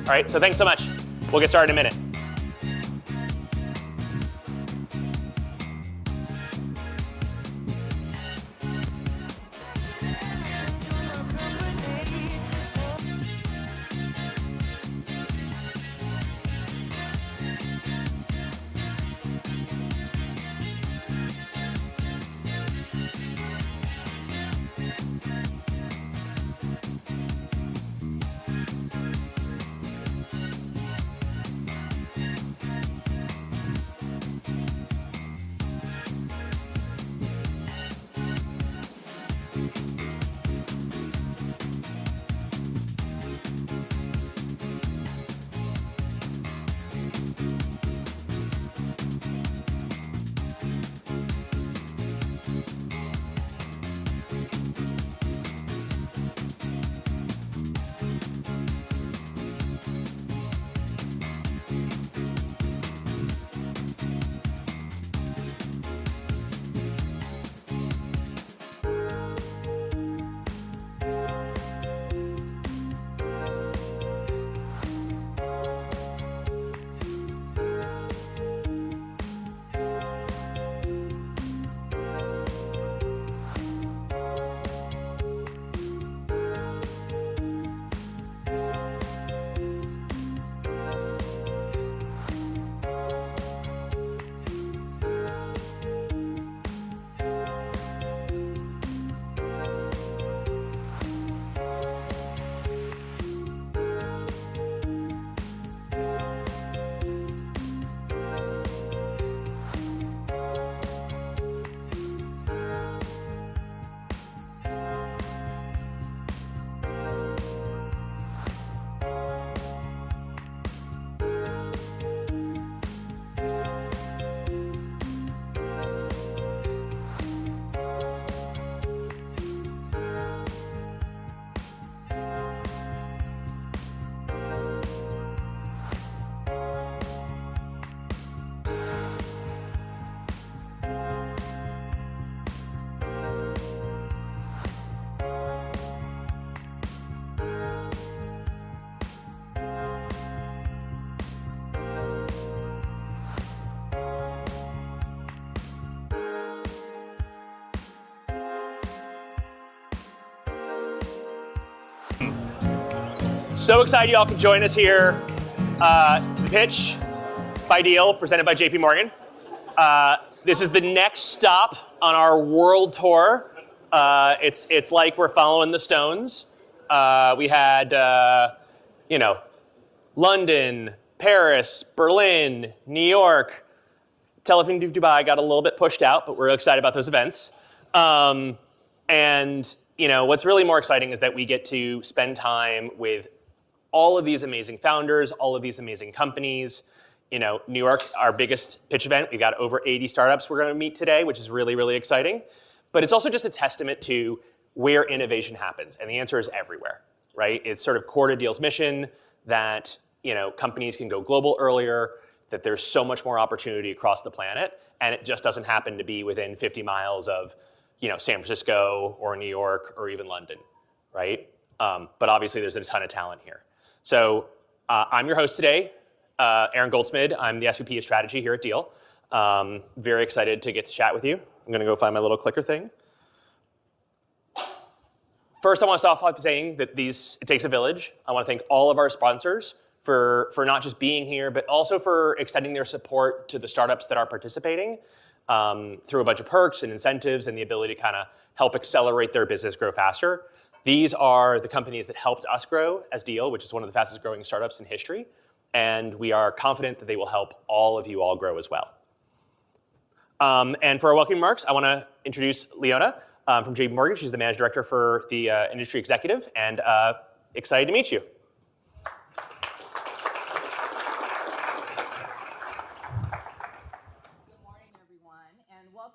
All right, so thanks so much. We'll get started in a minute. So excited you all can join us here to the pitch by Deel, presented by JP Morgan. This is the next stop on our world tour. It's like we're following the Stones. We had, London, Paris, Berlin, New York. Tel Aviv to Dubai got a little bit pushed out, but we're excited about those events. What's really more exciting is that we get to spend time with all of these amazing founders, all of these amazing companies. New York, our biggest pitch event, we've got over 80 startups we're going to meet today, which is really, really exciting. But it's also just a testament to where innovation happens. And the answer is everywhere, right? It's sort of core to Deel's mission that companies can go global earlier, that there's so much more opportunity across the planet, and it just doesn't happen to be within 50 miles of San Francisco or New York or even London, right? But obviously there's a ton of talent here. So I'm your host today, Aaron Goldsmid. I'm the SVP of Strategy here at Deel. Very excited to get to chat with you. I'm going to go find my little clicker thing. First, I want to start off by saying that it takes a village. I want to thank all of our sponsors for not just being here, but also for extending their support to the startups that are participating through a bunch of perks and incentives and the ability to kind of help accelerate their business grow faster. These are the companies that helped us grow as Deel, which is one of the fastest growing startups in history. And we are confident that they will help all of you all grow as well. And for our welcome remarks, I want to introduce Leona from JP Morgan. She's the Managing Director for the Industry Executive, and excited to meet you.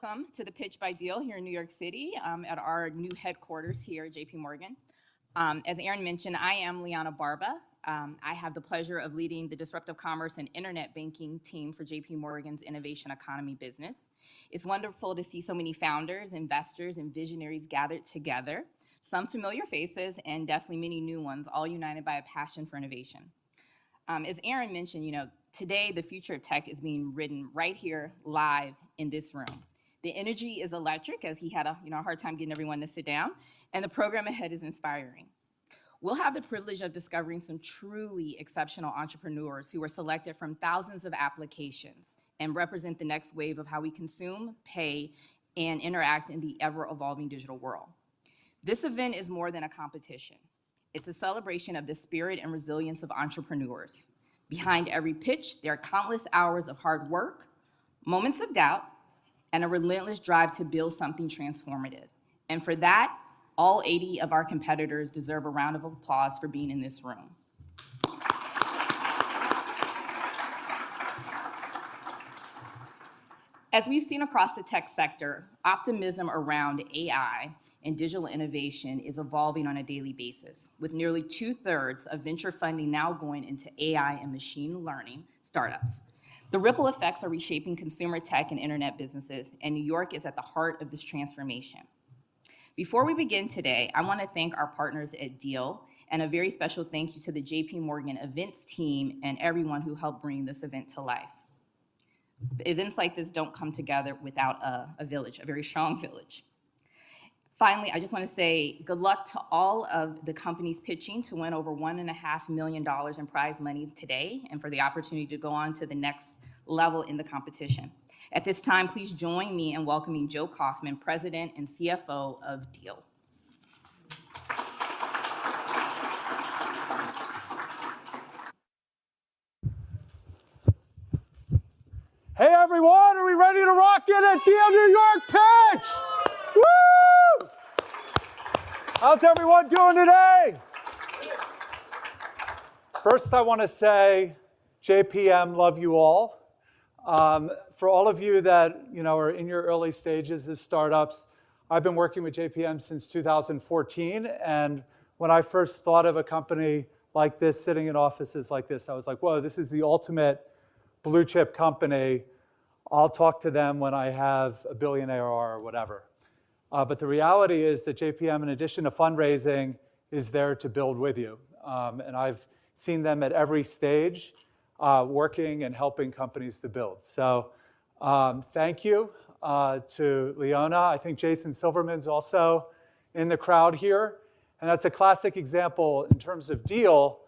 Welcome to the Pitch by Deel here in New York City at our new headquarters here at JP Morgan. As Aaron mentioned, I am Liana Barba. I have the pleasure of leading the disruptive commerce and internet banking team for JP Morgan's innovation economy business. It's wonderful to see so many founders, investors, and visionaries gathered together, some familiar faces and definitely many new ones, all united by a passion for innovation. As Aaron mentioned, today the future of tech is being written right here, live in this room. The energy is electric, as he had a hard time getting everyone to sit down, and the program ahead is inspiring. We'll have the privilege of discovering some truly exceptional entrepreneurs who were selected from thousands of applications and represent the next wave of how we consume, pay, and interact in the ever-evolving digital world. This event is more than a competition. It's a celebration of the spirit and resilience of entrepreneurs. Behind every pitch, there are countless hours of hard work, moments of doubt, and a relentless drive to build something transformative. And for that, all 80 of our competitors deserve a round of applause for being in this room. As we've seen across the tech sector, optimism around AI and digital innovation is evolving on a daily basis, with nearly 2/3 of venture funding now going into AI and machine learning startups. The ripple effects are reshaping consumer tech and internet businesses, and New York is at the heart of this transformation. Before we begin today, I want to thank our partners at Deel, and a very special thank you to the JP Morgan events team and everyone who helped bring this event to life. Events like this don't come together without a village, a very strong village. Finally, I just want to say good luck to all of the companies pitching to win over $1.5 million in prize money today and for the opportunity to go on to the next level in the competition. At this time, please join me in welcoming Joe Kaufman, President and CFO of Deel. Hey everyone, are we ready to rock it at Deel New York Pitch? Woo! How's everyone doing today? First, I want to say, JPM, love you all. For all of you that are in your early stages as startups, I've been working with JPM since 2014, and when I first thought of a company like this, sitting in offices like this, I was like, whoa, this is the ultimate blue chip company. I'll talk to them when I have $1 billion ARR or whatever. But the reality is that JPM, in addition to fundraising, is there to build with you. And I've seen them at every stage working and helping companies to build. So thank you to Leona. I think Jason Silverman's also in the crowd here. And that's a classic example in terms of Deel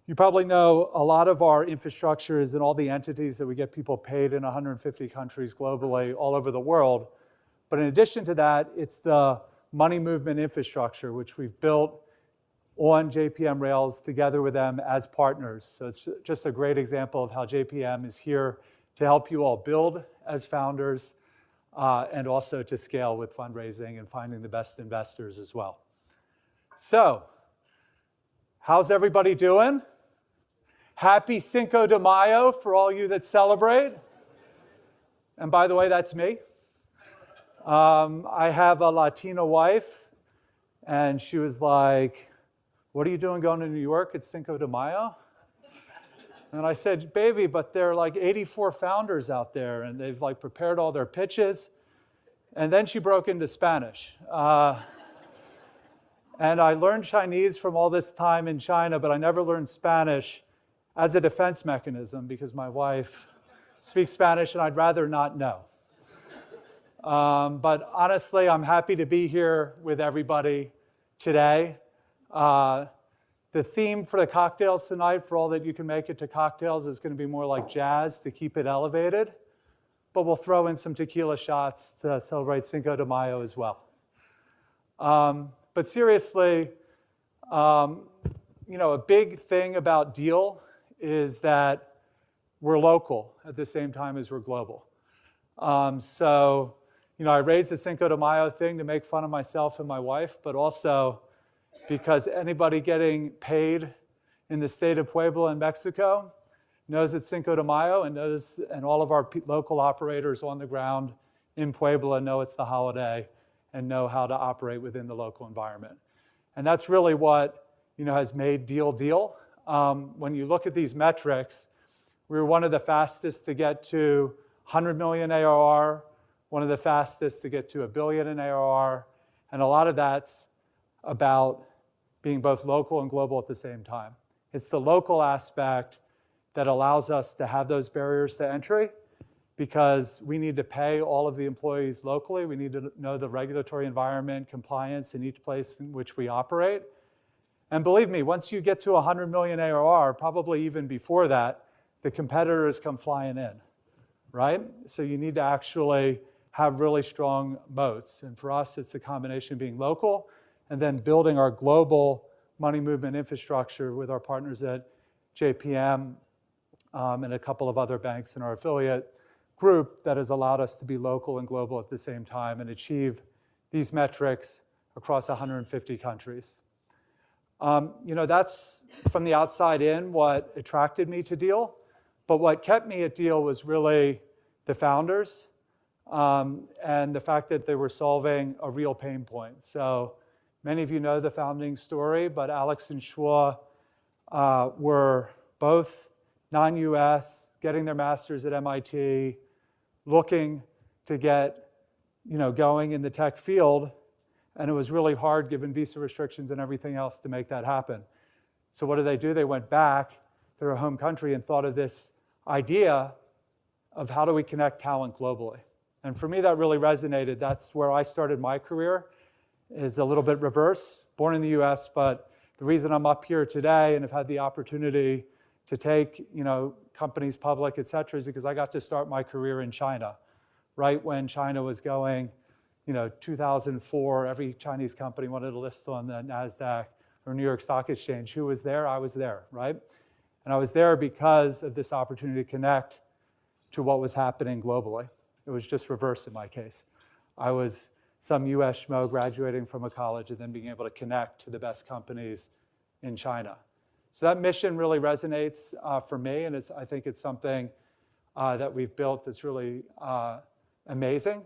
You probably know a lot of our infrastructure is in all the entities that we get people paid in 150 countries globally, all over the world. But in addition to that, it's the money movement infrastructure, which we've built on JPM Rails together with them as partners. So it's just a great example of how JPM is here to help you all build as founders and also to scale with fundraising and finding the best investors as well. So, how's everybody doing? Happy Cinco de Mayo for all you that celebrate. And by the way, that's me. I have a Latina wife, and she was like, "What are you doing going to New York? It's Cinco de Mayo." And I said, "Baby, but there are like 84 founders out there, and they've like prepared all their pitches." And then she broke into Spanish. And I learned Chinese from all this time in China, but I never learned Spanish as a defense mechanism because my wife speaks Spanish and I'd rather not know. But honestly, I'm happy to be here with everybody today. The theme for the cocktails tonight, for all that you can make it to cocktails, is going to be more like jazz to keep it elevated. But we'll throw in some tequila shots to celebrate Cinco de Mayo as well. But seriously, a big thing about Deel is that we're local at the same time as we're global. So, I raised the Cinco de Mayo thing to make fun of myself and my wife, but also because anybody getting paid in the state of Puebla in Mexico knows it's Cinco de Mayo and all of our local operators on the ground in Puebla know it's the holiday and know how to operate within the local environment. And that's really what has made Deel Deel. When you look at these metrics, we were one of the fastest to get to 100 million ARR, one of the fastest to get to $1 billion in ARR, and a lot of that's about being both local and global at the same time. It's the local aspect that allows us to have those barriers to entry because we need to pay all of the employees locally. We need to know the regulatory environment, compliance in each place in which we operate. And believe me, once you get to 100 million ARR, probably even before that, the competitors come flying in, right? So you need to actually have really strong moats. And for us, it's a combination of being local and then building our global money movement infrastructure with our partners at JPM and a couple of other banks in our affiliate group that has allowed us to be local and global at the same time and achieve these metrics across 150 countries. That's from the outside in what attracted me to Deel, but what kept me at Deel was really the founders and the fact that they were solving a real pain point. So many of you know the founding story, but Alex and Shua were both non-US, getting their masters at MIT, looking to get going in the tech field, and it was really hard given visa restrictions and everything else to make that happen. So what did? They went back to their home country and thought of this idea of how do we connect talent globally. And for me, that really resonated. That's where I started my career, is a little bit reverse, born in the US, but the reason I'm up here today and have had the opportunity to take companies public, et cetera, is because I got to start my career in China, right when China was going, 2004, every Chinese company wanted to list on the NASDAQ or New York Stock Exchange. Who was there? I was there, right? And I was there because of this opportunity to connect to what was happening globally. It was just reverse in my case. I was some US schmo graduating from a college and then being able to connect to the best companies in China. So that mission really resonates for me, and I think it's something that we've built that's really amazing.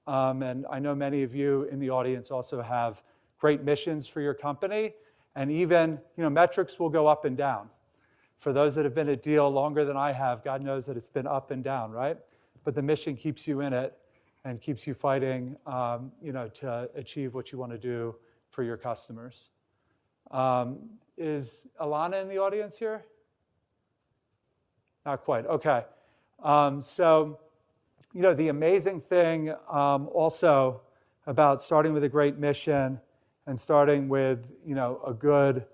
And I know many of you in the audience also have great missions for your company, and even metrics will go up and down. For those that have been at Deel longer than I have, God knows that it's been up and down, right? But the mission keeps you in it and keeps you fighting, to achieve what you want to do for your customers. Is Alana in the audience here? Not quite. Okay. The amazing thing also about starting with a great mission and starting with a good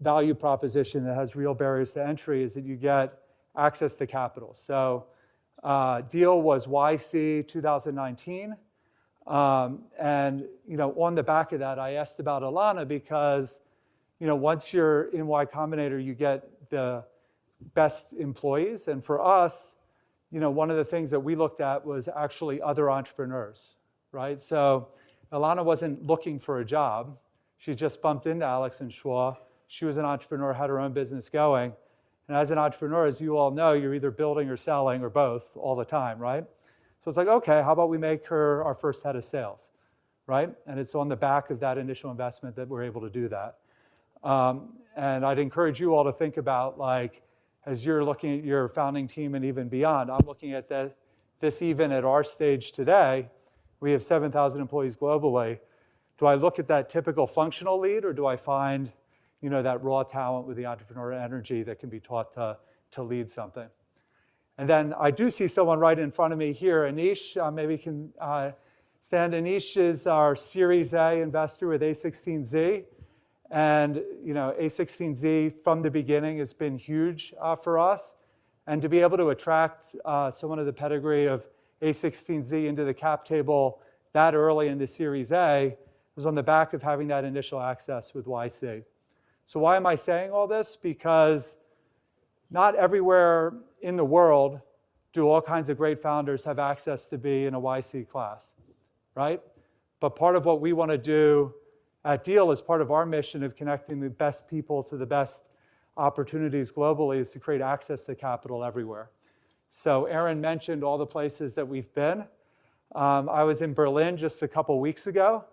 value proposition that has real barriers to entry is that you get access to capital. So Deel was YC 2019. And on the back of that, I asked about Alana because once you're in Y Combinator, you get the best employees. And for us, one of the things that we looked at was actually other entrepreneurs, right? So Alana wasn't looking for a job. She just bumped into Alex and Schwa. She was an entrepreneur, had her own business going. And as an entrepreneur, as you all know, you're either building or selling or both all the time, right? So it's like, okay, how about we make her our first head of sales, right? And it's on the back of that initial investment that we're able to do that. And I'd encourage you all to think about, like, as you're looking at your founding team and even beyond, I'm looking at this even at our stage today. We have 7,000 employees globally. Do I look at that typical functional lead, or do I find that raw talent with the entrepreneurial energy that can be taught to lead something? And then I do see someone right in front of me here, Anish, maybe can stand. Anish is our Series A investor with A16Z. And A16Z from the beginning has been huge for us. And to be able to attract someone of the pedigree of A16Z into the cap table that early into Series A was on the back of having that initial access with YC. So why am I saying all this? Because not everywhere in the world do all kinds of great founders have access to be in a YC class, right? But part of what we want to do at Deel, as part of our mission of connecting the best people to the best opportunities globally, is to create access to capital everywhere. So Aaron mentioned all the places that we've been. I was in Berlin just a couple weeks ago.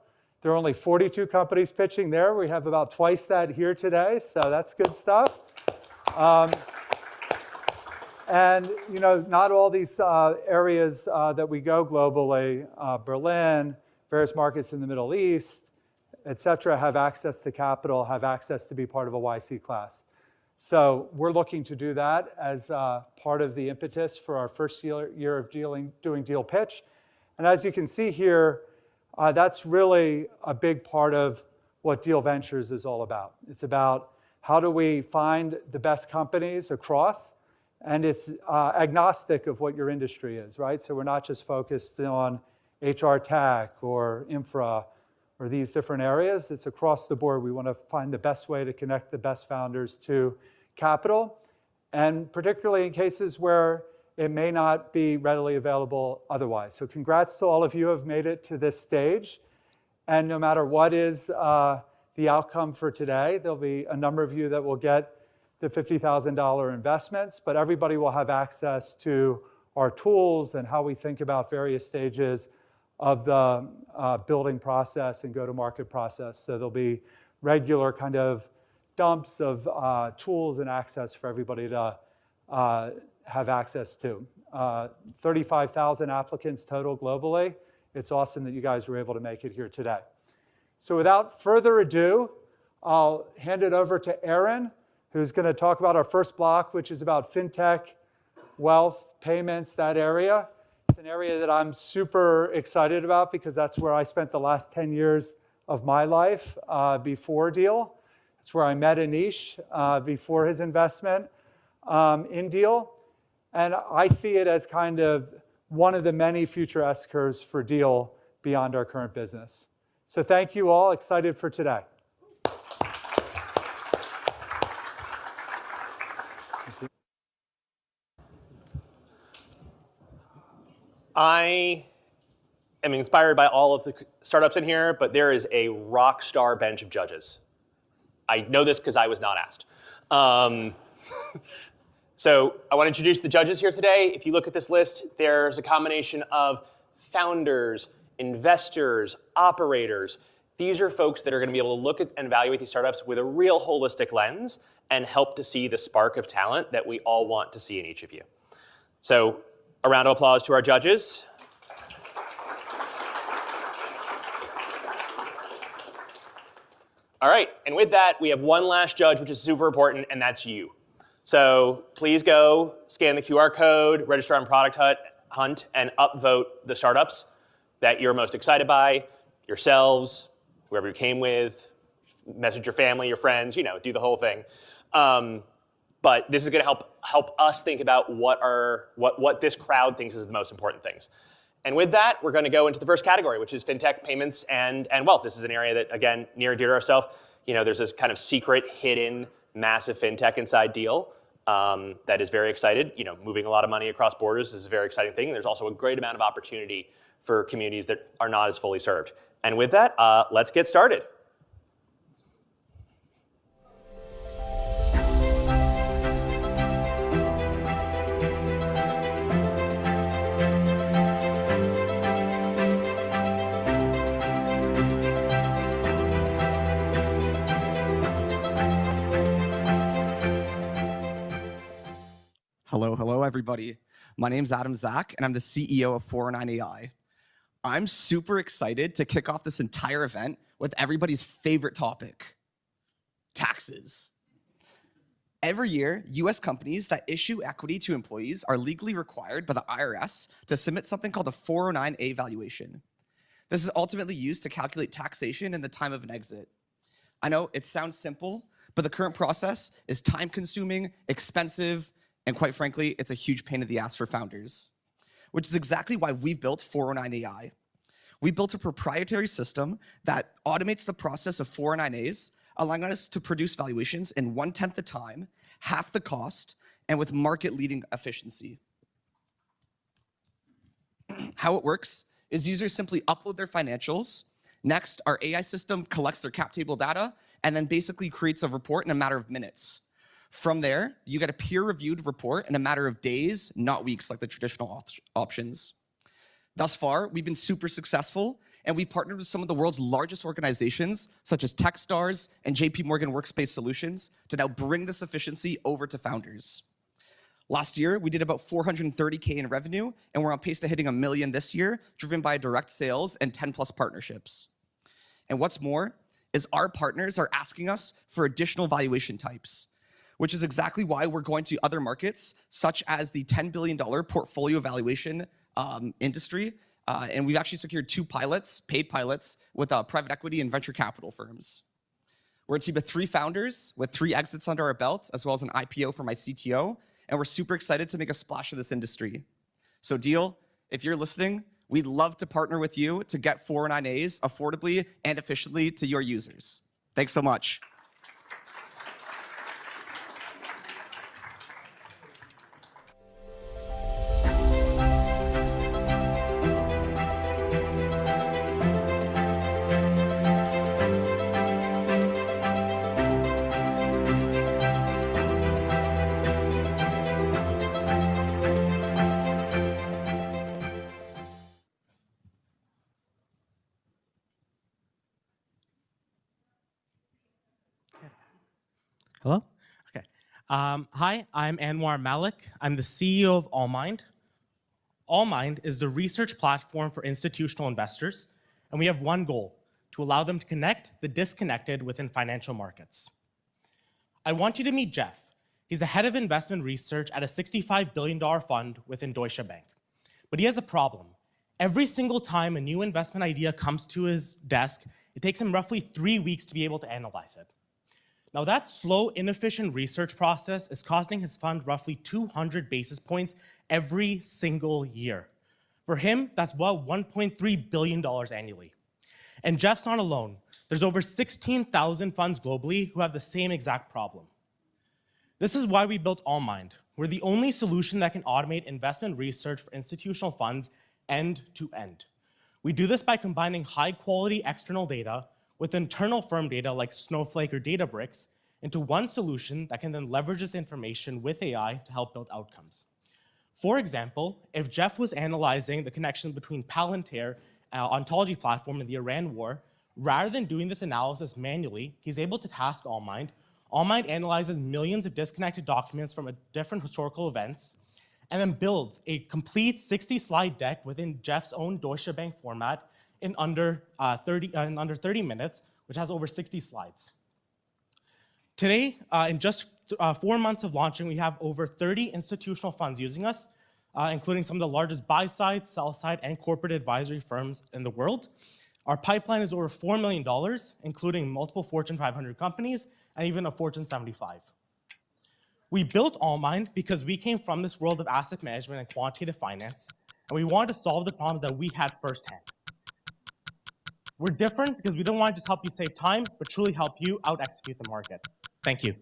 There are only 42 companies pitching there. We have about twice that here today, so that's good stuff. And not all these areas that we go globally, Berlin, various markets in the Middle East, et cetera, have access to capital, have access to be part of a YC class. So we're looking to do that as part of the impetus for our first year of doing Deel Pitch. And as you can see here, that's really a big part of what Deel Ventures is all about. It's about how do we find the best companies across, and it's agnostic of what your industry is, right? So we're not just focused on HR tech or infra or these different areas. It's across the board. We want to find the best way to connect the best founders to capital, and particularly in cases where it may not be readily available otherwise. So congrats to all of you who have made it to this stage. And no matter what is the outcome for today, there'll be a number of you that will get the $50,000 investments, but everybody will have access to our tools and how we think about various stages of the building process and go-to-market process. So there'll be regular kind of dumps of tools and access for everybody to have access to. 35,000 applicants total globally. It's awesome that you guys were able to make it here today. So without further ado, I'll hand it over to Aaron, who's going to talk about our first block, which is about fintech, wealth, payments, that area. It's an area that I'm super excited about because that's where I spent the last 10 years of my life before Deel. It's where I met Anish before his investment in Deel. And I see it as kind of one of the many future S-curves for Deel beyond our current business. So thank you all. Excited for today. I am inspired by all of the startups in here, but there is a rock star bench of judges. I know this because I was not asked. So I want to introduce the judges here today. If you look at this list, there's a combination of founders, investors, operators. These are folks that are going to be able to look at and evaluate these startups with a real holistic lens and help to see the spark of talent that we all want to see in each of you. So a round of applause to our judges. All right, and with that, we have one last judge, which is super important, and that's you. So please go scan the QR code, register on Product Hunt, and upvote the startups that you're most excited by, yourselves, whoever you came with, message your family, your friends, do the whole thing. But this is going to help us think about what this crowd thinks is the most important things. And with that, we're going to go into the first category, which is fintech, payments, and wealth. This is an area that, again, near and dear to ourselves. There's this kind of secret, hidden, massive fintech inside Deel that is very excited. Moving a lot of money across borders is a very exciting thing. And there's also a great amount of opportunity for communities that are not as fully served. And with that, let's get started. Hello, everybody. My name's Adam Zach, and I'm the CEO of 409AI. I'm super excited to kick off this entire event with everybody's favorite topic, taxes. Every year, US companies that issue equity to employees are legally required by the IRS to submit something called a 409A valuation. This is ultimately used to calculate taxation in the time of an exit. I know it sounds simple, but the current process is time-consuming, expensive, and quite frankly, it's a huge pain in the ass for founders, which is exactly why we've built 409AI. We built a proprietary system that automates the process of 409As, allowing us to produce valuations in 1/10 the time, half the cost, and with market-leading efficiency. How it works is users simply upload their financials. Next, our AI system collects their cap table data and then basically creates a report in a matter of minutes. From there, you get a peer-reviewed report in a matter of days, not weeks like the traditional options. Thus far, we've been super successful, and we've partnered with some of the world's largest organizations, such as Techstars and JP Morgan Workspace Solutions, to now bring this efficiency over to founders. Last year, we did about $430K in revenue, and we're on pace to hitting $1 million this year, driven by direct sales and 10+ partnerships. And what's more is our partners are asking us for additional valuation types, which is exactly why we're going to other markets, such as the $10 billion portfolio valuation industry. And we've actually secured 2 pilots, paid pilots, with private equity and venture capital firms. We're a team of 3 founders with 3 exits under our belts, as well as an IPO for my CTO. And we're super excited to make a splash in this industry. So Deel, if you're listening, we'd love to partner with you to get 409As affordably and efficiently to your users. Thanks so much. Hello? Okay. Hi, I'm Anwar Malik. I'm the CEO of AllMind. AllMind is the research platform for institutional investors, and we have one goal: to allow them to connect the disconnected within financial markets. I want you to meet Jeff. He's the head of investment research at a $65 billion fund within Deutsche Bank. But he has a problem. Every single time a new investment idea comes to his desk, it takes him roughly 3 weeks to be able to analyze it. Now, that slow, inefficient research process is costing his fund roughly 200 basis points every single year. For him, that's about $1.3 billion annually. And Jeff's not alone. There's over 16,000 funds globally who have the same exact problem. This is why we built AllMind. We're the only solution that can automate investment research for institutional funds end to end. We do this by combining high-quality external data with internal firm data like Snowflake or Databricks into one solution that can then leverage this information with AI to help build outcomes. For example, if Jeff was analyzing the connection between Palantir, ontology platform, and the Iran war, rather than doing this analysis manually, he's able to task AllMind. AllMind analyzes millions of disconnected documents from different historical events, and then builds a complete 60-slide deck within Jeff's own Deutsche Bank format in under 30 minutes, which has over 60 slides. Today, in just 4 months of launching, we have over 30 institutional funds using us, including some of the largest buy-side, sell-side, and corporate advisory firms in the world. Our pipeline is over $4 million, including multiple Fortune 500 companies and even a Fortune 75. We built AllMind because we came from this world of asset management and quantitative finance, and we wanted to solve the problems that we had firsthand. We're different because we don't want to just help you save time, but truly help you out-execute the market. Thank you.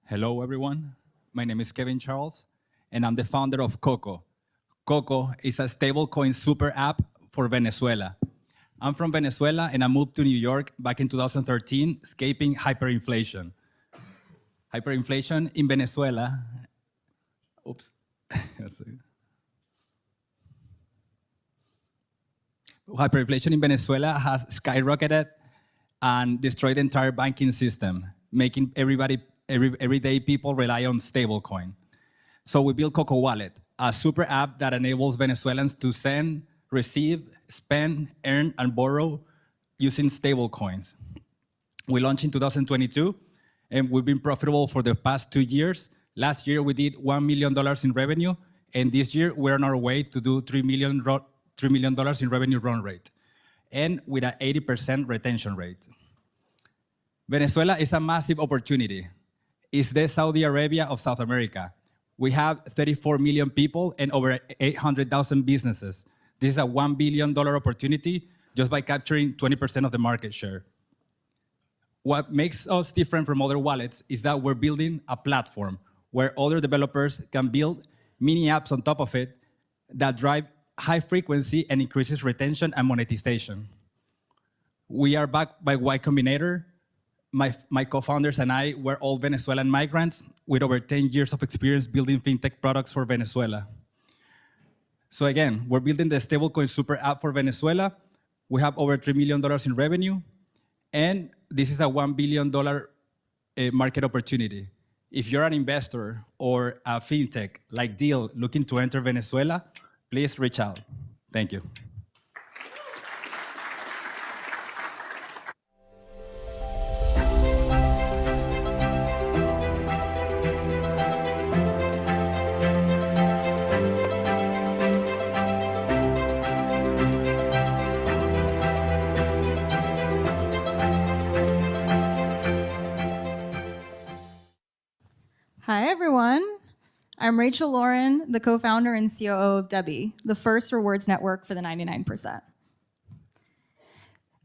Hello, everyone. My name is Kevin Charles, and I'm the founder of Coco. Coco is a stablecoin super app for Venezuela. I'm from Venezuela, and I moved to New York back in 2013, escaping hyperinflation. Hyperinflation in Venezuela, oops. Hyperinflation in Venezuela has skyrocketed and destroyed the entire banking system, making everyday people rely on stablecoin. So we built Coco Wallet, a super app that enables Venezuelans to send, receive, spend, earn, and borrow using stablecoins. We launched in 2022, and we've been profitable for the past 2 years. Last year, we did $1 million in revenue, and this year, we're on our way to do $3 million in revenue run rate, and with an 80% retention rate. Venezuela is a massive opportunity. It's the Saudi Arabia of South America. We have 34 million people and over 800,000 businesses. This is a $1 billion opportunity just by capturing 20% of the market share. What makes us different from other wallets is that we're building a platform where other developers can build mini apps on top of it that drive high frequency and increases retention and monetization. We are backed by Y Combinator. My co-founders and I were all Venezuelan migrants with over 10 years of experience building fintech products for Venezuela. So again, we're building the stablecoin super app for Venezuela. We have over $3 million in revenue, and this is a $1 billion market opportunity. If you're an investor or a fintech like Deel looking to enter Venezuela, please reach out. Thank you. Hi, everyone. I'm Rachel Lauren, the co-founder and COO of Debbie, the first rewards network for the 99%.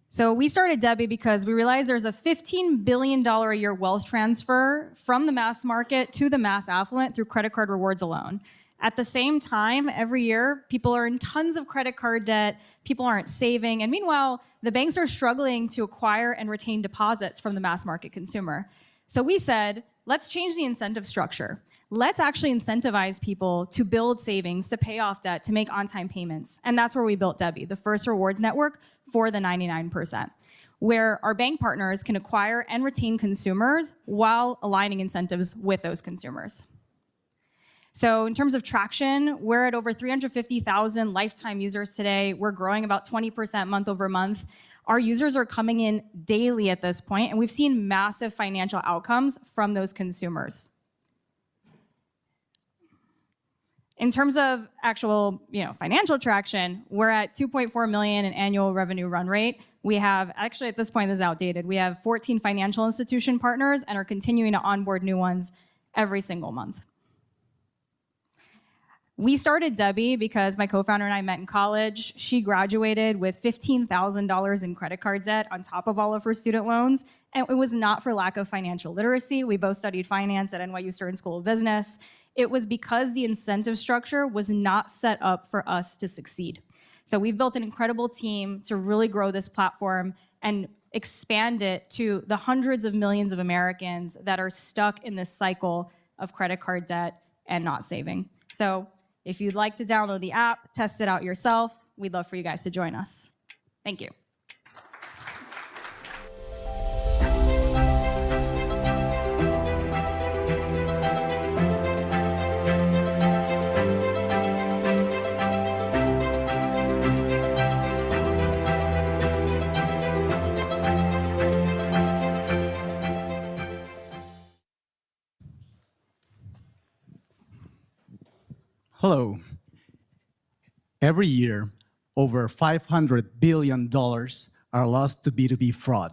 So we started Debbie because we realized there's a $15 billion a year wealth transfer from the mass market to the mass affluent through credit card rewards alone. At the same time, every year, people are in tons of credit card debt, people aren't saving, and meanwhile, the banks are struggling to acquire and retain deposits from the mass market consumer. So we said, let's change the incentive structure. Let's actually incentivize people to build savings, to pay off debt, to make on-time payments. And that's where we built Debbie, the first rewards network for the 99%, where our bank partners can acquire and retain consumers while aligning incentives with those consumers. So in terms of traction, we're at over 350,000 lifetime users today. We're growing about 20% month over month. Our users are coming in daily at this point, and we've seen massive financial outcomes from those consumers. In terms of actual financial traction, we're at 2.4 million in annual revenue run rate. We have, actually at this point this is outdated, we have 14 financial institution partners and are continuing to onboard new ones every single month. We started Debbie because my co-founder and I met in college. She graduated with $15,000 in credit card debt on top of all of her student loans. And it was not for lack of financial literacy. We both studied finance at NYU Stern School of Business. It was because the incentive structure was not set up for us to succeed. So we've built an incredible team to really grow this platform and expand it to the hundreds of millions of Americans that are stuck in this cycle of credit card debt and not saving. So if you'd like to download the app, test it out yourself, we'd love for you guys to join us. Thank you. Hello. Every year, over $500 billion are lost to B2B fraud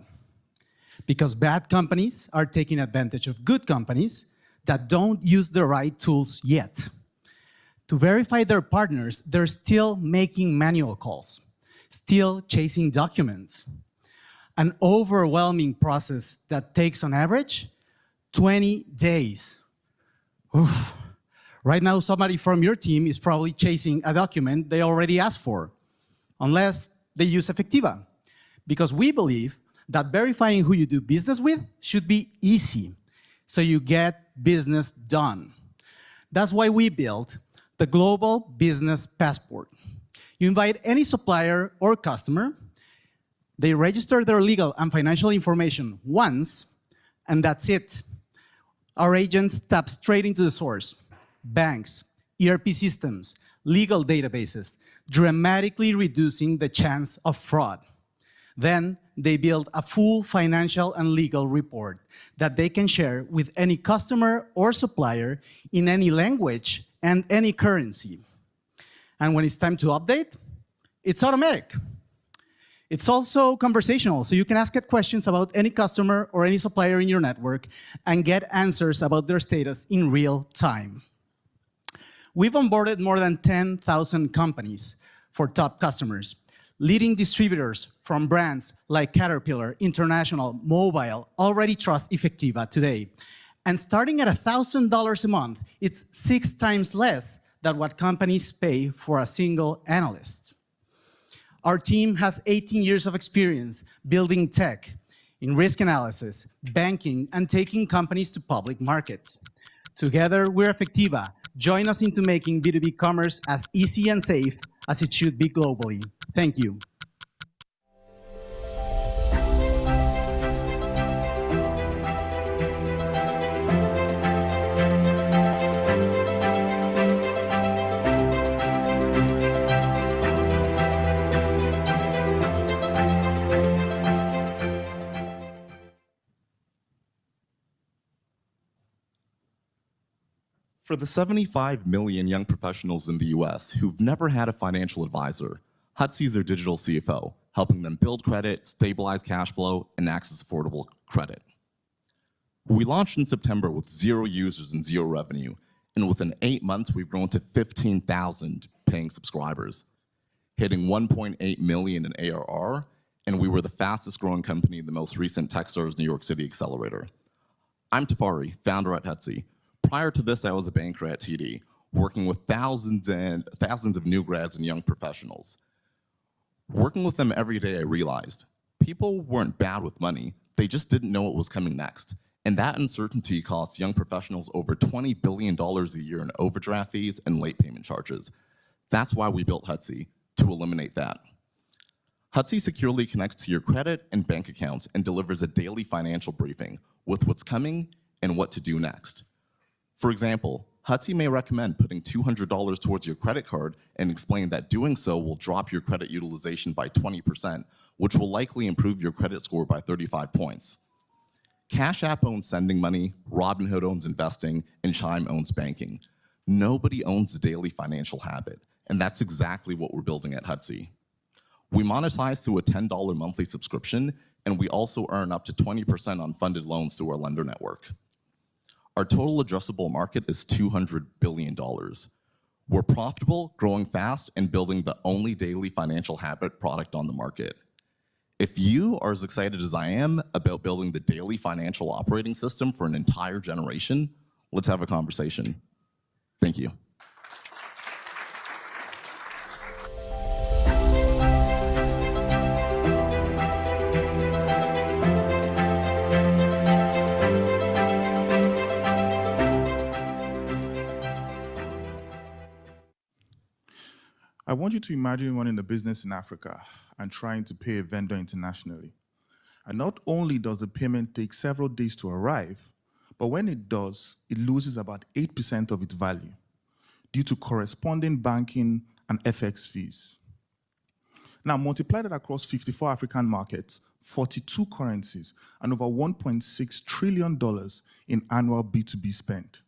because bad companies are taking advantage of good companies that don't use the right tools yet. To verify their partners, they're still making manual calls, still chasing documents. An overwhelming process that takes, on average, 20 days. Oof. Right now, somebody from your team is probably chasing a document they already asked for, unless they use Effectiva. Because we believe that verifying who you do business with should be easy, so you get business done. That's why we built the Global Business Passport. You invite any supplier or customer, they register their legal and financial information once, and that's it. Our agents tap straight into the source. Banks, ERP systems, legal databases, dramatically reducing the chance of fraud. Then they build a full financial and legal report that they can share with any customer or supplier in any language and any currency. And when it's time to update, it's automatic. It's also conversational, so you can ask it questions about any customer or any supplier in your network and get answers about their status in real time. We've onboarded more than 10,000 companies for top customers. Leading distributors from brands like Caterpillar, International, Mobile already trust Effectiva today. And starting at $1,000 a month, it's 6 times less than what companies pay for a single analyst. Our team has 18 years of experience building tech in risk analysis, banking, and taking companies to public markets. Together, we're Effectiva. Join us into making B2B commerce as easy and safe as it should be globally. Thank you. For the 75 million young professionals in the US who've never had a financial advisor, Hutsy's their digital CFO, helping them build credit, stabilize cash flow, and access affordable credit. We launched in September with 0 users and 0 revenue, and within 8 months, we've grown to 15,000 paying subscribers, hitting 1.8 million in ARR, and we were the fastest growing company in the most recent TechStars New York City Accelerator. I'm Tafari, founder at Hutsy. Prior to this, I was a banker at TD, working with thousands of new grads and young professionals. Working with them every day, I realized people weren't bad with money, they just didn't know what was coming next. And that uncertainty costs young professionals over $20 billion a year in overdraft fees and late payment charges. That's why we built Hutsy, to eliminate that. Hutsy securely connects to your credit and bank accounts and delivers a daily financial briefing with what's coming and what to do next. For example, Hutsy may recommend putting $200 towards your credit card and explain that doing so will drop your credit utilization by 20%, which will likely improve your credit score by 35 points. Cash App owns sending money, Robinhood owns investing, and Chime owns banking. Nobody owns the daily financial habit, and that's exactly what we're building at Hutsy. We monetize through a $10 monthly subscription, and we also earn up to 20% on funded loans through our lender network. Our total addressable market is $200 billion. We're profitable, growing fast, and building the only daily financial habit product on the market. If you are as excited as I am about building the daily financial operating system for an entire generation, let's have a conversation. Thank you. I want you to imagine running a business in Africa and trying to pay a vendor internationally. And not only does the payment take several days to arrive, but when it does, it loses about 8% of its value due to corresponding banking and FX fees. Now, multiply that across 54 African markets, 42 currencies, and over $1.6 trillion in annual B2B spend.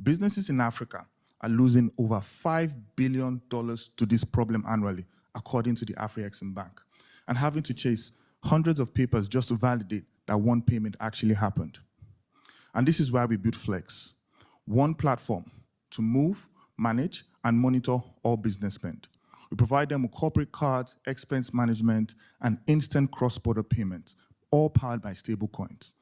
Businesses in Africa are losing over $5 billion to this problem annually, according to the Afrexim Bank, and having to chase hundreds of papers just to validate that one payment actually happened. And this is why we built Flex, one platform to move, manage, and monitor all business spend. We provide them with corporate cards, expense management, and instant cross-border payments, all powered by stablecoins,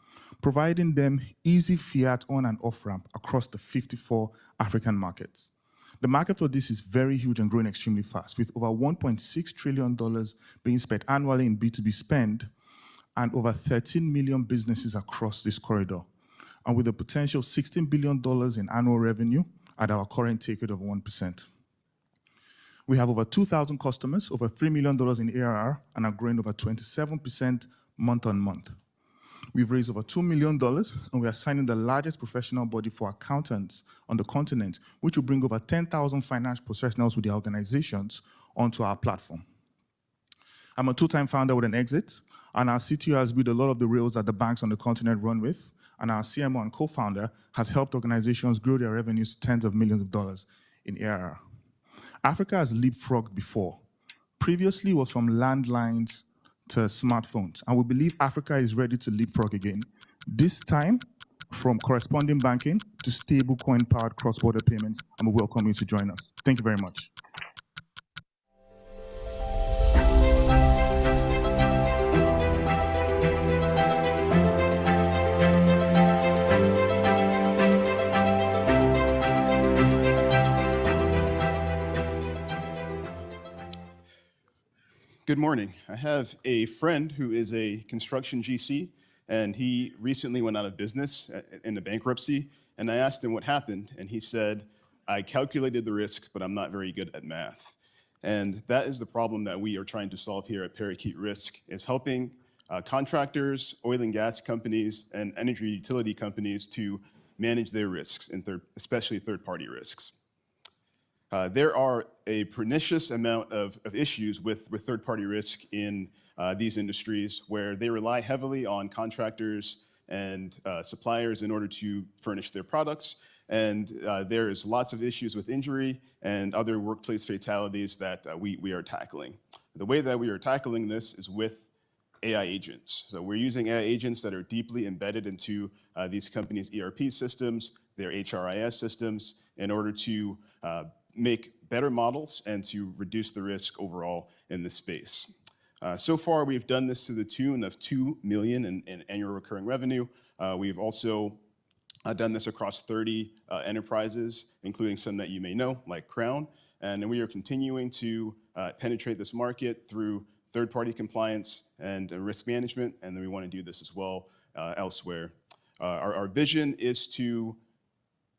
providing them easy fiat on and off-ramp across the 54 African markets. The market for this is very huge and growing extremely fast, with over $1.6 trillion being spent annually in B2B spend and over 13 million businesses across this corridor, and with a potential $16 billion in annual revenue at our current take rate of 1%. We have over 2,000 customers, over $3 million in ARR, and are growing over 27% month on month. We've raised over $2 million, and we are signing the largest professional body for accountants on the continent, which will bring over 10,000 financial professionals with their organizations onto our platform. I'm a two-time founder with an exit, and our CTO has built a lot of the rails that the banks on the continent run with, and our CMO and co-founder has helped organizations grow their revenues to tens of millions of dollars in ARR. Africa has leapfrogged before. Previously, it was from landlines to smartphones, and we believe Africa is ready to leapfrog again, this time from corresponding banking to stablecoin-powered cross-border payments, and we welcome you to join us. Thank you very much. Good morning. I have a friend who is a construction GC, and he recently went out of business into bankruptcy, and I asked him what happened, and he said, I calculated the risk, but I'm not very good at math. And that is the problem that we are trying to solve here at Parakeet Risk, is helping contractors, oil and gas companies, and energy utility companies to manage their risks, and especially third-party risks. There are a pernicious amount of issues with third-party risk in these industries, where they rely heavily on contractors and suppliers in order to furnish their products. And there is lots of issues with injury and other workplace fatalities that we are tackling. The way that we are tackling this is with AI agents. So we're using AI agents that are deeply embedded into these companies' ERP systems, their HRIS systems, in order to make better models and to reduce the risk overall in this space. So far, we've done this to the tune of $2 million in annual recurring revenue. We've also done this across 30 enterprises, including some that you may know, like Crown. And we are continuing to penetrate this market through third-party compliance and risk management, and then we want to do this as well elsewhere. Our vision is to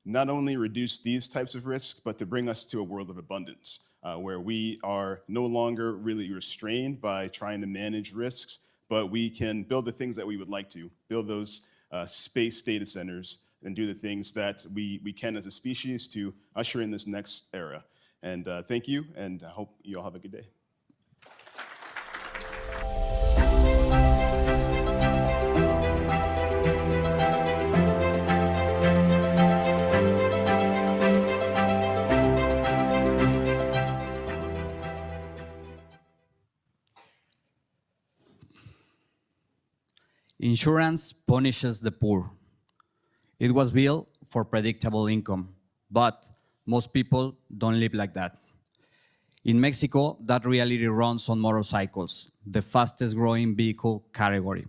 not only reduce these types of risks, but to bring us to a world of abundance, where we are no longer really restrained by trying to manage risks, but we can build the things that we would like to, build those space data centers and do the things that we can as a species to usher in this next era. And thank you, and I hope you all have a good day. Insurance punishes the poor. It was built for predictable income, but most people don't live like that. In Mexico, that reality runs on motorcycles, the fastest growing vehicle category.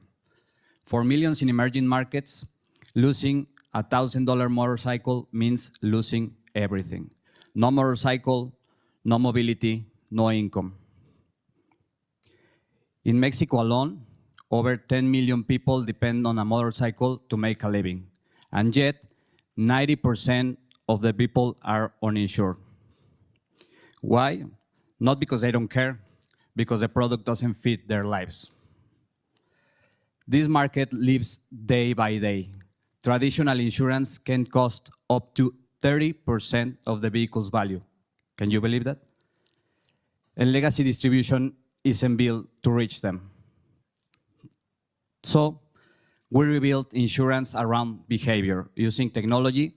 For millions in emerging markets, losing a $1,000 motorcycle means losing everything. No motorcycle, no mobility, no income. In Mexico alone, over 10 million people depend on a motorcycle to make a living. And yet, 90% of the people are uninsured. Why? Not because they don't care, because the product doesn't fit their lives. This market lives day by day. Traditional insurance can cost up to 30% of the vehicle's value. Can you believe that? And legacy distribution isn't built to reach them. So we rebuilt insurance around behavior using technology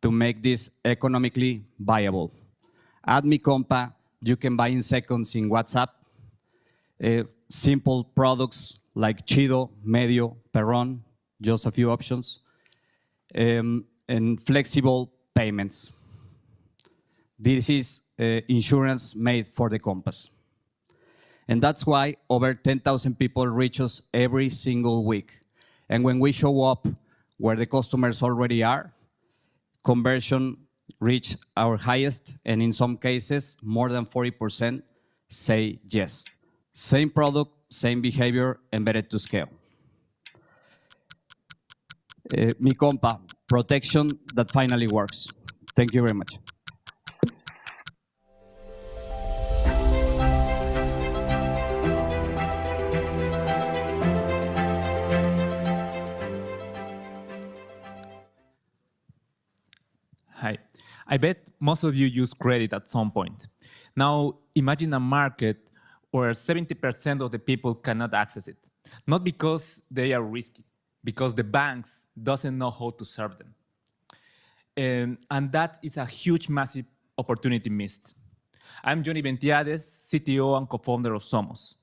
to make this economically viable. At Mi Compa, you can buy in seconds in WhatsApp, simple products like Chido, Medio, Perron, just a few options, and flexible payments. This is insurance made for the Compass. And that's why over 10,000 people reach us every single week. And when we show up where the customers already are, conversion reach our highest, and in some cases, more than 40% say yes. Same product, same behavior, embedded to scale. Mi Compa, protection that finally works. Thank you very much. Hi. I bet most of you use credit at some point. Now, imagine a market where 70% of the people cannot access it. Not because they are risky, because the banks doesn't know how to serve them. And that is a huge, massive opportunity missed. I'm Johnny Ventiades, CTO and co-founder of Somos.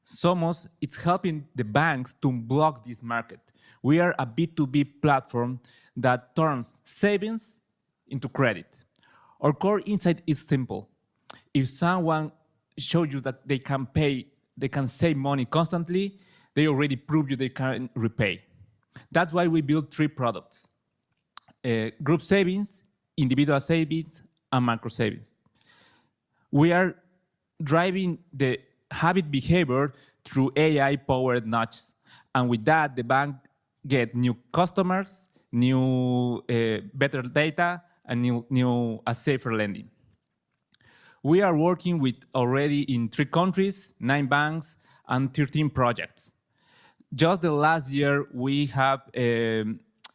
Somos is helping the banks to block this market. We are a B2B platform that turns savings into credit. Our core insight is simple. If someone shows you that they can save money constantly, they already proved you they can repay. That's why we built 3 products: group savings, individual savings, and macro savings. We are driving the habit behavior through AI-powered nudges. And with that, the bank get new customers, new better data, and a safer lending. We are working with already in 3 countries, 9 banks, and 13 projects. Just the last year, we have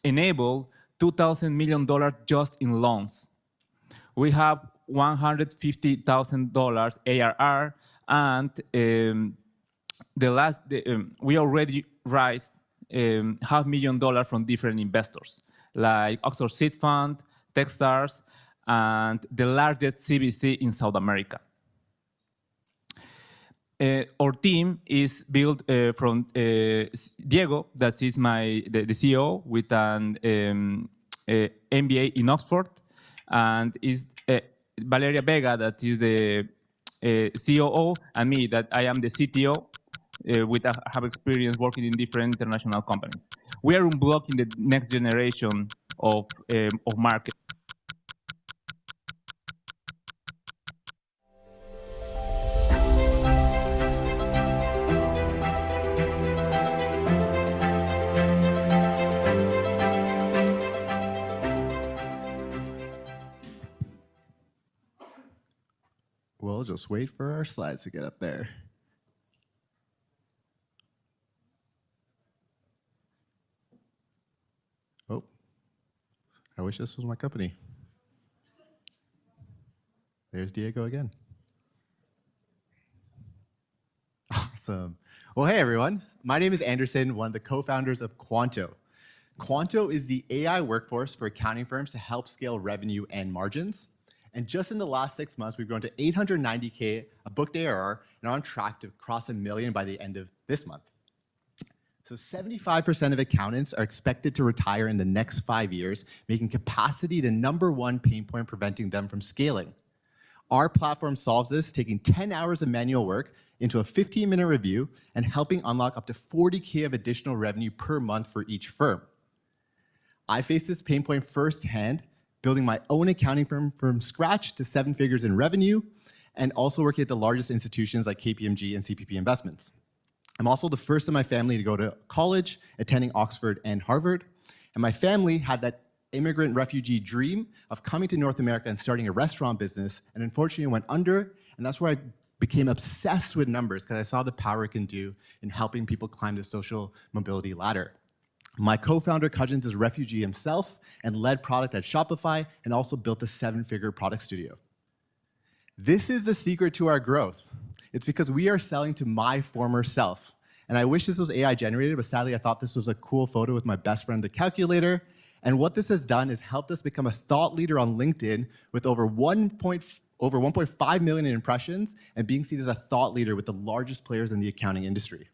enabled $2,000 million just in loans. We have $150,000 ARR, and we already raised $500,000 from different investors, like Oxford Seed Fund, Techstars, and the largest CVC in South America. Our team is built from Diego, that is the CEO, with an MBA in Oxford, and is Valeria Vega, that is the COO, and me, that I am the CTO, have experience working in different international companies. We are unblocking the next generation of market. We'll just wait for our slides to get up there. Oh, I wish this was my company. There's Diego again. Awesome. Well, hey, everyone. My name is Anderson, one of the co-founders of Quanto. Quanto is the AI workforce for accounting firms to help scale revenue and margins. And just in the last 6 months, we've grown to 890K, a booked ARR, and are on track to cross 1 million by the end of this month. So 75% of accountants are expected to retire in the next 5 years, making capacity the #1 pain point preventing them from scaling. Our platform solves this, taking 10 hours of manual work into a 15-minute review and helping unlock up to 40K of additional revenue per month for each firm. I faced this pain point firsthand, building my own accounting firm from scratch to 7 figures in revenue, and also working at the largest institutions like KPMG and CPP Investments. I'm also the first in my family to go to college, attending Oxford and Harvard. And my family had that immigrant refugee dream of coming to North America and starting a restaurant business, and unfortunately went under. And that's where I became obsessed with numbers, because I saw the power it can do in helping people climb the social mobility ladder. My co-founder, Kajins, is a refugee himself and led product at Shopify and also built a 7-figure product studio. This is the secret to our growth. It's because we are selling to my former self. And I wish this was AI generated, but sadly I thought this was a cool photo with my best friend, the calculator. And what this has done is helped us become a thought leader on LinkedIn with over 1.5 million impressions and being seen as a thought leader with the largest players in the accounting industry.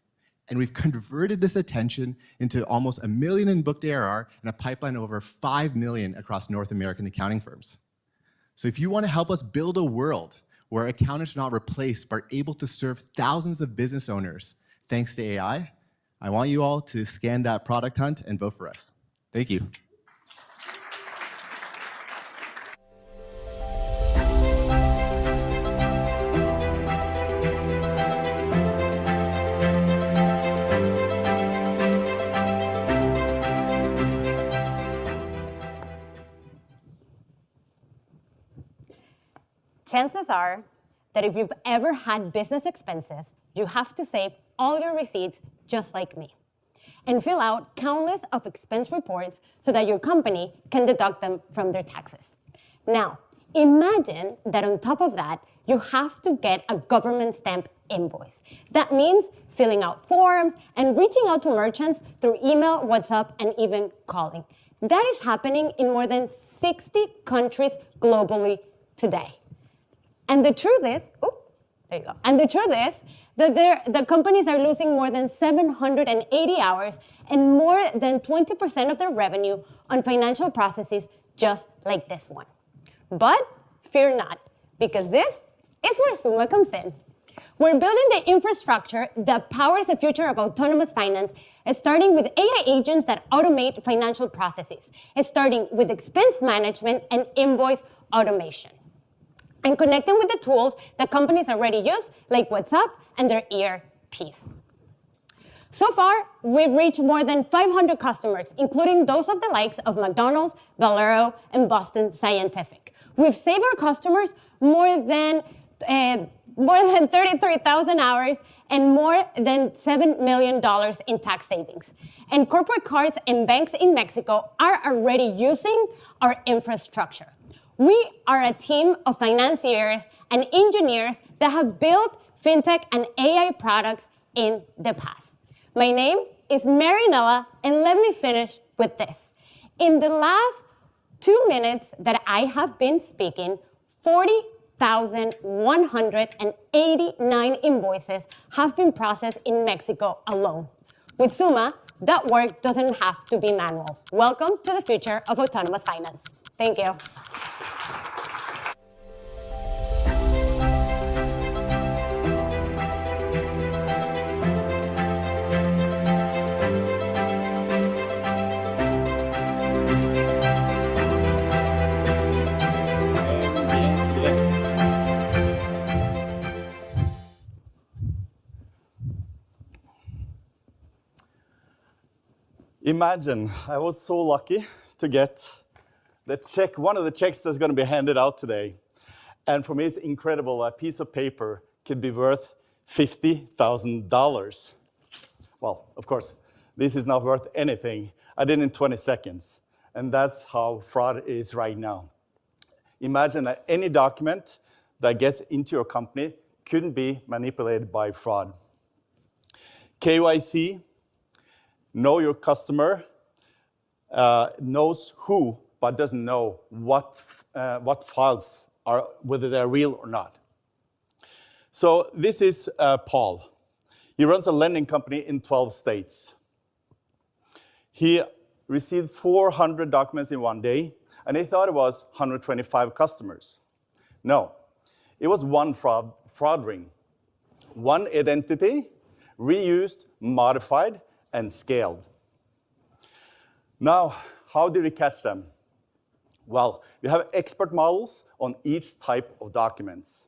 And we've converted this attention into almost 1 million in booked ARR and a pipeline of over 5 million across North American accounting firms. So if you want to help us build a world where accountants are not replaced but are able to serve thousands of business owners thanks to AI, I want you all to scan that product hunt and vote for us. Thank you. Chances are that if you've ever had business expenses, you have to save all your receipts just like me and fill out countless of expense reports so that your company can deduct them from their taxes. Now, imagine that on top of that, you have to get a government stamp invoice. That means filling out forms and reaching out to merchants through email, WhatsApp, and even calling. That is happening in more than 60 countries globally today. And the truth is, there you go. And the truth is that the companies are losing more than 780 hours and more than 20% of their revenue on financial processes just like this one. But fear not, because this is where Summa comes in. We're building the infrastructure that powers the future of autonomous finance, starting with AI agents that automate financial processes, starting with expense management and invoice automation, and connecting with the tools that companies already use, like WhatsApp and their ERPs. So far, we've reached more than 500 customers, including those of the likes of McDonald's, Valero, and Boston Scientific. We've saved our customers more than 33,000 hours and more than $7 million in tax savings. And corporate cards and banks in Mexico are already using our infrastructure. We are a team of financiers and engineers that have built fintech and AI products in the past. My name is Marinella, and let me finish with this. In the last 2 minutes that I have been speaking, 40,189 invoices have been processed in Mexico alone. With Summa, that work doesn't have to be manual. Welcome to the future of autonomous finance. Thank you. Imagine, I was so lucky to get the check, one of the checks that's going to be handed out today. And for me, it's incredible. A piece of paper could be worth $50,000. Well, of course, this is not worth anything. I did it in 20 seconds. And that's how fraud is right now. Imagine that any document that gets into your company couldn't be manipulated by fraud. KYC, know your customer, knows who, but doesn't know what files are, whether they're real or not. So this is Paul. He runs a lending company in 12 states. He received 400 documents in one day, and he thought it was 125 customers. No, it was one fraud ring. One identity, reused, modified, and scaled. Now, how did we catch them? Well, we have expert models on each type of documents.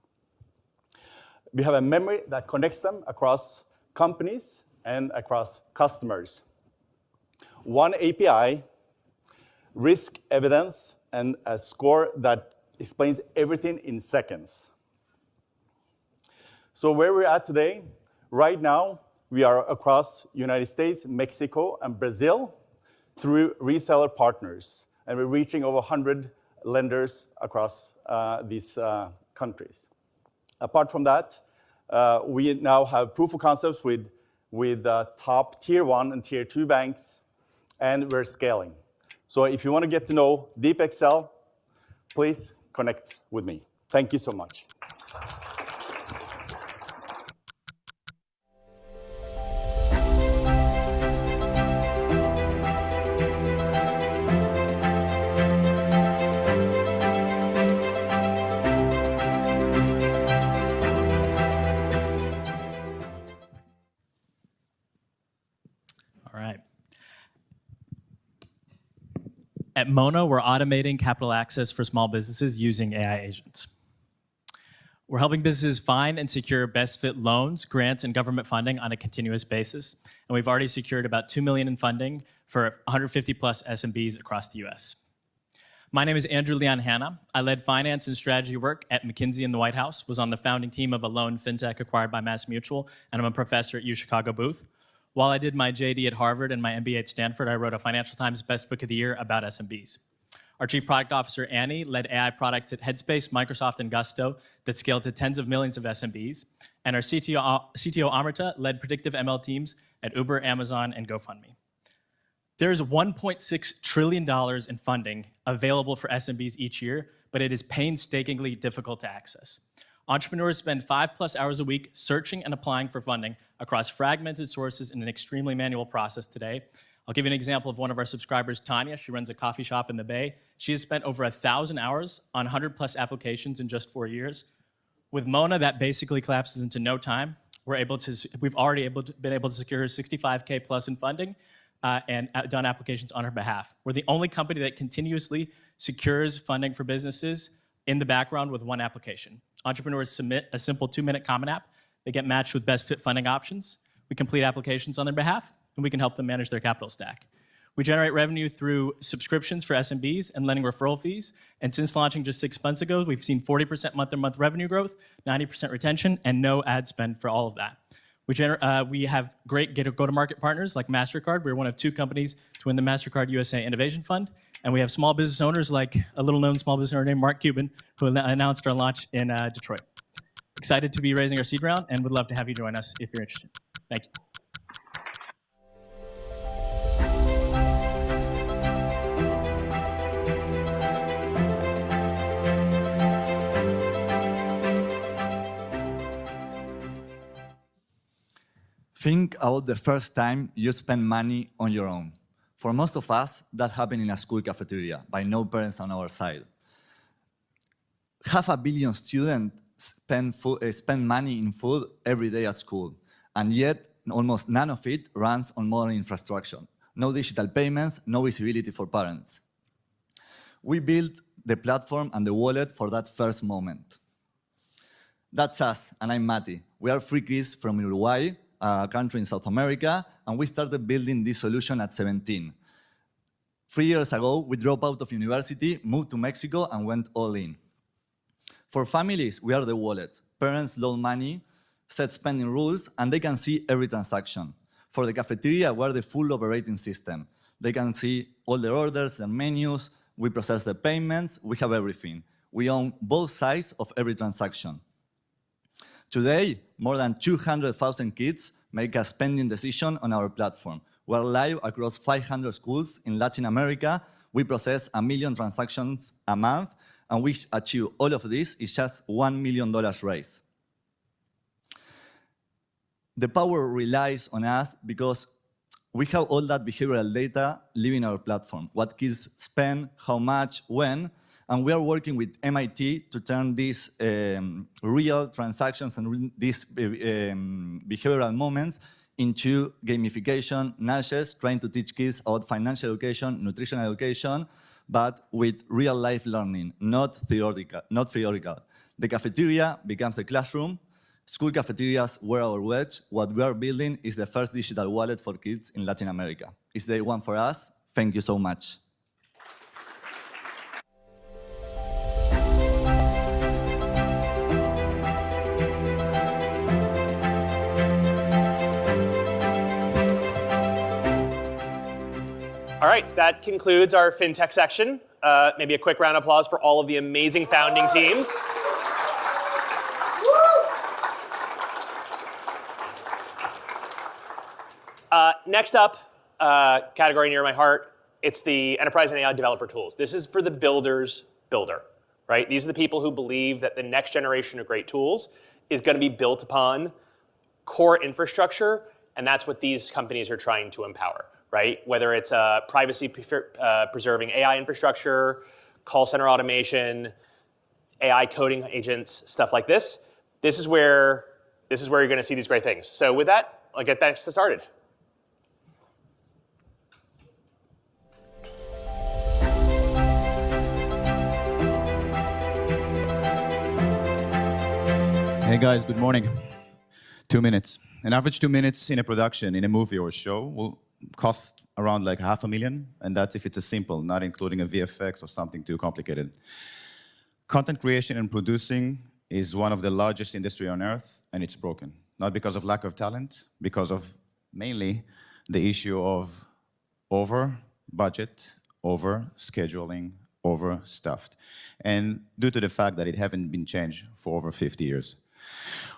We have a memory that connects them across companies and across customers. One API, risk evidence, and a score that explains everything in seconds. So where we're at today, right now, we are across United States, Mexico, and Brazil through reseller partners. And we're reaching over 100 lenders across these countries. Apart from that, we now have proof of concepts with top tier 1 and tier 2 banks, and we're scaling. So if you want to get to know Deep Excel, please connect with me. Thank you so much. All right. At Mona, we're automating capital access for small businesses using AI agents. We're helping businesses find and secure best fit loans, grants, and government funding on a continuous basis. And we've already secured about $2 million in funding for 150 plus SMBs across the US. My name is Andrew Leon Hanna. I led finance and strategy work at McKinsey in the White House, was on the founding team of a loan fintech acquired by MassMutual, and I'm a professor at UChicago Booth. While I did my JD at Harvard and my MBA at Stanford, I wrote a Financial Times Best Book of the Year about SMBs. Our Chief Product Officer, Annie, led AI products at Headspace, Microsoft, and Gusto that scaled to tens of millions of SMBs. And our CTO, Amrita, led predictive ML teams at Uber, Amazon, and GoFundMe. There's $1.6 trillion in funding available for SMBs each year, but it is painstakingly difficult to access. Entrepreneurs spend 5+ hours a week searching and applying for funding across fragmented sources in an extremely manual process today. I'll give you an example of one of our subscribers, Tanya. She runs a coffee shop in the Bay. She has spent over 1,000 hours on 100+ applications in just 4 years. With Mona, that basically collapses into no time. We've already been able to secure her $65K plus in funding and done applications on her behalf. We're the only company that continuously secures funding for businesses in the background with one application. Entrepreneurs submit a simple 2-minute Common App. They get matched with best fit funding options. We complete applications on their behalf, and we can help them manage their capital stack. We generate revenue through subscriptions for SMBs and lending referral fees. And since launching just 6 months ago, we've seen 40% month-to-month revenue growth, 90% retention, and no ad spend for all of that. We have great go-to-market partners like MasterCard. We're one of 2 companies to win the MasterCard USA Innovation Fund. And we have small business owners like a little-known small business owner named Mark Cuban, who announced our launch in Detroit. Excited to be raising our seed round and would love to have you join us if you're interested. Thank you. Think about the first time you spend money on your own. For most of us, that happened in a school cafeteria, by no parents on our side. 500 million students spend money in food every day at school, and yet almost none of it runs on modern infrastructure. No digital payments, no visibility for parents. We built the platform and the wallet for that first moment. That's us, and I'm Mati. We are 3 kids from Uruguay, a country in South America, and we started building this solution at 17. 3 years ago, we dropped out of university, moved to Mexico, and went all in. For families, we are the wallet. Parents loan money, set spending rules, and they can see every transaction. For the cafeteria, we're the full operating system. They can see all their orders and menus, we process the payments, we have everything. We own both sides of every transaction. Today, more than 200,000 kids make a spending decision on our platform. We're live across 500 schools in Latin America. We process 1 million transactions a month, and we achieve all of this is just $1 million raised. The power relies on us because we have all that behavioral data living our platform, what kids spend, how much, when, and we are working with MIT to turn these real transactions and these behavioral moments into gamification, nudges, trying to teach kids about financial education, nutritional education, but with real-life learning, not theoretical. The cafeteria becomes a classroom. School cafeterias were our wedge. What we are building is the first digital wallet for kids in Latin America. It's day one for us. Thank you so much. All right, that concludes our FinTech section. Maybe a quick round of applause for all of the amazing founding teams. Next up, category near my heart, It's the enterprise and AI developer tools. This is for the builder's builder, right? These are the people who believe that the next generation of great tools is going to be built upon core infrastructure, and that's what these companies are trying to empower, right? Whether it's privacy preserving AI infrastructure, call center automation, AI coding agents, stuff like this. This is where you're going to see these great things. So with that, I'll get that started. Hey guys, good morning. 2 minutes. An average 2 minutes in a production, in a movie or show, will cost around like $500,000, and that's if it's a simple, not including a VFX or something too complicated. Content creation and producing is one of the largest industry on earth, and it's broken. Not because of lack of talent, because of mainly the issue of over budget, over scheduling, overstuffed, and due to the fact that it haven't been changed for over 50 years.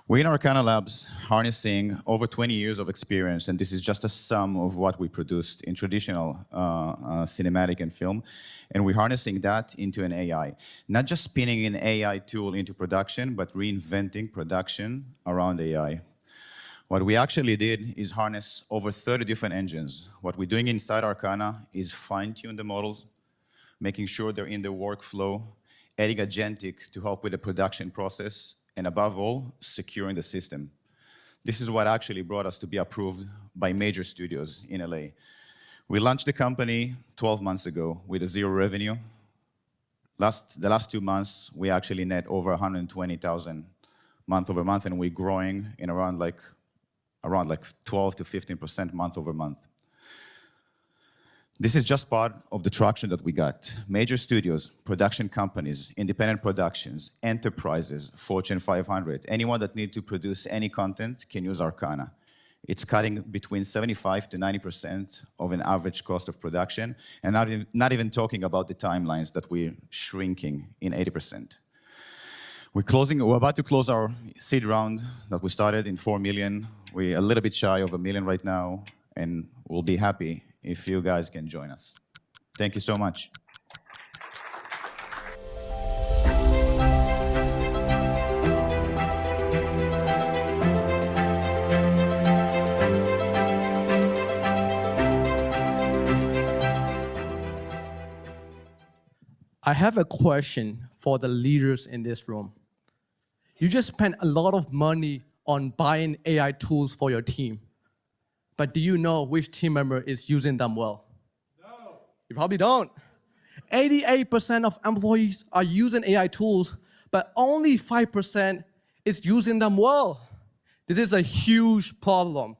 We in Arcana Labs harnessing over 20 years of experience, and this is just a sum of what we produced in traditional cinematic and film, and we're harnessing that into an AI. Not just spinning an AI tool into production, but reinventing production around AI. What we actually did is harness over 30 different engines. What we're doing inside Arcana is fine-tune the models, making sure they're in the workflow, adding agentic to help with the production process, and above all, securing the system. This is what actually brought us to be approved by major studios in LA. We launched the company 12 months ago with a zero revenue. The last 2 months, we actually net over 120,000 month over month, and we're growing in around like 12 to 15% month over month. This is just part of the traction that we got. Major studios, production companies, independent productions, enterprises, Fortune 500, anyone that needs to produce any content can use Arcana. It's cutting between 75 to 90% of an average cost of production, and not even talking about the timelines that we're shrinking in 80%. We're about to close our seed round that we started in 4 million. We're a little bit shy of $1 million right now, and we'll be happy if you guys can join us. Thank you so much. I have a question for the leaders in this room. You just spent a lot of money on buying AI tools for your team. But do you know which team member is using them well? No. You probably don't. 88% of employees are using AI tools, but only 5% is using them well. This is a huge problem.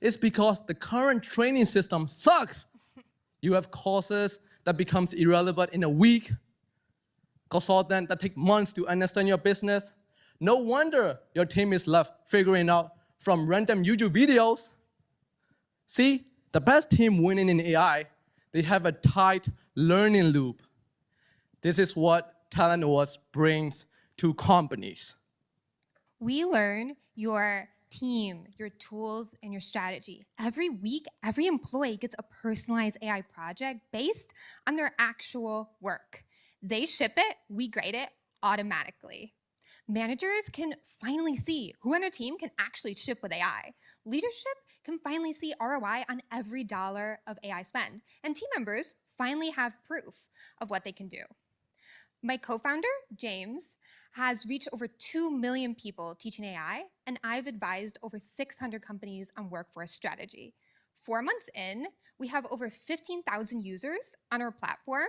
It's because the current training system sucks. You have courses that becomes irrelevant in a week, consultants that take months to understand your business. No wonder your team is left figuring out from random YouTube videos. See, the best team winning in AI, they have a tight learning loop. This is what Talent Awards brings to companies. We learn your team, your tools, and your strategy. Every week, every employee gets a personalized AI project based on their actual work. They ship it, we grade it automatically. Managers can finally see who on their team can actually ship with AI. Leadership can finally see ROI on every dollar of AI spend. And team members finally have proof of what they can do. My co-founder, James, has reached over 2 million people teaching AI, and I've advised over 600 companies on workforce strategy. 4 months in, we have over 15,000 users on our platform,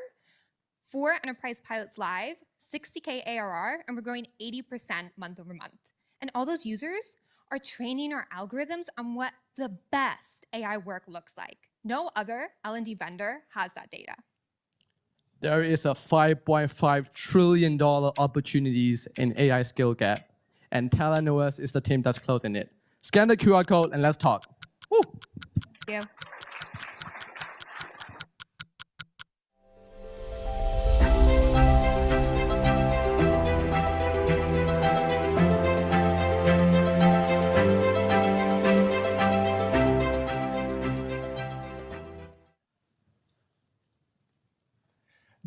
4 enterprise pilots live, 60K ARR, and we're growing 80% month over month. And all those users are training our algorithms on what the best AI work looks like. No other L&D vendor has that data. There is a $5.5 trillion opportunities in AI skill gap, and Talent OS is the team that's closing it. Scan the QR code and let's talk. Woo. Thank you.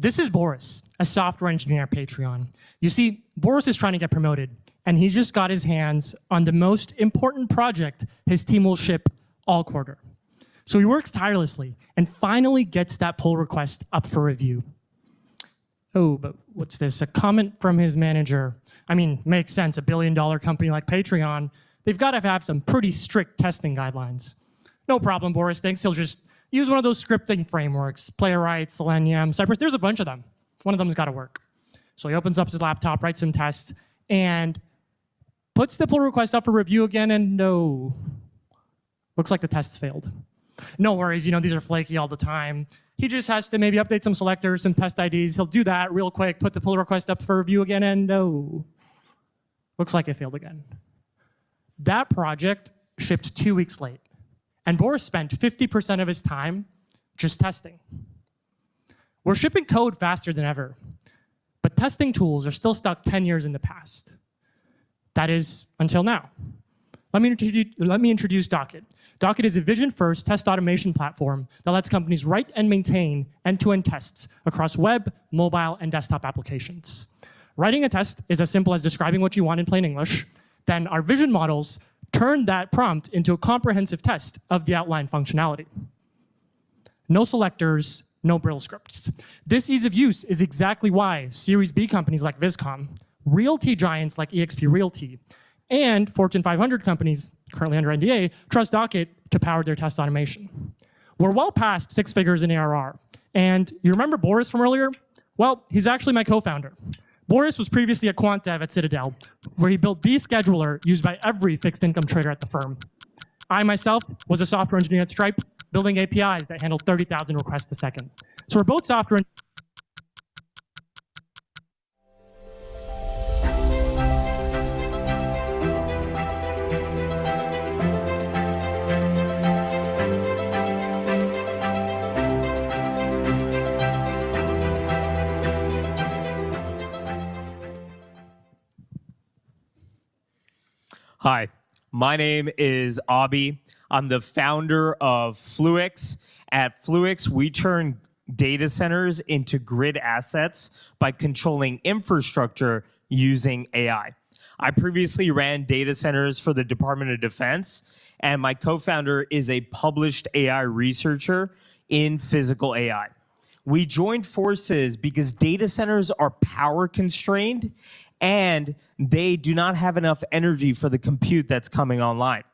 This is Boris, a software engineer at Patreon. You see, Boris is trying to get promoted, and he just got his hands on the most important project his team will ship all quarter. So he works tirelessly and finally gets that pull request up for review. Oh, but what's this? A comment from his manager. I mean, makes sense. $1 billion company like Patreon, they've got to have some pretty strict testing guidelines. No problem, Boris thinks he'll just use one of those scripting frameworks, Playwright, Selenium, Cypress. There's a bunch of them. One of them's got to work. So he opens up his laptop, writes some tests, and puts the pull request up for review again, and no. Looks like the tests failed. No worries, these are flaky all the time. He just has to maybe update some selectors, some test IDs. He'll do that real quick, put the pull request up for review again, and no. Looks like it failed again. That project shipped 2 weeks late, and Boris spent 50% of his time just testing. We're shipping code faster than ever, but testing tools are still stuck 10 years in the past. That is, until now. Let me introduce Docket. Docket is a vision-first test automation platform that lets companies write and maintain end-to-end tests across web, mobile, and desktop applications. Writing a test is as simple as describing what you want in plain English. Then our vision models turn that prompt into a comprehensive test of the outlined functionality. No selectors, no Brill scripts. This ease of use is exactly why Series B companies like Viscom, realty giants like eXp Realty, and Fortune 500 companies, currently under NDA, trust Docket to power their test automation. We're well past 6 figures in ARR. And you remember Boris from earlier? Well, he's actually my co-founder. Boris was previously a quant dev at Citadel, where he built the scheduler used by every fixed income trader at the firm. I myself was a software engineer at Stripe, building APIs that handled 30,000 requests a second. So we're both software Hi, my name is Abhi. I'm the founder of Fluix. At Fluix, we turn data centers into grid assets by controlling infrastructure using AI. I previously ran data centers for the Department of Defense, and my co-founder is a published AI researcher in physical AI. We joined forces because data centers are power constrained and they do not have enough energy for the compute that's coming online.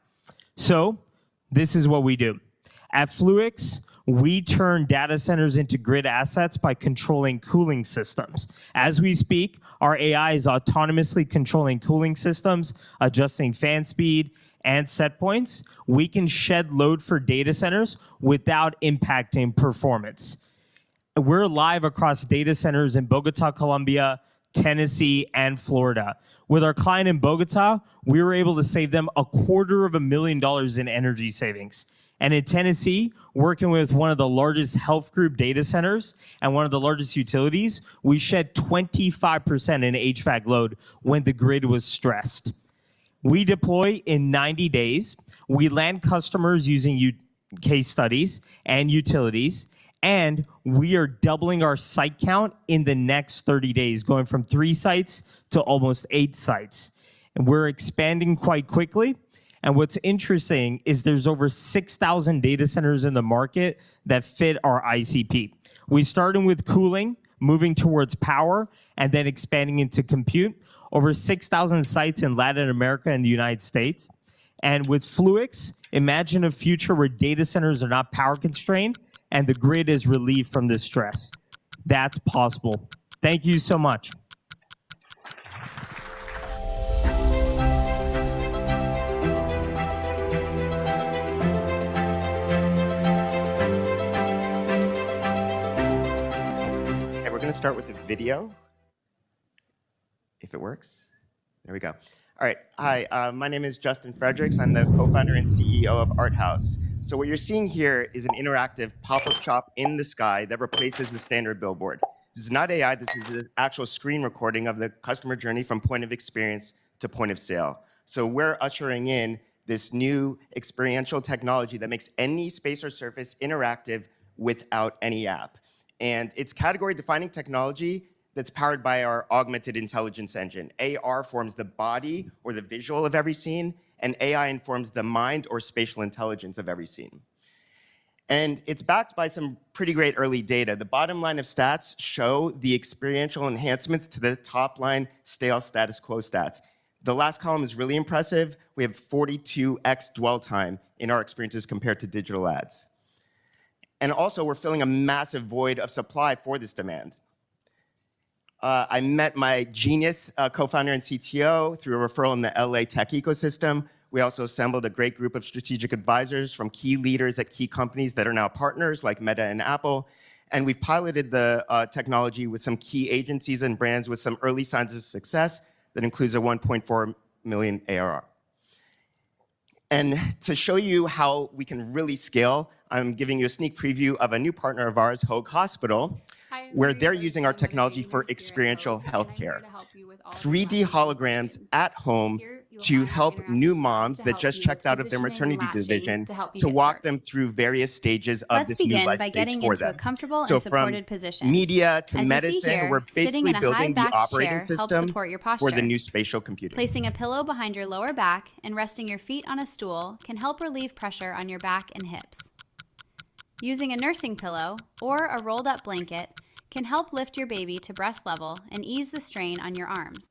So this is what we do. At Fluix, we turn data centers into grid assets by controlling cooling systems. As we speak, our AI is autonomously controlling cooling systems, adjusting fan speed and set points. We can shed load for data centers without impacting performance. We're live across data centers in Bogota, Colombia, Tennessee, and Florida. With our client in Bogota, we were able to save them $250,000 in energy savings. And in Tennessee, working with one of the largest health group data centers and one of the largest utilities, we shed 25% in HVAC load when the grid was stressed. We deploy in 90 days. We land customers using case studies and utilities. And we are doubling our site count in the next 30 days, going from 3 sites to almost 8 sites. And we're expanding quite quickly. And what's interesting is there's over 6,000 data centers in the market that fit our ICP. We started with cooling, moving towards power, and then expanding into compute. Over 6,000 sites in Latin America and the United States. And with Fluix, imagine a future where data centers are not power constrained and the grid is relieved from this stress. That's possible. Thank you so much. Okay, we're going to start with the video, if it works. There we go. All right. Hi, my name is Justin Fredericks. I'm the co-founder and CEO of ArtHouse. So what you're seeing here is an interactive pop-up shop in the sky that replaces the standard billboard. This is not AI. This is the actual screen recording of the customer journey from point of experience to point of sale. So we're ushering in this new experiential technology that makes any space or surface interactive without any app. And it's category-defining technology that's powered by our augmented intelligence engine. AR forms the body or the visual of every scene, and AI informs the mind or spatial intelligence of every scene. And it's backed by some pretty great early data. The bottom line of stats show the experiential enhancements to the top line stale status quo stats. The last column is really impressive. We have 42x dwell time in our experiences compared to digital ads. And also, we're filling a massive void of supply for this demand. I met my genius co-founder and CTO through a referral in the LA tech ecosystem. We also assembled a great group of strategic advisors from key leaders at key companies that are now partners like Meta and Apple. And we've piloted the technology with some key agencies and brands with some early signs of success that includes a 1.4 million ARR. And to show you how we can really scale, I'm giving you a sneak preview of a new partner of ours, Hoag Hospital, where they're using our technology for experiential healthcare. 3D holograms at home to help new moms that just checked out of their maternity division to walk them through various stages of this new life stage for them. So from media to medicine, we're basically building the operating system for the new spatial computing. Placing a pillow behind your lower back and resting your feet on a stool can help relieve pressure on your back and hips. Using a nursing pillow or a rolled up blanket can help lift your baby to breast level and ease the strain on your arms.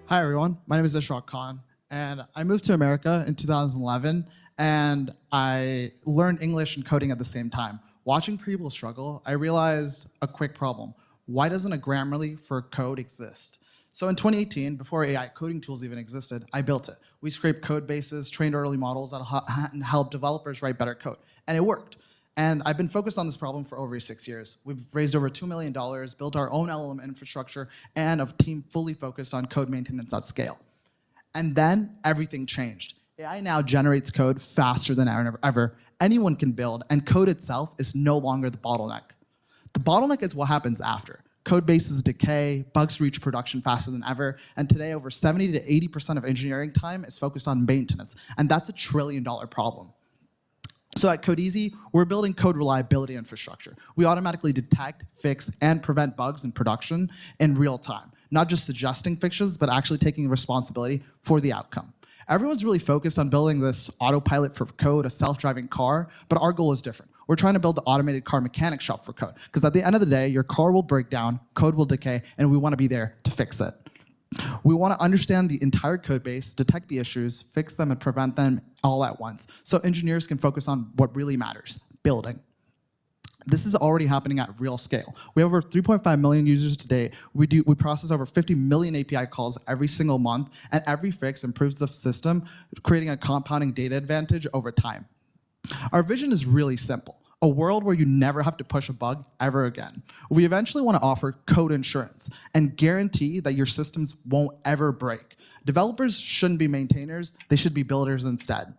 Hi, everyone. My name is Ishraq Khan, and I moved to America in 2011, and I learned English and coding at the same time. Watching people struggle, I realized a quick problem. Why doesn't a Grammarly for code exist? So in 2018, before AI coding tools even existed, I built it. We scraped code bases, trained early models that helped developers write better code, and it worked. And I've been focused on this problem for over 6 years. We've raised over $2 million, built our own LLM infrastructure, and a team fully focused on code maintenance at scale. And then everything changed. AI now generates code faster than ever. Anyone can build, and code itself is no longer the bottleneck. The bottleneck is what happens after. Code bases decay, bugs reach production faster than ever, and today over 70 to 80% of engineering time is focused on maintenance, and that's a $1 trillion problem. So at Codeeasy, we're building code reliability infrastructure. We automatically detect, fix, and prevent bugs in production in real time, not just suggesting fixes, but actually taking responsibility for the outcome. Everyone's really focused on building this autopilot for code, a self-driving car, but our goal is different. We're trying to build the automated car mechanic shop for code, because at the end of the day, your car will break down, code will decay, and we want to be there to fix it. We want to understand the entire code base, detect the issues, fix them, and prevent them all at once, so engineers can focus on what really matters, building. This is already happening at real scale. We have over 3.5 million users today. We process over 50 million API calls every single month, and every fix improves the system, creating a compounding data advantage over time. Our vision is really simple. A world where you never have to push a bug ever again. We eventually want to offer code insurance and guarantee that your systems won't ever break. Developers shouldn't be maintainers, they should be builders instead.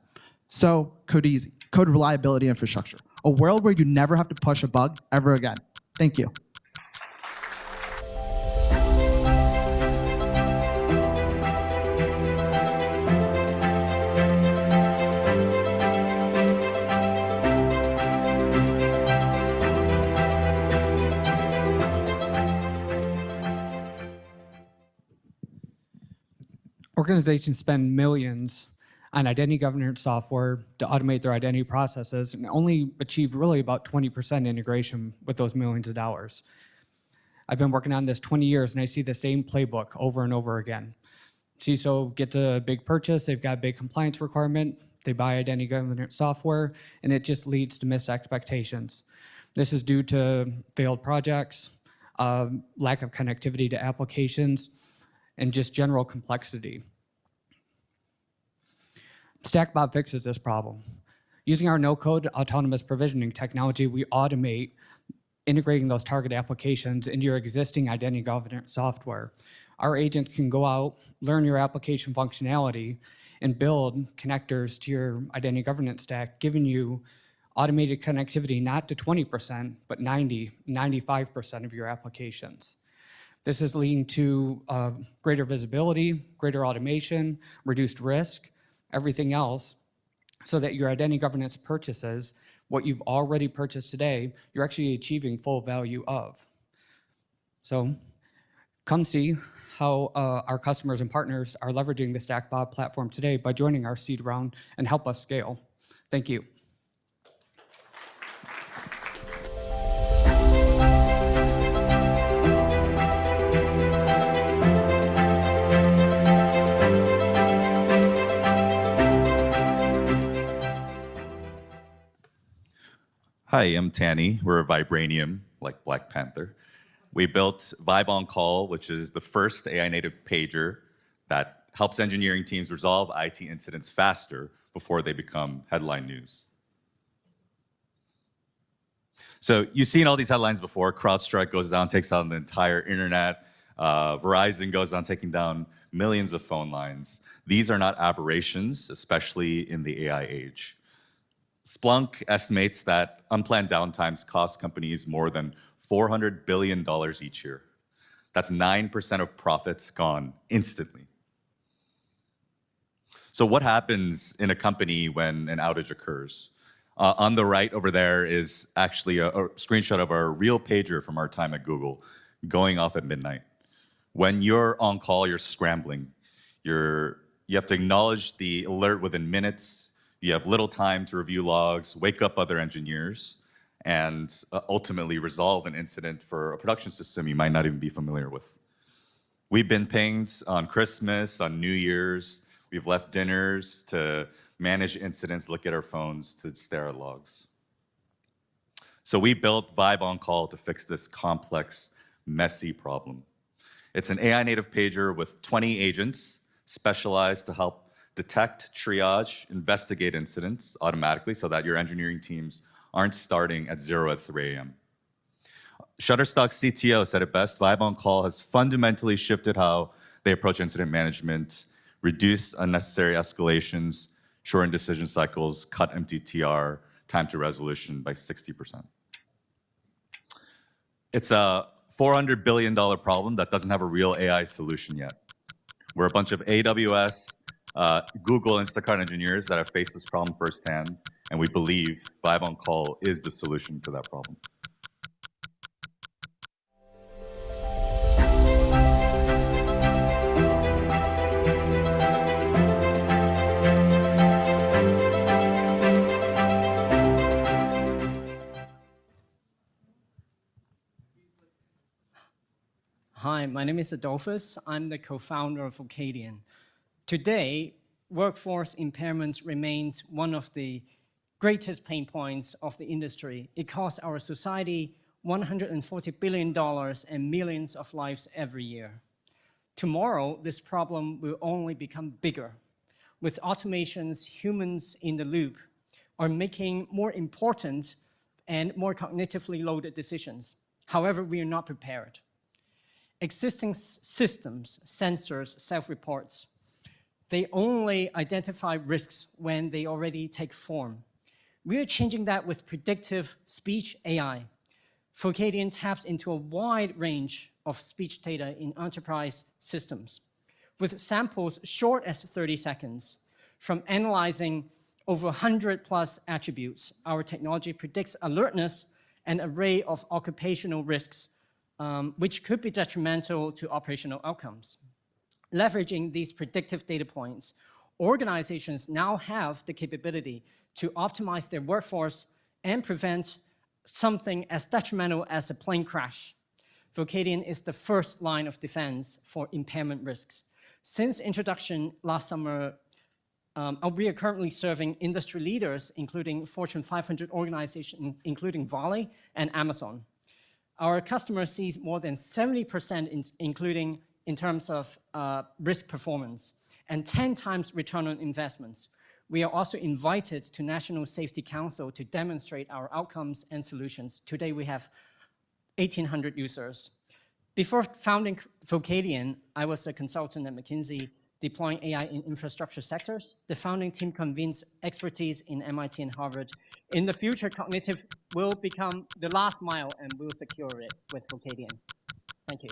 So Codeeasy, code reliability infrastructure. A world where you never have to push a bug ever again. Thank you. Organizations spend millions on identity governance software to automate their identity processes and only achieve really about 20% integration with those millions of dollars. I've been working on this 20 years and I see the same playbook over and over again. CISO gets a big purchase, they've got a big compliance requirement, they buy identity governance software, and it just leads to missed expectations. This is due to failed projects, lack of connectivity to applications, and just general complexity. StackBot fixes this problem. Using our no-code autonomous provisioning technology, we automate integrating those target applications into your existing identity governance software. Our agents can go out, learn your application functionality, and build connectors to your identity governance stack, giving you automated connectivity not to 20%, but 90, 95% of your applications. This is leading to greater visibility, greater automation, reduced risk, everything else, so that your identity governance purchases, what you've already purchased today, you're actually achieving full value of. So come see how our customers and partners are leveraging the StackBot platform today by joining our seed round and help us scale. Thank you. Hi, I'm Tanny. We're a Vibranium, like Black Panther. We built Vibe on Call, which is the first AI-native pager that helps engineering teams resolve IT incidents faster before they become headline news. So you've seen all these headlines before. CrowdStrike goes down, takes down the entire internet. Verizon goes down, taking down millions of phone lines. These are not aberrations, especially in the AI age. Splunk estimates that unplanned downtimes cost companies more than $400 billion each year. That's 9% of profits gone instantly. So what happens in a company when an outage occurs? On the right over there is actually a screenshot of our real pager from our time at Google going off at midnight. When you're on call, you're scrambling. You have to acknowledge the alert within minutes. You have little time to review logs, wake up other engineers, and ultimately resolve an incident for a production system you might not even be familiar with. We've been pinged on Christmas, on New Year's. We've left dinners to manage incidents, look at our phones, to stare at logs. So we built Vibe on Call to fix this complex, messy problem. It's an AI-native pager with 20 agents specialized to help detect, triage, investigate incidents automatically so that your engineering teams aren't starting at 0 at 3 a.m. Shutterstock's CTO said it best: Vibe on Call has fundamentally shifted how they approach incident management, reduced unnecessary escalations, shortened decision cycles, cut MTTR, time to resolution by 60%. It's a $400 billion problem that doesn't have a real AI solution yet. We're a bunch of AWS, Google, and Instacart engineers that have faced this problem firsthand, and we believe Vibe on Call is the solution to that problem. Hi, my name is Adolphus. I'm the co-founder of Vocadian. Today, workforce impairment remains one of the greatest pain points of the industry. It costs our society $140 billion and millions of lives every year. Tomorrow, this problem will only become bigger. With automations, humans in the loop are making more important and more cognitively loaded decisions. However, we are not prepared. Existing systems, sensors, self-reports, they only identify risks when they already take form. We are changing that with predictive speech AI. Vocadian taps into a wide range of speech data in enterprise systems, with samples short as 30 seconds. From analyzing over 100 plus attributes, our technology predicts alertness and an array of occupational risks which could be detrimental to operational outcomes. Leveraging these predictive data points, organizations now have the capability to optimize their workforce and prevent something as detrimental as a plane crash. Vocadian is the first line of defense for impairment risks. Since introduction last summer, we are currently serving industry leaders, including Fortune 500 organizations, including Vale and Amazon. Our customer sees more than 70%, including in terms of risk performance, and 10 times return on investments. We are also invited to National Safety Council to demonstrate our outcomes and solutions. Today we have 1,800 users. Before founding Vocadian, I was a consultant at McKinsey deploying AI in infrastructure sectors. The founding team convenes expertise in MIT and Harvard. In the future, cognitive will become the last mile, and we'll secure it with Vocadian. Thank you.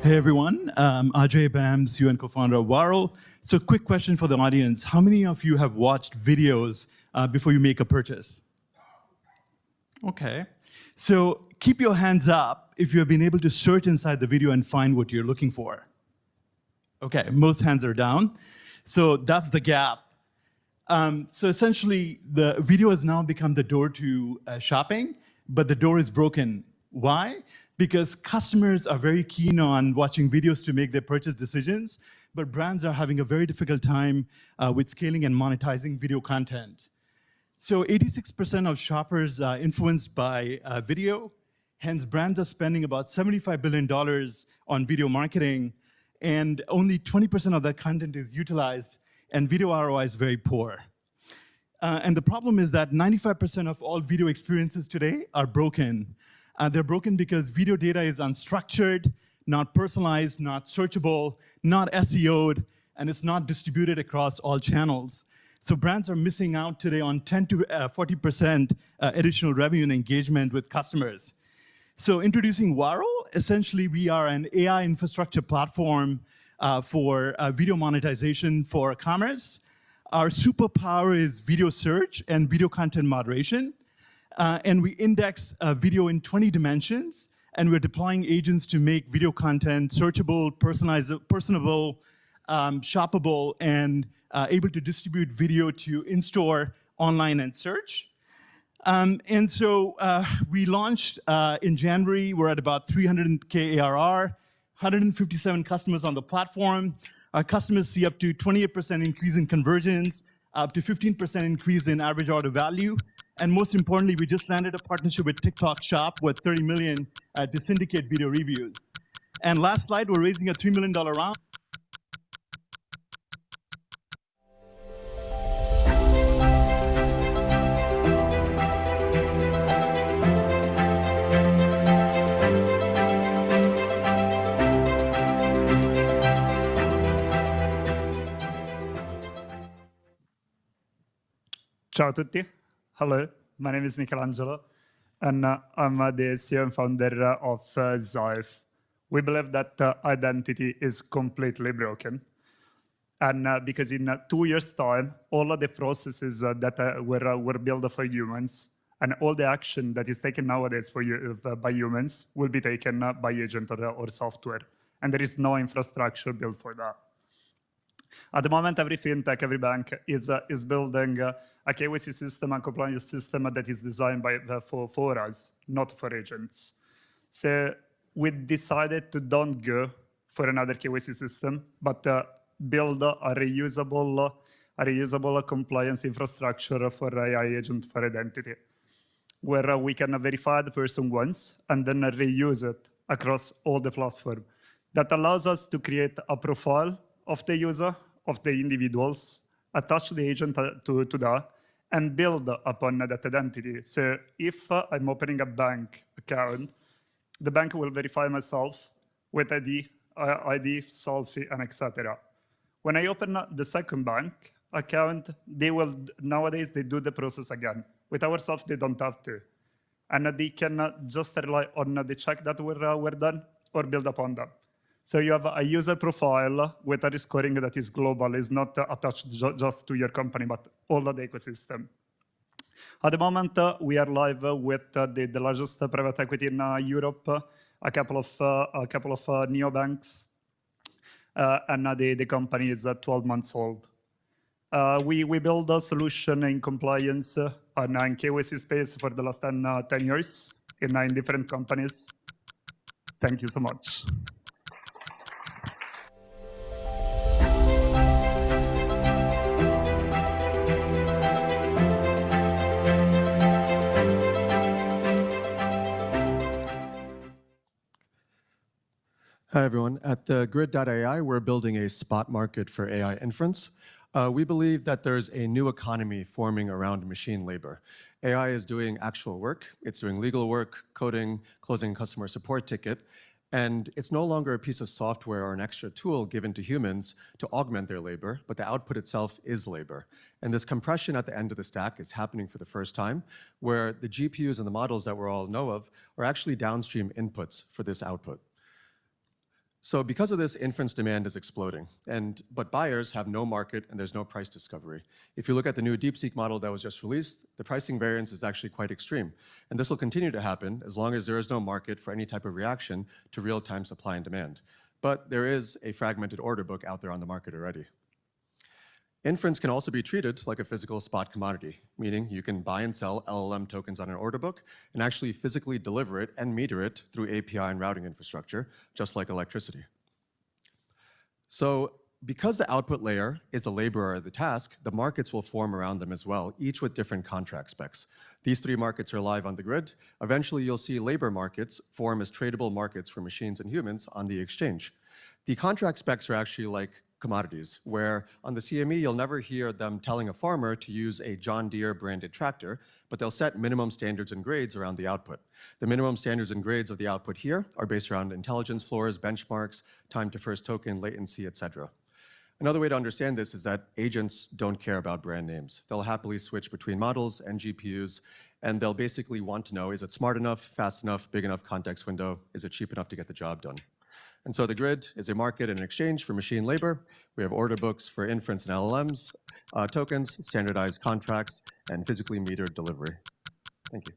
Hey everyone, Ajay Bams, CEO and co-founder of Varro. So quick question for the audience. How many of you have watched videos before you make a purchase? Okay. So keep your hands up if you have been able to search inside the video and find what you're looking for. Okay, most hands are down. So that's the gap. So essentially, the video has now become the door to shopping, but the door is broken. Why? Because customers are very keen on watching videos to make their purchase decisions, but brands are having a very difficult time with scaling and monetizing video content. So 86% of shoppers are influenced by video. Hence, brands are spending about $75 billion on video marketing, and only 20% of that content is utilized, and video ROI is very poor. And the problem is that 95% of all video experiences today are broken. They're broken because video data is unstructured, not personalized, not searchable, not SEO'd, and it's not distributed across all channels. So brands are missing out today on 10 to 40% additional revenue and engagement with customers. So introducing Varro, essentially we are an AI infrastructure platform for video monetization for commerce. Our superpower is video search and video content moderation. And we index video in 20 dimensions, and we're deploying agents to make video content searchable, personable, shoppable, and able to distribute video to in-store, online, and search. And so we launched in January. We're at about 300K ARR, 157 customers on the platform. Our customers see up to 28% increase in conversions, up to 15% increase in average order value. And most importantly, we just landed a partnership with TikTok Shop with 30 million to syndicate video reviews. And last slide, we're raising a $3 million round. Ciao a tutti. Hello, my name is Michelangelo, and I'm the CEO and founder of Zarf. We believe that identity is completely broken. And because in 2 years' time, all of the processes that were built for humans and all the action that is taken nowadays by humans will be taken by agent or software. And there is no infrastructure built for that. At the moment, every fintech, every bank is building a KYC system and compliance system that is designed for us, not for agents. So we decided to don't go for another KYC system, but build a reusable compliance infrastructure for AI agent for identity, where we can verify the person once and then reuse it across all the platform. That allows us to create a profile of the user, of the individuals, attach the agent to that, and build upon that identity. So if I'm opening a bank account, the bank will verify myself with ID, selfie, and etc. When I open the second bank account, nowadays they do the process again. With ourselves, they don't have to. And they can just rely on the check that were done or build upon them. So you have a user profile with a scoring that is global, is not attached just to your company, but all of the ecosystem. At the moment, we are live with the largest private equity in Europe, a couple of neobanks, and the company is 12 months old. We build a solution in compliance and in KYC space for the last 10 years in 9 different companies. Thank you so much. Hi, everyone. At the Grid.ai, we're building a spot market for AI inference. We believe that there's a new economy forming around machine labor. AI is doing actual work. It's doing legal work, coding, closing a customer support ticket, and it's no longer a piece of software or an extra tool given to humans to augment their labor, but the output itself is labor. And this compression at the end of the stack is happening for the first time, where the GPUs and the models that we all know of are actually downstream inputs for this output. So because of this, inference demand is exploding, but buyers have no market and there's no price discovery. If you look at the new DeepSeek model that was just released, the pricing variance is actually quite extreme. And this will continue to happen as long as there is no market for any type of reaction to real-time supply and demand. But there is a fragmented order book out there on the market already. Inference can also be treated like a physical spot commodity, meaning you can buy and sell LLM tokens on an order book and actually physically deliver it and meter it through API and routing infrastructure, just like electricity. So because the output layer is the laborer of the task, the markets will form around them as well, each with different contract specs. These 3 markets are live on the grid. Eventually, you'll see labor markets form as tradable markets for machines and humans on the exchange. The contract specs are actually like commodities, where on the CME, you'll never hear them telling a farmer to use a John Deere branded tractor, but they'll set minimum standards and grades around the output. The minimum standards and grades of the output here are based around intelligence floors, benchmarks, time to first token, latency, etc. Another way to understand this is that agents don't care about brand names. They'll happily switch between models and GPUs, and they'll basically want to know, is it smart enough, fast enough, big enough context window? Is it cheap enough to get the job done? And so the grid is a market and an exchange for machine labor. We have order books for inference and LLMs, tokens, standardized contracts, and physically metered delivery. Thank you.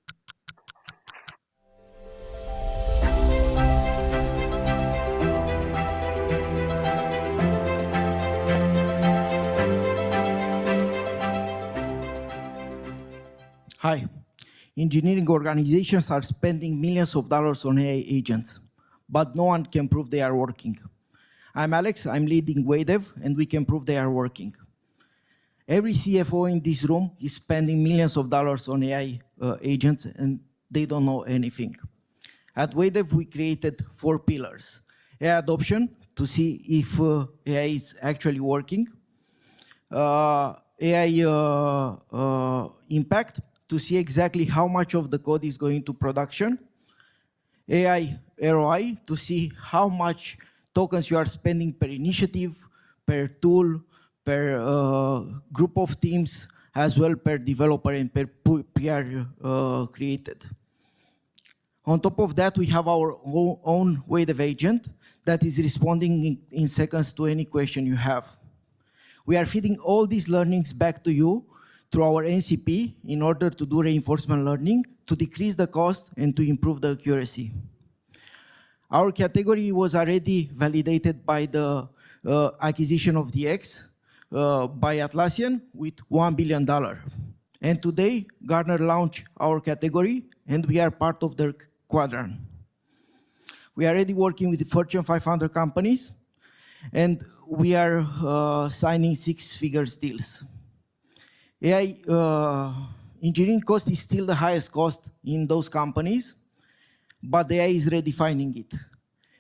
Hi. Engineering organizations are spending millions of dollars on AI agents, but no one can prove they are working. I'm Alex, I'm leading WadeDev, and we can prove they are working. Every CFO in this room is spending millions of dollars on AI agents, and they don't know anything. At WadeDev, we created 4 pillars. AI adoption, to see if AI is actually working. AI impact, to see exactly how much of the code is going to production. AI ROI, to see how much tokens you are spending per initiative, per tool, per group of teams, as well per developer and per PR created. On top of that, we have our own WadeDev agent that is responding in seconds to any question you have. We are feeding all these learnings back to you through our NCP in order to do reinforcement learning, to decrease the cost and to improve the accuracy. Our category was already validated by the acquisition of DX by Atlassian with $1 billion. And today, Gartner launched our category, and we are part of their quadrant. We are already working with the Fortune 500 companies, and we are signing 6-figure deals. AI engineering cost is still the highest cost in those companies, but AI is redefining it,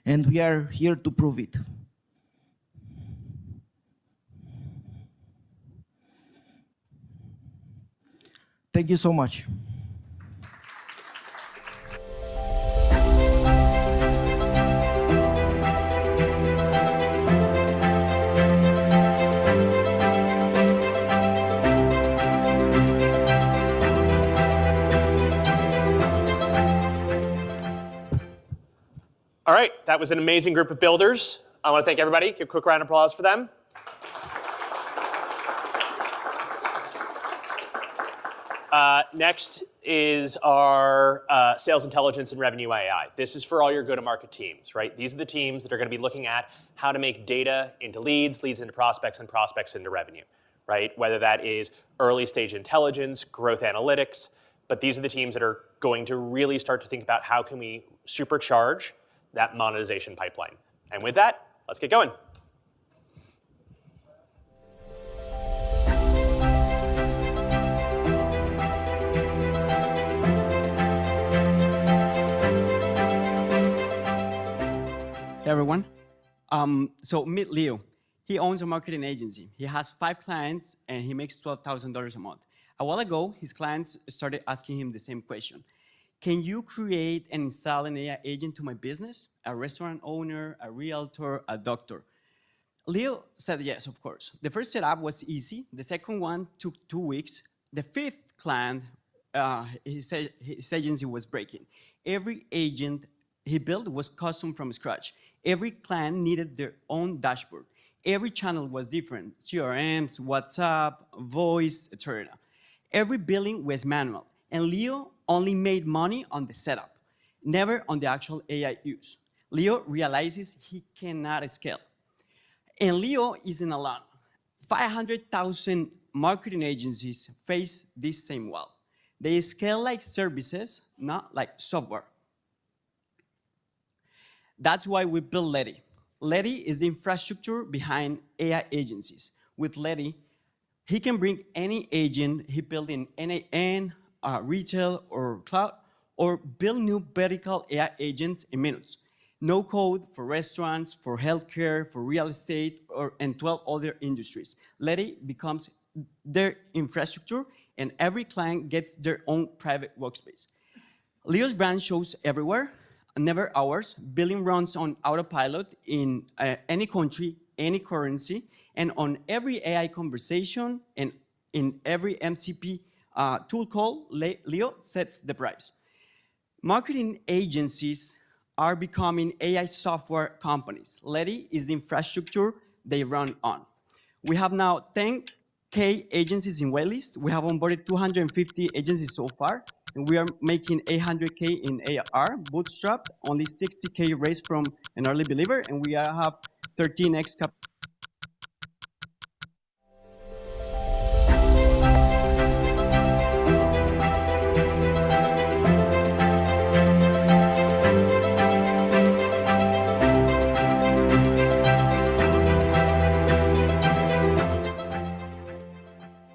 and we are here to prove it. Thank you so much. All right, that was an amazing group of builders. I want to thank everybody. Give a quick round of applause for them. Next is our sales intelligence and revenue AI. This is for all your go-to-market teams, right? These are the teams that are going to be looking at how to make data into leads, leads into prospects, and prospects into revenue, right? Whether that is early stage intelligence, growth analytics, but these are the teams that are going to really start to think about how can we supercharge that monetization pipeline. And with that, let's get going. Hey everyone. So meet Leo. He owns a marketing agency. He has 5 clients and he makes $12,000 a month. A while ago, his clients started asking him the same question. Can you create and install an AI agent to my business? A restaurant owner, a realtor, a doctor. Leo said yes, of course. The first setup was easy. The second one took 2 weeks. The 5th client, his agency was breaking. Every agent he built was custom from scratch. Every client needed their own dashboard. Every channel was different, CRMs, WhatsApp, voice, etc. Every billing was manual, and Leo only made money on the setup, never on the actual AI use. Leo realizes he cannot scale. And Leo isn't alone. 500,000 marketing agencies face this same wall. They scale like services, not like software. That's why we built Leti. Leti is the infrastructure behind AI agencies. With Leti, he can bring any agent he built in NAN, retail, or cloud, or build new vertical AI agents in minutes. No code for restaurants, for healthcare, for real estate, and 12 other industries. Leti becomes their infrastructure, and every client gets their own private workspace. Leo's brand shows everywhere, never ours. Billing runs on autopilot in any country, any currency, and on every AI conversation and in every MCP tool call, Leo sets the price. Marketing agencies are becoming AI software companies. Leti is the infrastructure they run on. We have now 10K agencies in waitlist. We have onboarded 250 agencies so far, and we are making 800K in AR, bootstrapped, only 60K raised from an early believer, and we have 13X cap.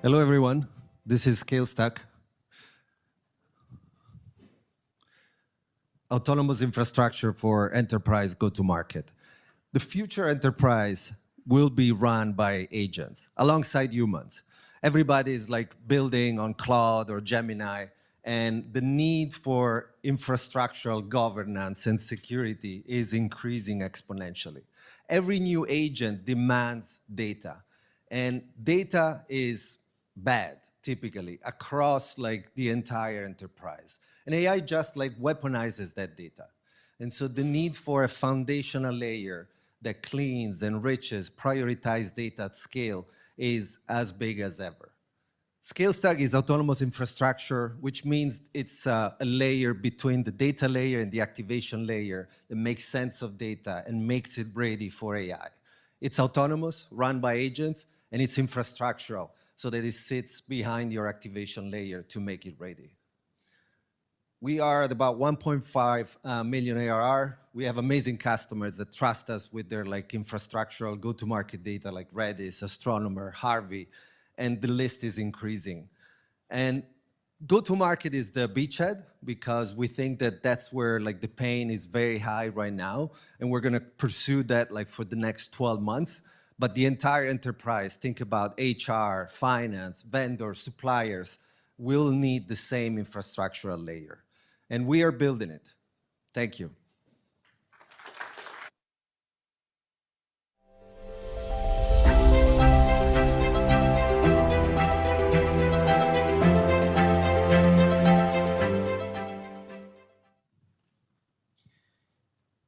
Hello, everyone. This is ScaleStack. Autonomous infrastructure for enterprise go-to-market. The future enterprise will be run by agents alongside humans. Everybody is like building on Claude or Gemini, and the need for infrastructural governance and security is increasing exponentially. Every new agent demands data, and data is bad, typically, across like the entire enterprise. And AI just like weaponizes that data. And so the need for a foundational layer that cleans, enriches, prioritizes data at scale is as big as ever. ScaleStack is autonomous infrastructure, which means it's a layer between the data layer and the activation layer that makes sense of data and makes it ready for AI. It's autonomous, run by agents, and it's infrastructural, so that it sits behind your activation layer to make it ready. We are at about 1.5 million ARR. We have amazing customers that trust us with their like infrastructural go-to-market data like Redis, Astronomer, Harvey, and the list is increasing. And go-to-market is the beachhead because we think that that's where like the pain is very high right now, and we're gonna pursue that like for the next 12 months. But the entire enterprise, think about HR, finance, vendors, suppliers, will need the same infrastructural layer. And we are building it. Thank you.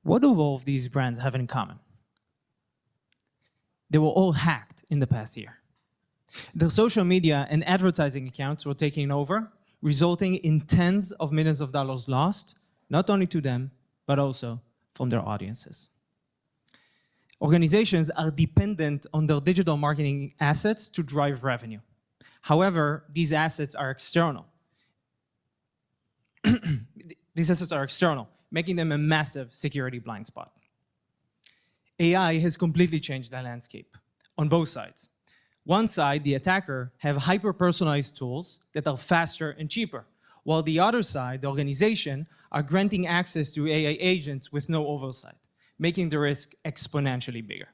What do all of these brands have in common? They were all hacked in the past year. Their social media and advertising accounts were taken over, resulting in tens of millions of dollars lost, not only to them, but also from their audiences. Organizations are dependent on their digital marketing assets to drive revenue. However, these assets are external. These assets are external, making them a massive security blind spot. AI has completely changed the landscape on both sides. One side, the attacker, have hyper-personalized tools that are faster and cheaper, while the other side, the organization, are granting access to AI agents with no oversight, making the risk exponentially bigger.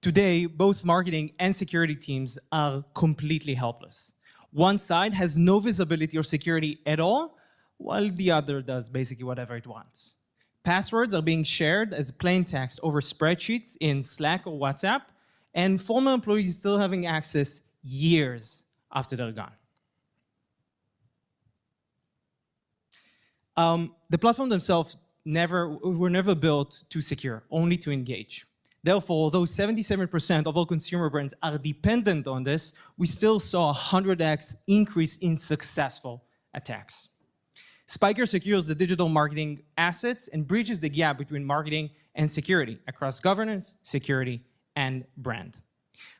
Today, both marketing and security teams are completely helpless. One side has no visibility or security at all, while the other does basically whatever it wants. Passwords are being shared as plain text over spreadsheets in Slack or WhatsApp, and former employees still having access years after they're gone. The platform themselves were never built to secure, only to engage. Therefore, although 77% of all consumer brands are dependent on this, we still saw a 100x increase in successful attacks. Spyker secures the digital marketing assets and bridges the gap between marketing and security across governance, security, and brand.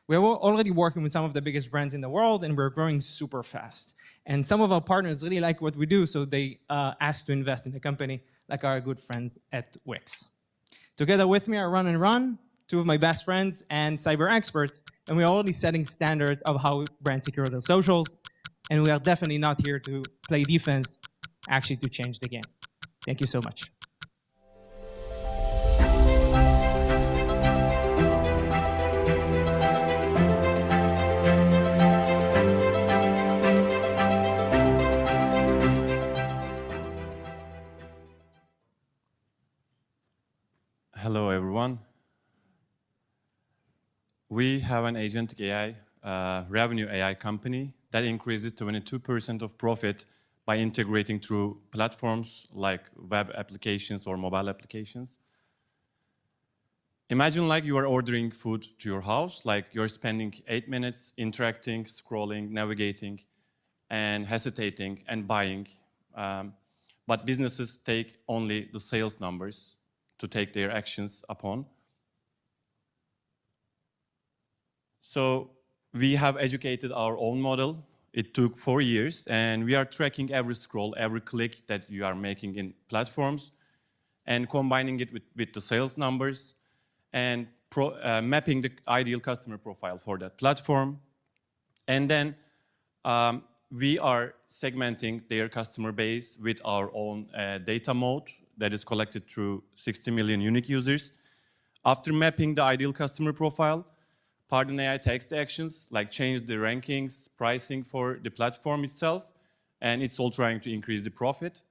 We're already working with some of the biggest brands in the world, and we're growing super fast. And some of our partners really like what we do, so they asked to invest in the company, like our good friends at Wix. Together with me are Run and Run, two of my best friends and cyber experts, and we're already setting standard of how brands secure their socials, and we are definitely not here to play defense, actually to change the game. Thank you so much. Hello, everyone. We have an agentic AI, revenue AI company that increases 22% of profit by integrating through platforms like web applications or mobile applications. Imagine like you are ordering food to your house, like you're spending 8 minutes interacting, scrolling, navigating, and hesitating and buying. But businesses take only the sales numbers to take their actions upon. So we have educated our own model. It took 4 years, and we are tracking every scroll, every click that you are making in platforms, and combining it with the sales numbers, and mapping the ideal customer profile for that platform. And then we are segmenting their customer base with our own data mode that is collected through 60 million unique users. After mapping the ideal customer profile, Pardon AI takes the actions, like change the rankings, pricing for the platform itself, and it's all trying to increase the profit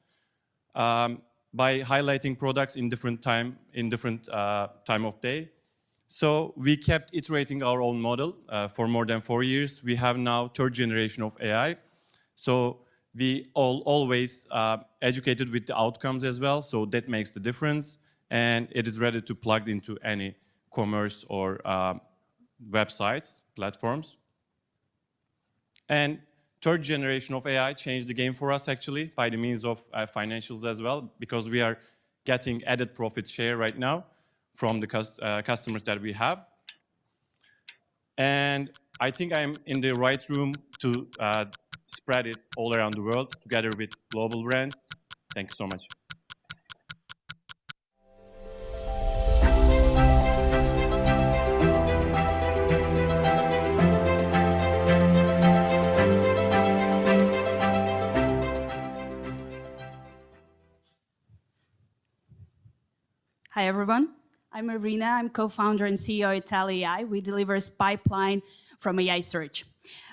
by highlighting products in different time of day. So we kept iterating our own model for more than 4 years. We have now 3rd generation of AI. So we always educated with the outcomes as well. So that makes the difference. And it is ready to plug into any commerce or websites, platforms. And 3rd generation of AI changed the game for us actually by the means of financials as well, because we are getting added profit share right now from the customers that we have. And I think I'm in the right room to spread it all around the world together with global brands. Thank you so much. Hi, everyone. I'm Marina. I'm co-founder and CEO at Tally AI. We deliver pipeline from AI search.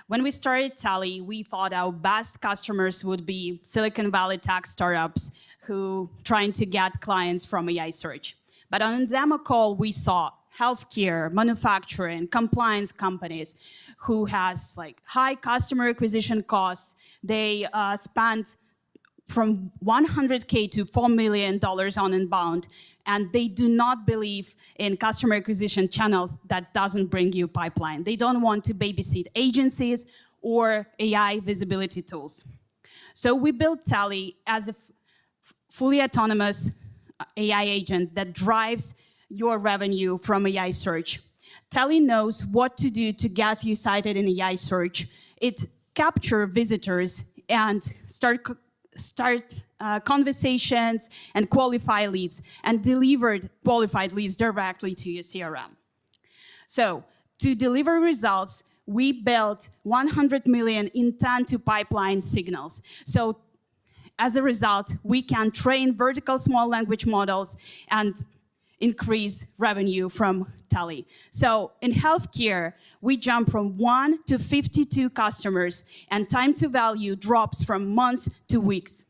When we started Tally, we thought our best customers would be Silicon Valley tech startups who trying to get clients from AI search. But on a demo call, we saw healthcare, manufacturing, compliance companies who has like high customer acquisition costs. They spend from $100K to $4 million on inbound, and they do not believe in customer acquisition channels that doesn't bring you pipeline. They don't want to babysit agencies or AI visibility tools. So we built Tally as a fully autonomous AI agent that drives your revenue from AI search. Tally knows what to do to get you cited in AI search. It captures visitors and start conversations and qualify leads and delivered qualified leads directly to your CRM. So to deliver results, we built 100 million intent to pipeline signals. So as a result, we can train vertical small language models, and increase revenue from Tally. So in healthcare, we jump from 1 to 52 customers, and time to value drops from months to weeks.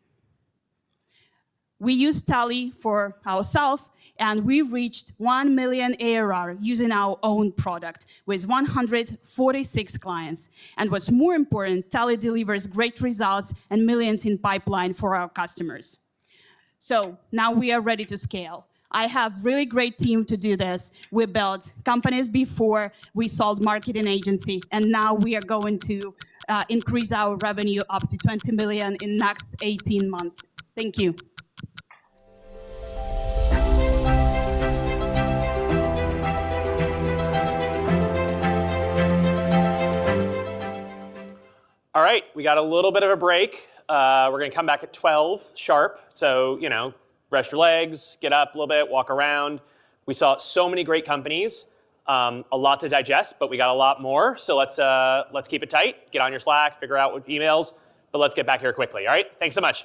We use Tally for ourselves, and we reached 1 million ARR using our own product with 146 clients. And what's more important, Tally delivers great results and millions in pipeline for our customers. So now we are ready to scale. I have really great team to do this. We built companies before, we sold marketing agency, and now we are going to increase our revenue up to 20 million in next 18 months. Thank you. All right, we got a little bit of a break. We're going to come back at 12 sharp. So, you know, rest your legs, get up a little bit, walk around. We saw so many great companies, a lot to digest, but we got a lot more. So let's keep it tight. Get on your Slack, figure out what emails, but let's get back here quickly. All right, thanks so much.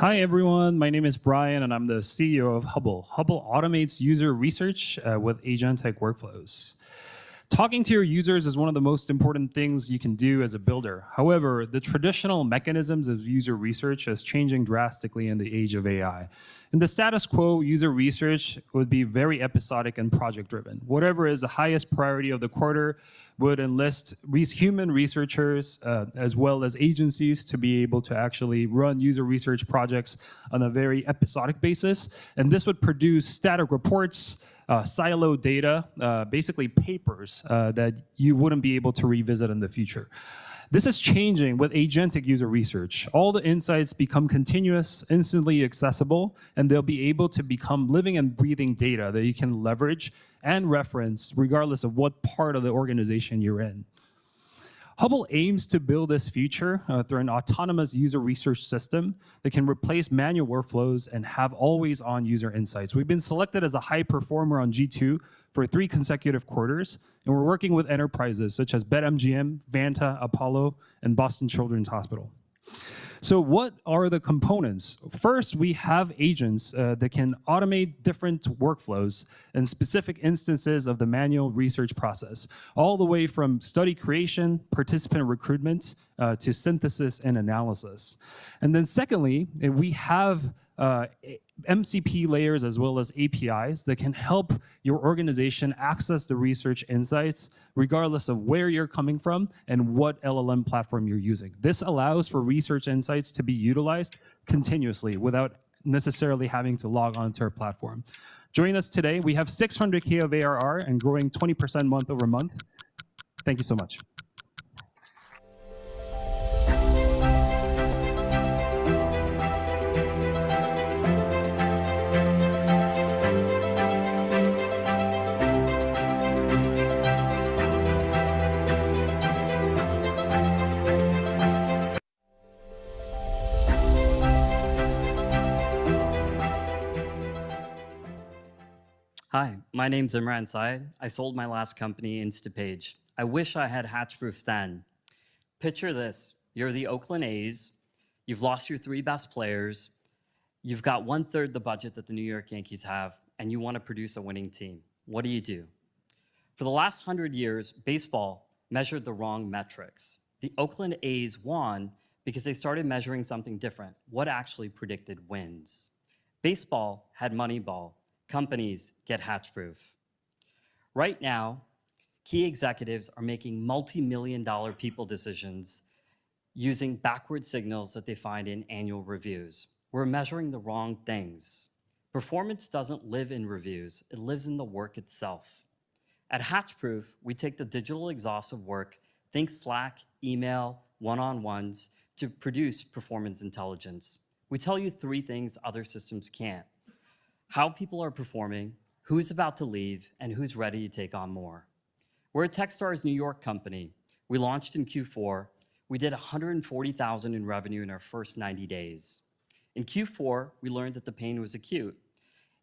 Hi, everyone. My name is Brian, and I'm the CEO of Hubble. Hubble automates user research with agentic workflows. Talking to your users is one of the most important things you can do as a builder. However, the traditional mechanisms of user research is changing drastically in the age of AI. In the status quo, user research would be very episodic and project-driven. Whatever is the highest priority of the quarter would enlist human researchers as well as agencies to be able to actually run user research projects on a very episodic basis. And this would produce static reports, siloed data, basically papers that you wouldn't be able to revisit in the future. This is changing with agentic user research. All the insights become continuous, instantly accessible, and they'll be able to become living and breathing data that you can leverage and reference regardless of what part of the organization you're in. Hubble aims to build this future through an autonomous user research system that can replace manual workflows and have always-on user insights. We've been selected as a high performer on G2 for 3 consecutive quarters, and we're working with enterprises such as BetMGM, Vanta, Apollo, and Boston Children's Hospital. So what are the components? First, we have agents that can automate different workflows and specific instances of the manual research process, all the way from study creation, participant recruitment, to synthesis and analysis. And then secondly, we have MCP layers as well as APIs that can help your organization access the research insights regardless of where you're coming from and what LLM platform you're using. This allows for research insights to be utilized continuously without necessarily having to log onto our platform. Join us today. We have 600K of ARR and growing 20% month over month. Thank you so much. Hi, my name's Imran Syed. I sold my last company, Instapage. I wish I had Hatchproof then. Picture this. You're the Oakland A's. You've lost your 3 best players. You've got 1/3 the budget that the New York Yankees have, and you want to produce a winning team. What do? For the last 100 years, baseball measured the wrong metrics. The Oakland A's won because they started measuring something different, what actually predicted wins. Baseball had Moneyball. Companies get Hatchproof. Right now, key executives are making multi-million-dollar people decisions using backward signals that they find in annual reviews. We're measuring the wrong things. Performance doesn't live in reviews, it lives in the work itself. At Hatchproof, we take the digital exhaust of work, think Slack, email, one-on-ones, to produce performance intelligence. We tell you 3 things other systems can't: how people are performing, who's about to leave, and who's ready to take on more. We're a Techstars New York company. We launched in Q4. We did $140,000 in revenue in our first 90 days. In Q4, we learned that the pain was acute.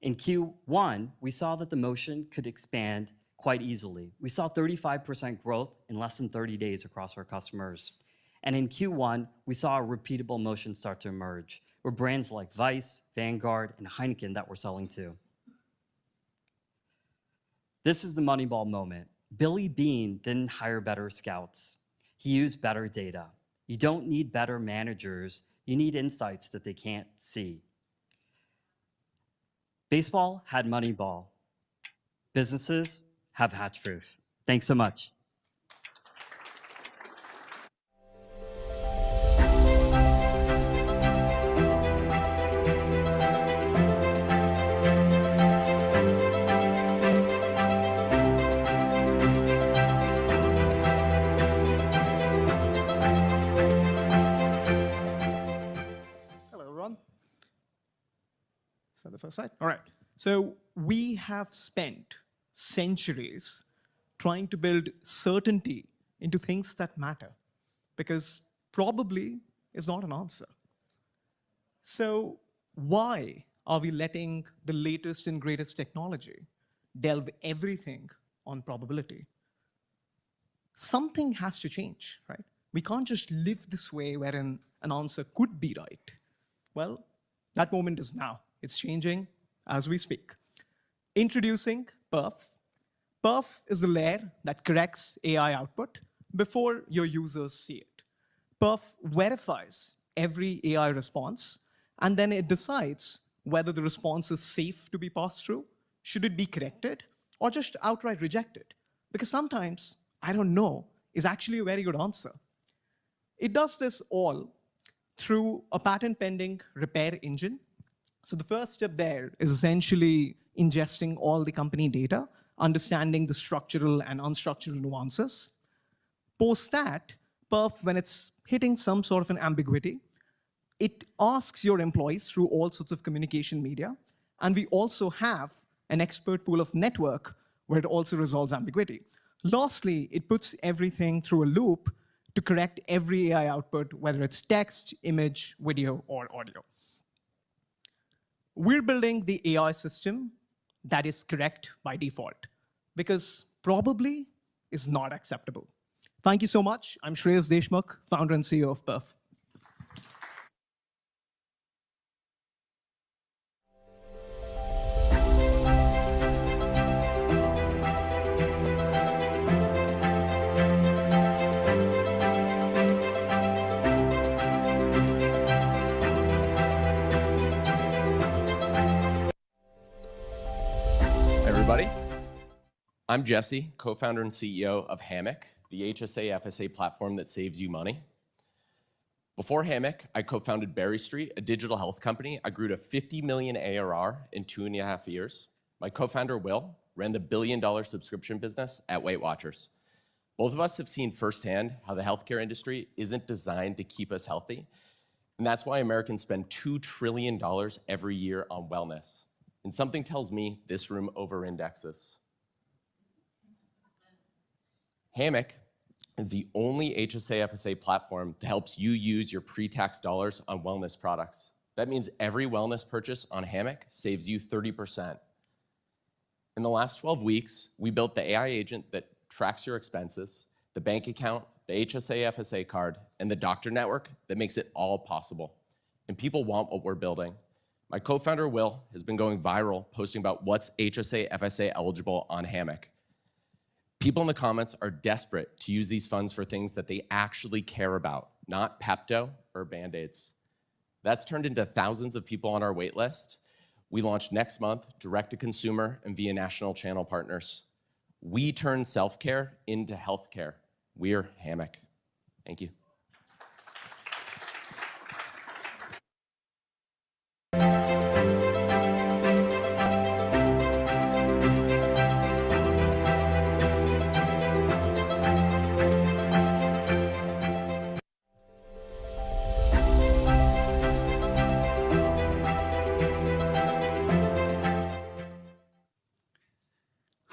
In Q1, we saw that the motion could expand quite easily. We saw 35% growth in less than 30 days across our customers. And in Q1, we saw a repeatable motion start to emerge, where brands like Vice, Vanguard, and Heineken that we're selling to. This is the Moneyball moment. Billy Beane didn't hire better scouts. He used better data. You don't need better managers. You need insights that they can't see. Baseball had Moneyball. Businesses have Hatchproof. Thanks so much. Is that the first slide? All right. So we have spent centuries trying to build certainty into things that matter, because probably is not an answer. So why are we letting the latest and greatest technology delve everything on probability? Something has to change, right? We can't just live this way wherein an answer could be right. Well, That moment is now. It's changing as we speak. Introducing Perf. Perf is the layer that corrects AI output before your users see it. Perf verifies every AI response, and then it decides whether the response is safe to be passed through, should it be corrected, or just outright rejected. Because sometimes, I don't know, is actually a very good answer. It does this all through a patent-pending repair engine. So the first step there is essentially ingesting all the company data, understanding the structural and unstructural nuances. Post that, Perf, when it's hitting some sort of an ambiguity, it asks your employees through all sorts of communication media. And we also have an expert pool of network where it also resolves ambiguity. Lastly, it puts everything through a loop to correct every AI output, whether it's text, image, video, or audio. We're building the AI system that is correct by default, because probably is not acceptable. Thank you so much. I'm Shreyas Deshmukh, founder and CEO of Perf. Everybody. I'm Jesse, co-founder and CEO of Hammock, the HSA FSA platform that saves you money. Before Hammock, I co-founded Berry Street, a digital health company. I grew to 50 million ARR in 2.5 years. My co-founder, Will, ran the billion-dollar subscription business at Weight Watchers. Both of us have seen firsthand how the healthcare industry isn't designed to keep us healthy, and that's why Americans spend $2 trillion every year on wellness. And something tells me this room over-indexes. Hammock is the only HSA FSA platform that helps you use your pre-tax dollars on wellness products. That means every wellness purchase on Hammock saves you 30%. In the last 12 weeks, we built the AI agent that tracks your expenses, the bank account, the HSA FSA card, and the doctor network that makes it all possible. And people want what we're building. My co-founder, Will, has been going viral, posting about what's HSA FSA eligible on Hammock. People in the comments are desperate to use these funds for things that they actually care about, not Pepto or Band-Aids. That's turned into thousands of people on our wait list. We launched next month, direct to consumer and via national channel partners. We turn self-care into healthcare. We're Hammock. Thank you.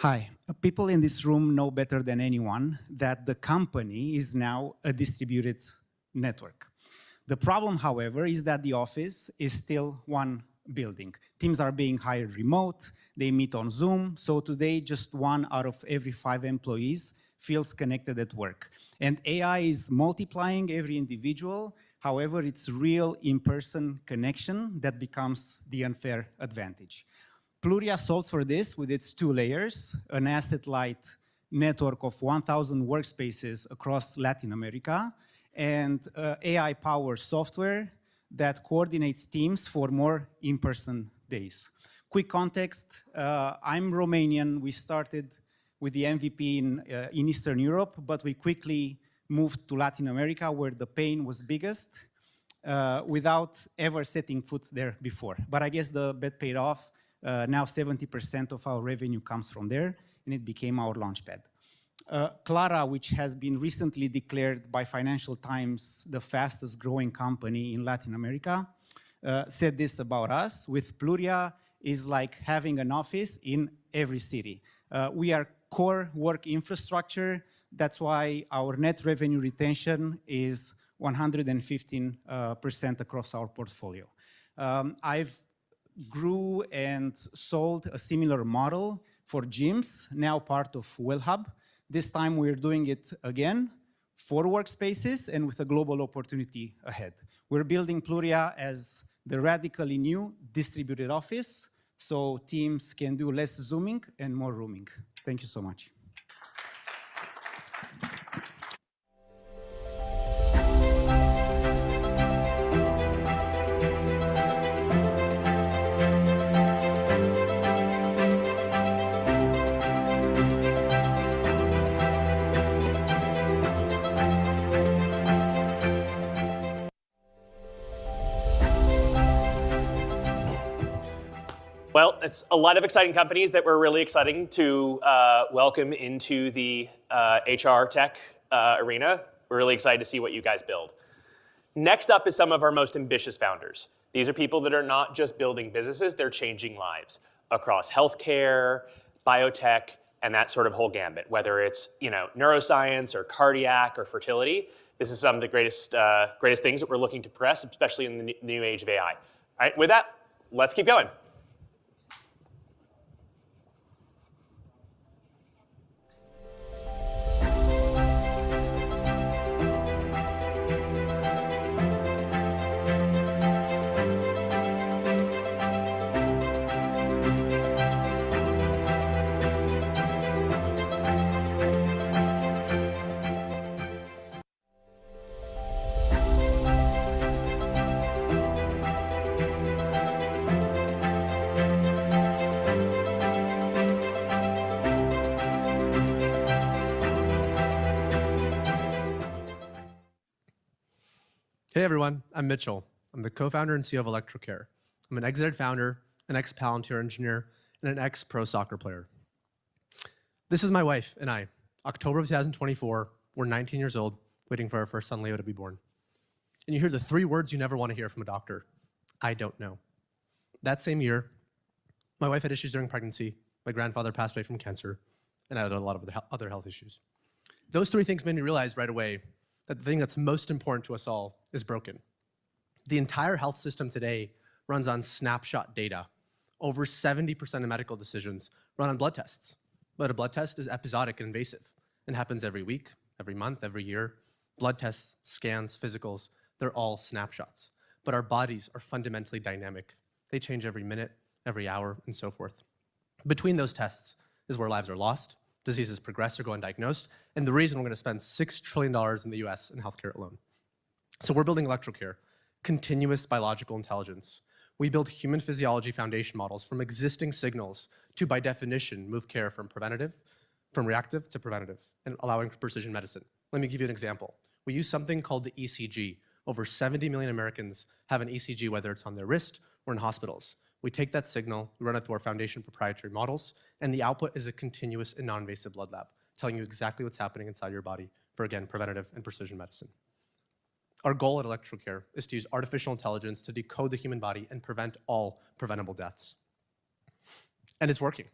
Hi. People in this room know better than anyone that the company is now a distributed network. The problem, however, is that the office is still one building. Teams are being hired remote, they meet on Zoom, so today just 1 out of every 5 employees feels connected at work. And AI is multiplying every individual, however, it's real in-person connection that becomes the unfair advantage. Pluria solves for this with its 2 layers, an asset-light network of 1,000 workspaces across Latin America, and AI-powered software that coordinates teams for more in-person days. Quick context, I'm Romanian. We started with the MVP in Eastern Europe, but we quickly moved to Latin America where the pain was biggest without ever setting foot there before. But I guess the bet paid off. Now 70% of our revenue comes from there, and it became our launchpad. Clara, which has been recently declared by Financial Times the fastest growing company in Latin America, said this about us: with Pluria is like having an office in every city. We are core work infrastructure. That's why our net revenue retention is 115% across our portfolio. I've grew and sold a similar model for gyms, now part of WellHub. This time we're doing it again for workspaces and with a global opportunity ahead. We're building Pluria as the radically new distributed office, so teams can do less zooming and more rooming. Thank you so much. Well, it's a lot of exciting companies that we're really exciting to welcome into the HR tech arena. We're really excited to see what you guys build. Next up is some of our most ambitious founders. These are people that are not just building businesses, they're changing lives across healthcare, biotech, and that sort of whole gambit, whether it's neuroscience or cardiac or fertility. This is some of the greatest things that we're looking to press, especially in the new age of AI. All right, with that, let's keep going. Hey everyone, I'm Mitchell. I'm the co-founder and CEO of Electrocare. I'm an exited founder, an ex-Palantir engineer, and an ex-pro soccer player. This is my wife and I. October of 2024, we're 19 years old, waiting for our first son, Leo, to be born. And you hear the 3 words you never want to hear from a doctor. I don't know. That same year, my wife had issues during pregnancy, my grandfather passed away from cancer, and I had a lot of other health issues. Those 3 things made me realize right away that the thing that's most important to us all is broken. The entire health system today runs on snapshot data. Over 70% of medical decisions run on blood tests. But a blood test is episodic and invasive and happens every week, every month, every year. Blood tests, scans, physicals, they're all snapshots. But our bodies are fundamentally dynamic. They change every minute, every hour, and so forth. Between those tests is where lives are lost, diseases progress or go undiagnosed, and the reason we're going to spend $6 trillion in the US in healthcare alone. So we're building Electrocare, continuous biological intelligence. We build human physiology foundation models from existing signals to, by definition, move care from reactive to preventative, and allowing for precision medicine. Let me give you an example. We use something called the ECG. Over 70 million Americans have an ECG, whether it's on their wrist or in hospitals. We take that signal, we run it through our foundation proprietary models, and the output is a continuous and non-invasive blood lab, telling you exactly what's happening inside your body for, again, preventative and precision medicine. Our goal at Electrocare is to use artificial intelligence to decode the human body and prevent all preventable deaths. And it's working.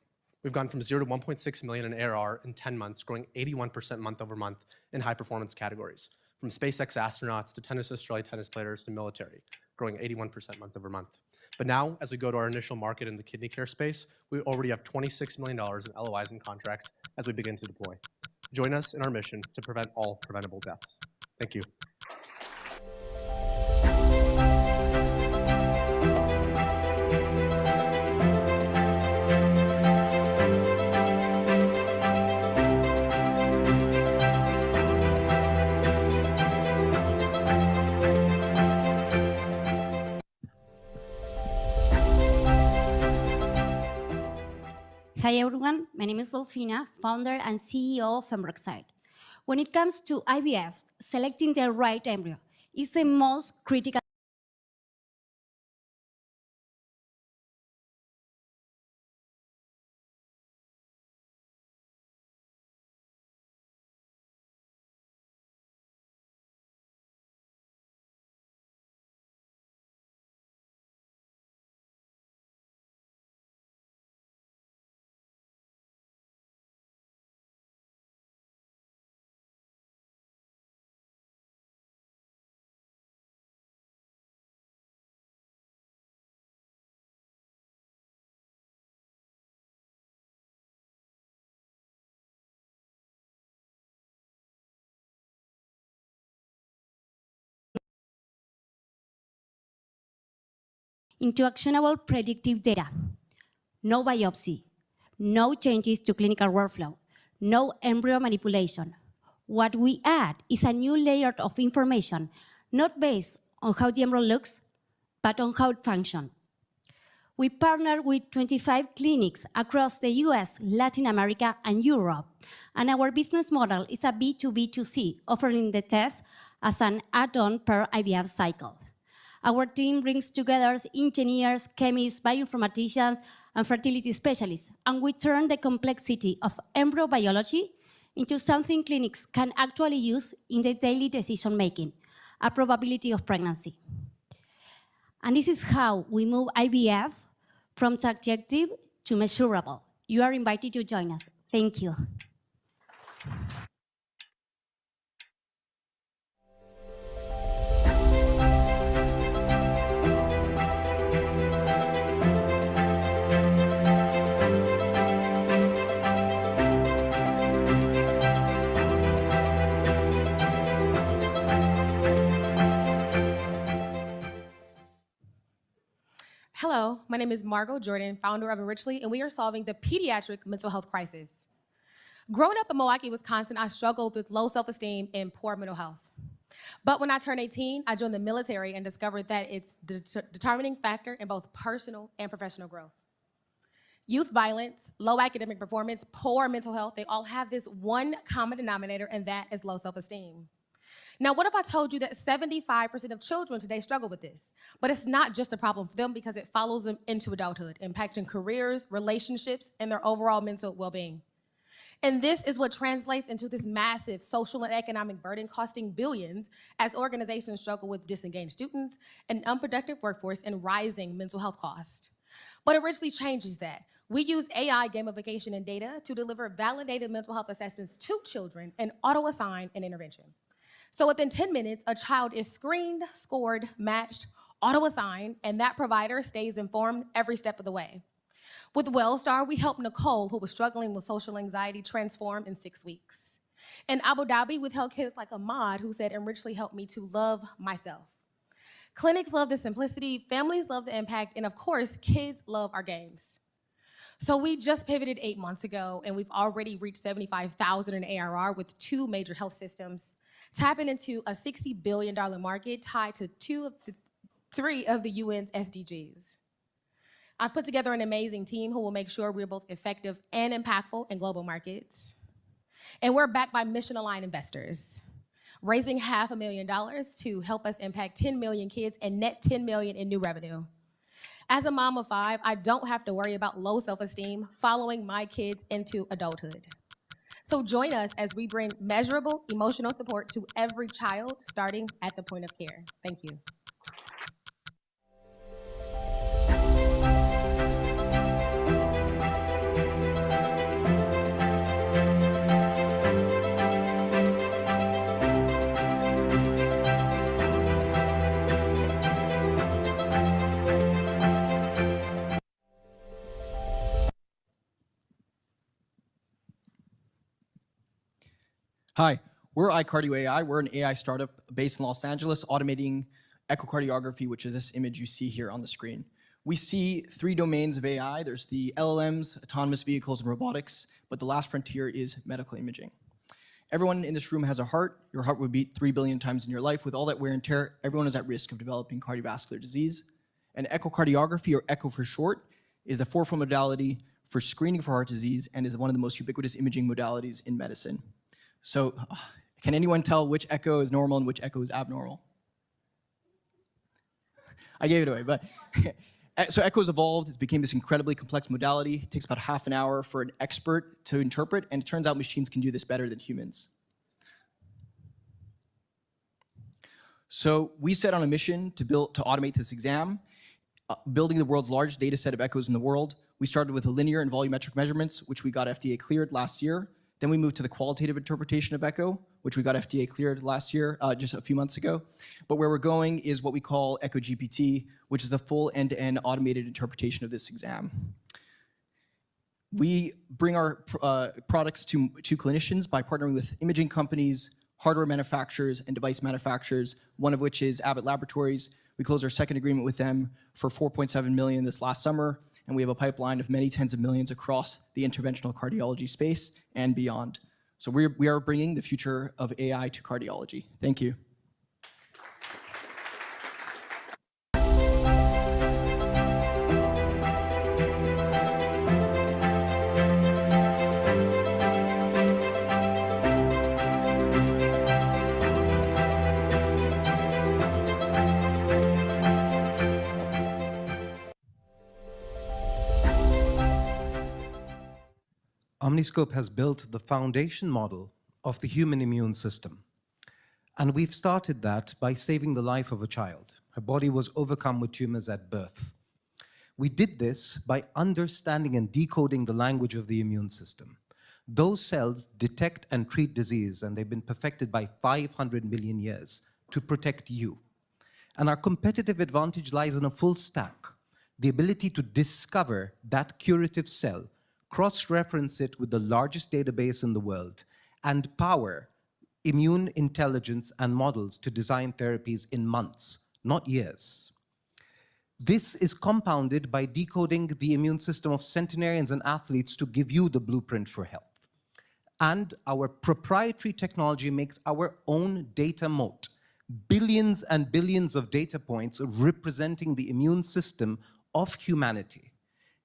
We've gone from 0 to 1.6 million in ARR in 10 months, growing 81% month over month in high performance categories, from SpaceX astronauts to Australia tennis players to military, growing 81% month over month. But now, as we go to our initial market in the kidney care space, we already have $26 million in LOIs and contracts as we begin to deploy. Join us in our mission to prevent all preventable deaths. Thank you. Hi everyone, my name is Delfina, founder and CEO of Embroxide. When it comes to IVF, selecting the right embryo is the most critical into actionable predictive data. No biopsy, no changes to clinical workflow, no embryo manipulation. What we add is a new layer of information, not based on how the embryo looks, but on how it functions. We partner with 25 clinics across the US, Latin America, and Europe, and our business model is a B2B2C, offering the test as an add-on per IVF cycle. Our team brings together engineers, chemists, bioinformaticians, and fertility specialists, and we turn the complexity of embryo biology into something clinics can actually use in their daily decision-making, a probability of pregnancy. And this is how we move IVF from subjective to measurable. You are invited to join us. Thank you. Hello, my name is Margot Jordan, founder of Enrichly, and we are solving the pediatric mental health crisis. Growing up in Milwaukee, Wisconsin, I struggled with low self-esteem and poor mental health. But when I turned 18, I joined the military and discovered that it's the determining factor in both personal and professional growth. Youth violence, low academic performance, poor mental health, they all have this one common denominator, and that is low self-esteem. Now, what if I told you that 75% of children today struggle with this? But it's not just a problem for them because it follows them into adulthood, impacting careers, relationships, and their overall mental well-being. And this is what translates into this massive social and economic burden costing billions as organizations struggle with disengaged students, an unproductive workforce, and rising mental health costs. But Enrichly changes that. We use AI, gamification, and data to deliver validated mental health assessments to children and auto-assign an intervention. So within 10 minutes, a child is screened, scored, matched, auto-assigned, and that provider stays informed every step of the way. With WellStar, we helped Nicole, who was struggling with social anxiety, transform in 6 weeks. In Abu Dhabi, we've helped kids like Ahmad, who said, Enrichly helped me to love myself. Clinics love the simplicity, families love the impact, and of course, kids love our games. So we just pivoted 8 months ago, and we've already reached 75,000 in ARR with 2 major health systems, tapping into a $60 billion market tied to 3 of the UN's SDGs. I've put together an amazing team who will make sure we're both effective and impactful in global markets. And we're backed by mission-aligned investors, raising $500,000 to help us impact 10 million kids and net 10 million in new revenue. As a mom of 5, I don't have to worry about low self-esteem following my kids into adulthood. So join us as we bring measurable emotional support to every child, starting at the point of care. Thank you. Hi, we're iCardio AI. We're an AI startup based in Los Angeles, automating echocardiography, which is this image you see here on the screen. We see 3 domains of AI. There's the LLMs, autonomous vehicles, and robotics, but the last frontier is medical imaging. Everyone in this room has a heart. Your heart would beat 3 billion times in your life. With all that wear and tear, everyone is at risk of developing cardiovascular disease. And echocardiography, or echo for short, is the forefront modality for screening for heart disease and is one of the most ubiquitous imaging modalities in medicine. So can anyone tell which echo is normal and which echo is abnormal? I gave it away, but so echo's evolved. It became this incredibly complex modality. It takes about half an hour for an expert to interpret, and it turns out machines can do this better than humans. So we set on a mission to automate this exam, building the world's largest data set of echoes in the world. We started with the linear and volumetric measurements, which we got FDA cleared last year. Then we moved to the qualitative interpretation of echo, which we got FDA cleared last year, just a few months ago. But where we're going is what we call Echo GPT, which is the full end-to-end automated interpretation of this exam. We bring our products to clinicians by partnering with imaging companies, hardware manufacturers, and device manufacturers, one of which is Abbott Laboratories. We closed our second agreement with them for $4.7 million this last summer, and we have a pipeline of many tens of millions across the interventional cardiology space and beyond. So we are bringing the future of AI to cardiology. Thank you. Omniscope has built the foundation model of the human immune system. And we've started that by saving the life of a child. Her body was overcome with tumors at birth. We did this by understanding and decoding the language of the immune system. Those cells detect and treat disease, and they've been perfected by 500 million years to protect you. And our competitive advantage lies in a full stack, the ability to discover that curative cell, cross-reference it with the largest database in the world, and power immune intelligence and models to design therapies in months, not years. This is compounded by decoding the immune system of centenarians and athletes to give you the blueprint for health. And our proprietary technology makes our own data moat, billions and billions of data points representing the immune system of humanity.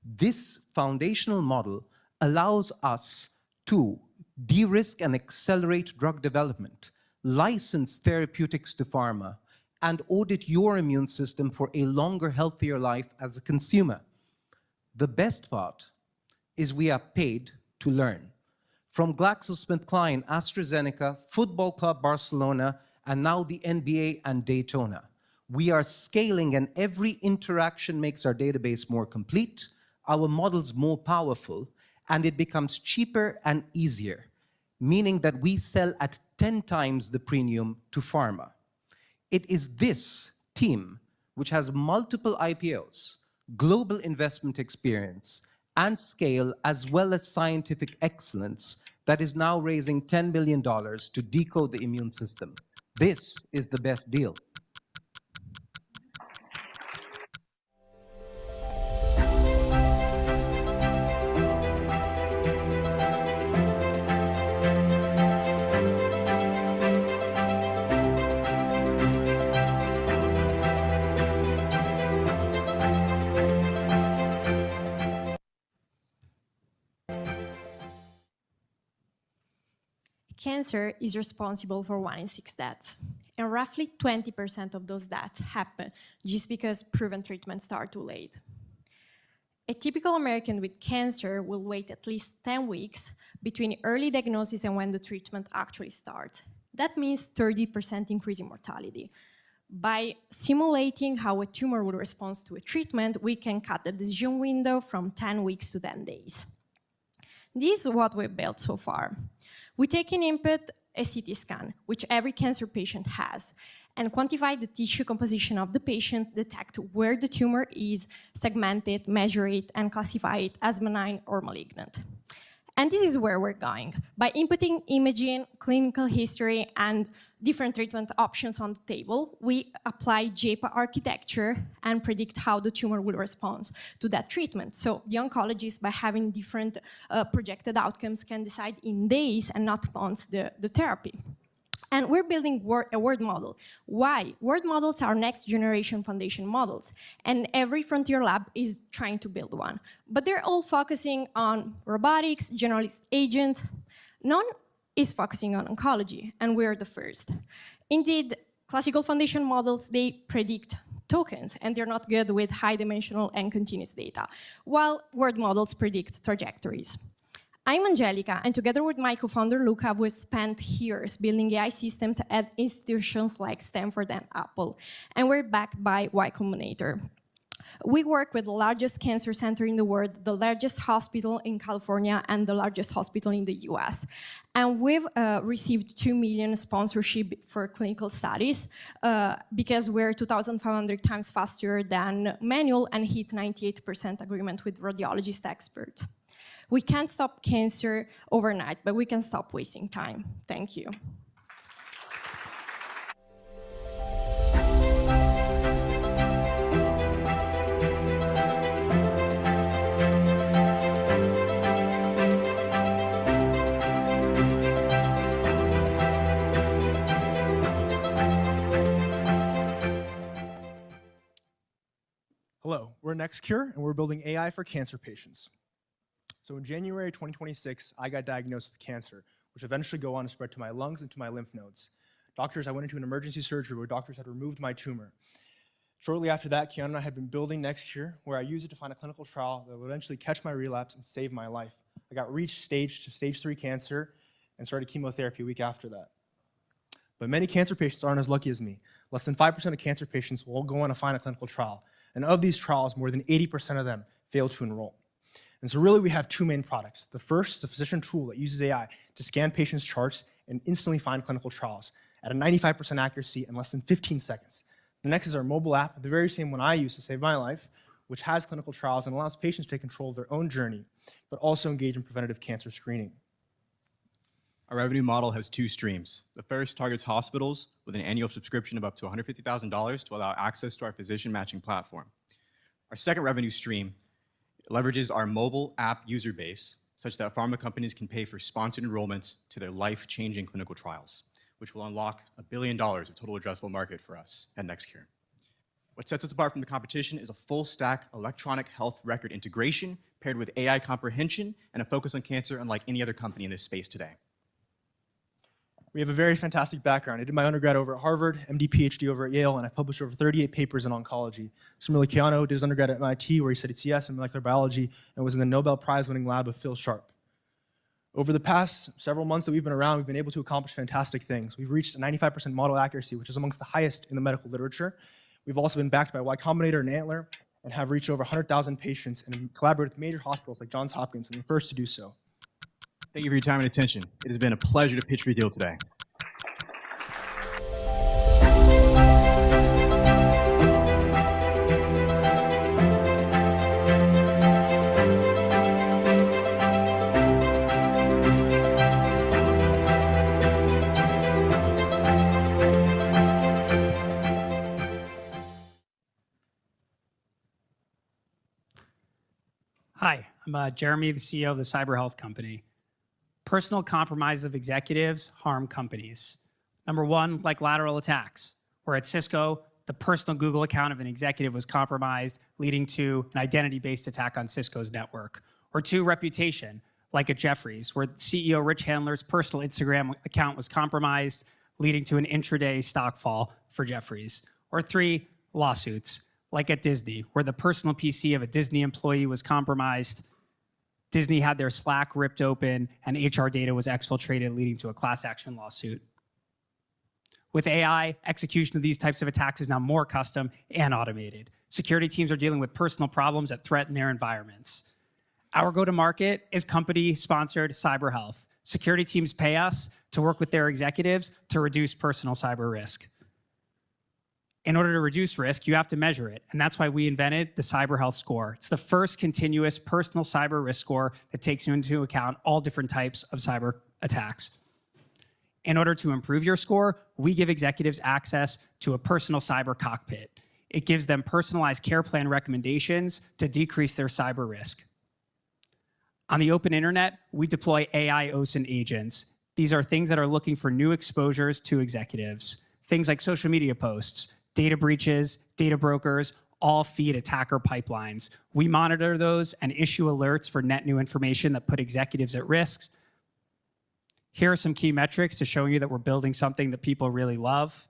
This foundational model allows us to de-risk and accelerate drug development, license therapeutics to pharma, and audit your immune system for a longer, healthier life as a consumer. The best part is we are paid to learn. From GlaxoSmithKline, AstraZeneca, Football Club Barcelona, and now the NBA and Daytona. We are scaling, and every interaction makes our database more complete, our models more powerful, and it becomes cheaper and easier, meaning that we sell at 10 times the premium to pharma. It is this team, which has multiple IPOs, global investment experience, and scale, as well as scientific excellence, that is now raising $10 billion to decode the immune system. This is the best deal. Cancer is responsible for 1 in 6 deaths, and roughly 20% of those deaths happen just because proven treatments start too late. A typical American with cancer will wait at least 10 weeks between early diagnosis and when the treatment actually starts. That means 30% increase in mortality. By simulating how a tumor will respond to a treatment, we can cut the decision window from 10 weeks to 10 days. This is what we've built so far. We take an input, a CT scan, which every cancer patient has, and quantify the tissue composition of the patient, detect where the tumor is, segment it, measure it, and classify it as benign or malignant. And this is where we're going. By inputting imaging, clinical history, and different treatment options on the table, we apply JPA architecture and predict how the tumor will respond to that treatment. So the oncologist, by having different projected outcomes, can decide in days and not months the therapy. And we're building a word model. Why? Word models are next generation foundation models, and every frontier lab is trying to build one. But they're all focusing on robotics, generalist agents. None is focusing on oncology, and we're the first. Indeed, classical foundation models, they predict tokens, and they're not good with high-dimensional and continuous data, while word models predict trajectories. I'm Angelica, and together with my co-founder Luca, we've spent years building AI systems at institutions like Stanford and Apple, and we're backed by Y Combinator. We work with the largest cancer center in the world, the largest hospital in California, and the largest hospital in the US. And we've received 2 million sponsorship for clinical studies because we're 2,500 times faster than manual and hit 98% agreement with radiologist experts. We can't stop cancer overnight, but we can stop wasting time. Thank you. Hello, we're NextCure, and we're building AI for cancer patients. So in January 2026, I got diagnosed with cancer, which eventually go on to spread to my lungs and to my lymph nodes. I went into an emergency surgery where doctors had removed my tumor. Shortly after that, Keanu and I had been building NextCure, where I used it to find a clinical trial that would eventually catch my relapse and save my life. I got reached stage 3 cancer and started chemotherapy a week after that. But many cancer patients aren't as lucky as me. Less than 5% of cancer patients will go on to find a clinical trial. And of these trials, more than 80% of them fail to enroll. And so really we have two main products. The first is a physician tool that uses AI to scan patients' charts and instantly find clinical trials at a 95% accuracy in less than 15 seconds. The next is our mobile app, the very same one I use to save my life, which has clinical trials and allows patients to take control of their own journey, but also engage in preventative cancer screening. Our revenue model has two streams. The first targets hospitals with an annual subscription of up to $150,000 to allow access to our physician matching platform. Our second revenue stream leverages our mobile app user base such that pharma companies can pay for sponsored enrollments to their life-changing clinical trials, which will unlock $1 billion of total addressable market for us at NextCure. What sets us apart from the competition is a full-stack electronic health record integration paired with AI comprehension and a focus on cancer unlike any other company in this space today. We have a very fantastic background. I did my undergrad over at Harvard, MD, PhD over at Yale, and I published over 38 papers in oncology. Similarly, Keanu did his undergrad at MIT, where he studied CS and molecular biology, and was in the Nobel Prize-winning lab of Phil Sharp. Over the past several months that we've been around, we've been able to accomplish fantastic things. We've reached a 95% model accuracy, which is amongst the highest in the medical literature. We've also been backed by Y Combinator and Antler, and have reached over 100,000 patients, and collaborated with major hospitals like Johns Hopkins, and the first to do so. Thank you for your time and attention. It has been a pleasure to pitch for Deel today. Hi, I'm Jeremy, the CEO of the Cyber Health Company. Personal compromise of executives harm companies. Number one, like lateral attacks, where at Cisco, the personal Google account of an executive was compromised, leading to an identity-based attack on Cisco's network. Or two, reputation, like at Jefferies, where CEO Rich Handler's personal Instagram account was compromised, leading to an intraday stock fall for Jefferies. Or three, lawsuits, like at Disney, where the personal PC of a Disney employee was compromised, Disney had their Slack ripped open, and HR data was exfiltrated, leading to a class action lawsuit. With AI, execution of these types of attacks is now more custom and automated. Security teams are dealing with personal problems that threaten their environments. Our go-to-market is company-sponsored cyber health. Security teams pay us to work with their executives to reduce personal cyber risk. In order to reduce risk, you have to measure it, and that's why we invented the Cyber Health Score. It's the first continuous personal cyber risk score that takes into account all different types of cyber attacks. In order to improve your score, we give executives access to a personal cyber cockpit. It gives them personalized care plan recommendations to decrease their cyber risk. On the open internet, we deploy AI OSINT agents. These are things that are looking for new exposures to executives. Things like social media posts, data breaches, data brokers, all feed attacker pipelines. We monitor those and issue alerts for net new information that put executives at risk. Here are some key metrics to show you that we're building something that people really love.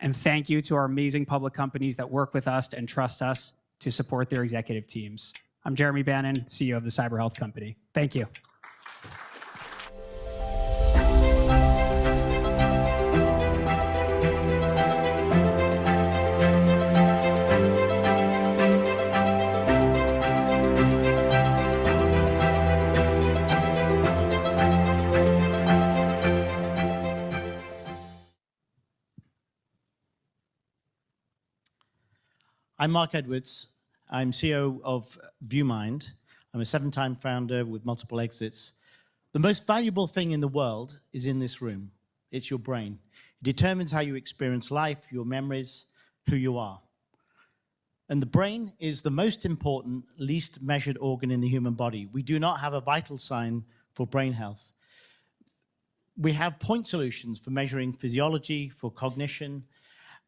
And thank you to our amazing public companies that work with us and trust us to support their executive teams. I'm Jeremy Bannon, CEO of the Cyber Health Company. Thank you. I'm Mark Edwards. I'm CEO of ViewMind. I'm a 7-time founder with multiple exits. The most valuable thing in the world is in this room. It's your brain. It determines how you experience life, your memories, who you are. And the brain is the most important, least measured organ in the human body. We do not have a vital sign for brain health. We have point solutions for measuring physiology, for cognition,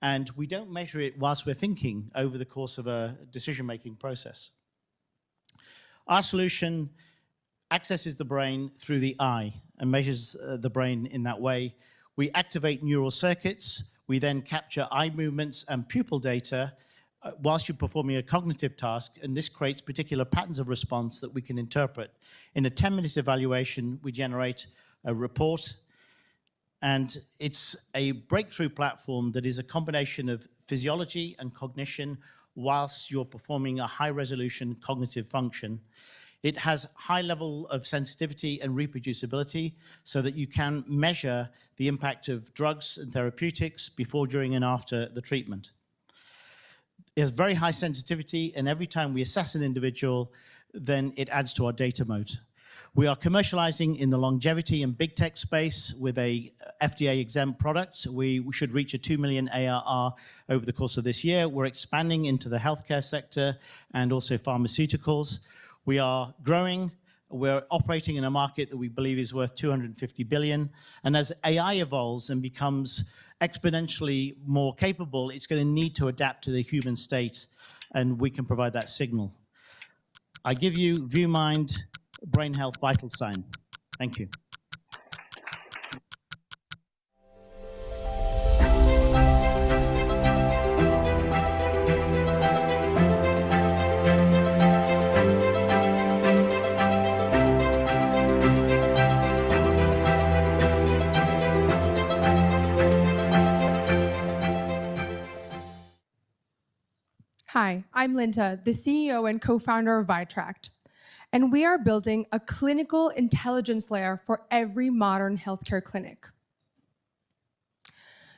and we don't measure it whilst we're thinking over the course of a decision-making process. Our solution accesses the brain through the eye and measures the brain in that way. We activate neural circuits. We then capture eye movements and pupil data whilst you're performing a cognitive task, and this creates particular patterns of response that we can interpret. In a 10-minute evaluation, we generate a report, and it's a breakthrough platform that is a combination of physiology and cognition whilst you're performing a high-resolution cognitive function. It has high level of sensitivity and reproducibility so that you can measure the impact of drugs and therapeutics before, during, and after the treatment. It has very high sensitivity, and every time we assess an individual, then it adds to our data moat. We are commercializing in the longevity and big tech space with a FDA-exempt product. We should reach a 2 million ARR over the course of this year. We're expanding into the healthcare sector and also pharmaceuticals. We are growing. We're operating in a market that we believe is worth 250 billion. And as AI evolves and becomes exponentially more capable, it's going to need to adapt to the human state, and we can provide that signal. I give you ViewMind Brain Health Vital Sign. Thank you. Hi, I'm Linda, the CEO and co-founder of Vitract, and we are building a clinical intelligence layer for every modern healthcare clinic.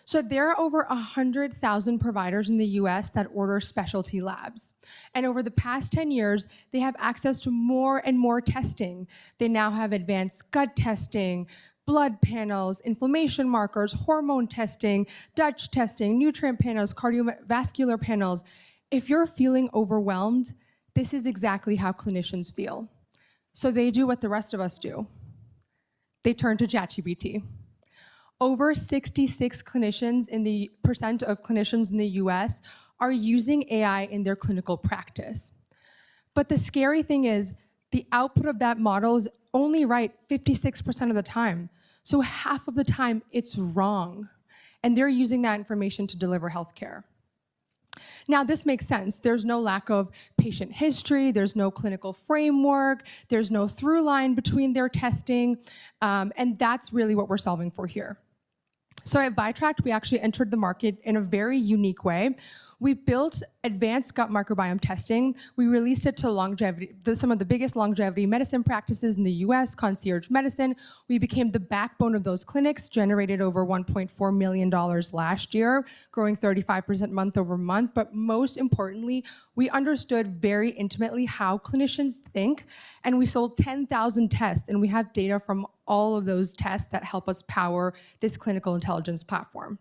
So there are over 100,000 providers in the US that order specialty labs. And over the past 10 years, they have access to more and more testing. They now have advanced gut testing, blood panels, inflammation markers, hormone testing, Dutch testing, nutrient panels, cardiovascular panels. If you're feeling overwhelmed, this is exactly how clinicians feel. So they do what the rest of us do. They turn to ChatGPT. Over 66% of clinicians in the US are using AI in their clinical practice. But the scary thing is the output of that model is only right 56% of the time. So half of the time it's wrong. And they're using that information to deliver healthcare. Now, this makes sense. There's no lack of patient history, there's no clinical framework, there's no through line between their testing, and that's really what we're solving for here. So at Vitract, we actually entered the market in a very unique way. We built advanced gut microbiome testing. We released it to some of the biggest longevity medicine practices in the US, concierge medicine. We became the backbone of those clinics, generated over $1.4 million last year, growing 35% month over month. But most importantly, we understood very intimately how clinicians think, and we sold 10,000 tests, and we have data from all of those tests that help us power this clinical intelligence platform.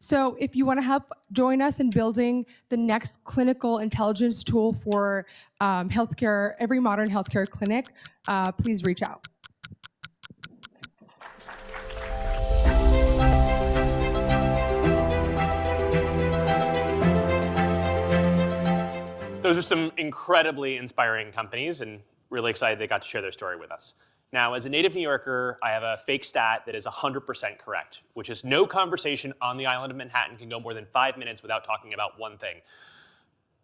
So if you want to help join us in building the next clinical intelligence tool for healthcare, every modern healthcare clinic, please reach out. Those are some incredibly inspiring companies, and really excited they got to share their story with us. Now, as a native New Yorker, I have a fake stat that is 100% correct, which is no conversation on the island of Manhattan can go more than 5 minutes without talking about one thing: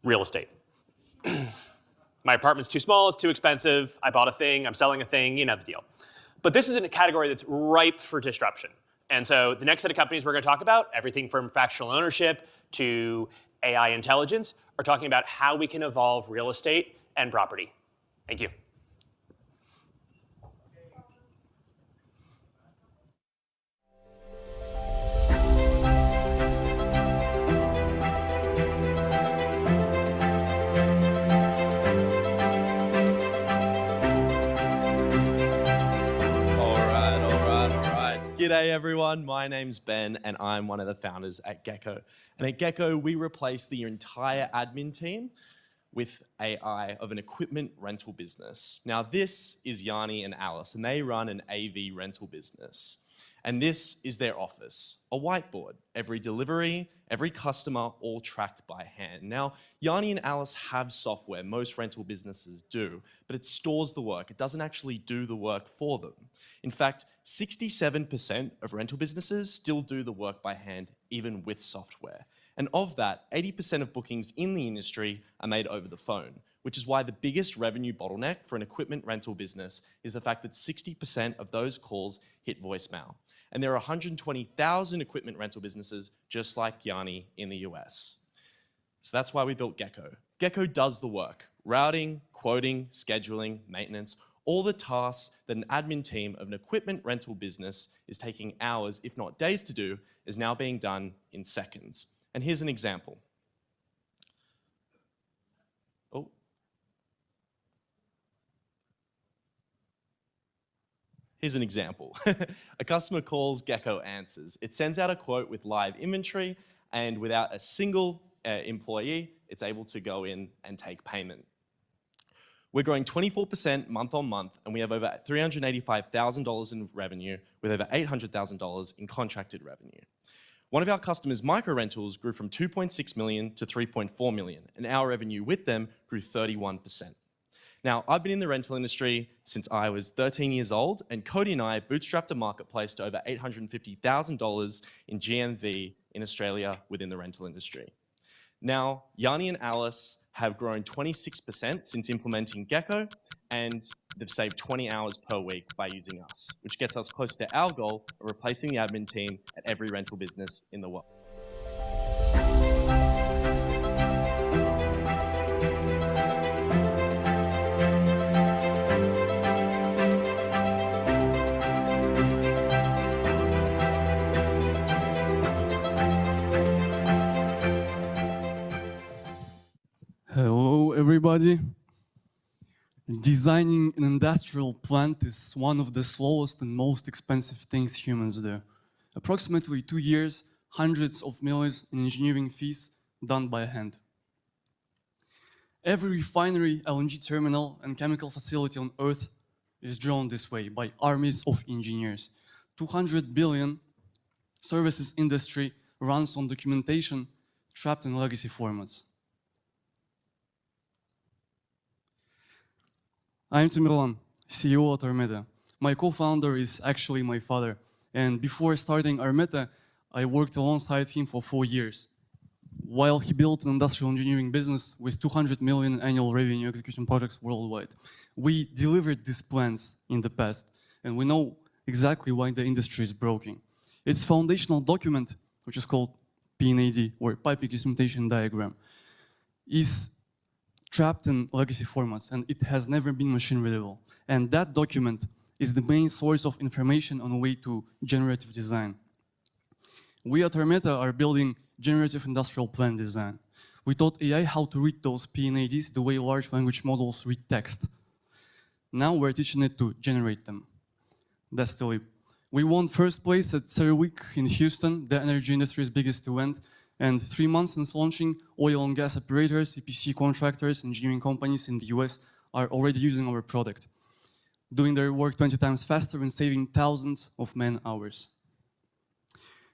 real estate. My apartment's too small, it's too expensive, I bought a thing, I'm selling a thing, you know the deal. But this is in a category that's ripe for disruption. And so the next set of companies we're going to talk about, everything from fractional ownership to AI intelligence, are talking about how we can evolve real estate and property. Thank you. G'day everyone, my name's Ben and I'm one of the founders at Gecko. And at Gecko, we replace the entire admin team with AI of an equipment rental business. Now this is Yanni and Alice, and they run an AV rental business. And this is their office, a whiteboard. Every delivery, every customer, all tracked by hand. Now, Yanni and Alice have software, most rental businesses do, but it stores the work. It doesn't actually do the work for them. In fact, 67% of rental businesses still do the work by hand, even with software. And of that, 80% of bookings in the industry are made over the phone, which is why the biggest revenue bottleneck for an equipment rental business is the fact that 60% of those calls hit voicemail. And there are 120,000 equipment rental businesses just like Yanni in the US. So that's why we built Gecko. Gecko does the work: routing, quoting, scheduling, maintenance, all the tasks that an admin team of an equipment rental business is taking hours, if not days to do, is now being done in seconds. And here's an example. Here's an example. A customer calls, Gecko answers. It sends out a quote with live inventory, and without a single employee, it's able to go in and take payment. We're growing 24% month on month, and we have over $385,000 in revenue with over $800,000 in contracted revenue. One of our customers, Micro Rentals, grew from 2.6 million to 3.4 million, and our revenue with them grew 31%. Now, I've been in the rental industry since I was 13 years old, and Cody and I bootstrapped a marketplace to over $850,000 in GMV in Australia within the rental industry. Now, Yanni and Alice have grown 26% since implementing Gecko, and they've saved 20 hours per week by using us, which gets us close to our goal of replacing the admin team at every rental business in the world. Hello, everybody. Designing an industrial plant is one of the slowest and most expensive things humans do. Approximately 2 years, hundreds of millions in engineering fees done by hand. Every refinery, LNG terminal, and chemical facility on Earth is drawn this way by armies of engineers. 200 billion services industry runs on documentation trapped in legacy formats. I'm Tamerlan, CEO at Armeta. My co-founder is actually my father. And before starting Armeta, I worked alongside him for 4 years. While he built an industrial engineering business with 200 million annual revenue execution projects worldwide. We delivered these plans in the past, and we know exactly why the industry is broken. Its foundational document, which is called PNAD, or Pipe Documentation Diagram, is trapped in legacy formats, and it has never been machine readable. And that document is the main source of information on the way to generative design. We at Armeta are building generative industrial plan design. We taught AI how to read those PNADs the way large language models read text. Now we're teaching it to generate them. That's the leap. We won first place at CERAWeek in Houston, the energy industry's biggest event. And 3 months since launching, oil and gas operators, EPC contractors, engineering companies in the US are already using our product, doing their work 20 times faster and saving thousands of man-hours.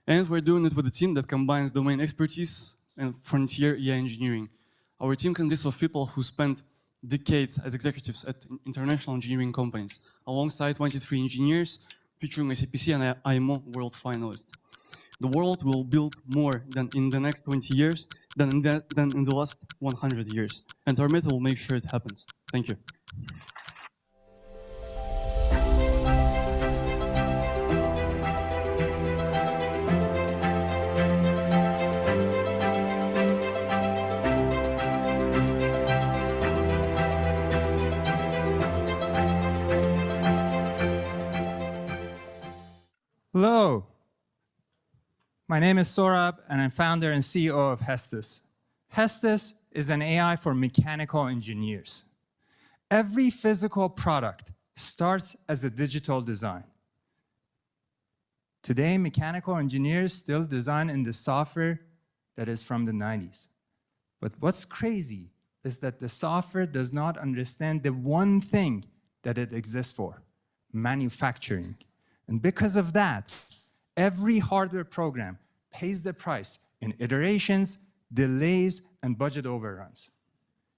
And we're doing it with a team that combines domain expertise and frontier AI engineering. Our team consists of people who spent decades as executives at international engineering companies, alongside 23 engineers, featuring SAPC and IMO world finalists. The world will build more than in the next 20 years than in the last 100 years. And Armeta will make sure it happens. Thank you. Hello. My name is Saurabh, and I'm founder and CEO of Hestus. Hestus is an AI for mechanical engineers. Every physical product starts as a digital design. Today, mechanical engineers still design in the software that is from the 90s. But what's crazy is that the software does not understand the one thing that it exists for: manufacturing. And because of that, every hardware program pays the price in iterations, delays, and budget overruns.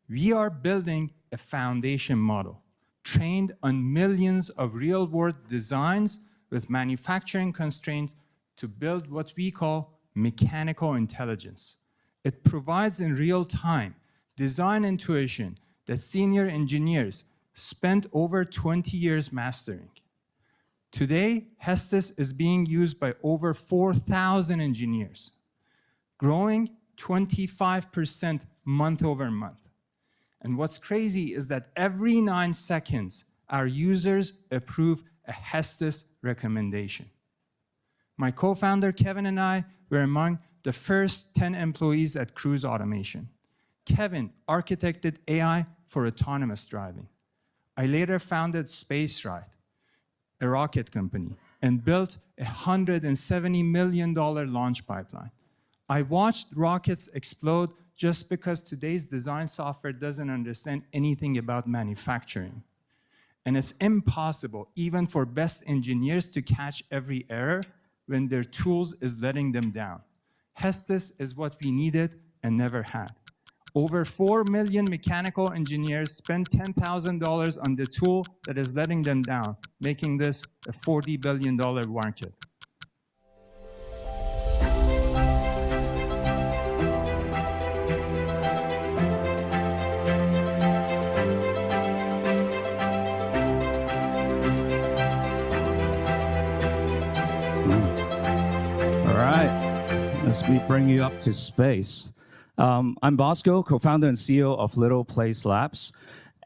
We are building a foundation model trained on millions of real-world designs with manufacturing constraints to build what we call mechanical intelligence. It provides in real time design intuition that senior engineers spent over 20 years mastering. Today, Hestis is being used by over 4,000 engineers, growing 25% month over month. And what's crazy is that every 9 seconds, our users approve a Hestis recommendation. My co-founder, Kevin, and I were among the first 10 employees at Cruise Automation. Kevin architected AI for autonomous driving. I later founded SpaceRide, a rocket company, and built a $170 million launch pipeline. I watched rockets explode just because today's design software doesn't understand anything about manufacturing. And it's impossible, even for best engineers, to catch every error when their tools is letting them down. Hestis is what we needed and never had. Over 4 million mechanical engineers spend $10,000 on the tool that is letting them down, making this a $40 billion market. All right, let's bring you up to space. I'm Bosco, co-founder and CEO of Little Place Labs.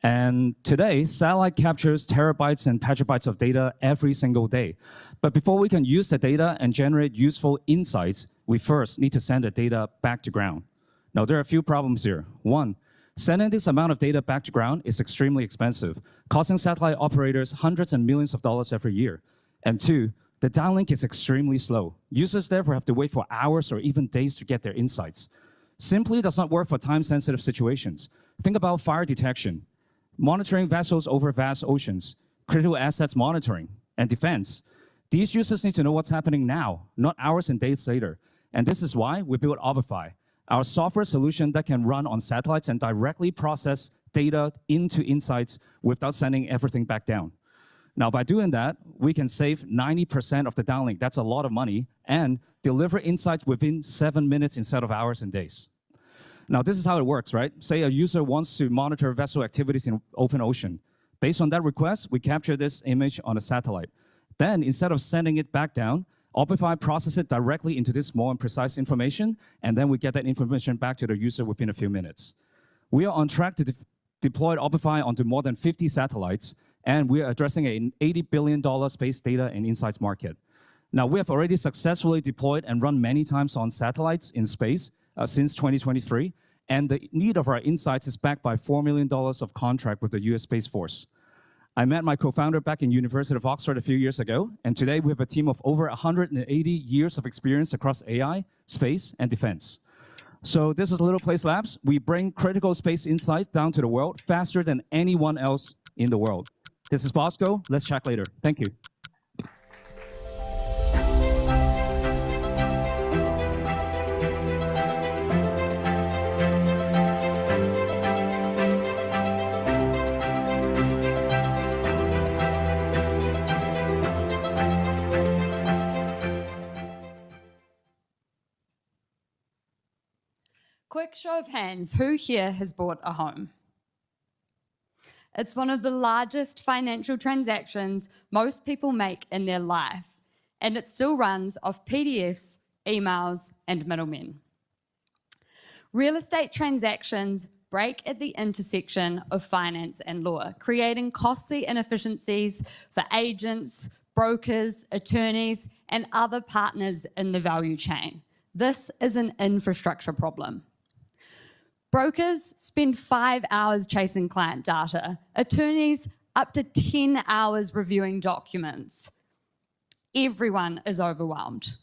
And today, satellite captures terabytes and petabytes of data every single day. But before we can use the data and generate useful insights, we first need to send the data back to ground. Now, there are a few problems here. One, sending this amount of data back to ground is extremely expensive, costing satellite operators hundreds and millions of dollars every year. And two, the downlink is extremely slow. Users therefore have to wait for hours or even days to get their insights. Simply does not work for time-sensitive situations. Think about fire detection, monitoring vessels over vast oceans, critical assets monitoring, and defense. These users need to know what's happening now, not hours and days later. And this is why we built Opify, our software solution that can run on satellites and directly process data into insights without sending everything back down. Now, by doing that, we can save 90% of the downlink. That's a lot of money, and deliver insights within 7 minutes instead of hours and days. Now, this is how it works, right? Say a user wants to monitor vessel activities in open ocean. Based on that request, we capture this image on a satellite. Then, instead of sending it back down, Opify processes it directly into this more and precise information, and then we get that information back to the user within a few minutes. We are on track to deploy Opify onto more than 50 satellites, and we are addressing an $80 billion space data and insights market. Now, we have already successfully deployed and run many times on satellites in space since 2023, and the need of our insights is backed by $4 million of contract with the US Space Force. I met my co-founder back in University of Oxford a few years ago, and today we have a team of over 180 years of experience across AI, space, and defense. So this is Little Place Labs. We bring critical space insight down to the world faster than anyone else in the world. This is Bosco. Let's chat later. Thank you. Quick show of hands, who here has bought a home? It's one of the largest financial transactions most people make in their life, and it still runs off PDFs, emails, and middlemen. Real estate transactions break at the intersection of finance and law, creating costly inefficiencies for agents, brokers, attorneys, and other partners in the value chain. This is an infrastructure problem. Brokers spend 5 hours chasing client data, attorneys up to 10 hours reviewing documents. Everyone is overwhelmed.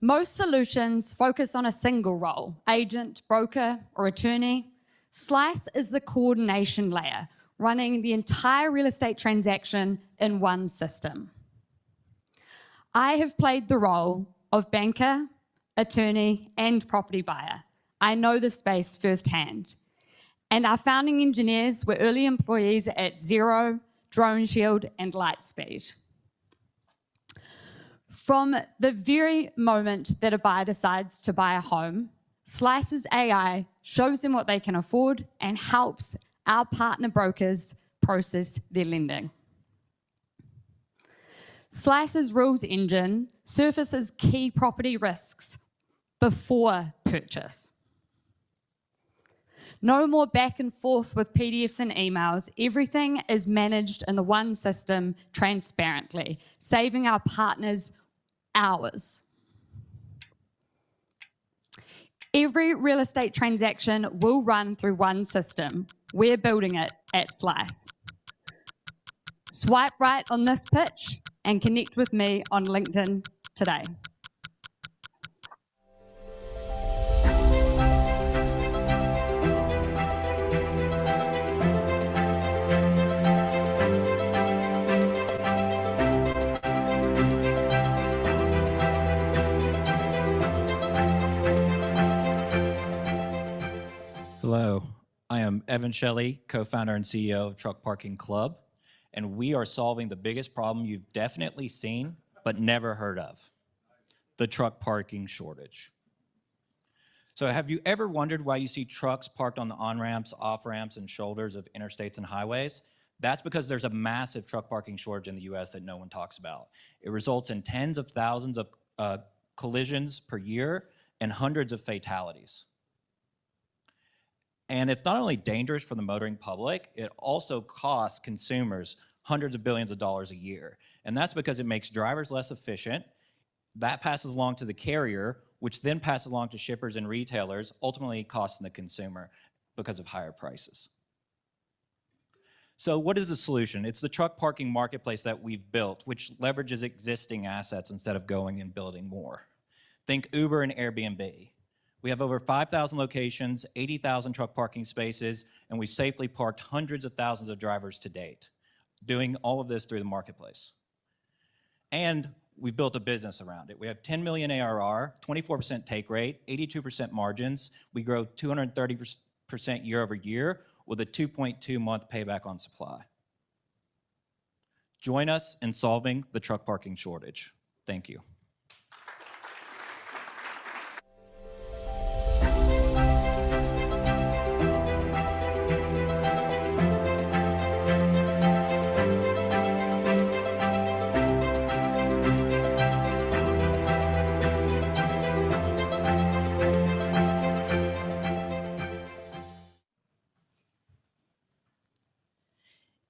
Most solutions focus on a single role, agent, broker, or attorney. Slice is the coordination layer, running the entire real estate transaction in one system. I have played the role of banker, attorney, and property buyer. I know the space firsthand. And our founding engineers were early employees at Xero, Drone Shield, and Lightspeed. From the very moment that a buyer decides to buy a home, Slice's AI shows them what they can afford and helps our partner brokers process their lending. Slice's rules engine surfaces key property risks before purchase. No more back and forth with PDFs and emails. Everything is managed in the one system transparently, saving our partners hours. Every real estate transaction will run through one system. We're building it at Slice. Swipe right on this pitch and connect with me on LinkedIn today. Hello, I am Evan Shelley, co-founder and CEO of Truck Parking Club, and we are solving the biggest problem you've definitely seen but never heard of, the truck parking shortage. So have you ever wondered why you see trucks parked on the on-ramps, off-ramps, and shoulders of interstates and highways? That's because there's a massive truck parking shortage in the US that no one talks about. It results in tens of thousands of collisions per year and hundreds of fatalities. And it's not only dangerous for the motoring public, it also costs consumers hundreds of billions of dollars a year. And that's because it makes drivers less efficient. That passes along to the carrier, which then passes along to shippers and retailers, ultimately costing the consumer because of higher prices. So what is the solution? It's the truck parking marketplace that we've built, which leverages existing assets instead of going and building more. Think Uber and Airbnb. We have over 5,000 locations, 80,000 truck parking spaces, and we've safely parked hundreds of thousands of drivers to date, doing all of this through the marketplace. And we've built a business around it. We have 10 million ARR, 24% take rate, 82% margins. We grow 230% year over year with a 2.2-month payback on supply. Join us in solving the truck parking shortage. Thank you.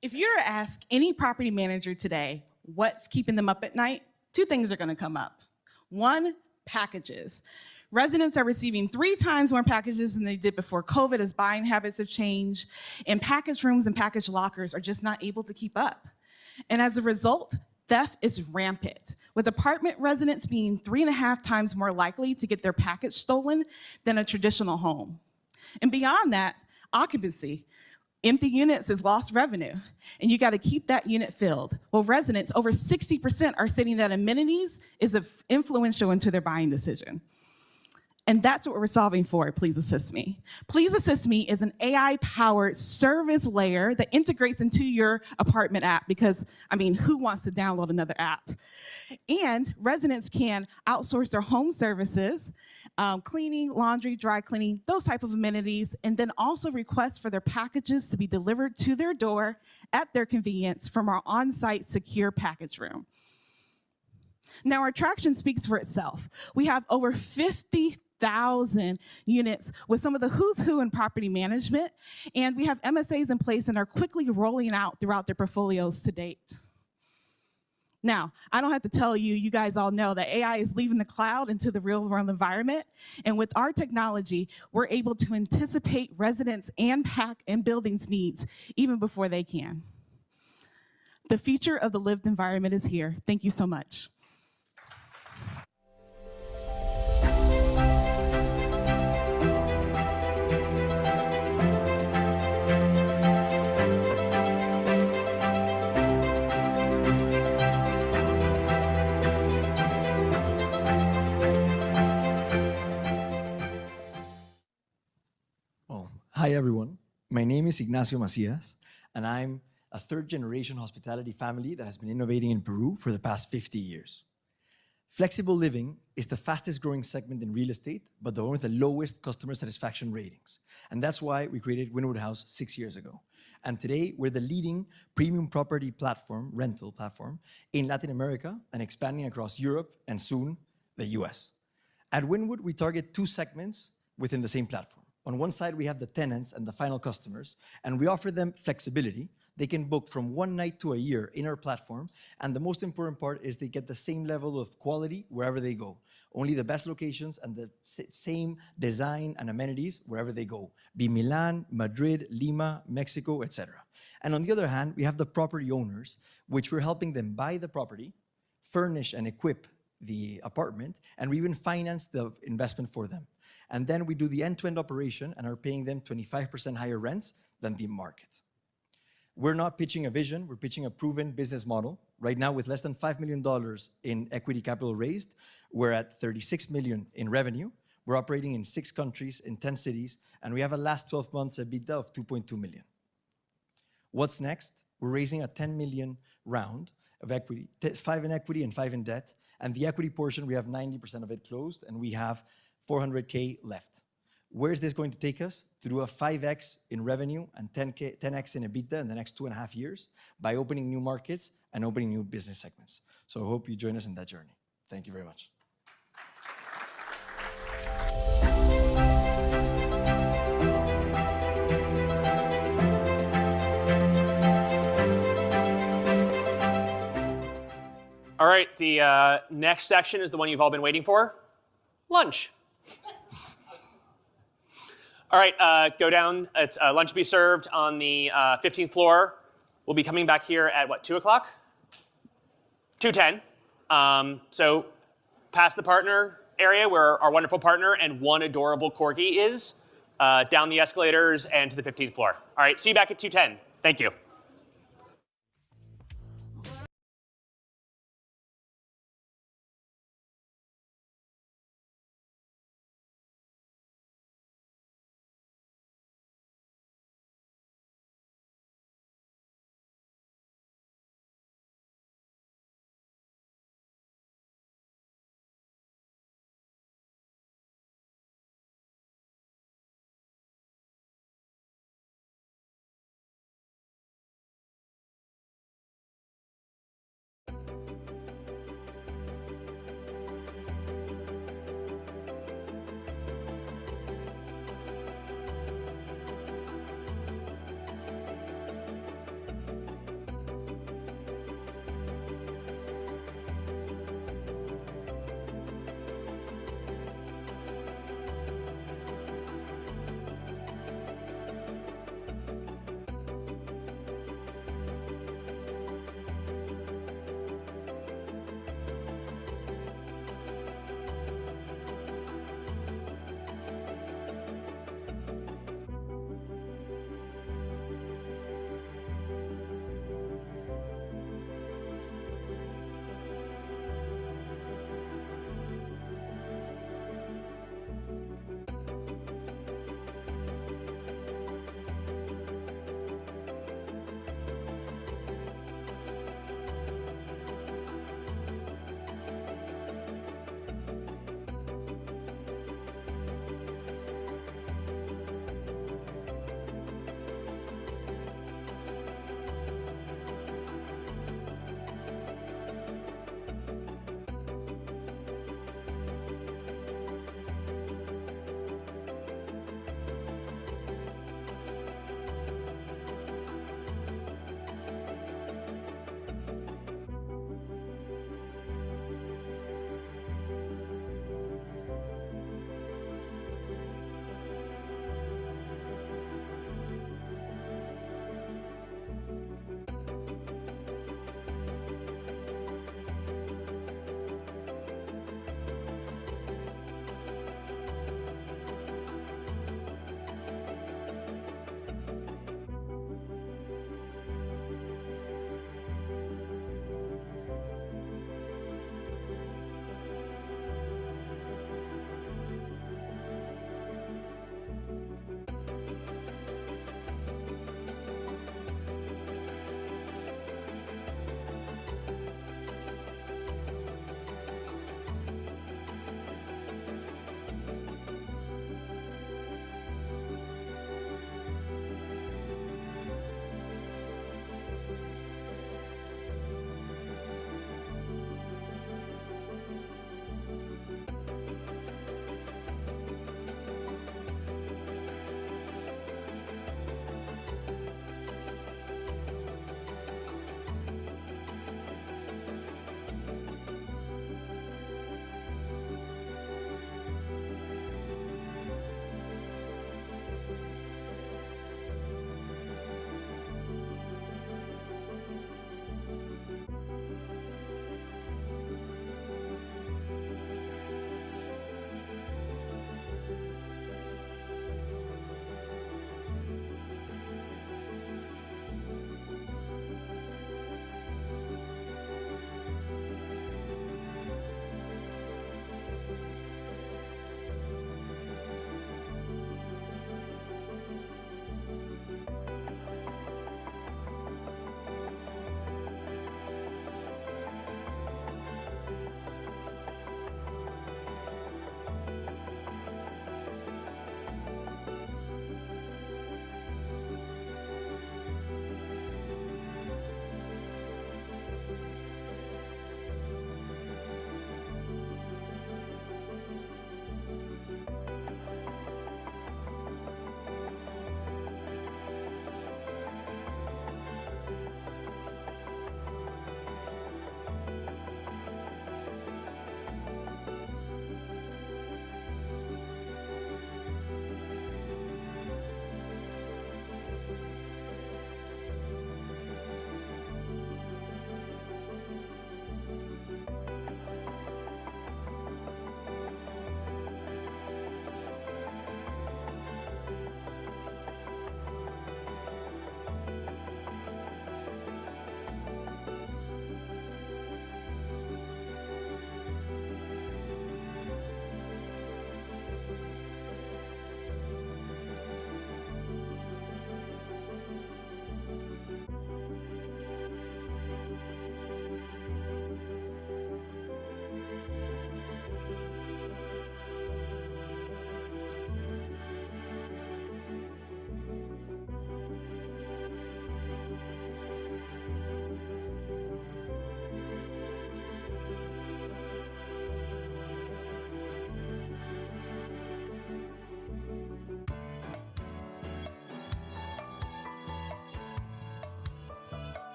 If you're to ask any property manager today what's keeping them up at night, two things are going to come up. One, packages. Residents are receiving 3 times more packages than they did before COVID as buying habits have changed, and package rooms and package lockers are just not able to keep up. And as a result, theft is rampant, with apartment residents being 3.5 times more likely to get their package stolen than a traditional home. And beyond that, occupancy. Empty units is lost revenue, and you got to keep that unit filled. Well, residents, over 60% are stating that amenities is influential into their buying decision. And that's what we're solving for, Please Assist Me. Please Assist Me is an AI-powered service layer that integrates into your apartment app because, I mean, who wants to download another app? And residents can outsource their home services, cleaning, laundry, dry cleaning, those type of amenities, and then also request for their packages to be delivered to their door at their convenience from our on-site secure package room. Now, our attraction speaks for itself. We have over 50,000 units with some of the who's who in property management, and we have MSAs in place and are quickly rolling out throughout their portfolios to date. Now, I don't have to tell you, you guys all know that AI is leaving the cloud into the real world environment, and with our technology, we're able to anticipate residents and buildings' needs even before they can. The future of the lived environment is here. Thank you so much. Hi, everyone. My name is Ignacio Macias, and I'm a third-generation hospitality family that has been innovating in Peru for the past 50 years. Flexible living is the fastest growing segment in real estate, but the one with the lowest customer satisfaction ratings. And that's why we created Wynwood House 6 years ago. And today, we're the leading premium property platform, rental platform, in Latin America and expanding across Europe and soon the US. At Wynwood, we target two segments within the same platform. On one side, we have the tenants and the final customers, and we offer them flexibility. They can book from one night to a year in our platform, and the most important part is they get the same level of quality wherever they go. Only the best locations and the same design and amenities wherever they go, be Milan, Madrid, Lima, Mexico, etc. And on the other hand, we have the property owners, which we're helping them buy the property, furnish and equip the apartment, and we even finance the investment for them. And then we do the end-to-end operation and are paying them 25% higher rents than the market. We're not pitching a vision, we're pitching a proven business model. Right now, with less than $5 million in equity capital raised, we're at 36 million in revenue. We're operating in 6 countries, in 10 cities, and we have a last 12 months EBITDA of 2.2 million. What's next? We're raising a 10 million round of equity, 5 in equity and 5 in debt. And the equity portion, we have 90% of it closed, and we have 400K left. Where is this going to take us? To do a 5x in revenue and 10x in EBITDA in the next 2.5 years by opening new markets and opening new business segments. So I hope you join us in that journey. Thank you very much. All right, the next section is the one you've all been waiting for, lunch. All right, go down. It's lunch will be served on the 15th floor. We'll be coming back here at what, 2 o'clock? 2:10. So past the partner area where our wonderful partner and one adorable corgi is, down the escalators and to the 15th floor. All right, see you back at 2:10. Thank you.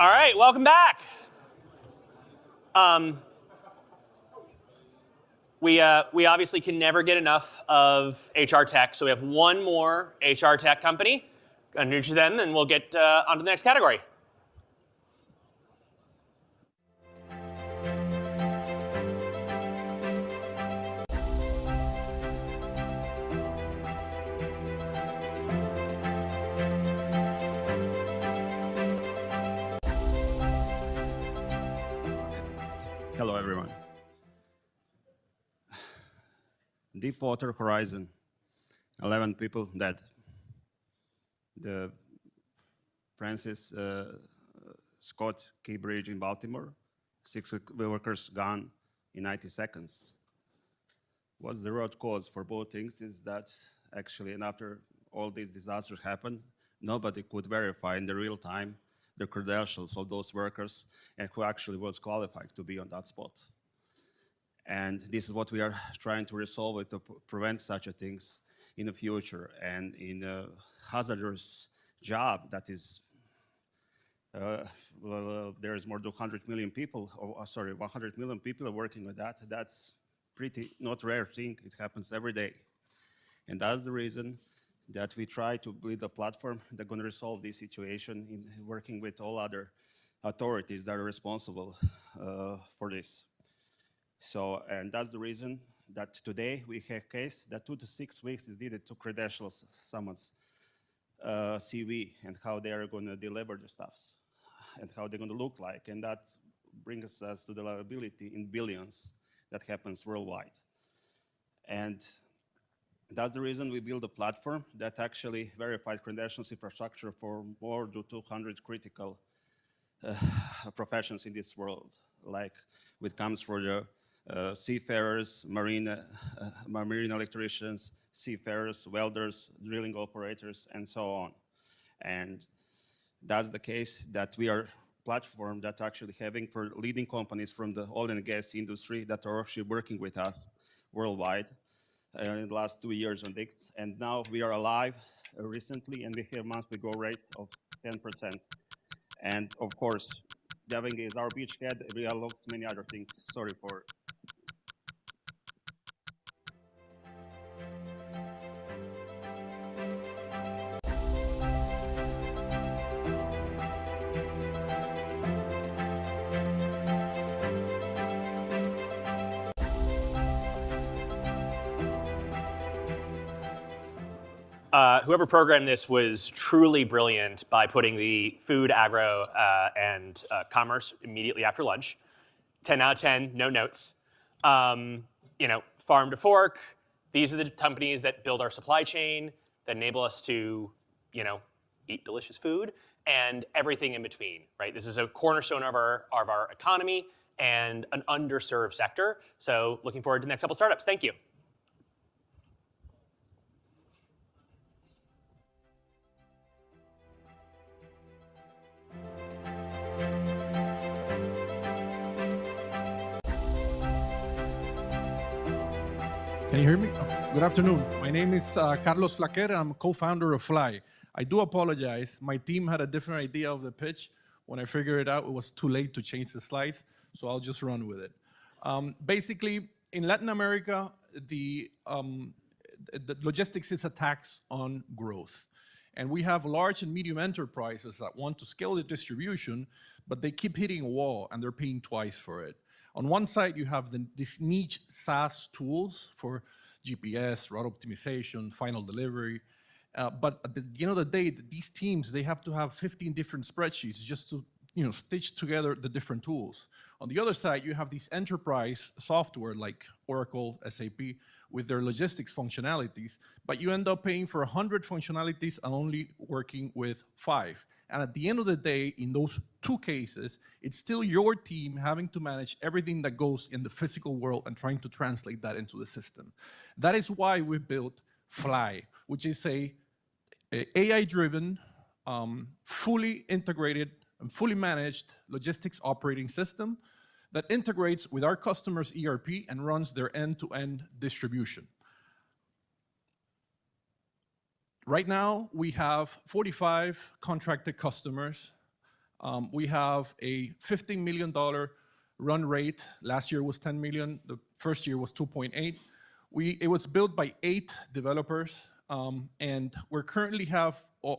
All right, welcome back. We obviously can never get enough of HR tech, so we have one more HR tech company. I'll introduce them, and we'll get on to the next category. Hello, everyone. Deepwater Horizon, 11 people dead. The Francis Scott Key Bridge in Baltimore, 6 workers gone in 90 seconds. What's the root cause for both things is that actually, and after all these disasters happened, nobody could verify in the real time the credentials of those workers and who actually was qualified to be on that spot. And this is what we are trying to resolve to prevent such a things in the future. And in a hazardous job that is, there is more than 100 million people, 100 million people are working with that. That's pretty not rare thing. It happens every day. And that's the reason that we try to build a platform that's going to resolve this situation in working with all other authorities that are responsible for this. So, and that's the reason that today we have a case that 2 to 6 weeks is needed to credential someone's CV and how they are going to deliver the stuffs and how they're going to look like. And that brings us to the liability in billions that happens worldwide. And that's the reason we build a platform that actually verified credentials infrastructure for more than 200 critical professions in this world, like it comes for the seafarers, marine electricians, seafarers, welders, drilling operators, and so on. And that's the case that we are platform that actually having for leading companies from the oil and gas industry that are actually working with us worldwide in the last 2 years on this. And now we are alive recently, and we have monthly growth rate of 10%. And of course, Devin is our beachhead. We unlock many other things. Sorry for. Whoever programmed this was truly brilliant by putting the food, agro, and commerce immediately after lunch. 10 out of 10, no notes. You know, farm to fork. These are the companies that build our supply chain, that enable us to, you know, eat delicious food, and everything in between, right? This is a cornerstone of our economy and an underserved sector. So looking forward to the next couple startups. Thank you. Can you hear me? Oh, good afternoon. My name is Carlos Flaquer. I'm co-founder of Fly. I do apologize. My team had a different idea of the pitch. When I figured it out, it was too late to change the slides, so I'll just run with it. Basically, in Latin America, the logistics is a tax on growth. And we have large and medium enterprises that want to scale the distribution, but they keep hitting a wall and they're paying twice for it. On one side, you have these niche SaaS tools for GPS, route optimization, final delivery. But at the end of the day, these teams, they have to have 15 different spreadsheets just to stitch together the different tools. On the other side, you have these enterprise software like Oracle, SAP, with their logistics functionalities, but you end up paying for 100 functionalities and only working with 5. And at the end of the day, in those 2 cases, it's still your team having to manage everything that goes in the physical world and trying to translate that into the system. That is why we built Fly, which is a AI-driven, fully integrated and fully managed logistics operating system that integrates with our customers' ERP and runs their end-to-end distribution. Right now, we have 45 contracted customers. We have a $15 million run rate. Last year was 10 million. The first year was 2.8. It was built by 8 developers, and we currently have,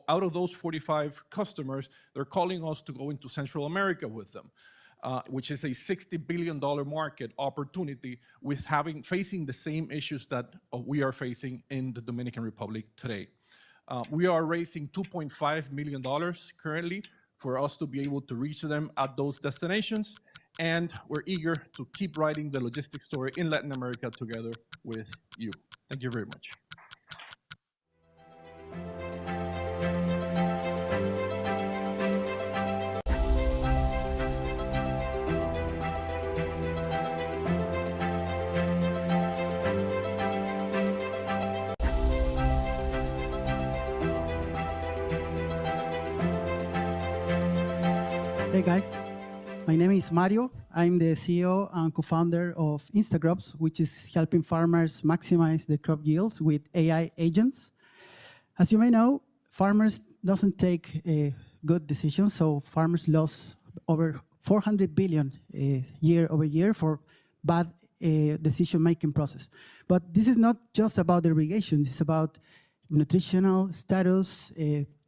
out of those 45 customers, they're calling us to go into Central America with them, which is a $60 billion market opportunity with facing the same issues that we are facing in the Dominican Republic today. We are raising $2.5 million currently for us to be able to reach them at those destinations. And we're eager to keep writing the logistics story in Latin America together with you. Thank you very much. Hey guys, my name is Mario. I'm the CEO and co-founder of Instacrops, which is helping farmers maximize their crop yields with AI agents. As you may know, farmers doesn't take good decisions, so farmers lost over 400 billion year over year for bad decision-making process. But this is not just about irrigation, it's about nutritional status,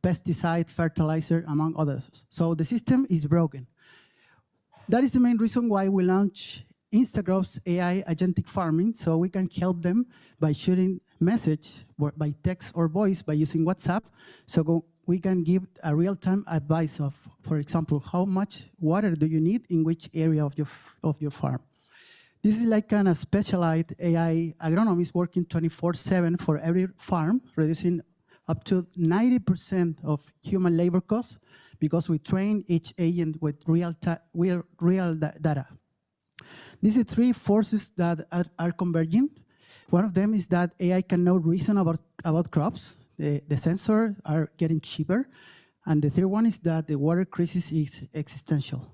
pesticide, fertilizer, among others. So the system is broken. That is the main reason why we launched Instacrops AI agentic farming, so we can help them by shooting message by text or voice by using WhatsApp, so we can give a real-time advice of, for example, how much water do you need in which area of your farm. This is like kind of specialized AI agronomist working 24/7 for every farm, reducing up to 90% of human labor costs because we train each agent with real data. These are 3 forces that are converging. One of them is that AI can now reason about crops. The sensors are getting cheaper. And the third one is that the water crisis is existential.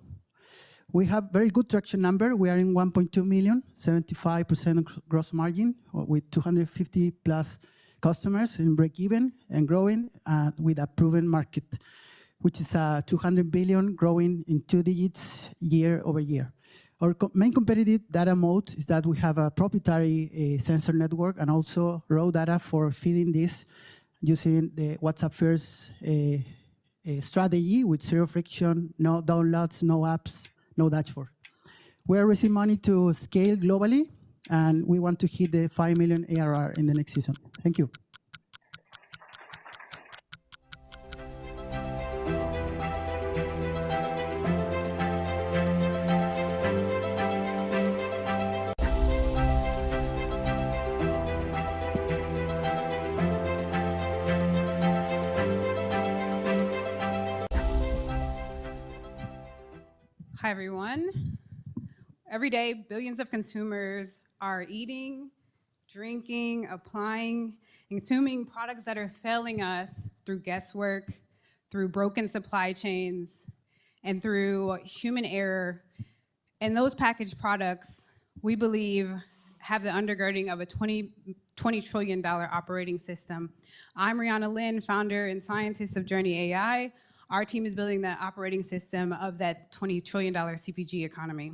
We have very good traction number. We are in 1.2 million, 75% gross margin with 250 plus customers in break-even and growing with a proven market, which is 200 billion growing in 2 digits year over year. Our main competitive data mode is that we have a proprietary sensor network and also raw data for feeding this using the WhatsApp first strategy with 0 friction, no downloads, no apps, no dashboard. We are raising money to scale globally, and we want to hit the 5 million ARR in the next season. Thank you. Hi, everyone. Every day, billions of consumers are eating, drinking, applying, and consuming products that are failing us through guesswork, through broken supply chains, and through human error. And those packaged products, we believe, have the undergirding of a $20 trillion operating system. I'm Rihanna Lynn, founder and scientist of Journey AI. Our team is building the operating system of that $20 trillion CPG economy.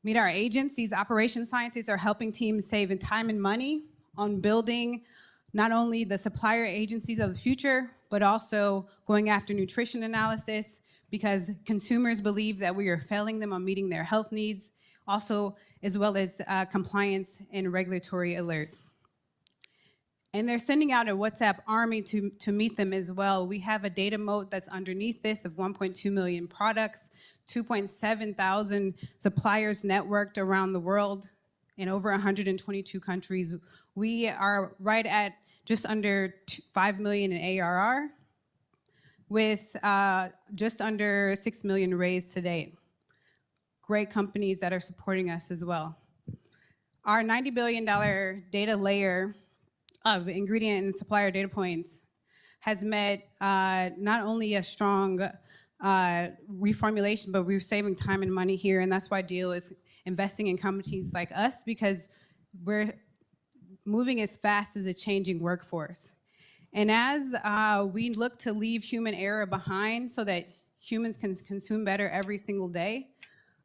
Meet our agents. These operations scientists are helping teams save time and money on building not only the supplier agencies of the future, but also going after nutrition analysis, because consumers believe that we are failing them on meeting their health needs, also as well as compliance and regulatory alerts. And they're sending out a WhatsApp army to meet them as well. We have a data moat that's underneath this of 1.2 million products, 2.7 thousand suppliers networked around the world in over 122 countries. We are right at just under 5 million in ARR with just under 6 million raised to date. Great companies that are supporting us as well. Our $90 billion data layer of ingredient and supplier data points has met not only a strong reformulation, but we're saving time and money here, and that's why Deel is investing in companies like us, because we're moving as fast as a changing workforce. And as we look to leave human error behind so that humans can consume better every single day.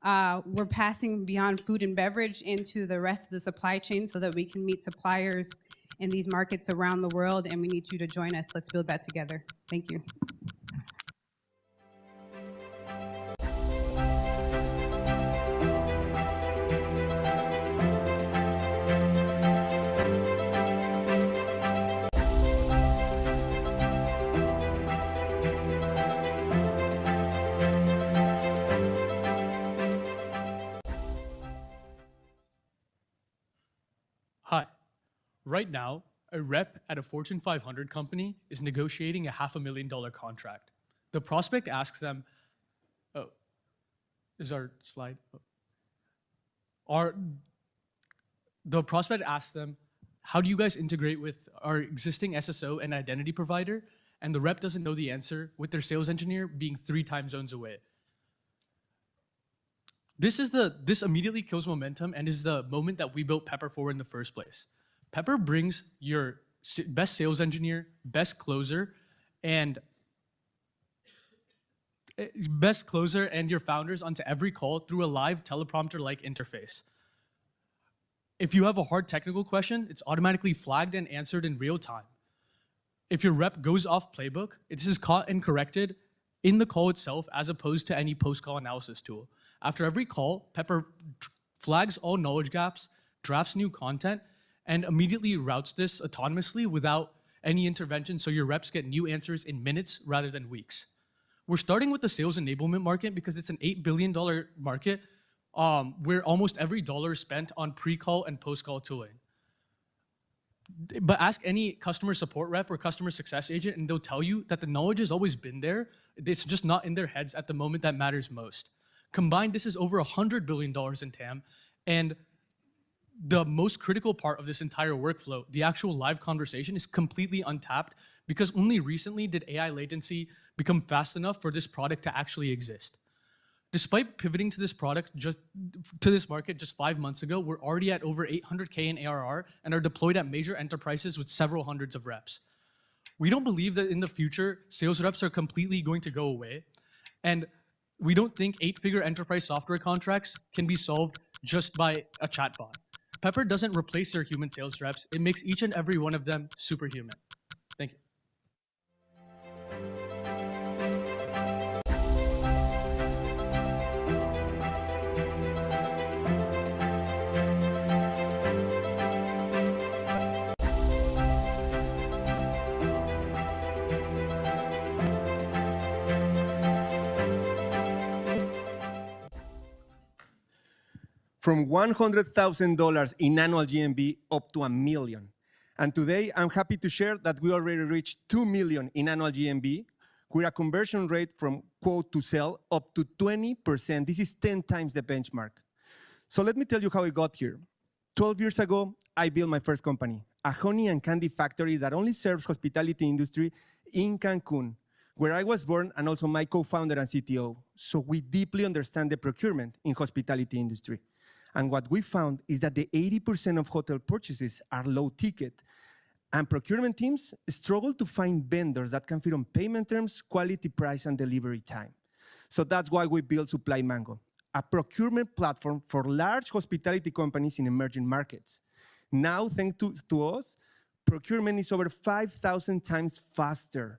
We're passing beyond food and beverage into the rest of the supply chain so that we can meet suppliers in these markets around the world, and we need you to join us. Let's build that together. Thank you. Hi. Right now, a rep at a Fortune 500 company is negotiating a $500,000 contract. The prospect asks them, oh, is our slide? The prospect asks them, how do you guys integrate with our existing SSO and identity provider? And the rep doesn't know the answer, with their sales engineer being 3 time zones away. This immediately kills momentum and is the moment that we built Pepper for in the first place. Pepper brings your best sales engineer, best closer, and your founders onto every call through a live teleprompter-like interface. If you have a hard technical question, it's automatically flagged and answered in real time. If your rep goes off playbook, this is caught and corrected in the call itself as opposed to any post-call analysis tool. After every call, Pepper flags all knowledge gaps, drafts new content, and immediately routes this autonomously without any intervention so your reps get new answers in minutes rather than weeks. We're starting with the sales enablement market because it's an $8 billion market where almost every dollar is spent on pre-call and post-call tooling. But ask any customer support rep or customer success agent and they'll tell you that the knowledge has always been there. It's just not in their heads at the moment that matters most. Combined, this is over $100 billion in TAM, and the most critical part of this entire workflow, the actual live conversation, is completely untapped because only recently did AI latency become fast enough for this product to actually exist. Despite pivoting to this market just 5 months ago, we're already at over 800K in ARR and are deployed at major enterprises with several hundreds of reps. We don't believe that in the future, sales reps are completely going to go away, and we don't think 8-figure enterprise software contracts can be solved just by a chatbot. Pepper doesn't replace their human sales reps. It makes each and every one of them superhuman. Thank you. From $100,000 in annual GMV up to $1 million. And today, I'm happy to share that we already reached $2 million in annual GMV with a conversion rate from quote to sell up to 20%. This is 10 times the benchmark. So let me tell you how I got here. 12 years ago, I built my first company, a honey and candy factory that only serves hospitality industry in Cancun, where I was born and also my co-founder and CTO. So we deeply understand the procurement in hospitality industry. And what we found is that the 80% of hotel purchases are low ticket, and procurement teams struggle to find vendors that can fit on payment terms, quality, price, and delivery time. So that's why we built Supply Mango, a procurement platform for large hospitality companies in emerging markets. Now, thanks to us, procurement is over 5,000 times faster.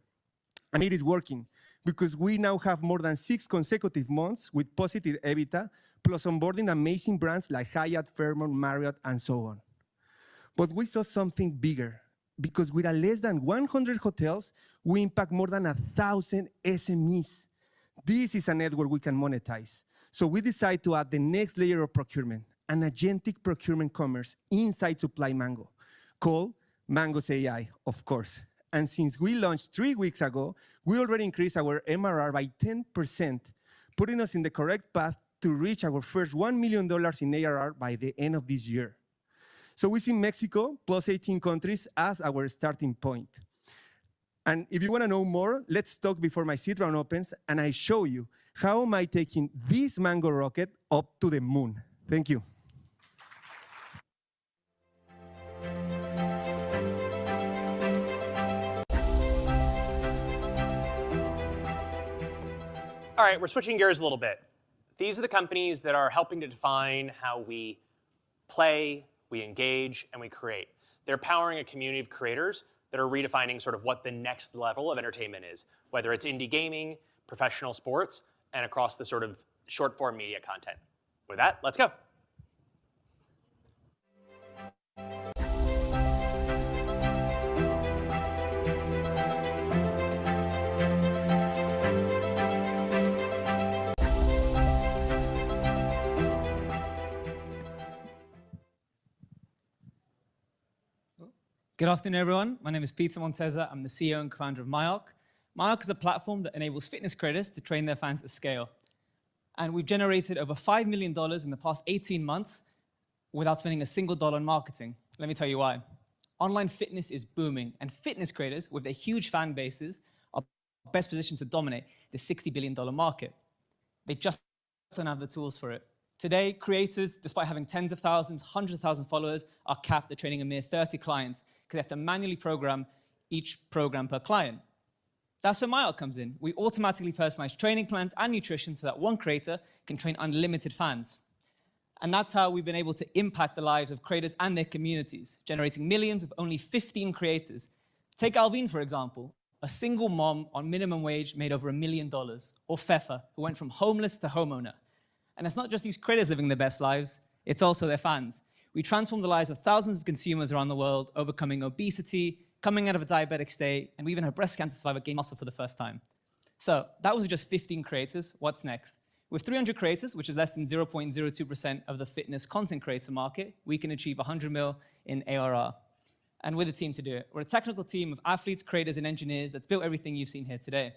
And it is working because we now have more than 6 consecutive months with positive EBITDA, plus onboarding amazing brands like Hyatt, Fairmont, Marriott, and so on. But we saw something bigger, because with a less than 100 hotels, we impact more than 1,000 SMEs. This is a network we can monetize. So we decided to add the next layer of procurement, an agentic procurement commerce inside Supply Mango, called Mango's AI, of course. And since we launched 3 weeks ago, we already increased our MRR by 10%, putting us in the correct path to reach our first $1 million in ARR by the end of this year. So we see Mexico plus 18 countries as our starting point. And if you want to know more, let's talk before my seed round opens and I show you how am I taking this Mango rocket up to the moon. Thank you. All right, we're switching gears a little bit. These are the companies that are helping to define how we play, we engage, and we create. They're powering a community of creators that are redefining sort of what the next level of entertainment is, whether it's indie gaming, professional sports, and across the sort of short-form media content. With that, let's go. Good afternoon, everyone. My name is Peter Monteza. I'm the CEO and co-founder of myArc. myArc is a platform that enables fitness creators to train their fans at scale. And we've generated over $5 million in the past 18 months without spending a single dollar on marketing. Let me tell you why. Online fitness is booming, and fitness creators with their huge fan bases are best positioned to dominate the $60 billion market. They just don't have the tools for it. Today, creators, despite having tens of thousands, hundreds of thousands of followers, are capped at training a mere 30 clients because they have to manually program each program per client. That's where myArc comes in. We automatically personalize training plans and nutrition so that one creator can train unlimited fans. And that's how we've been able to impact the lives of creators and their communities, generating millions with only 15 creators. Take Alvin, for example. A single mom on minimum wage made over $1 million. Or Fefa, who went from homeless to homeowner. And it's not just these creators living their best lives, it's also their fans. We transform the lives of thousands of consumers around the world, overcoming obesity, coming out of a diabetic state, and we even had a breast cancer survivor gain muscle for the first time. So that was just 15 creators. What's next? With 300 creators, which is less than 0.02% of the fitness content creator market, we can achieve 100 mil in ARR. And we're the team to do it. We're a technical team of athletes, creators, and engineers that's built everything you've seen here today.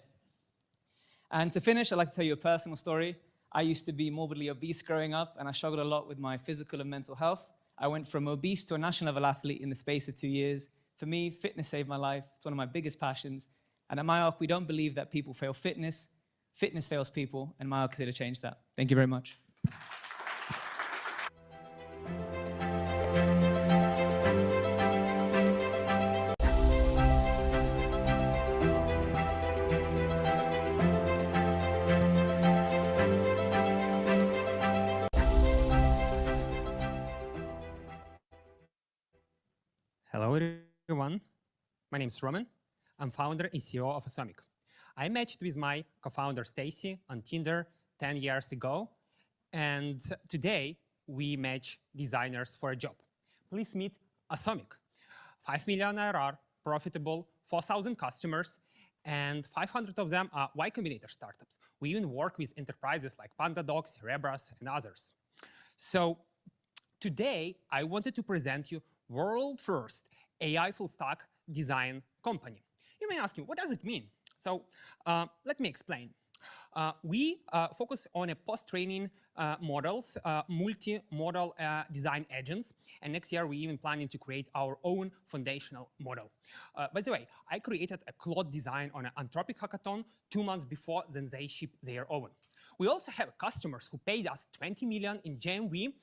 And to finish, I'd like to tell you a personal story. I used to be morbidly obese growing up, and I struggled a lot with my physical and mental health. I went from obese to a national level athlete in the space of 2 years. For me, fitness saved my life. It's one of my biggest passions. And at myArc, we don't believe that people fail fitness. Fitness fails people, and myArc is here to change that. Thank you very much. Hello, everyone. My name is Roman. I'm founder and CEO of Atomic. I matched with my co-founder Stacy on Tinder 10 years ago, and today we match designers for a job. Please meet Atomic. 5 million ARR, profitable, 4,000 customers, and 500 of them are Y Combinator startups. We even work with enterprises like PandaDoc, Cerebras, and others. So today, I wanted to present you world first AI full stack design company. You may ask me, what does it mean? So let me explain. We focus on a post-training models, multi-model design agents, and next year we're even planning to create our own foundational model. By the way, I created a Claude design on an Anthropic hackathon 2 months before then they shipped their own. We also have customers who paid us 20 million in GMV.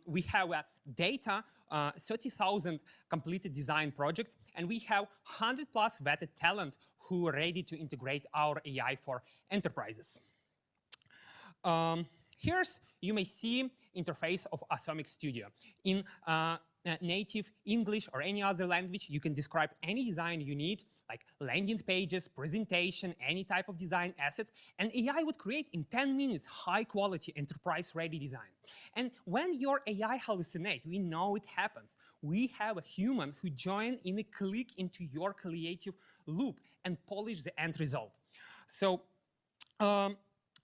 We have data, 30,000 completed design projects, and we have 100+ vetted talent who are ready to integrate our AI for enterprises. Here's, you may see interface of Atomic Studio. In native English or any other language, you can describe any design you need, like landing pages, presentation, any type of design assets, and AI would create in 10 minutes high-quality, enterprise-ready designs. And when your AI hallucinates, we know it happens. We have a human who joins in a click into your creative loop and polish the end result. So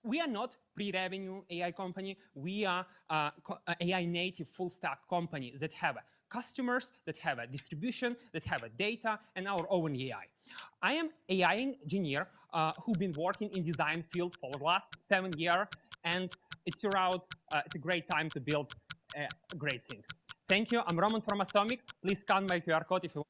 we are not pre-revenue AI company. We are AI native full stack company that have customers, that have a distribution, that have a data, and our own AI. I am AI engineer who've been working in design field for the last 7 years, and it's a great time to build great things. Thank you. I'm Roman from Atomic. Please scan my QR code if you want.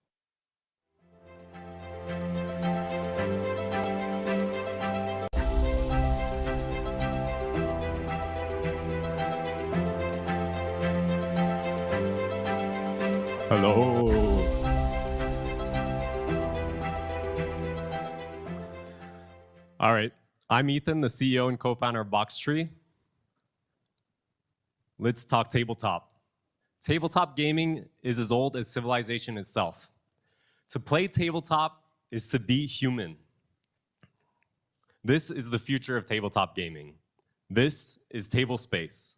Hello. All right. I'm Ethan, the CEO and co-founder of Boxtree. Let's talk tabletop. Tabletop gaming is as old as civilization itself. To play tabletop is to be human. This is the future of tabletop gaming. This is table space,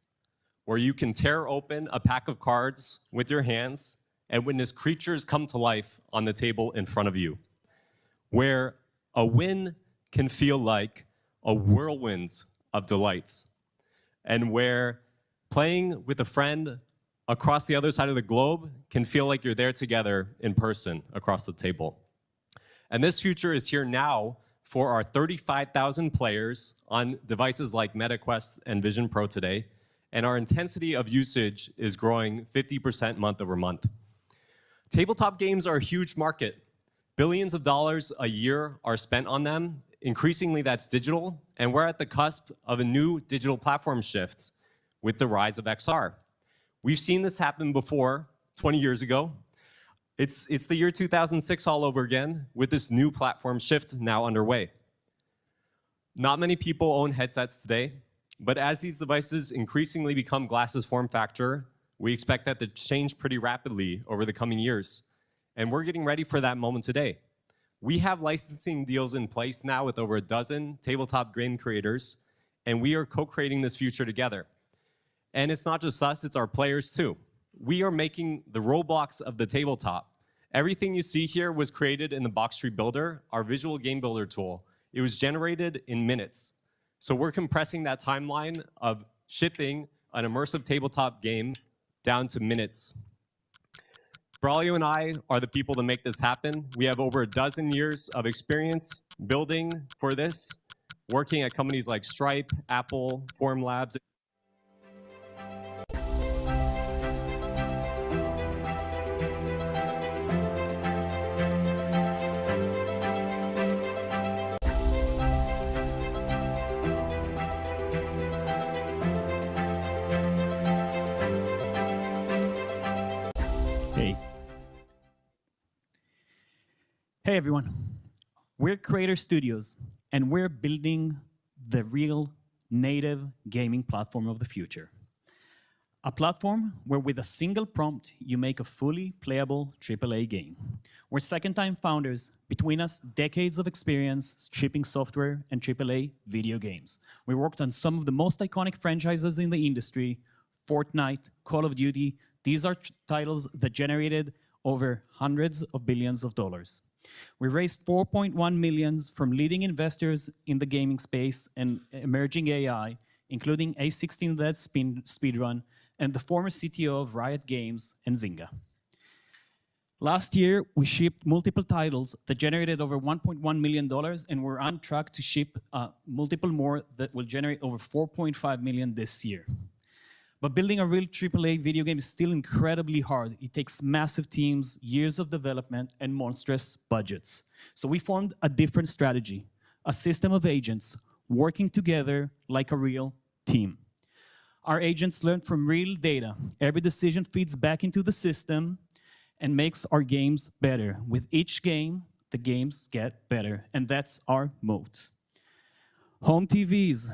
where you can tear open a pack of cards with your hands and witness creatures come to life on the table in front of you, where a win can feel like a whirlwind of delights, and where playing with a friend across the other side of the globe can feel like you're there together in person across the table. And this future is here now for our 35,000 players on devices like MetaQuest and Vision Pro today, and our intensity of usage is growing 50% month over month. Tabletop games are a huge market. Billions of dollars a year are spent on them. Increasingly, that's digital, and we're at the cusp of a new digital platform shift with the rise of XR. We've seen this happen before, 20 years ago. It's the year 2006 all over again, with this new platform shift now underway. Not many people own headsets today, but as these devices increasingly become glasses form factor, we expect that to change pretty rapidly over the coming years. And we're getting ready for that moment today. We have licensing deals in place now with over a dozen tabletop game creators, and we are co-creating this future together. And it's not just us, it's our players too. We are making the Roblox of the tabletop. Everything you see here was created in the Boxtree Builder, our visual game builder tool. It was generated in minutes. So we're compressing that timeline of shipping an immersive tabletop game down to minutes. Braulio and I are the people to make this happen. We have over a dozen years of experience building for this, working at companies like Stripe, Apple, Formlabs. Hey everyone, we're Creator Studios, and we're building the real native gaming platform of the future. A platform where with a single prompt, you make a fully playable AAA game. We're second-time founders, between us, decades of experience shipping software and AAA video games. We worked on some of the most iconic franchises in the industry, Fortnite, Call of Duty. These are titles that generated over hundreds of billions of dollars. We raised $4.1 million from leading investors in the gaming space and emerging AI, including A16-led Speedrun and the former CTO of Riot Games and Zynga. Last year, we shipped multiple titles that generated over $1.1 million, and we're on track to ship multiple more that will generate over $4.5 million this year. But building a real AAA video game is still incredibly hard. It takes massive teams, years of development, and monstrous budgets. So we formed a different strategy, a system of agents working together like a real team. Our agents learn from real data. Every decision feeds back into the system and makes our games better. With each game, the games get better, and that's our moat. Home TVs,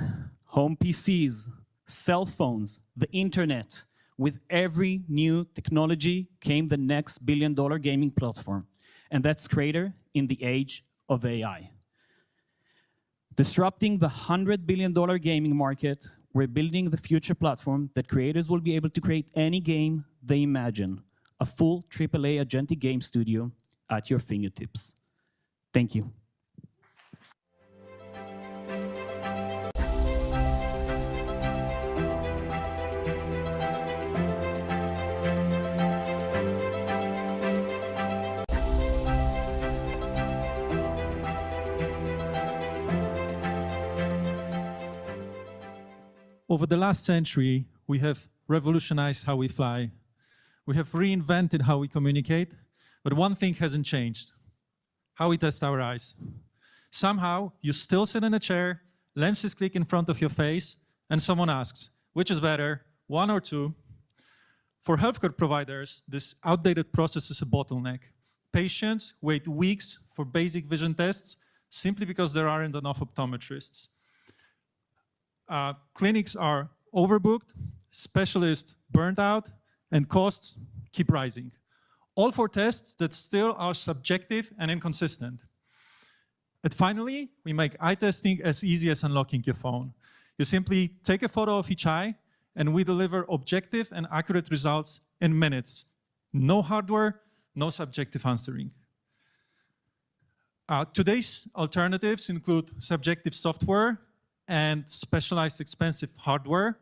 home PCs, cell phones, the internet. With every new technology came the next billion-dollar gaming platform, and that's Creator in the age of AI. Disrupting the $100 billion gaming market, we're building the future platform that creators will be able to create any game they imagine, a full AAA agentic game studio at your fingertips. Thank you. Over the last century, we have revolutionized how we fly. We have reinvented how we communicate, but one thing hasn't changed: how we test our eyes. Somehow, you still sit in a chair, lenses click in front of your face, and someone asks, which is better, one or two? For healthcare providers, this outdated process is a bottleneck. Patients wait weeks for basic vision tests simply because there aren't enough optometrists. clinics are overbooked, specialists burned out, and costs keep rising. All for tests that still are subjective and inconsistent. And finally, we make eye testing as easy as unlocking your phone. You simply take a photo of each eye, and we deliver objective and accurate results in minutes. No hardware, no subjective answering. Today's alternatives include subjective software and specialized expensive hardware,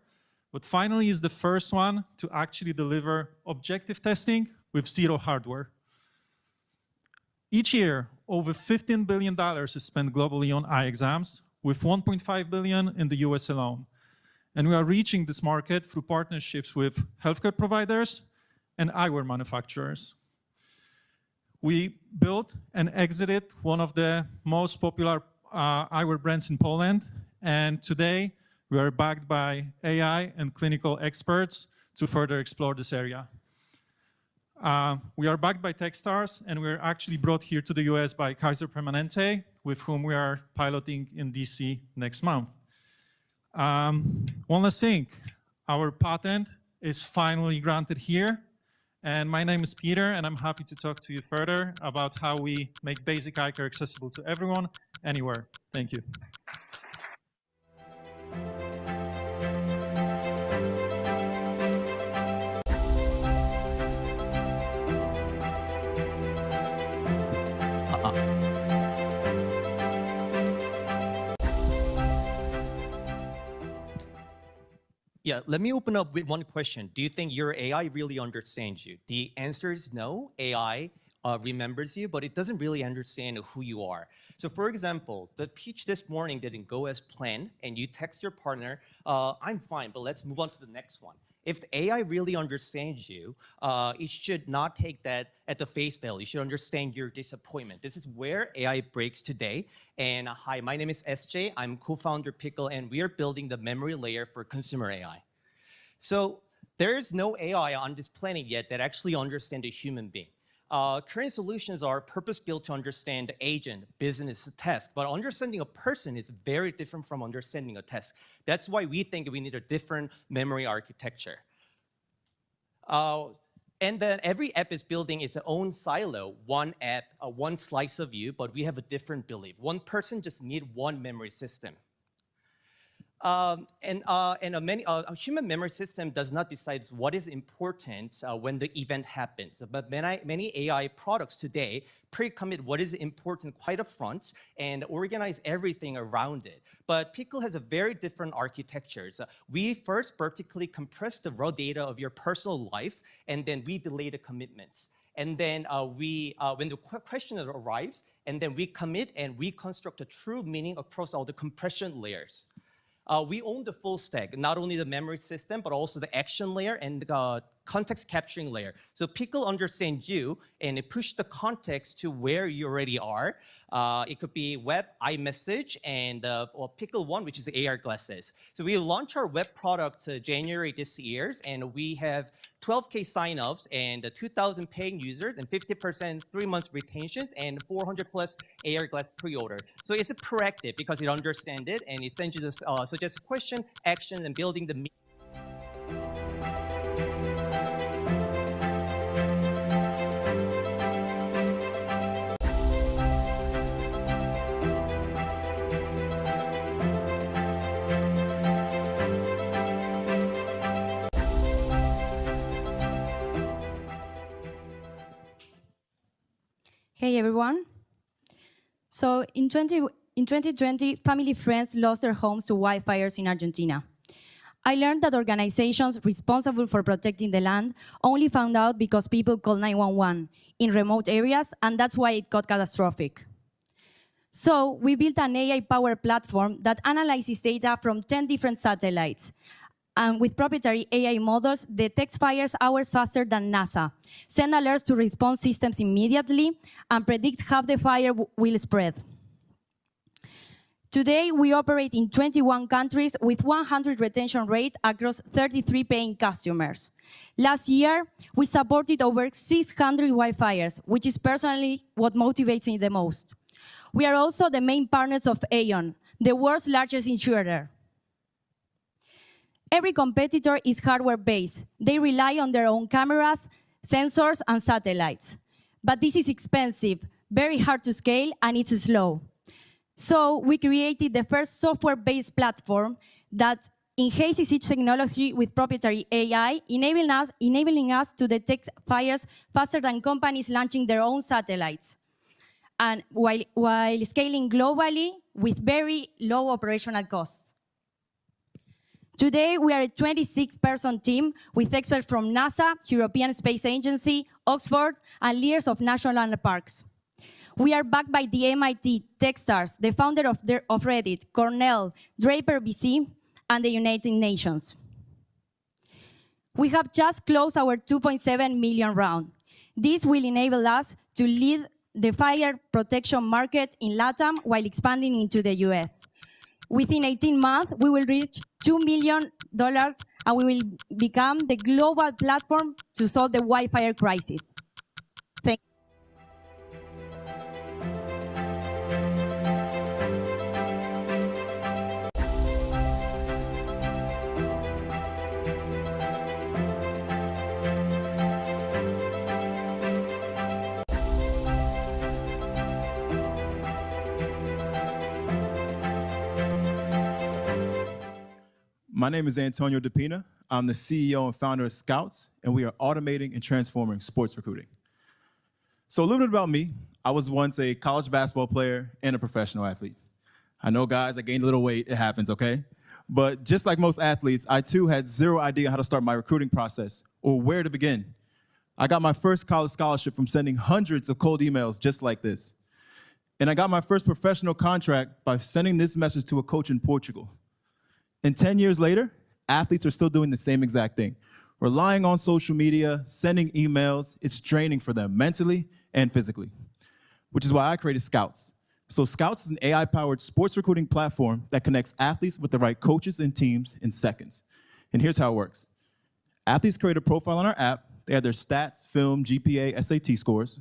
but finally is the first one to actually deliver objective testing with zero hardware. Each year, over $15 billion is spent globally on eye exams, with $1.5 billion in the US alone. And we are reaching this market through partnerships with healthcare providers and eyewear manufacturers. We built and exited one of the most popular eyewear brands in Poland, and today we are backed by AI and clinical experts to further explore this area. We are backed by Techstars, and we're actually brought here to the US by Kaiser Permanente, with whom we are piloting in DC next month. One last thing, our patent is finally granted here. And my name is Peter, and I'm happy to talk to you further about how we make basic eye care accessible to everyone, anywhere. Thank you. Yeah, let me open up with one question. Do you think your AI really understands you? The answer is no. AI remembers you, but it doesn't really understand who you are. So for example, the pitch this morning didn't go as planned, and you text your partner, I'm fine, but let's move on to the next one. If the AI really understands you, it should not take that at the face value. It should understand your disappointment. This is where AI breaks today. And hi, my name is SJ. I'm co-founder Pickle, and we are building the memory layer for consumer AI. So there is no AI on this planet yet that actually understands a human being. Current solutions are purpose-built to understand agent, business, task, but understanding a person is very different from understanding a task. That's why we think we need a different memory architecture. And then every app is building its own silo, one app, one slice of you, but we have a different belief. One person just needs one memory system. A human memory system does not decide what is important when the event happens. But many AI products today pre-commit what is important quite upfront and organize everything around it. But Pickle has a very different architecture. So we first vertically compress the raw data of your personal life, and then we delay the commitments. And then when the question arrives, and then we commit and reconstruct a true meaning across all the compression layers. We own the full stack, not only the memory system, but also the action layer and the context capturing layer. So Pickle understands you, and it pushes the context to where you already are. It could be web, iMessage, and or Pickle One, which is AR glasses. So we launched our web product January this year, and we have 12K signups and 2,000 paying users and 50% 3 months retentions and 400 plus AR glass pre-order. So it's proactive because it understands it, and it sends you this suggest question, action, and building the Hey everyone. So in 2020, family friends lost their homes to wildfires in Argentina. I learned that organizations responsible for protecting the land only found out because people called 911 in remote areas, and that's why it got catastrophic. So we built an AI-powered platform that analyzes data from 10 different satellites, and with proprietary AI models, detects fires hours faster than NASA, send alerts to response systems immediately, and predicts how the fire will spread. Today, we operate in 21 countries with 100 retention rate across 33 paying customers. Last year, we supported over 600 wildfires, which is personally what motivates me the most. We are also the main partners of Aon, the world's largest insurer. Every competitor is hardware-based. They rely on their own cameras, sensors, and satellites. But this is expensive, very hard to scale, and it's slow. So we created the first software-based platform that enhances each technology with proprietary AI, enabling us to detect fires faster than companies launching their own satellites, and while scaling globally with very low operational costs. Today, we are a 26-person team with experts from NASA, European Space Agency, Oxford, and leaders of national landmarks. We are backed by the MIT, Techstars, the founder of Reddit, Cornell, Draper BC, and the United Nations. We have just closed our 2.7 million round. This will enable us to lead the fire protection market in LATAM while expanding into the US. Within 18 months, we will reach $2 million and we will become the global platform to solve the wildfire crisis. Thank you. My name is Antonio DePina. I'm the CEO and founder of Scouts, and we are automating and transforming sports recruiting. So a little bit about me. I was once a college basketball player and a professional athlete. I know, guys, I gained a little weight. It happens, okay? But just like most athletes, I too had zero idea how to start my recruiting process or where to begin. I got my first college scholarship from sending hundreds of cold emails just like this. And I got my first professional contract by sending this message to a coach in Portugal. And 10 years later, athletes are still doing the same exact thing. Relying on social media, sending emails, it's draining for them mentally and physically, which is why I created Scouts. So Scouts is an AI-powered sports recruiting platform that connects athletes with the right coaches and teams in seconds. And here's how it works. Athletes create a profile on our app. They add their stats, film, GPA, SAT scores.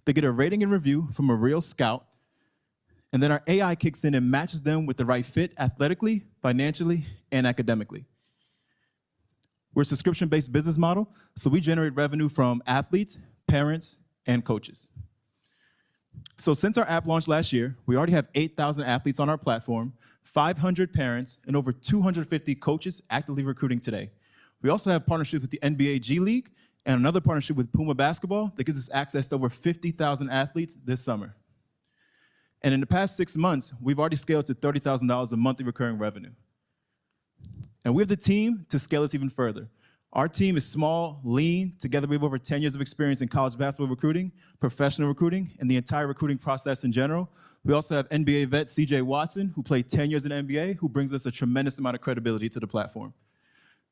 They get a rating and review from a real scout. And then our AI kicks in and matches them with the right fit athletically, financially, and academically. We're a subscription-based business model, so we generate revenue from athletes, parents, and coaches. So since our app launched last year, we already have 8,000 athletes on our platform, 500 parents, and over 250 coaches actively recruiting today. We also have partnerships with the NBA G League and another partnership with Puma Basketball that gives us access to over 50,000 athletes this summer. And in the past 6 months, we've already scaled to $30,000 of monthly recurring revenue. And we have the team to scale this even further. Our team is small, lean. Together, we have over 10 years of experience in college basketball recruiting, professional recruiting, and the entire recruiting process in general. We also have NBA vet CJ Watson, who played 10 years in the NBA, who brings us a tremendous amount of credibility to the platform.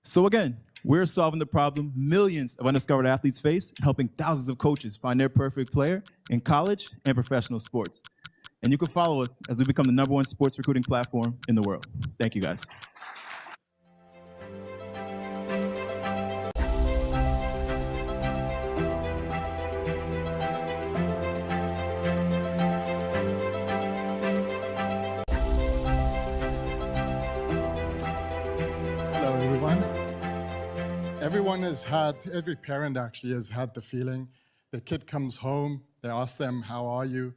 So again, we're solving the problem millions of undiscovered athletes face, helping thousands of coaches find their perfect player in college and professional sports. And you can follow us as we become the #1 sports recruiting platform in the world. Thank you, guys. Hello, everyone. Every parent actually has had the feeling the kid comes home, they ask them, how are you?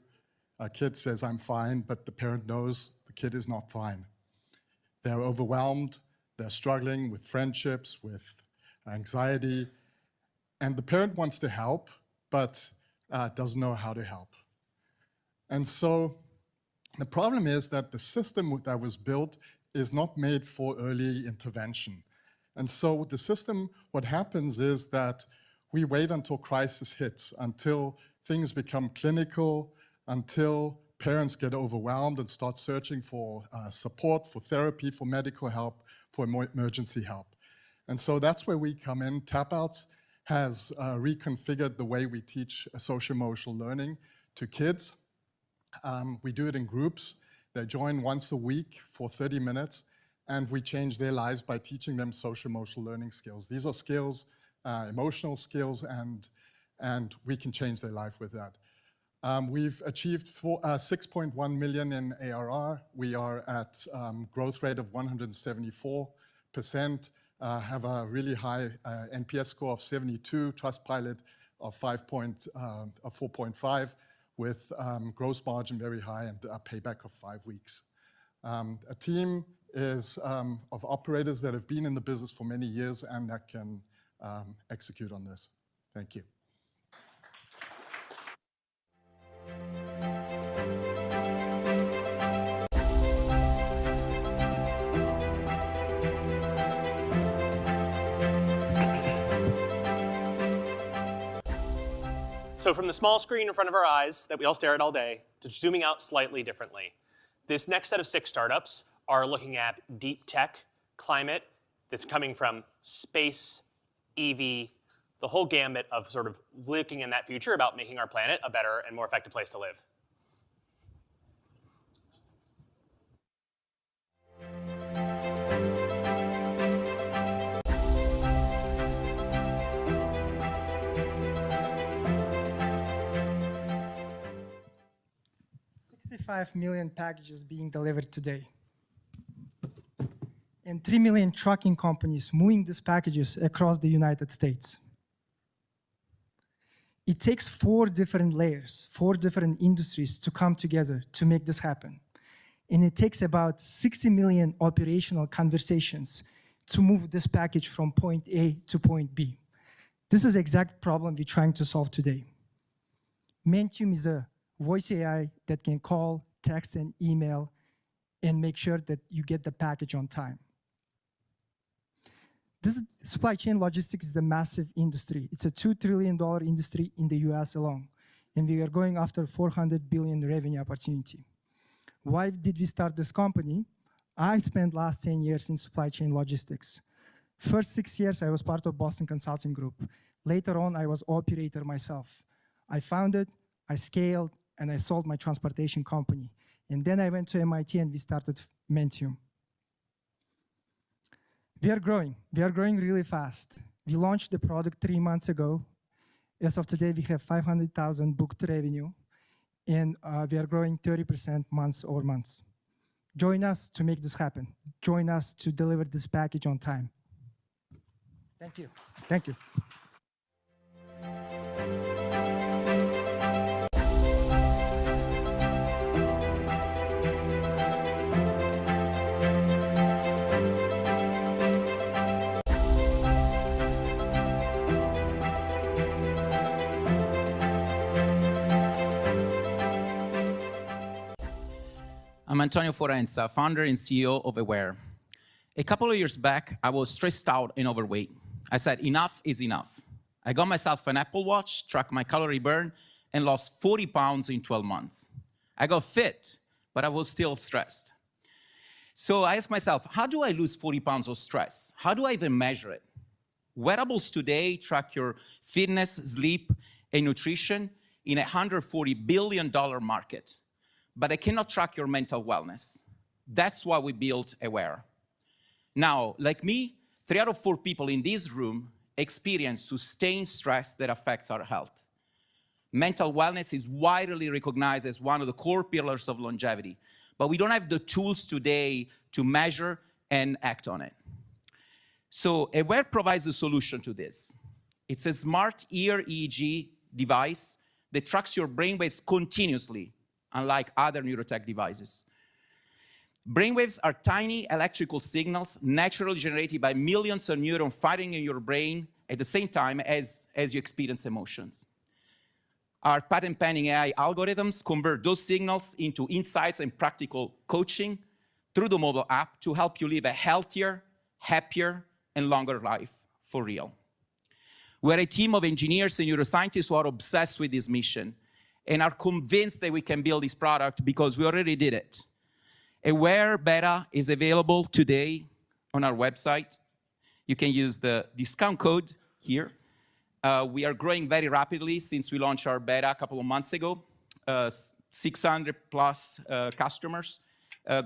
A kid says, I'm fine, but the parent knows the kid is not fine. They're overwhelmed, they're struggling with friendships, with anxiety, and the parent wants to help, but doesn't know how to help. And so the problem is that the system that was built is not made for early intervention. And so the system, what happens is that we wait until crisis hits, until things become clinical, until parents get overwhelmed and start searching for support, for therapy, for medical help, for emergency help. And so that's where we come in. TapOuts has reconfigured the way we teach social-emotional learning to kids. We do it in groups. They join once a week for 30 minutes, and we change their lives by teaching them social-emotional learning skills. These are skills, emotional skills, and we can change their life with that. We've achieved 6.1 million in ARR. We are at growth rate of 174%. have a really high NPS score of 72, Trustpilot of 4.5, with gross margin very high and a payback of 5 weeks. A team is of operators that have been in the business for many years and that can execute on this. Thank you. So from the small screen in front of our eyes that we all stare at all day to zooming out slightly differently, this next set of 6 startups are looking at deep tech, climate, that's coming from space, EV, the whole gambit of sort of looking in that future about making our planet a better and more effective place to live. $65 million packages being delivered today, and 3 million trucking companies moving these packages across the United States. It takes 4 different layers, 4 different industries to come together to make this happen. And it takes about 60 million operational conversations to move this package from point A to point B. This is the exact problem we're trying to solve today. Mentium is a voice AI that can call, text, and email and make sure that you get the package on time. This supply chain logistics is a massive industry. It's a $2 trillion industry in the US alone, and we are going after $400 billion revenue opportunity. Why did we start this company? I spent last 10 years in supply chain logistics. First 6 years, I was part of Boston Consulting Group. Later on, I was operator myself. I founded, I scaled, and I sold my transportation company. And then I went to MIT and we started Mentium. We are growing really fast. We launched the product 3 months ago. As of today, we have 500,000 booked revenue, and we are growing 30% months over months. Join us to make this happen. Join us to deliver this package on time. Thank you. Thank you. I'm Antonio Forenza, founder and CEO of Aware. A couple of years back, I was stressed out and overweight. I said, enough is enough. I got myself an Apple Watch, tracked my calorie burn, and lost 40 pounds in 12 months. I got fit, but I was still stressed. So I asked myself, how do I lose 40 pounds of stress? How do I even measure it? Wearables today track your fitness, sleep, and nutrition in a $140 billion market. But I cannot track your mental wellness. That's why we built Aware. Now, like me, 3 out of 4 people in this room experience sustained stress that affects our health. Mental wellness is widely recognized as one of the core pillars of longevity, but we don't have the tools today to measure and act on it. So Aware provides a solution to this. It's a smart ear EEG device that tracks your brainwaves continuously, unlike other neurotech devices. Brainwaves are tiny electrical signals naturally generated by millions of neurons firing in your brain at the same time as you experience emotions. Our patent-pending AI algorithms convert those signals into insights and practical coaching through the mobile app to help you live a healthier, happier, and longer life for real. We're a team of engineers and neuroscientists who are obsessed with this mission and are convinced that we can build this product because we already did it. Aware Beta is available today on our website. You can use the discount code here. We are growing very rapidly since we launched our beta a couple of months ago. 600 plus customers,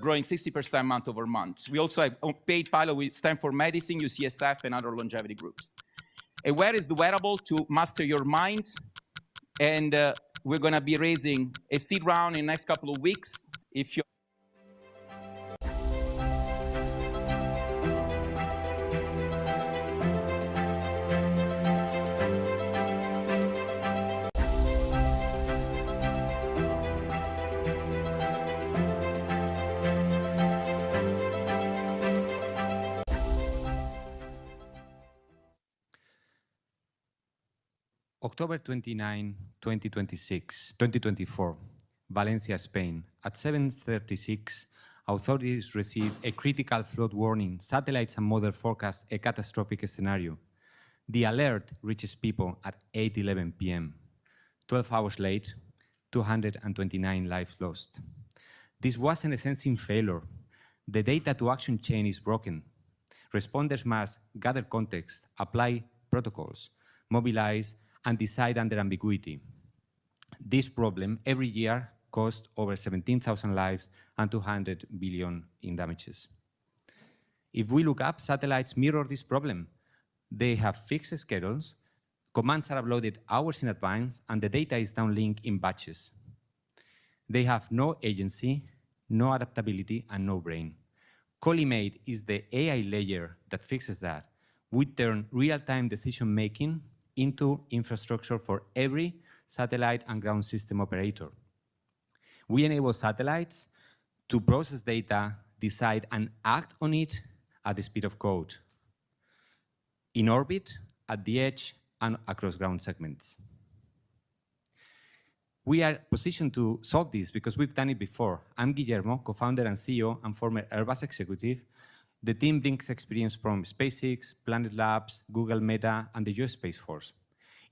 growing 60% month over month. We also have paid pilot with Stanford Medicine, UCSF, and other longevity groups. Aware is the wearable to master your mind, and we're going to be raising a seed round in the next couple of weeks. If you October 29, 2024, Valencia, Spain. At 7:36, authorities received a critical flood warning. Satellites and model forecast a catastrophic scenario. The alert reaches people at 8:11 p.m. 12 hours late, 229 lives lost. This wasn't a sensing failure. The data to action chain is broken. Responders must gather context, apply protocols, mobilize, and decide under ambiguity. This problem every year costs over 17,000 lives and 200 billion in damages. If we look up, satellites mirror this problem. They have fixed schedules, commands are uploaded hours in advance, and the data is downlinked in batches. They have no agency, no adaptability, and no brain. Collimate is the AI layer that fixes that. We turn real-time decision-making into infrastructure for every satellite and ground system operator. We enable satellites to process data, decide, and act on it at the speed of code, in orbit, at the edge, and across ground segments. We are positioned to solve this because we've done it before. I'm Guillermo, co-founder and CEO and former Airbus executive. The team brings experience from SpaceX, Planet Labs, Google Meta, and the US Space Force.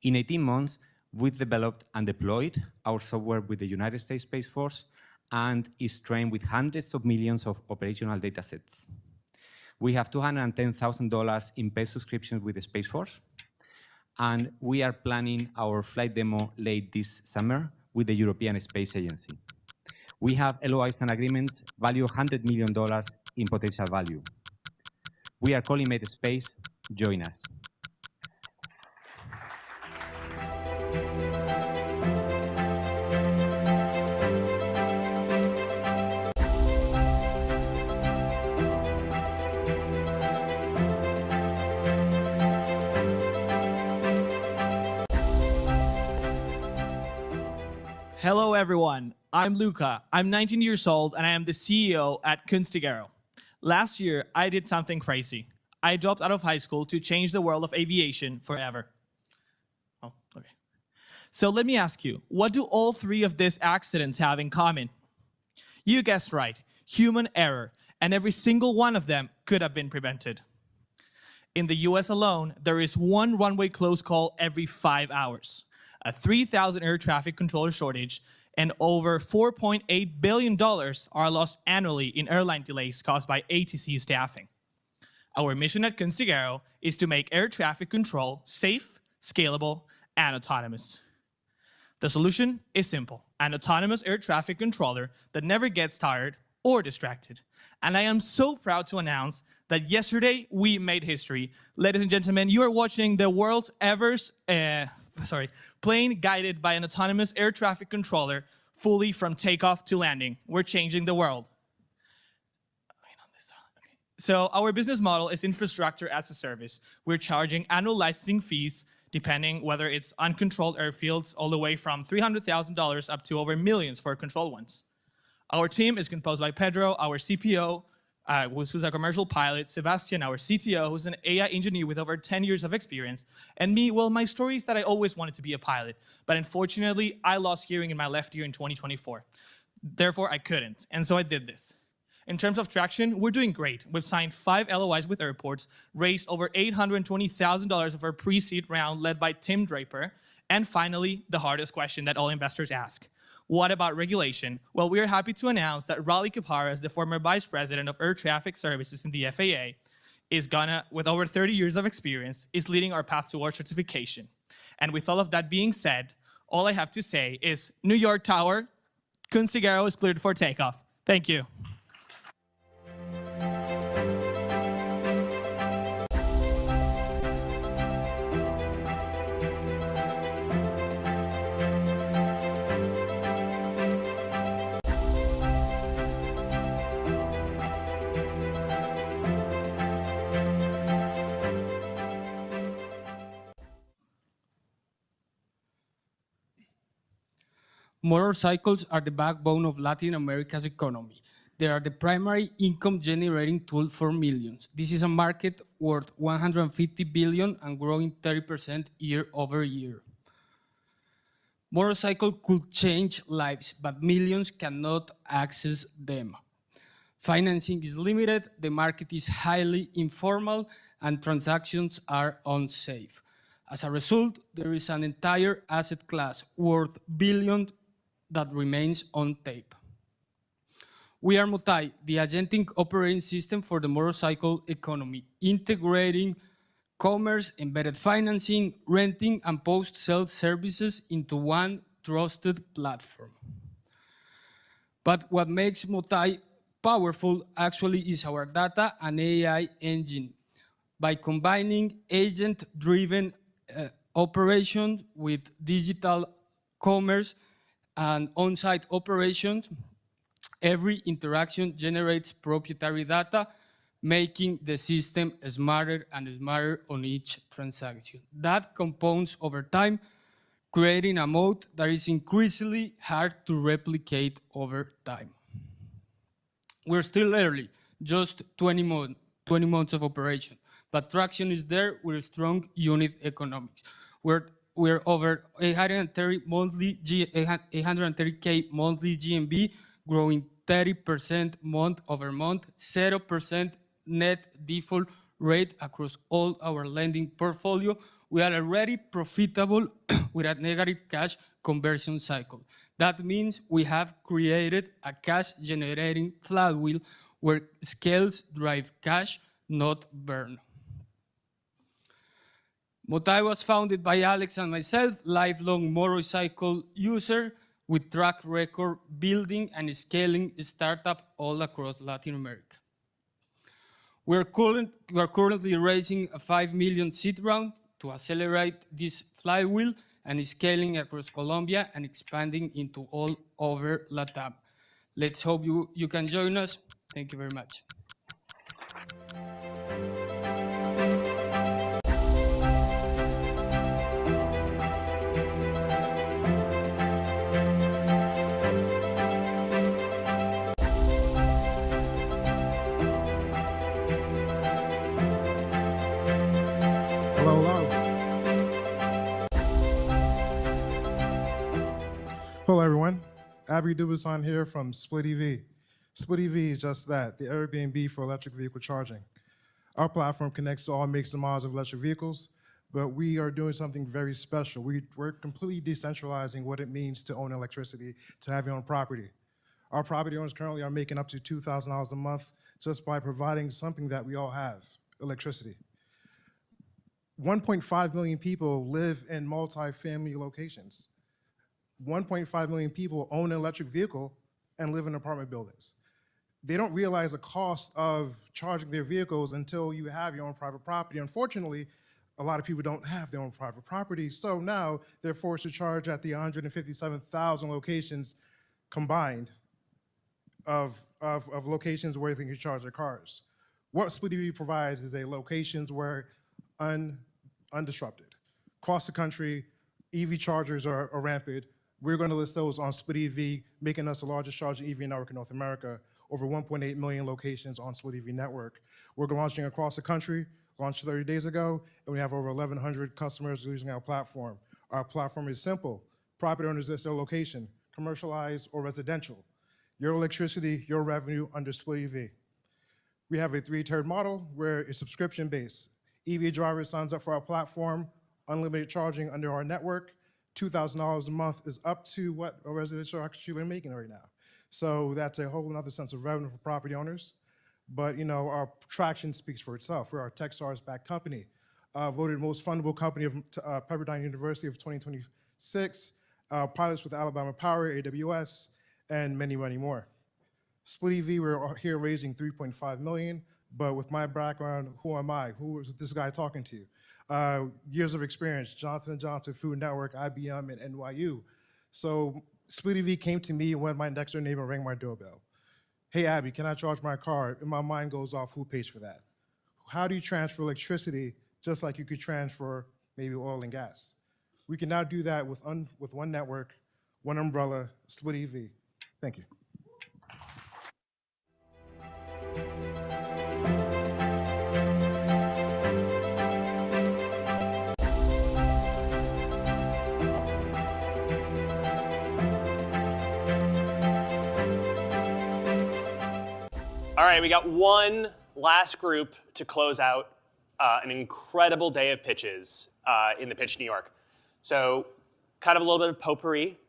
In 18 months, we've developed and deployed our software with the United States Space Force and is trained with hundreds of millions of operational data sets. We have $210,000 in paid subscriptions with the Space Force, and we are planning our flight demo late this summer with the European Space Agency. We have LOIs and agreements value $100 million in potential value. We are Collimate Space. Join us. Hello, everyone. I'm Luca. I'm 19 years old, and I am the CEO at Kunstigaro. Last year, I did something crazy. I dropped out of high school to change the world of aviation forever. Oh, okay. So let me ask you, what do all three of these accidents have in common? You guessed right, human error, and every single one of them could have been prevented. In the US alone, there is one runway close call every 5 hours, a 3,000 air traffic controller shortage, and over $4.8 billion are lost annually in airline delays caused by ATC staffing. Our mission at Kunstigaro is to make air traffic control safe, scalable, and autonomous. The solution is simple, an autonomous air traffic controller that never gets tired or distracted. And I am so proud to announce that yesterday we made history. Ladies and gentlemen, you are watching the world's plane guided by an autonomous air traffic controller fully from takeoff to landing. We're changing the world. So our business model is infrastructure as a service. We're charging annual licensing fees depending whether it's uncontrolled airfields all the way from $300,000 up to over millions for controlled ones. Our team is composed by Pedro, our CPO, who's a commercial pilot, Sebastian, our CTO, who's an AI engineer with over 10 years of experience, and me, well, my story is that I always wanted to be a pilot, but unfortunately, I lost hearing in my left ear in 2024. Therefore, I couldn't, and so I did this. In terms of traction, we're doing great. We've signed 5 LOIs with airports, raised over $820,000 of our pre-seed round led by Tim Draper, and finally, the hardest question that all investors ask. What about regulation? Well, we are happy to announce that Raleigh Caparas, the former vice president of air traffic services in the FAA, with over 30 years of experience, is leading our path towards certification. And with all of that being said, all I have to say is New York Tower, Kunstigaro is cleared for takeoff. Thank you. Motorcycles are the backbone of Latin America's economy. They are the primary income-generating tool for millions. This is a market worth $150 billion and growing 30% year over year. Motorcycle could change lives, but millions cannot access them. Financing is limited, the market is highly informal, and transactions are unsafe. As a result, there is an entire asset class worth billions that remains on tape. We are Motai, the agentic operating system for the motorcycle economy, integrating commerce, embedded financing, renting, and post-sale services into one trusted platform. But what makes Motai powerful actually is our data and AI engine. By combining agent-driven operations with digital commerce and on-site operations, every interaction generates proprietary data, making the system smarter and smarter on each transaction. That compounds over time, creating a moat that is increasingly hard to replicate over time. We're still early, just 20 months of operation, but traction is there with strong unit economics. We're over 830K monthly GMV, growing 30% month over month, 0% net default rate across all our lending portfolio. We are already profitable with a negative cash conversion cycle. That means we have created a cash-generating flywheel where scales drive cash, not burn. Motai was founded by Alex and myself, lifelong motorcycle user with track record building and scaling a startup all across Latin America. We're currently raising a 5 million seed round to accelerate this flywheel and scaling across Colombia and expanding into all over LATAM. Let's hope you can join us. Thank you very much. Hello, everyone. Abby Dubusan here from Split EV. Split EV is just that, the Airbnb for electric vehicle charging. Our platform connects to all makes and models of electric vehicles, but we are doing something very special. We're completely decentralizing what it means to own electricity, to have your own property. Our property owners currently are making up to $2,000 a month just by providing something that we all have, electricity. 1.5 million people live in multi-family locations. 1.5 million people own an electric vehicle and live in apartment buildings. They don't realize the cost of charging their vehicles until you have your own private property. Unfortunately, a lot of people don't have their own private property, so now they're forced to charge at the 157,000 locations combined of locations where they can charge their cars. What Split EV provides is a locations where undisrupted. Across the country, EV chargers are rampant. We're going to list those on Split EV, making us the largest charging EV network in North America, over 1.8 million locations on Split EV network. We're launching across the country, launched 30 days ago, and we have over 1,100 customers using our platform. Our platform is simple. Property owners list their location, commercialized or residential. Your electricity, your revenue under Split EV. We have a 3-tiered model where it's subscription-based. EV driver signs up for our platform, unlimited charging under our network. $2,000 a month is up to what a residential actually making right now. So that's a whole other sense of revenue for property owners. But our traction speaks for itself. We're our TechStars-backed company, voted most fundable company of Pepperdine University of 2026, pilots with Alabama Power, AWS, and many, many more. Split EV, we're here raising $3.5 million, but with my background, who am I? Who is this guy talking to? Years of experience, Johnson & Johnson, Food Network, IBM, and NYU. So Split EV came to me when my next door neighbor rang my doorbell. Hey, Abby, can I charge my car? And my mind goes off, who pays for that? How do you transfer electricity just like you could transfer maybe oil and gas? We can now do that with one network, one umbrella, Split EV. Thank you. All right, we got one last group to close out an incredible day of pitches in the Pitch New York. So kind of a little bit of potpourri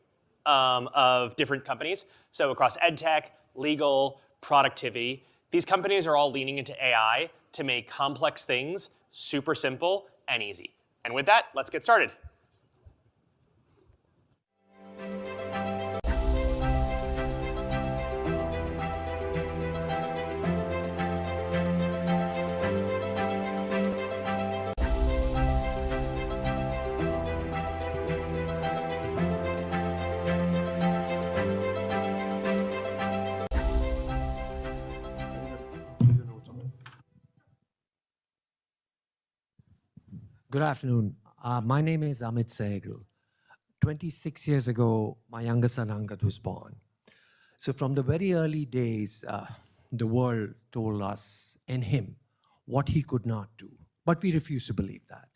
of different companies. So across edtech, legal, productivity, these companies are all leaning into AI to make complex things super simple and easy. And with that, let's get started. Good afternoon. My name is Amit Sehgal. 26 years ago, my younger son Angad was born. So from the very early days, the world told us and him what he could not do. But we refused to believe that.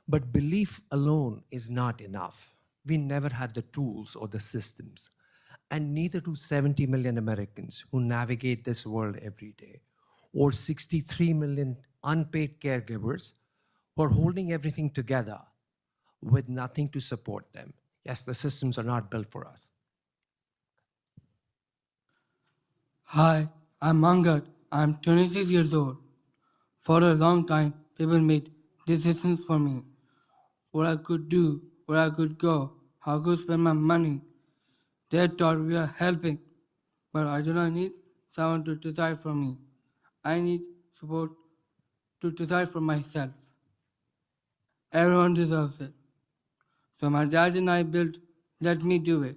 But belief alone is not enough. We never had the tools or the systems. And neither do 70 million Americans who navigate this world every day, or 63 million unpaid caregivers who are holding everything together with nothing to support them. Yes, the systems are not built for us. Hi, I'm Angad. I'm 26 years old. For a long time, people made decisions for me. What I could do, where I could go, how I could spend my money. They thought we are helping, but I do not need someone to decide for me. I need support to decide for myself. Everyone deserves it. So my dad and I built Let Me Do It.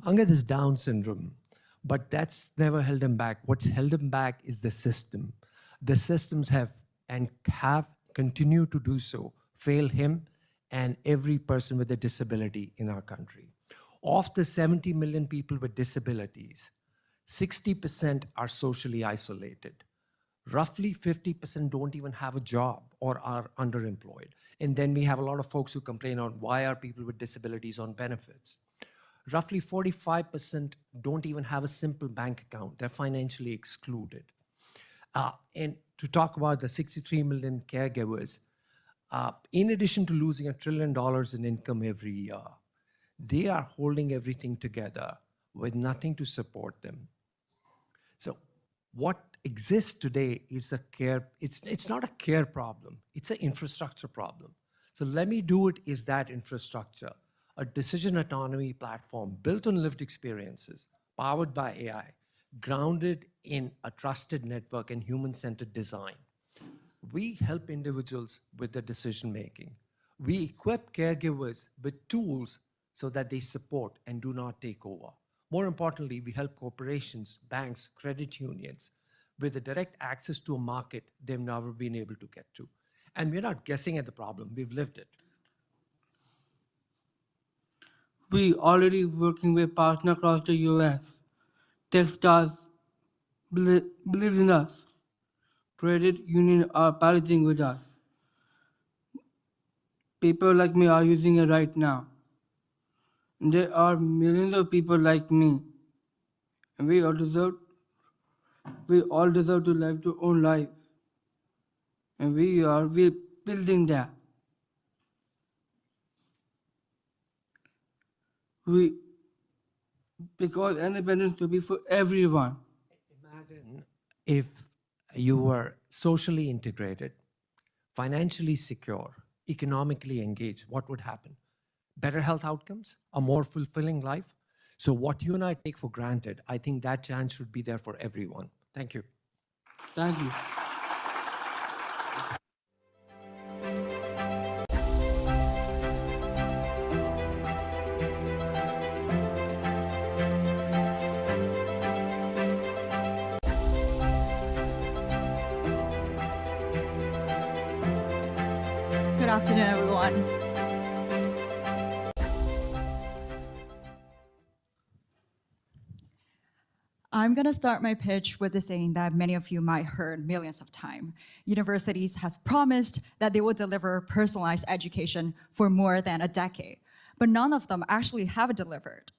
Angad has Down syndrome, but that's never held him back. What's held him back is the system. The systems have continued to do so, fail him and every person with a disability in our country. Of the 70 million people with disabilities, 60% are socially isolated. Roughly 50% don't even have a job or are underemployed. And then we have a lot of folks who complain on why are people with disabilities on benefits. Roughly 45% don't even have a simple bank account. They're financially excluded. And to talk about the 63 million caregivers, in addition to losing $1 trillion in income every year, they are holding everything together with nothing to support them. So what exists today is a care, it's not a care problem, it's an infrastructure problem. So Let Me Do It is that infrastructure, a decision autonomy platform built on lived experiences, powered by AI, grounded in a trusted network and human-centered design. We help individuals with their decision-making. We equip caregivers with tools so that they support and do not take over. More importantly, we help corporations, banks, credit unions with the direct access to a market they've never been able to get to. And we're not guessing at the problem, we've lived it. We already working with partners across the US. Techstars believe in us. Credit unions are piloting with us. People like me are using it right now. There are millions of people like me. And we all deserve to live their own life. And we're building that. Because independence will be for everyone. Imagine if you were socially integrated, financially secure, economically engaged, what would happen? Better health outcomes, a more fulfilling life. So what you and I take for granted, I think that chance should be there for everyone. Thank you. Thank you. Good afternoon, everyone. I'm going to start my pitch with the saying that many of you might heard millions of times. Universities has promised that they will deliver personalized education for more than a decade, but none of them actually have delivered.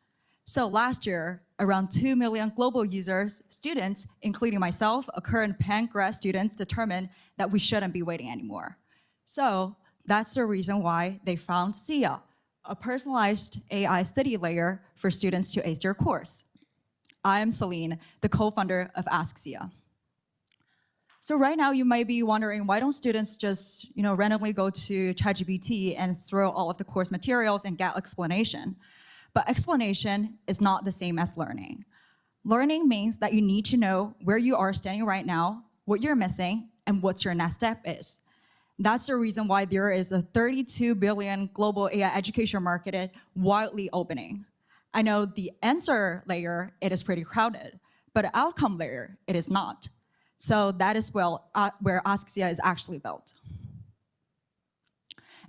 So last year, Around 2 million global users, students, including myself, a current Penn-grad student, determined that we shouldn't be waiting anymore. So that's the reason why they found SIA, a personalized AI study layer for students to ace their course. I am Celine, the co-founder of Ask SIA. So right now you might be wondering, why don't students just randomly go to ChatGPT and throw all of the course materials and get explanation? But explanation is not the same as learning. Learning means that you need to know where you are standing right now, what you're missing, and what your next step is. That's the reason why there is a 32 billion global AI education market widely opening. I know the answer layer, it is pretty crowded, but the outcome layer, it is not. So that is where Ask SIA is actually built.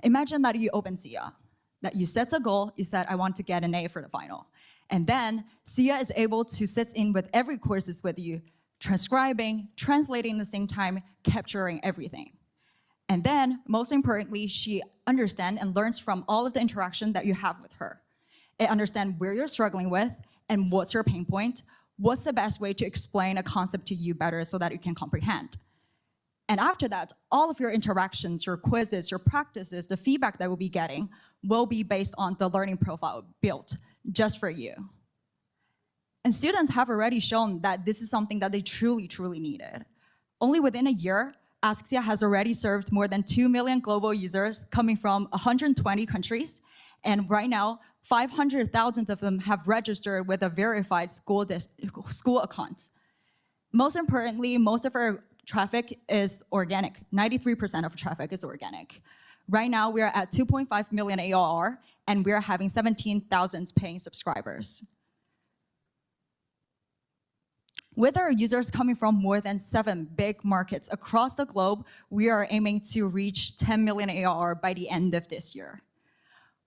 Imagine that you open SIA, that you set a goal, you said, I want to get an A for the final. And then SIA is able to sit in with every courses with you, transcribing, translating at the same time, capturing everything. And then, most importantly, she understands and learns from all of the interaction that you have with her. It understands where you're struggling with and what's your pain point, what's the best way to explain a concept to you better so that you can comprehend. And after that, all of your interactions, your quizzes, your practices, the feedback that we'll be getting will be based on the learning profile built just for you. And students have already shown that this is something that they truly, truly needed. Only within a year, Ask SIA has already served more than 2 million global users coming from 120 countries. And right now, 500,000 of them have registered with a verified school account. Most importantly, most of our traffic is organic. 93% of traffic is organic. Right now, we are at 2.5 million ARR, and we are having 17,000 paying subscribers. With our users coming from more than 7 big markets across the globe, we are aiming to reach 10 million ARR by the end of this year.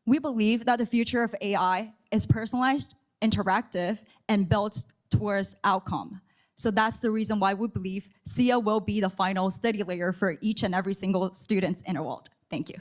We believe that the future of AI is personalized, interactive, and built towards outcome. So that's the reason why we believe SIA will be the final study layer for each and every single student in the world. Thank you.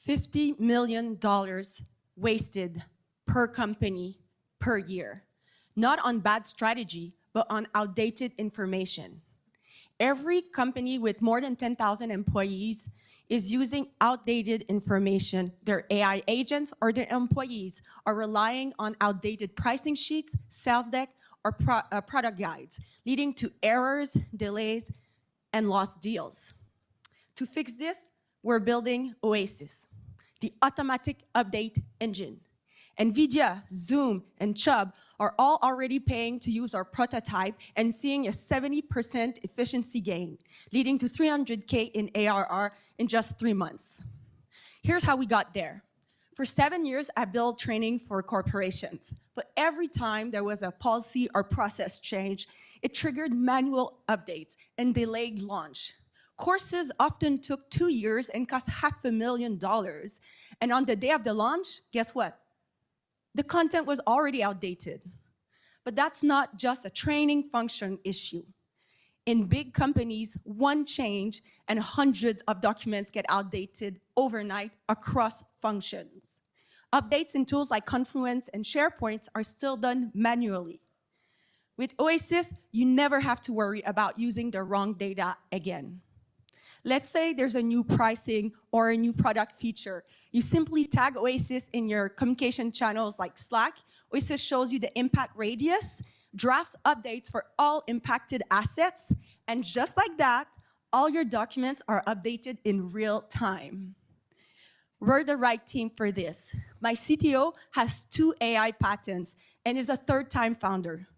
$50 million wasted per company per year, not on bad strategy, but on outdated information. Every company with more than 10,000 employees is using outdated information. Their AI agents or their employees are relying on outdated pricing sheets, sales deck, or product guides, leading to errors, delays, and lost deals. To fix this, we're building Oasis, the automatic update engine. NVIDIA, Zoom, and Chubb are all already paying to use our prototype and seeing a 70% efficiency gain, leading to $300K in ARR in just 3 months. Here's how we got there. For 7 years, I built training for corporations, but every time there was a policy or process change, it triggered manual updates and delayed launch. Courses often took 2 years and cost $500,000. And on the day of the launch, guess what? The content was already outdated. But that's not just a training function issue. In big companies, one change and hundreds of documents get outdated overnight across functions. Updates in tools like Confluence and SharePoint are still done manually. With Oasis, you never have to worry about using the wrong data again. Let's say there's a new pricing or a new product feature. You simply tag Oasis in your communication channels like Slack. Oasis shows you the impact radius, drafts updates for all impacted assets, and just like that, all your documents are updated in real time. We're the right team for this. My CTO has 2 AI patents and is a third-time founder.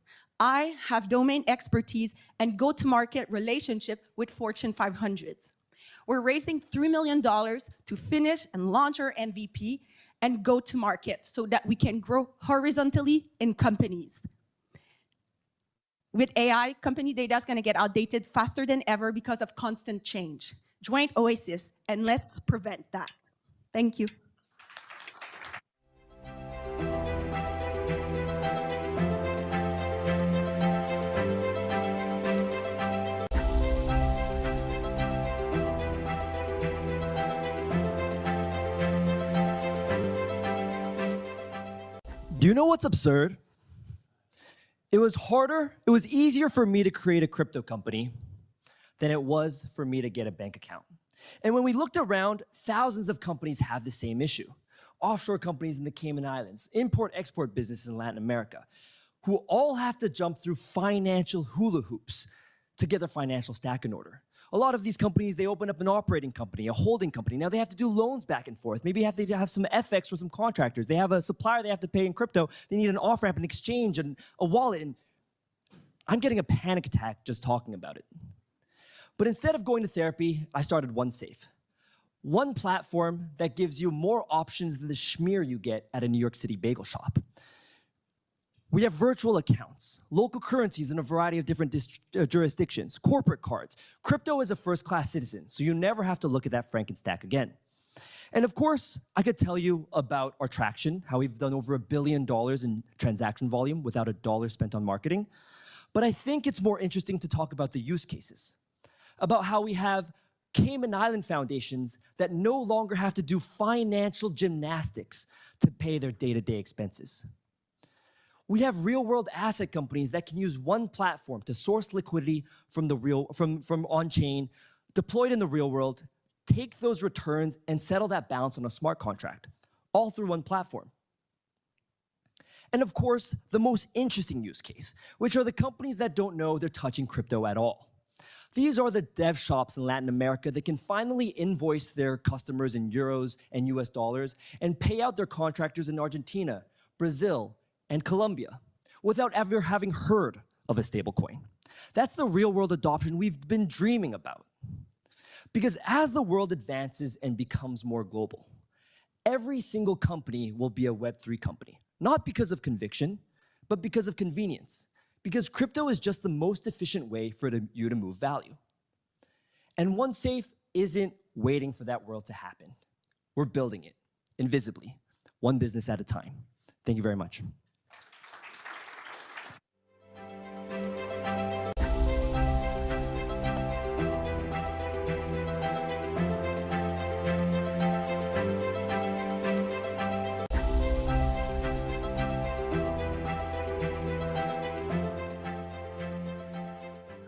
I have domain expertise and go-to-market relationship with Fortune 500s. We're raising $3 million to finish and launch our MVP and go to market so that we can grow horizontally in companies. With AI, company data is going to get outdated faster than ever because of constant change. Join Oasis, and let's prevent that. Thank you. Do you know what's absurd? It was easier for me to create a crypto company than it was for me to get a bank account. And when we looked around, thousands of companies have the same issue. Offshore companies in the Cayman Islands, import-export businesses in Latin America, who all have to jump through financial hula hoops to get their financial stack in order. A lot of these companies, they open up an operating company, a holding company. Now they have to do loans back and forth. Maybe they have some FX for some contractors. They have a supplier they have to pay in crypto. They need an off-ramp, an exchange, and a wallet. And I'm getting a panic attack just talking about it. But instead of going to therapy, I started OneSafe. One platform that gives you more options than the schmear you get at a New York City bagel shop. We have virtual accounts, local currencies in a variety of different jurisdictions, corporate cards. Crypto is a first-class citizen, so you never have to look at that Frankenstack again. And of course, I could tell you about our traction, how we've done over $1 billion in transaction volume without a dollar spent on marketing. But I think it's more interesting to talk about the use cases, about how we have Cayman Island foundations that no longer have to do financial gymnastics to pay their day-to-day expenses. We have real-world asset companies that can use one platform to source liquidity from on-chain, deployed in the real world, take those returns, and settle that balance on a smart contract, all through one platform. And of course, the most interesting use case, which are the companies that don't know they're touching crypto at all. These are the dev shops in Latin America that can finally invoice their customers in euros and US dollars and pay out their contractors in Argentina, Brazil, and Colombia without ever having heard of a stablecoin. That's the real-world adoption we've been dreaming about. Because as the world advances and becomes more global, every single company will be a Web3 company, not because of conviction, but because of convenience. Because crypto is just the most efficient way for you to move value. And OneSafe isn't waiting for that world to happen. We're building it, invisibly, one business at a time. Thank you very much.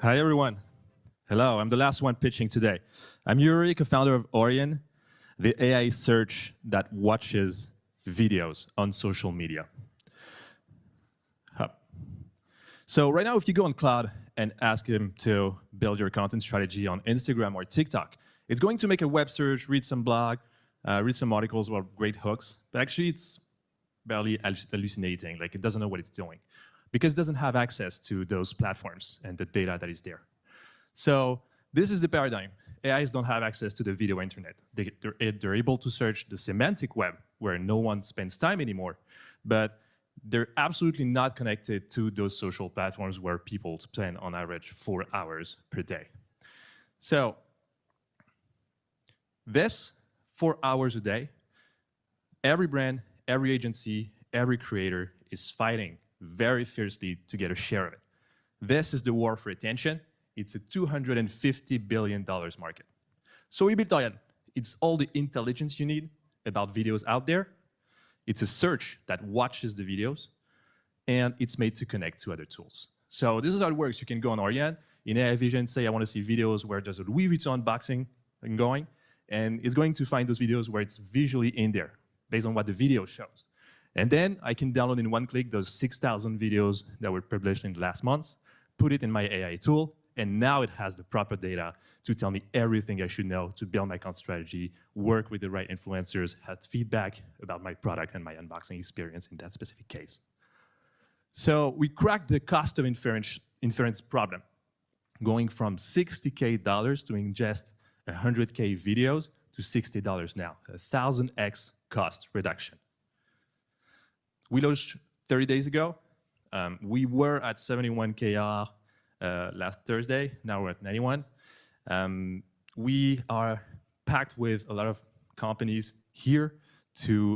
Hi, everyone. Hello, I'm the last one pitching today. I'm Yuri, co-founder of Orion, the AI search that watches videos on social media. So right now, if you go on Cloud and ask him to build your content strategy on Instagram or TikTok, it's going to make a web search, read some blog, read some articles about great hooks, but actually it's barely hallucinating, like it doesn't know what it's doing, because it doesn't have access to those platforms and the data that is there. So this is the paradigm. AIs don't have access to the video internet. They're able to search the semantic web, where no one spends time anymore, but they're absolutely not connected to those social platforms where people spend on average 4 hours per day. So this 4 hours a day, every brand, every agency, every creator is fighting very fiercely to get a share of it. This is the war for attention. It's a $250 billion market. So we built Orion. It's all the intelligence you need about videos out there. It's a search that watches the videos, and it's made to connect to other tools. So this is how it works. You can go on Orion, in AI Vision, say I want to see videos where there's a Louis Vuitton unboxing going, and it's going to find those videos where it's visually in there, based on what the video shows. And then I can download in one click those 6,000 videos that were published in the last months, put it in my AI tool, and now it has the proper data to tell me everything I should know to build my content strategy, work with the right influencers, have feedback about my product and my unboxing experience in that specific case. So we cracked the cost of inference problem, going from $60K to ingest 100K videos to $60 now, a 1,000x cost reduction. We launched 30 days ago. We were at 71K last Thursday. Now we're at 91. We are packed with a lot of companies here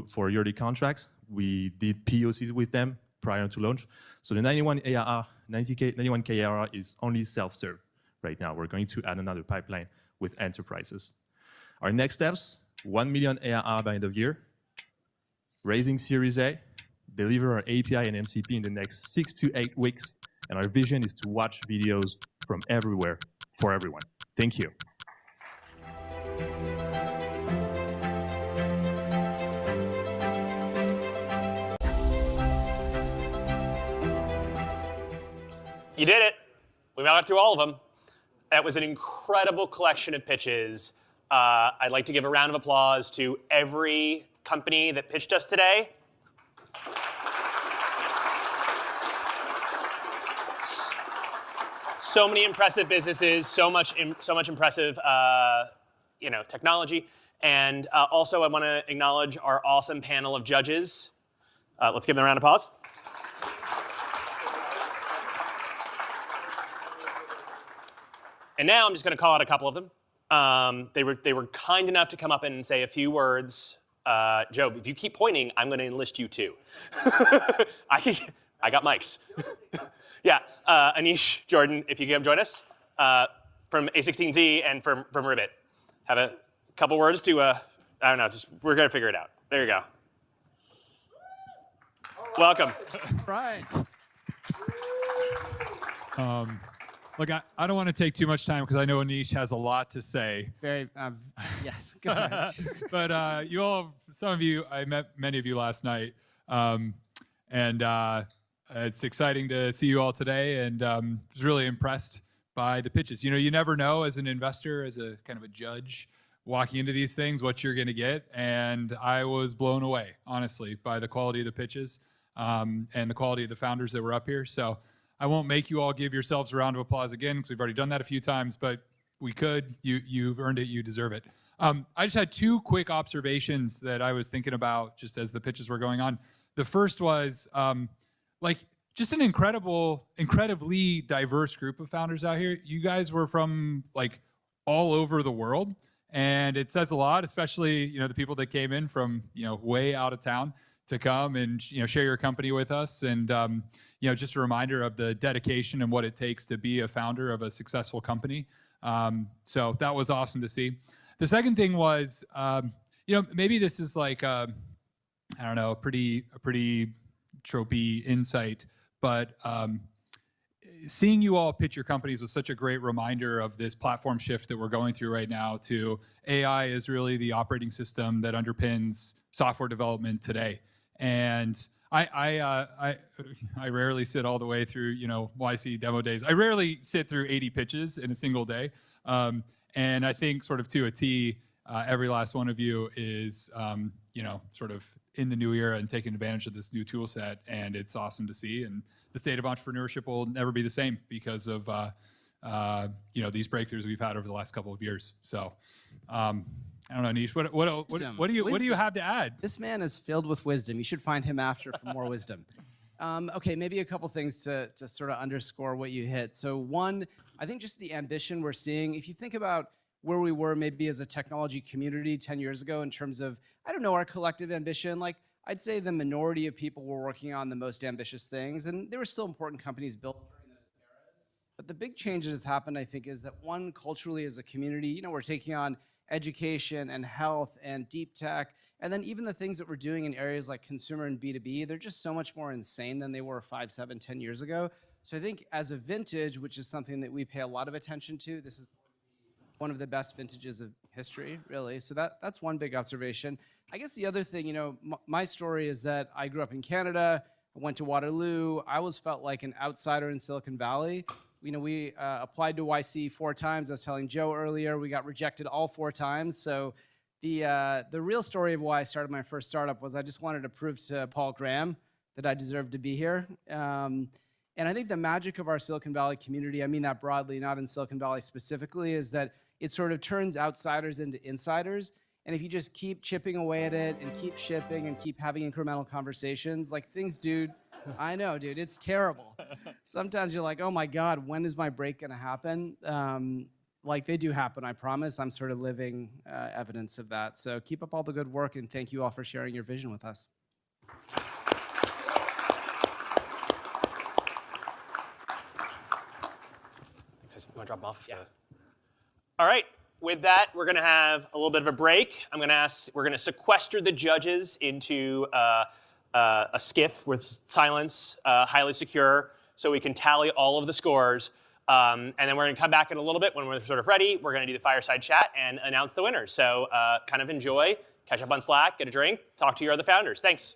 for yearly contracts. We did POCs with them prior to launch. So the 91 ARR, 91K ARR is only self-serve right now. We're going to add another pipeline with enterprises. Our next steps, 1 million ARR by end of year, raising Series A, deliver our API and MCP in the next 6 to 8 weeks, and our vision is to watch videos from everywhere for everyone. Thank you. You did it. We got through all of them. That was an incredible collection of pitches. I'd like to give a round of applause to every company that pitched us today. So many impressive businesses, so much impressive technology. And also, I want to acknowledge our awesome panel of judges. Let's give them a round of applause. And now I'm just going to call out a couple of them. They were kind enough to come up and say a few words. Joe, if you keep pointing, I'm going to enlist you too. I got mics. Yeah, Anish, Jordan, if you can come join us from A16Z and from Ribbit. Have a couple words to, I don't know, we're going to figure it out. There you go. Welcome. Right. Look, I don't want to take too much time because I know Anish has a lot to say. Very, yes, go ahead. But you all, some of you, I met many of you last night. It's exciting to see you all today, and was really impressed by the pitches. You know, you never know as an investor, as a kind of a judge, walking into these things, what you're going to get. And I was blown away, honestly, by the quality of the pitches and the quality of the founders that were up here. So I won't make you all give yourselves a round of applause again, because we've already done that a few times, but we could. You've earned it. You deserve it. I just had two quick observations that I was thinking about just as the pitches were going on. The first was, just an incredibly diverse group of founders out here. You guys were from all over the world, and it says a lot, especially the people that came in from way out of town to come and share your company with us, and just a reminder of the dedication and what it takes to be a founder of a successful company. So that was awesome to see. The second thing was, maybe this is I don't know, a pretty tropey insight, but seeing you all pitch your companies was such a great reminder of this platform shift that we're going through right now to AI is really the operating system that underpins software development today. And I rarely sit all the way through, YC demo days. I rarely sit through 80 pitches in a single day. And I think sort of to a T, every last one of you is, sort of in the new era and taking advantage of this new tool set, and it's awesome to see. And the state of entrepreneurship will never be the same because of these breakthroughs we've had over the last couple of years. So I don't know, Anish, what do you have to add? This man is filled with wisdom. You should find him after for more wisdom. Okay, maybe a couple things to sort of underscore what you hit. So one, I think just the ambition we're seeing. If you think about where we were maybe as a technology community 10 years ago in terms of, I don't know, our collective ambition, I'd say the minority of people were working on the most ambitious things, and there were still important companies built during those eras. But the big change that has happened, I think, is that one, culturally as a community, we're taking on education and health and deep tech, and then even the things that we're doing in areas like consumer and B2B, they're just so much more insane than they were 5, 7, 10 years ago. So I think as a vintage, which is something that we pay a lot of attention to, this is one of the best vintages of history, really. So that's one big observation. I guess the other thing, my story is that I grew up in Canada, I went to Waterloo, I always felt like an outsider in Silicon Valley. We applied to YC 4 times. I was telling Joe earlier, we got rejected all 4 times. So the real story of why I started my first startup was I just wanted to prove to Paul Graham that I deserved to be here. And I think the magic of our Silicon Valley community, I mean that broadly, not in Silicon Valley specifically, is that it sort of turns outsiders into insiders. And if you just keep chipping away at it and keep shipping and keep having incremental conversations, things do I know, dude. It's terrible. Sometimes you're like, oh my God, when is my break going to happen? Like they do happen, I promise. I'm sort of living evidence of that. So keep up all the good work, and thank you all for sharing your vision with us. You want to drop them off? Yeah. All right. With that, we're going to have a little bit of a break. We're going to sequester the judges into a skiff with silence, highly secure, so we can tally all of the scores. And then we're going to come back in a little bit when we're sort of ready. We're going to do the fireside chat and announce the winners. So kind of enjoy, catch up on Slack, get a drink, talk to your other founders. Thanks.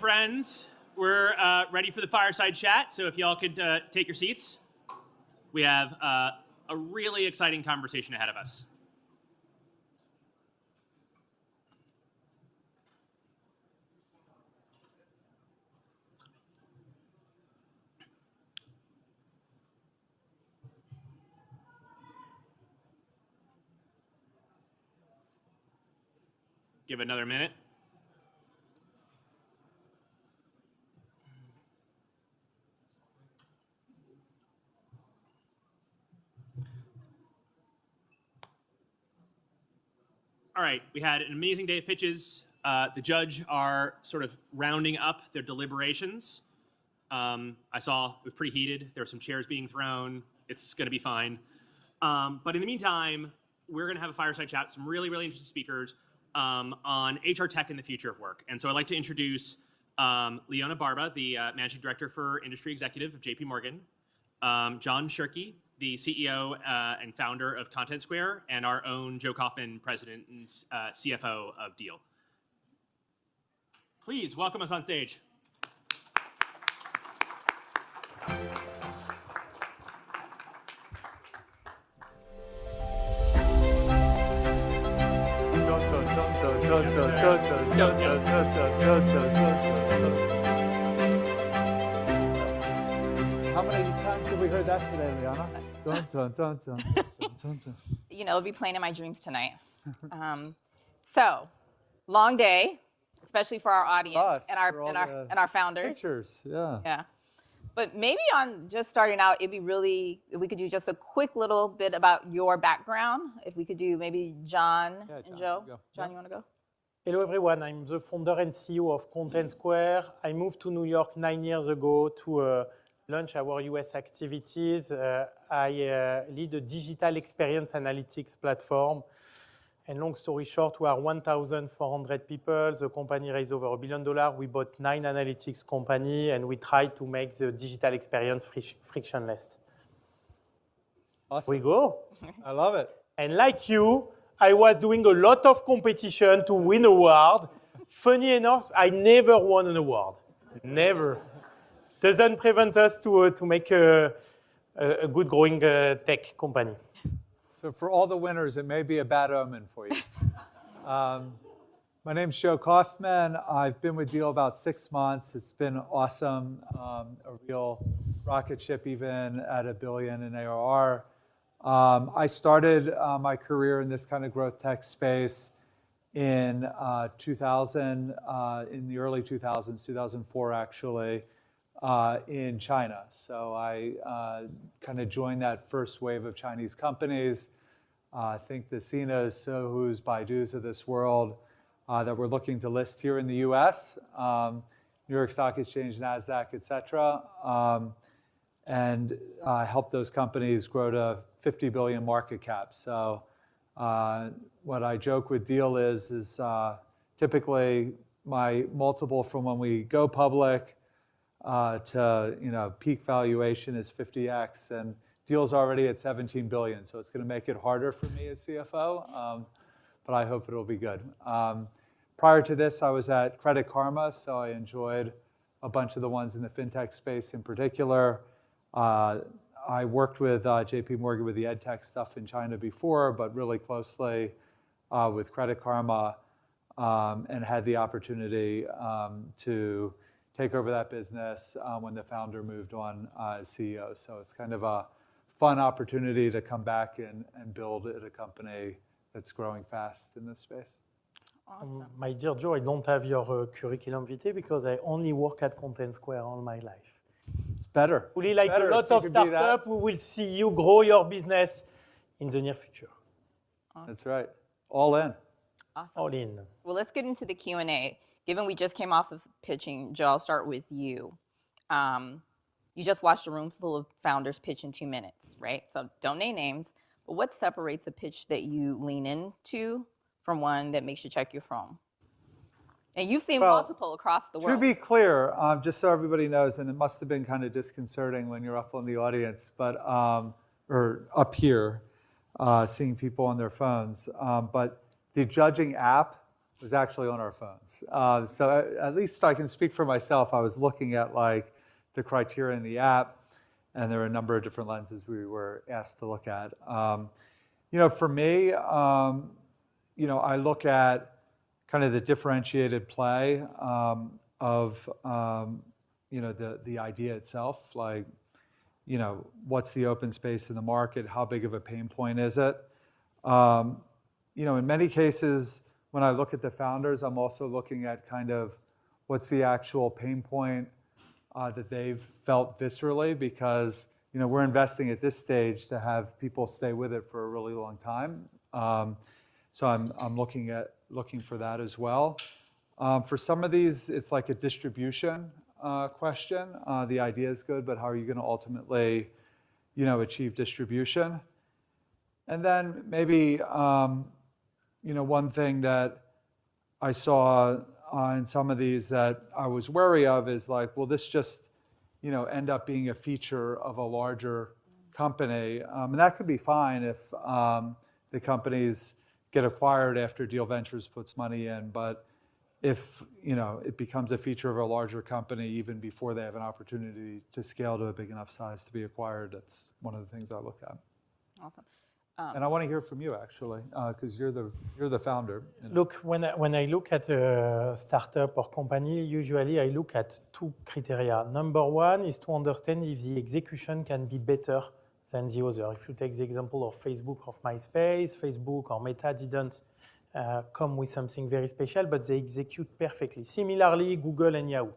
friends, we're ready for the fireside chat. So if y'all could take your seats. We have a really exciting conversation ahead of us. Give it another minute. All right, we had an amazing day of pitches. The judge are sort of rounding up their deliberations. I saw it was pretty heated. There were some chairs being thrown. It's going to be fine. But in the meantime, we're going to have a fireside chat, some really, really interesting speakers on HR tech and the future of work. And so I'd like to introduce Leona Barba, the Managing Director for Industry Executive of JP Morgan, John Shirky, the CEO and founder of Content Square, and our own Joe Kaufman, President and CFO of Deel. Please welcome us on stage. How many times have we heard that today, Liana? Dun, dun, dun, dun, dun, dun, dun. You know, it'll be playing in my dreams tonight. So, long day, especially for our audience and our founders. Pictures, yeah. Yeah. But maybe on just starting out, it'd be really, if we could do just a quick little bit about your background. If we could do maybe John and Joe. John, you want to go? Hello everyone, I'm the founder and CEO of Content Square. I moved to New York 9 years ago to launch our US activities. I lead a digital experience analytics platform. And long story short, we are 1,400 people. The company raised over $1 billion. We bought 9 analytics companies, and we tried to make the digital experience frictionless. Awesome. We go. I love it. And like you, I was doing a lot of competition to win award. Funny enough, I never won an award. Never. Doesn't prevent us to make a good growing tech company. So for all the winners, it may be a bad omen for you. My name's Joe Kaufman. I've been with Deel about 6 months. It's been awesome, a real rocket ship even at $1 billion in ARR. I started my career in this kind of growth tech space in 2000, in the early 2000s, 2004 actually, in China. So I kind of joined that first wave of Chinese companies. I think the Sinas, Sohus, Baidus of this world that we're looking to list here in the US, New York Stock Exchange, NASDAQ, et cetera, and help those companies grow to 50 billion market cap. So what I joke with Deel is typically my multiple from when we go public to peak valuation is 50x, and Deel's already at 17 billion, so it's going to make it harder for me as CFO, but I hope it'll be good. Prior to this, I was at Credit Karma, so I enjoyed a bunch of the ones in the fintech space in particular. I worked with JP Morgan with the ed tech stuff in China before, but really closely with Credit Karma, and had the opportunity to take over that business when the founder moved on as CEO. So it's kind of a fun opportunity to come back and build at a company that's growing fast in this space. Awesome. My dear Joe, I don't have your curriculum vitae because I only work at Content Square all my life. It's better. Fully like a lot of startups, we will see you grow your business in the near future. Awesome. That's right. All in. Awesome. All in. Well, let's get into the Q&A. Given we just came off of pitching, Joe, I'll start with you. You just watched a room full of founders pitch in 2 minutes, right? So don't name names, but what separates a pitch that you lean into from one that makes you check your phone? And you've seen multiple across the world. To be clear, just so everybody knows, and it must have been kind of disconcerting when you're up on the audience, but or up here, seeing people on their phones. But the judging app was actually on our phones. So at least I can speak for myself. I was looking at like the criteria in the app, and there are a number of different lenses we were asked to look at. For me, I look at kind of the differentiated play of the idea itself, like what's the open space in the market, how big of a pain point is it? In many cases, when I look at the founders, I'm also looking at kind of what's the actual pain point that they've felt viscerally, because we're investing at this stage to have people stay with it for a really long time. So I'm looking for that as well. For some of these, it's like a distribution question. The idea is good, but how are you going to ultimately, achieve distribution? And then maybe, one thing that I saw in some of these that I was wary of is like, will this just, end up being a feature of a larger company? And that could be fine if the companies get acquired after Deel Ventures puts money in. But if it becomes a feature of a larger company even before they have an opportunity to scale to a big enough size to be acquired, that's one of the things I look at. Awesome. And I want to hear from you actually, because you're the founder. Look, when I look at a startup or company, usually I look at two criteria. Number one is to understand if the execution can be better than the other. If you take the example of Facebook, of MySpace, Facebook or Meta didn't come with something very special, but they execute perfectly. Similarly, Google and Yahoo,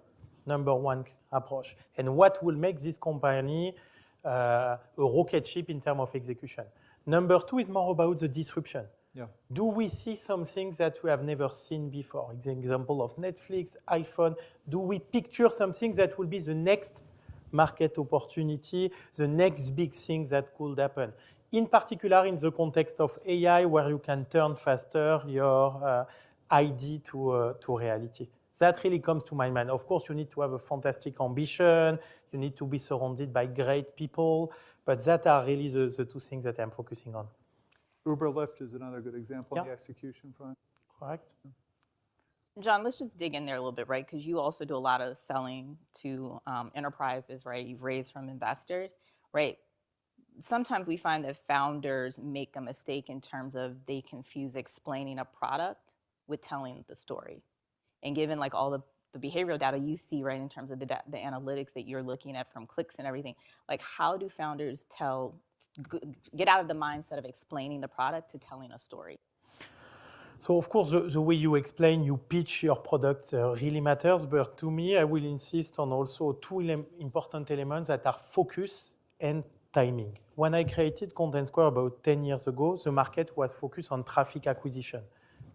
number one approach. And what will make this company a rocket ship in terms of execution? Number two is more about the disruption. Yeah. Do we see some things that we have never seen before? The example of Netflix, iPhone. Do we picture something that will be the next market opportunity, the next big thing that could happen? In particular, in the context of AI, where you can turn faster your idea to reality. That really comes to my mind. Of course, you need to have a fantastic ambition. You need to be surrounded by great people. But that are really the two things that I'm focusing on. Uber Lyft is another good example on the execution front. Correct. John, let's just dig in there a little bit, right? Because you also do a lot of selling to enterprises, right? You've raised from investors, right? Sometimes we find that founders make a mistake in terms of they confuse explaining a product with telling the story. And given like all the behavioral data you see, right, in terms of the analytics that you're looking at from clicks and everything, like how do founders get out of the mindset of explaining the product to telling a story? So of course, the way you explain, you pitch your product really matters. But to me, I will insist on also two important elements that are focus and timing. When I created Content Square about 10 years ago, the market was focused on traffic acquisition.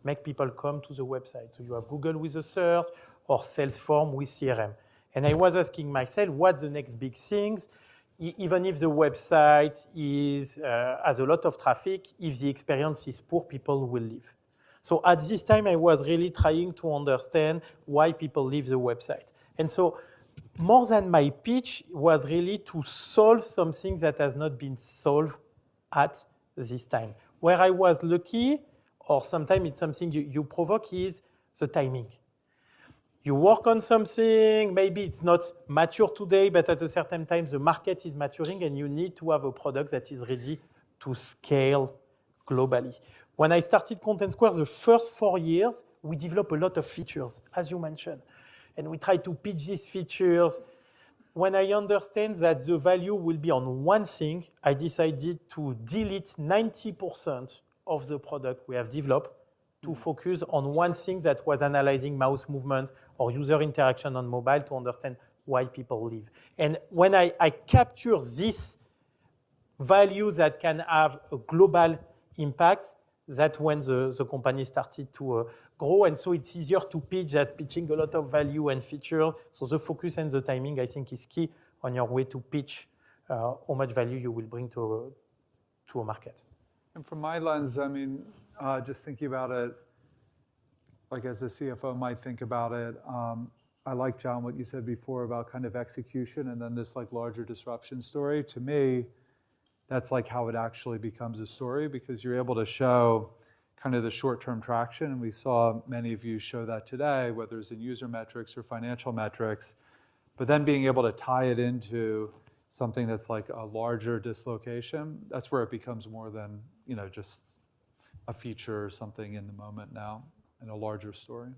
Make people come to the website. So you have Google with a search or Salesforce with CRM. And I was asking myself, what's the next big things? Even if the website has a lot of traffic, if the experience is poor, people will leave. So at this time, I was really trying to understand why people leave the website. And so more than my pitch was really to solve something that has not been solved at this time. Where I was lucky, or sometimes it's something you provoke, is the timing. You work on something, maybe it's not mature today, but at a certain time the market is maturing and you need to have a product that is ready to scale globally. When I started Content Square, the first 4 years, we developed a lot of features, as you mentioned. And we try to pitch these features. When I understand that the value will be on one thing, I decided to delete 90% of the product we have developed to focus on one thing that was analyzing mouse movement or user interaction on mobile to understand why people leave. And when I capture this value that can have a global impact, that's when the company started to grow. And so it's easier to pitch than pitching a lot of value and features. So the focus and the timing, I think, is key on your way to pitch how much value you will bring to a market. And from my lens, I mean, just thinking about it, like as a CFO might think about it, I like, John, what you said before about kind of execution and then this like larger disruption story. To me, that's like how it actually becomes a story, because you're able to show kind of the short-term traction, and we saw many of you show that today, whether it's in user metrics or financial metrics, but then being able to tie it into something that's like a larger dislocation, that's where it becomes more than, you know, just a feature or something in the moment now in a larger story.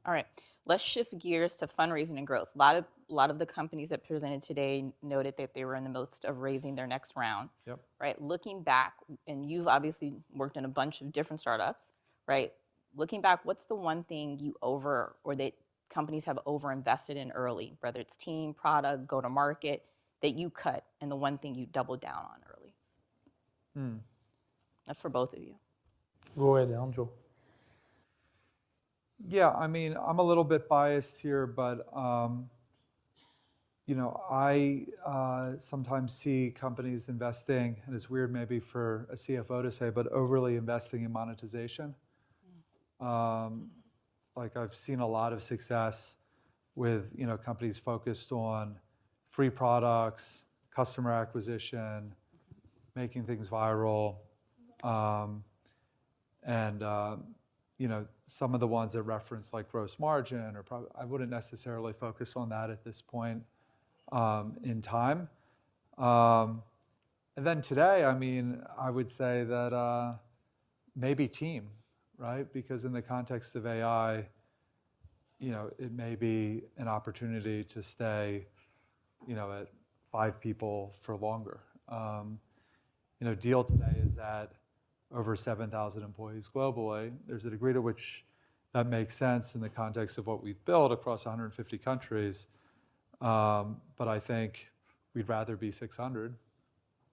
All right, let's shift gears to fundraising and growth. A lot of the companies that presented today noted that they were in the midst of raising their next round. Yep. Right, looking back, and you've obviously worked in a bunch of different startups, right? Looking back, what's the one thing that companies have over-invested in early, whether it's team, product, go-to-market, that you cut, and the one thing you doubled down on early? That's for both of you. Go ahead, Anjo. Yeah, I mean, I'm a little bit biased here, but you know, I sometimes see companies investing, and it's weird maybe for a CFO to say, but overly investing in monetization. Like I've seen a lot of success with, you know, companies focused on free products, customer acquisition, making things viral, and you know, some of the ones that reference like gross margin, or I wouldn't necessarily focus on that at this point in time. And then today, I mean, I would say that maybe team, right? Because in the context of AI, you know, it may be an opportunity to stay, you know, at 5 people for longer. You know, Deel today is at over 7,000 employees globally. There's a degree to which that makes sense in the context of what we've built across 150 countries. But I think we'd rather be 600,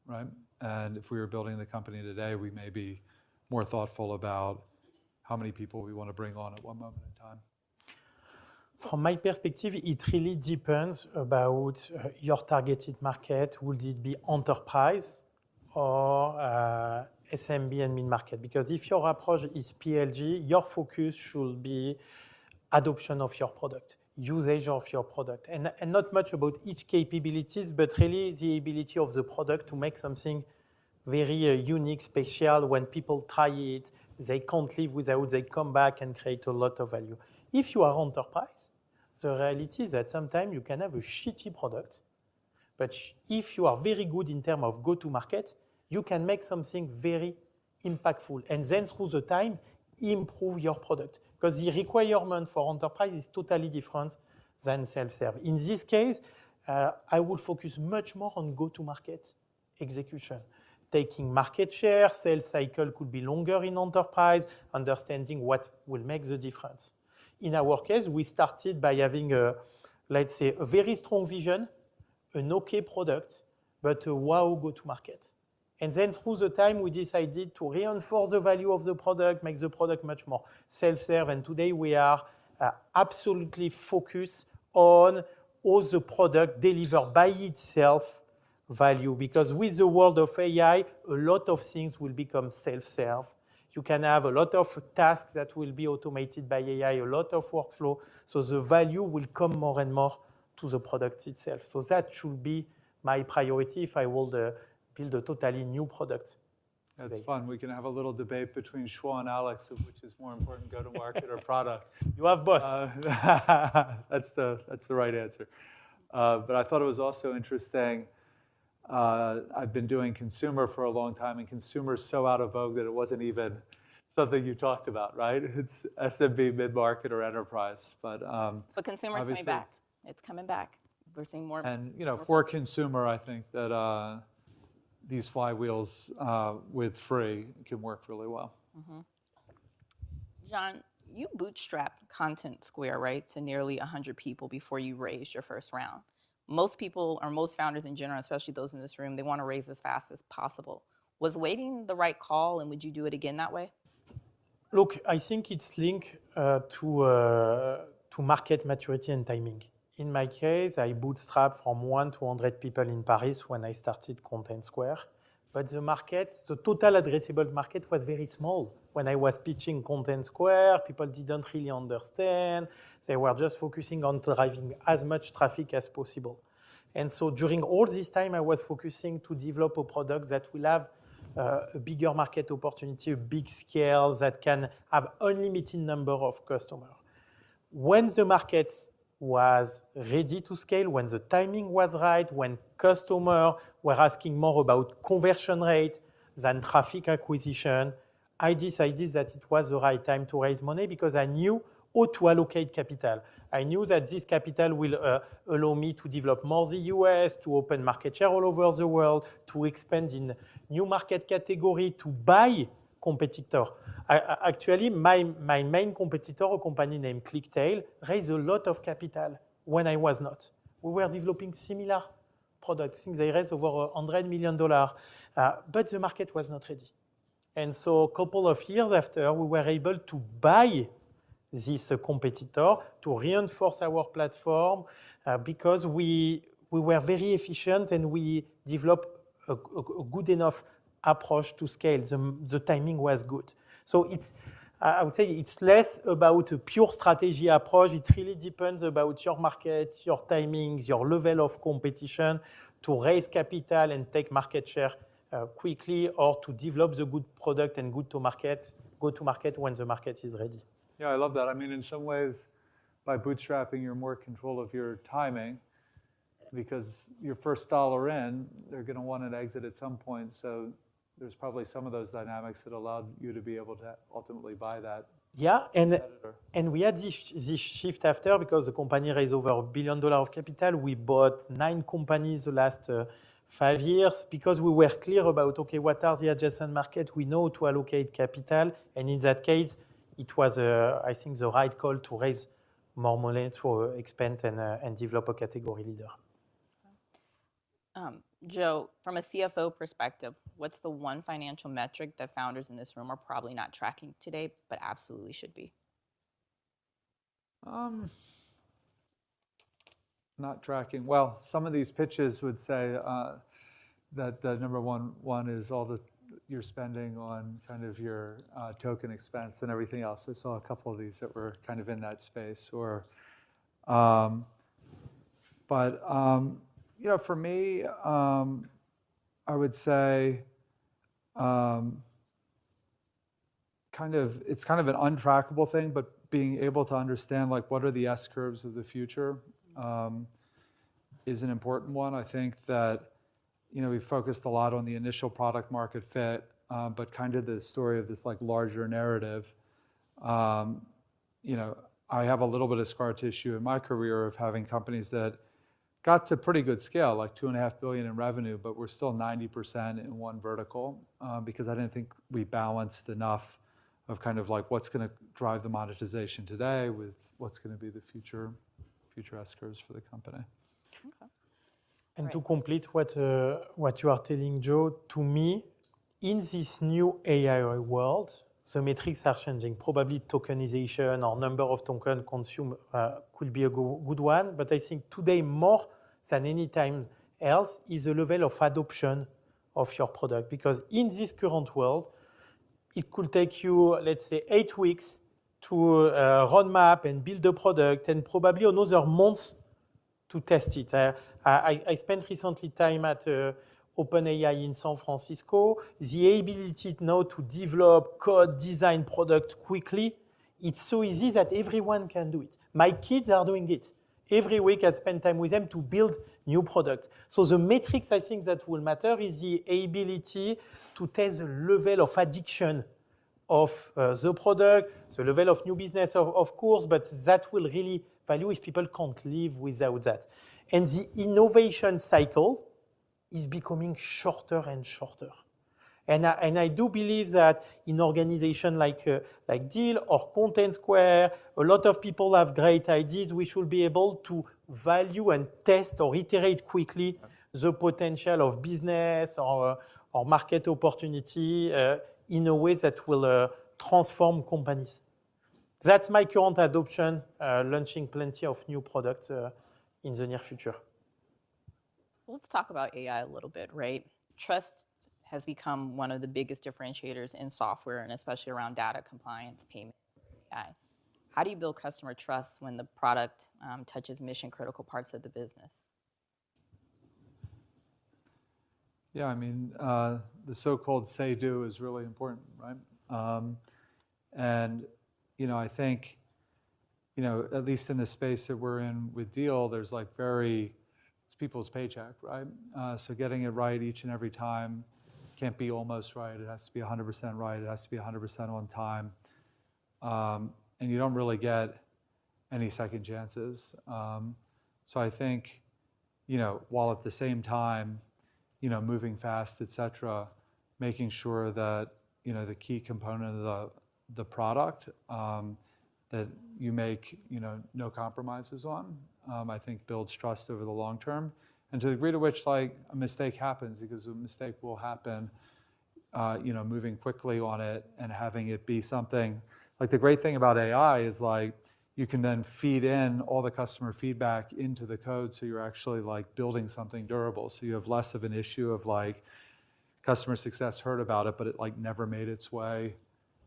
right? And if we were building the company today, we may be more thoughtful about how many people we want to bring on at one moment in time. From my perspective, it really depends about your targeted market. Would it be enterprise or SMB and mid-market? Because if your approach is PLG, your focus should be adoption of your product, usage of your product, and not much about each capabilities, but really the ability of the product to make something very unique, special. When people try it, they can't live without, they come back and create a lot of value. If you are enterprise, the reality is that sometimes you can have a shitty product, but if you are very good in terms of go-to-market, you can make something very impactful, and then through the time, improve your product. Because the requirement for enterprise is totally different than self-serve. In this case, I would focus much more on go-to-market execution. Taking market share, sales cycle could be longer in enterprise, understanding what will make the difference. In our case, we started by having let's say, a very strong vision, an okay product, but a wow go-to-market. And then through the time, we decided to reinforce the value of the product, make the product much more self-serve. And today we are absolutely focused on all the product deliver by itself value. Because with the world of AI, a lot of things will become self-serve. You can have a lot of tasks that will be automated by AI, a lot of workflow. So the value will come more and more to the product itself. So that should be my priority if I will build a totally new product. That's fun. We can have a little debate between Shuo and Alex of which is more important, go-to-market or product. You have both. That's the right answer. But I thought it was also interesting. I've been doing consumer for a long time, and consumer is so out of vogue that it wasn't even something you talked about, right? It's SMB, mid-market, or enterprise. But consumer's coming back. It's coming back. We're seeing more. And you know, for consumer, I think that these flywheels with free can work really well. Mm-hmm. Jean, you bootstrapped Content Square, right, to nearly 100 people before you raised your first round. Most people, or most founders in general, especially those in this room, they want to raise as fast as possible. Was waiting the right call, and would you do it again that way? Look, I think it's linked to market maturity and timing. In my case, I bootstrapped from 1 to 100 people in Paris when I started Content Square. But the market, the total addressable market was very small. When I was pitching Content Square, people didn't really understand. They were just focusing on driving as much traffic as possible. And so during all this time, I was focusing to develop a product that will have a bigger market opportunity, a big scale that can have unlimited number of customers. When the market was ready to scale, when the timing was right, when customers were asking more about conversion rate than traffic acquisition, I decided that it was the right time to raise money because I knew how to allocate capital. I knew that this capital will allow me to develop more the US, to open market share all over the world, to expand in new market category, to buy competitor. Actually, my main competitor, a company named ClickTail, raised a lot of capital when I was not. We were developing similar products. I think they raised over $100 million, but the market was not ready. And so a couple of years after, we were able to buy this competitor to reinforce our platform because we were very efficient and we developed a good enough approach to scale. The timing was good. So I would say it's less about a pure strategy approach. It really depends about your market, your timings, your level of competition to raise capital and take market share quickly or to develop the good product and go to market when the market is ready. Yeah, I love that. I mean, in some ways, by bootstrapping, you're more control of your timing because your first dollar in, they're going to want an exit at some point. So there's probably some of those dynamics that allowed you to be able to ultimately buy that. Yeah, and we had this shift after because the company raised over $1 billion of capital. We bought 9 companies the last 5 years because we were clear about, okay, what are the adjacent markets? We know to allocate capital. And in that case, it was, I think, the right call to raise more money to expand and develop a category leader. Joe, from a CFO perspective, what's the one financial metric that founders in this room are probably not tracking today, but absolutely should be? Not tracking. Well, some of these pitches would say that the number one is all the you're spending on kind of your token expense and everything else. I saw a couple of these that were kind of in that space. Or, you know, for me, I would say it's kind of an untrackable thing, but being able to understand like what are the S curves of the future is an important one. I think that we focused a lot on the initial product market fit, but kind of the story of this like larger narrative. I have a little bit of scar tissue in my career of having companies that got to pretty good scale, like $2.5 billion in revenue, but we're still 90% in one vertical because I didn't think we balanced enough of kind of like what's going to drive the monetization today with what's going to be the future S curves for the company. Okay. And to complete what you are telling, Joe, to me, in this new AI world, the metrics are changing. Probably tokenization or number of tokens consumed could be a good one. But I think today more than any time else is the level of adoption of your product. Because in this current world, it could take you, let's say, 8 weeks to roadmap and build a product and probably another month to test it. I spent recently time at OpenAI in San Francisco. The ability now to develop, code, design product quickly, it's so easy that everyone can do it. My kids are doing it. Every week I spend time with them to build new product. So the metrics I think that will matter is the ability to test the level of addiction of the product, the level of new business of course, but that will really value if people can't live without that. And the innovation cycle is becoming shorter and shorter. And I do believe that in organizations like Deel or Content Square, a lot of people have great ideas. We should be able to value and test or iterate quickly the potential of business or market opportunity in a way that will transform companies. That's my current adoption, launching plenty of new products in the near future. Let's talk about AI a little bit, right? Trust has become one of the biggest differentiators in software, and especially around data compliance, payments, AI. How do you build customer trust when the product touches mission-critical parts of the business? Yeah, I mean, the so-called say-do is really important, right? And, I think, at least in the space that we're in with Deel, there's like it's people's paycheck, right? So getting it right each and every time can't be almost right. It has to be 100% right. It has to be 100% on time. And you don't really get any second chances. So I think, while at the same time, moving fast, et cetera, making sure that, the key component of the product that you make, no compromises on, I think builds trust over the long term. And to the degree to which like a mistake happens, because a mistake will happen, moving quickly on it and having it be something, like the great thing about AI is like, you can then feed in all the customer feedback into the code, so you're actually like building something durable. So you have less of an issue of like customer success heard about it, but it like never made its way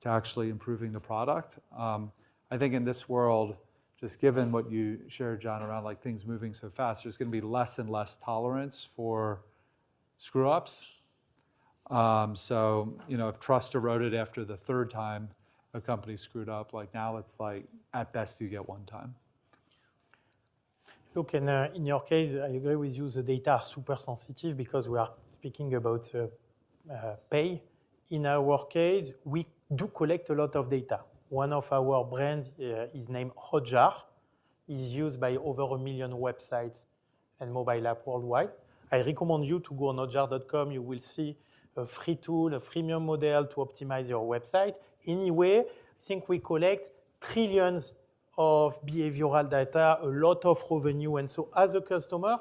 to actually improving the product. I think in this world, just given what you shared, John, around like things moving so fast, there's going to be less and less tolerance for screw-ups. So if trust eroded after the third time a company screwed up, like now it's like at best you get one time. Look, and in your case, I agree with you, the data are super sensitive because we are speaking about pay. In our case, we do collect a lot of data. One of our brands is named Hotjar. It's used by over 1 million websites and mobile apps worldwide. I recommend you to go on hotjar.com. You will see a free tool, a freemium model to optimize your website. Anyway, I think we collect trillions of behavioral data, a lot of revenue. And so as a customer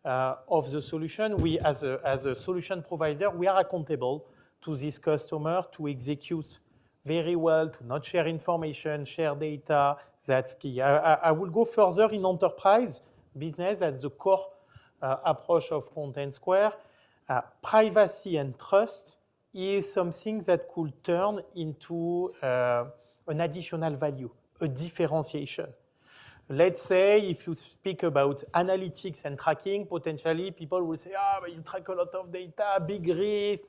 of the solution, we as a solution provider, we are accountable to this customer to execute very well, to not share information, share data. That's key. I will go further in enterprise business. That's the core approach of Content Square. Privacy and trust is something that could turn into an additional value, a differentiation. Let's say if you speak about analytics and tracking, potentially people will say, but you track a lot of data, big risk.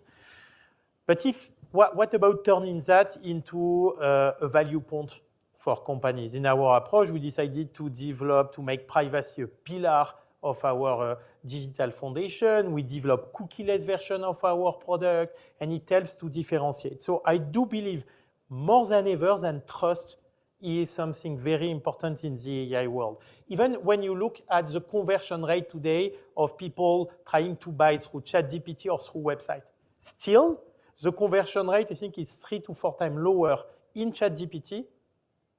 But what about turning that into a value point for companies? In our approach, we decided to make privacy a pillar of our digital foundation. We develop cookie-less version of our product, and it helps to differentiate. So I do believe more than ever than trust is something very important in the AI world. Even when you look at the conversion rate today of people trying to buy through ChatGPT or through website, still the conversion rate I think is 3 to 4 times lower in ChatGPT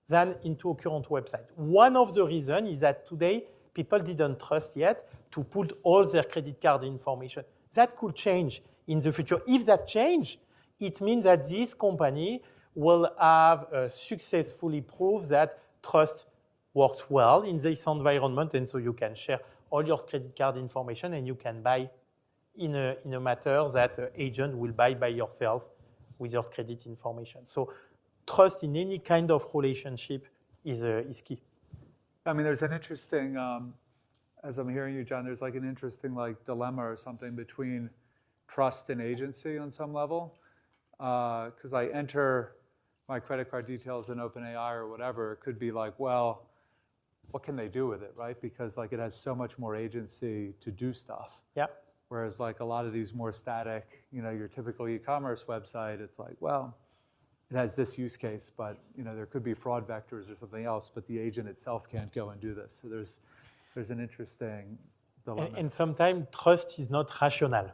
than into a current website. One of the reasons is that today people didn't trust yet to put all their credit card information. That could change in the future. If that change, it means that this company will have successfully proved that trust works well in this environment, and so you can share all your credit card information and you can buy in a matter that an agent will buy by yourself with your credit information. So trust in any kind of relationship is key. I mean, there's an interesting, as I'm hearing you, John, there's like an interesting like dilemma or something between trust and agency on some level. Because I enter my credit card details in OpenAI or whatever, it could be like, well, what can they do with it, right? Because like it has so much more agency to do stuff. Yeah. Whereas like a lot of these more static, your typical e-commerce website, it's like, well, it has this use case, but there could be fraud vectors or something else, but the agent itself can't go and do this. So there's an interesting dilemma. And sometimes trust is not rational.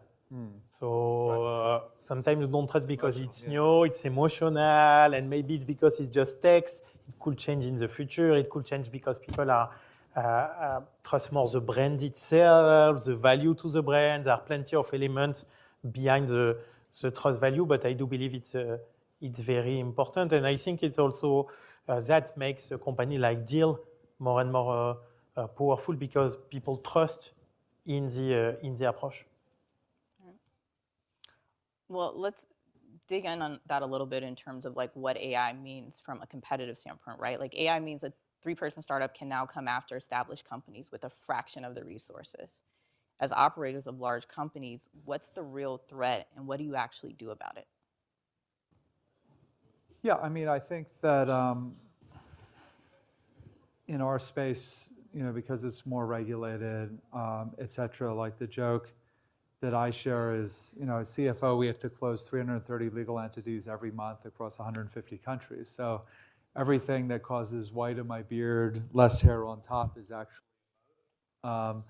So sometimes you don't trust because it's new, it's emotional, and maybe it's because it's just text. It could change in the future. It could change because people trust more the brand itself, the value to the brand. There are plenty of elements behind the trust value, but I do believe it's very important. And I think it's also that makes a company like Deel more and more powerful because people trust in the approach. Well, let's dig in on that a little bit in terms of like what AI means from a competitive standpoint, right? Like AI means a 3-person startup can now come after established companies with a fraction of the resources. as operators of large companies, what's the real threat and what do you actually do about it? Yeah, I mean, I think that in our space, because it's more regulated, et cetera, like the joke that I share is, as CFO, we have to close 330 legal entities every month across 150 countries. So everything that causes white in my beard, less hair on top is actually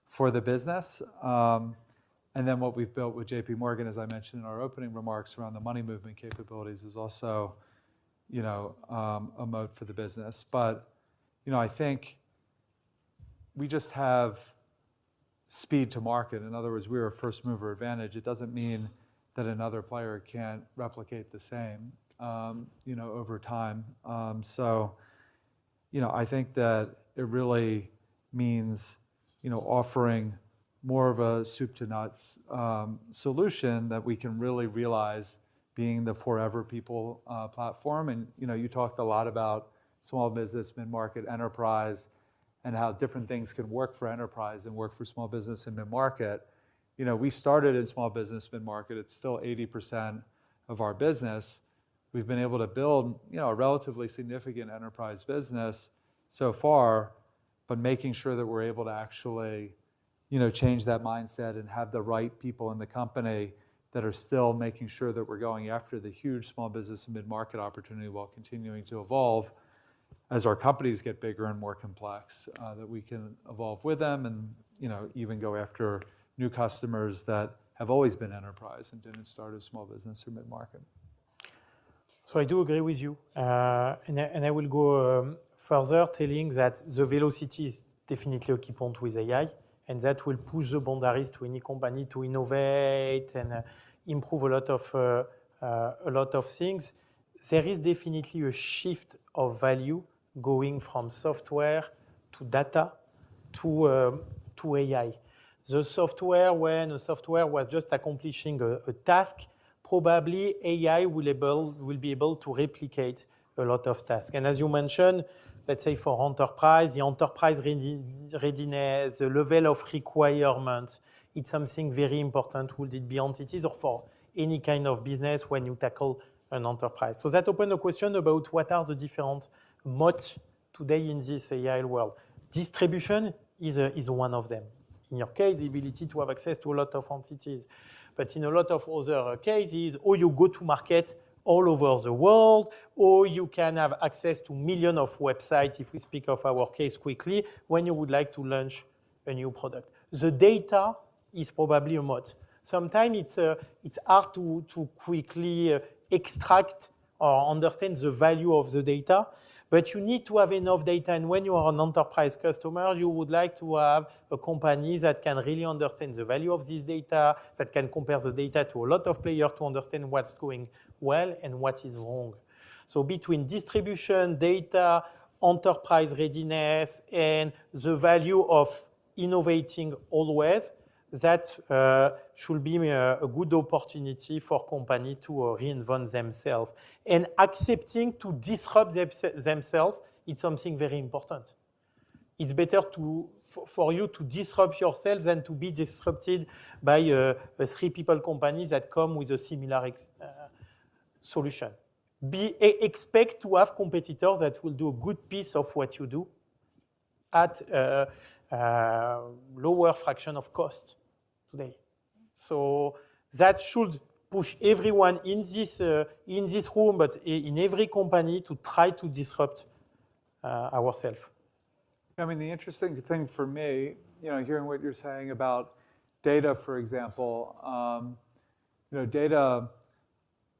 for the business. And then what we've built with JP Morgan, as I mentioned in our opening remarks around the money movement capabilities, is also, a moat for the business. But, I think we just have speed to market. In other words, we're a first mover advantage. It doesn't mean that another player can't replicate the same, over time. So, I think that it really means, offering more of a soup to nuts solution that we can really realize being the forever people platform. And, you talked a lot about small business, mid-market, enterprise, and how different things can work for enterprise and work for small business and mid-market. We started in small business, mid-market. It's still 80% of our business. We've been able to build, a relatively significant enterprise business so far, but making sure that we're able to actually, change that mindset and have the right people in the company that are still making sure that we're going after the huge small business and mid-market opportunity while continuing to evolve as our companies get bigger and more complex, that we can evolve with them and, even go after new customers that have always been enterprise and didn't start as small business or mid-market. So I do agree with you. And I will go further telling that the velocity is definitely a key point with AI, and that will push the boundaries to any company to innovate and improve a lot of things. There is definitely a shift of value going from software to data to AI. The software, when a software was just accomplishing a task, probably AI will be able to replicate a lot of tasks. And as you mentioned, let's say for enterprise, the enterprise readiness, the level of requirement, it's something very important, would it be entities or for any kind of business when you tackle an enterprise. So that opens a question about what are the different moats today in this AI world. Distribution is one of them. In your case, the ability to have access to a lot of entities. But in a lot of other cases, or you go to market all over the world, or you can have access to millions of websites, if we speak of our case quickly, when you would like to launch a new product. The data is probably a moat. Sometimes it's hard to quickly extract or understand the value of the data, but you need to have enough data. And when you are an enterprise customer, you would like to have a company that can really understand the value of this data, that can compare the data to a lot of players to understand what's going well and what is wrong. So between distribution, data, enterprise readiness, and the value of innovating always, that should be a good opportunity for companies to reinvent themselves. And accepting to disrupt themselves, it's something very important. It's better for you to disrupt yourself than to be disrupted by a three-people company that come with a similar solution. Expect to have competitors that will do a good piece of what you do at lower fraction of cost today. So that should push everyone in this room, but in every company to try to disrupt ourselves. I mean, the interesting thing for me, hearing what you're saying about data, for example, data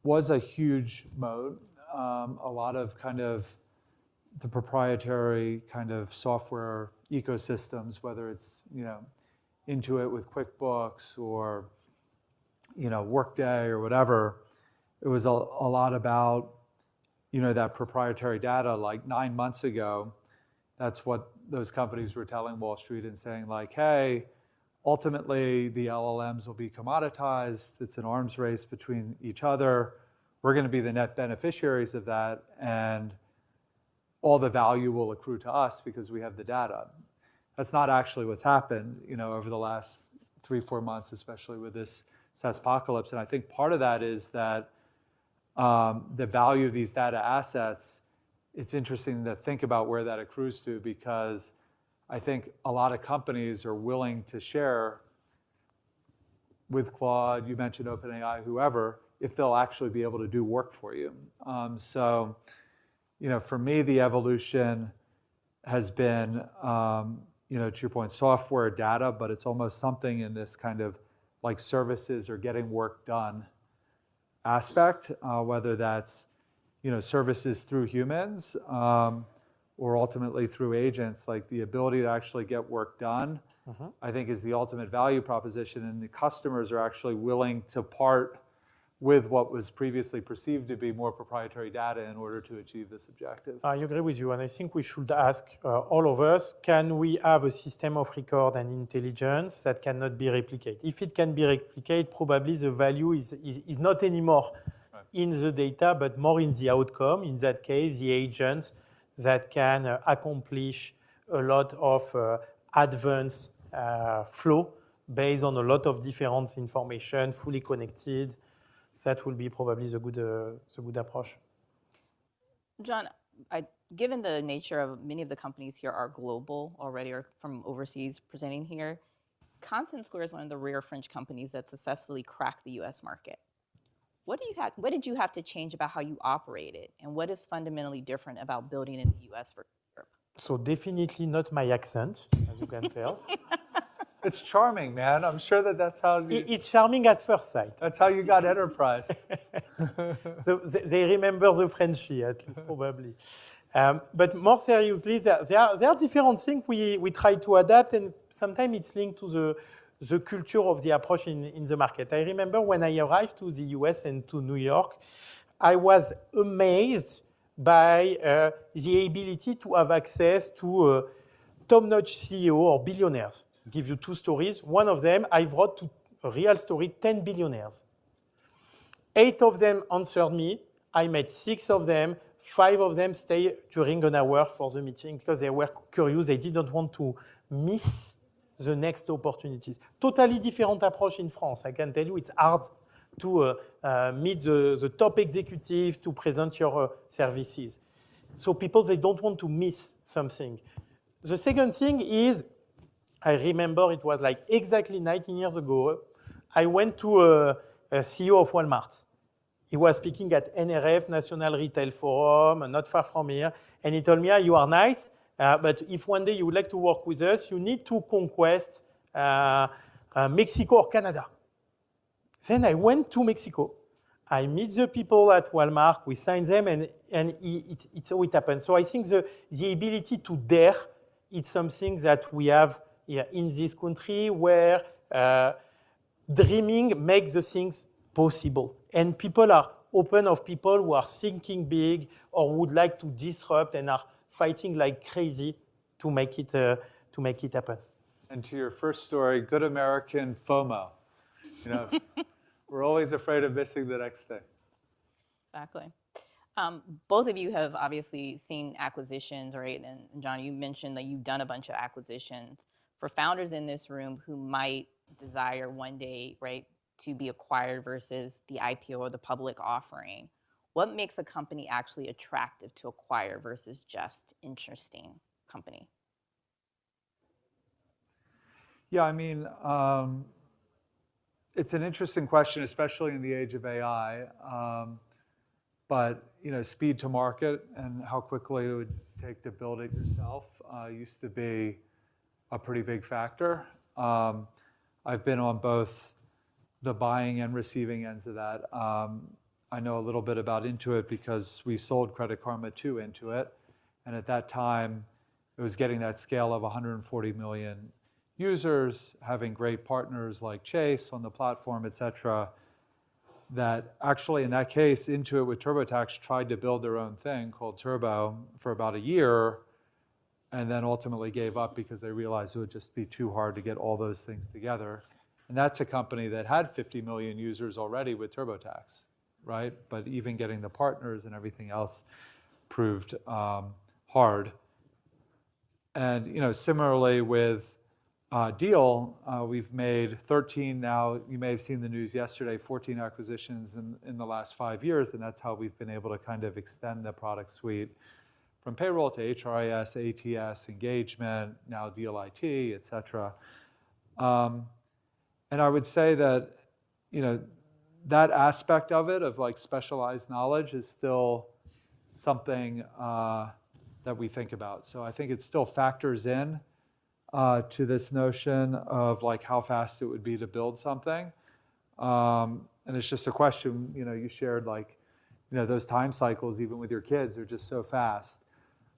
was a huge moat. A lot of kind of the proprietary kind of software ecosystems, whether it's, Intuit with QuickBooks or, Workday or whatever, it was a lot about, that proprietary data. Like 9 months ago, that's what those companies were telling Wall Street and saying like, hey, ultimately the LLMs will be commoditized. It's an arms race between each other. We're going to be the net beneficiaries of that, and all the value will accrue to us because we have the data. That's not actually what's happened, over the last, 3-4 months, especially with this SaaSpocalypse. And I think part of that is that the value of these data assets, it's interesting to think about where that accrues to, because I think a lot of companies are willing to share with Claude, you mentioned OpenAI, whoever, if they'll actually be able to do work for you. So, for me, the evolution has been, to your point, software, data, but it's almost something in this kind of like services or getting work done aspect, whether that's, services through humans or ultimately through agents. Like the ability to actually get work done, I think is the ultimate value proposition, and the customers are actually willing to part with what was previously perceived to be more proprietary data in order to achieve this objective. I agree with you, and I think we should ask all of us, can we have a system of record and intelligence that cannot be replicated? If it can be replicated, probably the value is not anymore in the data, but more in the outcome. In that case, the agents that can accomplish a lot of advanced flow based on a lot of different information, fully connected. That will be probably the good approach. John, given the nature of many of the companies here are global already or from overseas presenting here, Content Square is one of the rare French companies that successfully cracked the US market. What did you have to change about how you operated, and what is fundamentally different about building in the US versus Europe? So definitely not my accent, as you can tell. It's charming, man. I'm sure that's how you... It's charming at first sight. That's how you got enterprise. So they remember the Frenchie, at least, probably. But more seriously, there are different things we try to adapt, and sometimes it's linked to the culture of the approach in the market. I remember when I arrived to the US and to New York, I was amazed by the ability to have access to top-notch CEO or billionaires. I'll give you two stories. One of them, I brought to a real story, 10 billionaires. 8 of them answered me. I met 6 of them. 5 of them stayed during an hour for the meeting because they were curious. They didn't want to miss the next opportunities. Totally different approach in France. I can tell you it's hard to meet the top executive to present your services. So people, they don't want to miss something. The second thing is, I remember it was like exactly 19 years ago, I went to a CEO of Walmart. He was speaking at NRF, National Retail Forum, not far from here, and he told me, you are nice, but if one day you would like to work with us, you need to conquest Mexico or Canada. Then I went to Mexico. I meet the people at Walmart, we sign them, and it's how it happens. So I think the ability to dare, it's something that we have here in this country where dreaming makes the things possible. And people are open of people who are thinking big or would like to disrupt and are fighting like crazy to make it happen. And to your first story, good American FOMO. We're always afraid of missing the next thing. Exactly. Both of you have obviously seen acquisitions, right? And John, you mentioned that you've done a bunch of acquisitions. For founders in this room who might desire one day, right, to be acquired versus the IPO or the public offering, what makes a company actually attractive to acquire versus just interesting company? Yeah, I mean, it's an interesting question, especially in the age of AI. But speed to market and how quickly it would take to build it yourself used to be a pretty big factor. I've been on both the buying and receiving ends of that. I know a little bit about Intuit because we sold Credit Karma to Intuit. And at that time, it was getting that scale of 140 million users, having great partners like Chase on the platform, et cetera, that actually in that case, Intuit with TurboTax tried to build their own thing called Turbo for about a year, and then ultimately gave up because they realized it would just be too hard to get all those things together. And that's a company that had 50 million users already with TurboTax, right? But even getting the partners and everything else proved hard. And similarly with Deel, we've made 13 now. You may have seen the news yesterday, 14 acquisitions in the last 5 years, and that's how we've been able to kind of extend the product suite from payroll to HRIS, ATS, engagement, now Deel IT, et cetera. And I would say that, that aspect of it, of like specialized knowledge, is still something that we think about. So I think it still factors in to this notion of like how fast it would be to build something. And it's just a question, you shared like, those time cycles, even with your kids, are just so fast.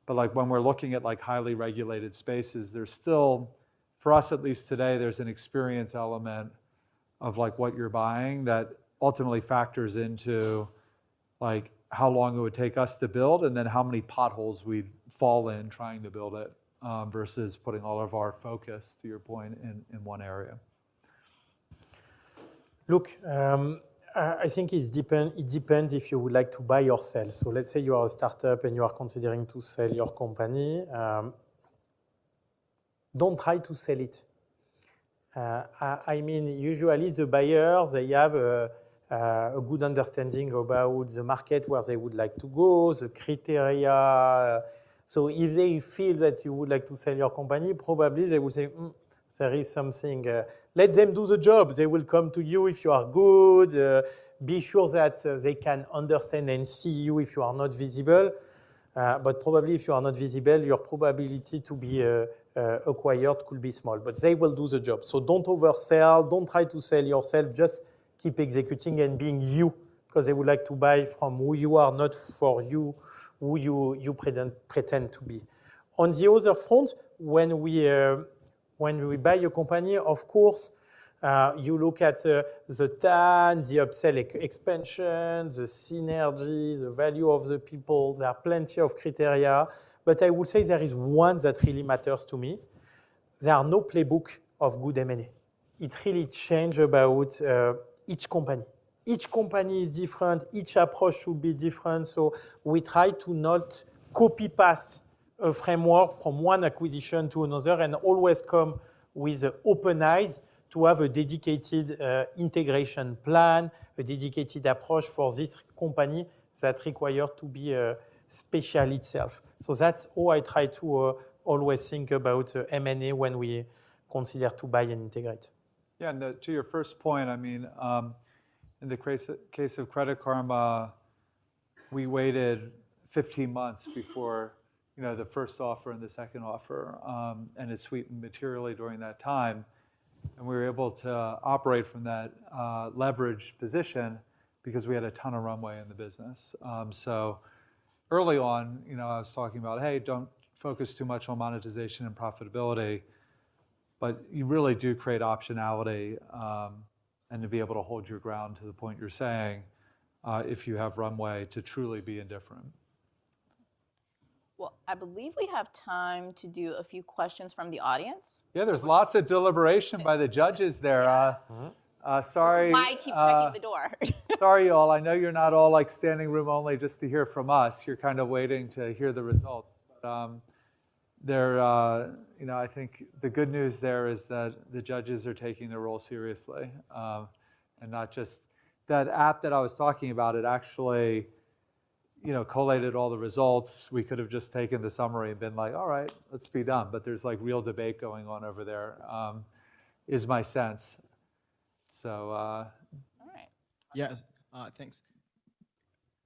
But like when we're looking at like highly regulated spaces, there's still, for us at least today, there's an experience element of like what you're buying that ultimately factors into like how long it would take us to build and then how many potholes we'd fall in trying to build it versus putting all of our focus, to your point, in one area. Look, I think it depends if you would like to buy or sell. So let's say you are a startup and you are considering to sell your company. Don't try to sell it. I mean, usually the buyers, they have a good understanding about the market where they would like to go, the criteria. So if they feel that you would like to sell your company, probably they will say, there is something. Let them do the job. They will come to you if you are good. Be sure that they can understand and see you if you are not visible. But probably if you are not visible, your probability to be acquired could be small. But they will do the job. So don't oversell. Don't try to sell yourself. Just keep executing and being you, because they would like to buy from who you are, not for you, who you pretend to be. On the other front, when we buy a company, of course, you look at the TAM, the upsell expansion, the synergy, the value of the people. There are plenty of criteria. But I would say there is one that really matters to me. There are no playbook of good M&A. It really changes about each company. Each company is different. Each approach should be different. So we try to not copy-paste a framework from one acquisition to another and always come with open eyes to have a dedicated integration plan, a dedicated approach for this company that requires to be special itself. So that's how I try to always think about M&A when we consider to buy and integrate. Yeah, and to your first point, I mean, in the case of Credit Karma, we waited 15 months before the first offer and the second offer, and it sweetened materially during that time. And we were able to operate from that leveraged position because we had a ton of runway in the business. So early on, I was talking about, hey, don't focus too much on monetization and profitability, but you really do create optionality and to be able to hold your ground to the point you're saying if you have runway to truly be indifferent. Well, I believe we have time to do a few questions from the audience. Yeah, there's lots of deliberation by the judges there. Sorry. I keep checking the door. Sorry, y'all. I know you're not all like standing room only just to hear from us. You're kind of waiting to hear the results. But, I think the good news there is that the judges are taking their role seriously, and not just that app that I was talking about. It actually, collated all the results. We could have just taken the summary and been like, all right, let's be done. But there's like real debate going on over there, is my sense. So. All right. Yes. Thanks.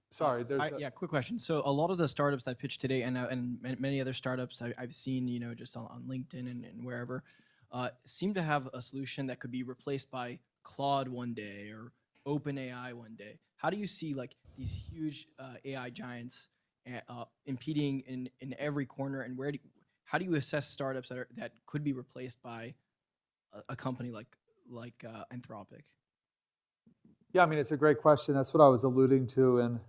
Sorry. Yeah, quick question. So a lot of the startups that pitch today, and many other startups I've seen, just on LinkedIn and wherever, seem to have a solution that could be replaced by Claude one day or OpenAI one day. How do you see like these huge AI giants impeding in every corner, and how do you assess startups that could be replaced by a company like Anthropic? Yeah, I mean, it's a great question. That's what I was alluding to in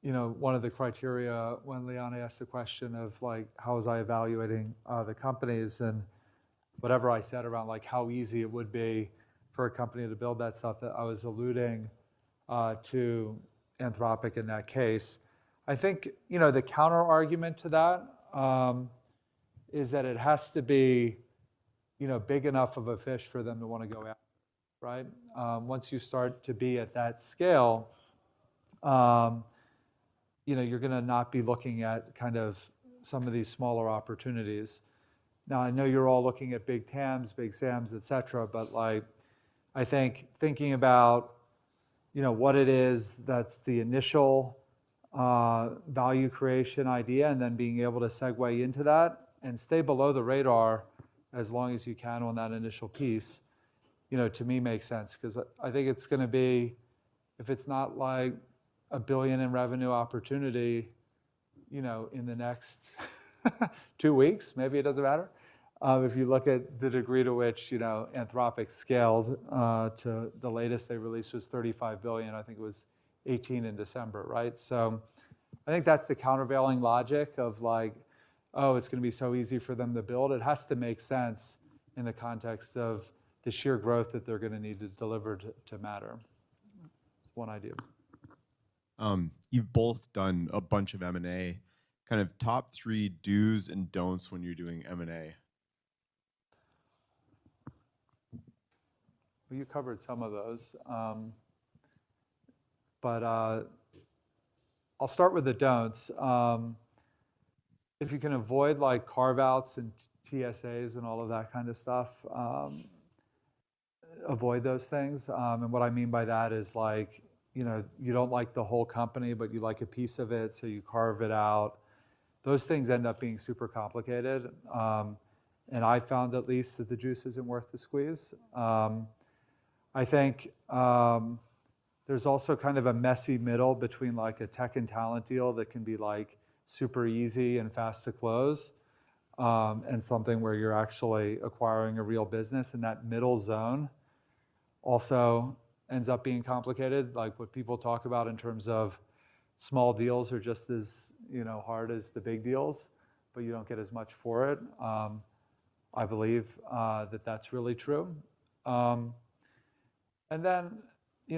one of the criteria when Liana asked the question of like, how was I evaluating the companies, and whatever I said around like how easy it would be for a company to build that stuff, that I was alluding to Anthropic in that case. I think, the counter argument to that is that it has to be big enough of a fish for them to want to go out, right? Once you start to be at that scale, you're going to not be looking at kind of some of these smaller opportunities. Now, I know you're all looking at big TAMs, big SAMs, et cetera, but like, I think thinking about, what it is that's the initial value creation idea, and then being able to segue into that and stay below the radar as long as you can on that initial piece, to me makes sense, because I think it's going to be, if it's not like $1 billion in revenue opportunity, in the next 2 weeks, maybe it doesn't matter. If you look at the degree to which, Anthropic scaled to the latest they released was 35 billion. I think it was 18 in December, right? So I think that's the countervailing logic of like, oh, it's going to be so easy for them to build. It has to make sense in the context of the sheer growth that they're going to need to deliver to matter. One idea. You've both done a bunch of M&A. Kind of top 3 do's and don'ts when you're doing M&A. Well, you covered some of those. But I'll start with the don'ts. If you can avoid like carve-outs and TSAs and all of that kind of stuff, avoid those things. And what I mean by that is like, you don't like the whole company, but you like a piece of it, so you carve it out. Those things end up being super complicated. And I found at least that the juice isn't worth the squeeze. I think there's also kind of a messy middle between like a tech and talent deal that can be like super easy and fast to close, and something where you're actually acquiring a real business. And that middle zone also ends up being complicated. Like what people talk about in terms of small deals are just as hard as the big deals, but you don't get as much for it. I believe that that's really true. And then,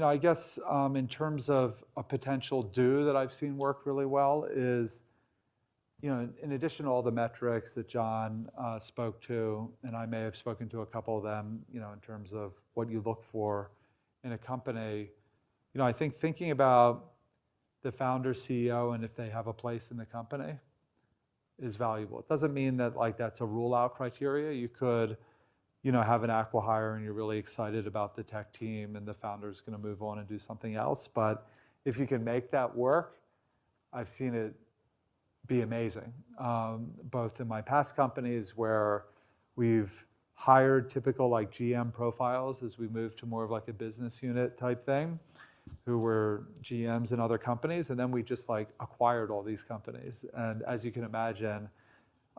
I guess in terms of a potential do that I've seen work really well is, in addition to all the metrics that John spoke to, and I may have spoken to a couple of them, in terms of what you look for in a company, I think thinking about the founder, CEO, and if they have a place in the company is valuable. It doesn't mean that like that's a rule-out criteria. You could have an acqui-hire and you're really excited about the tech team and the founder's going to move on and do something else. But if you can make that work, I've seen it be amazing. Both in my past companies where we've hired typical like GM profiles as we moved to more of like a business unit type thing, who were GMs in other companies, and then we just like acquired all these companies. And as you can imagine,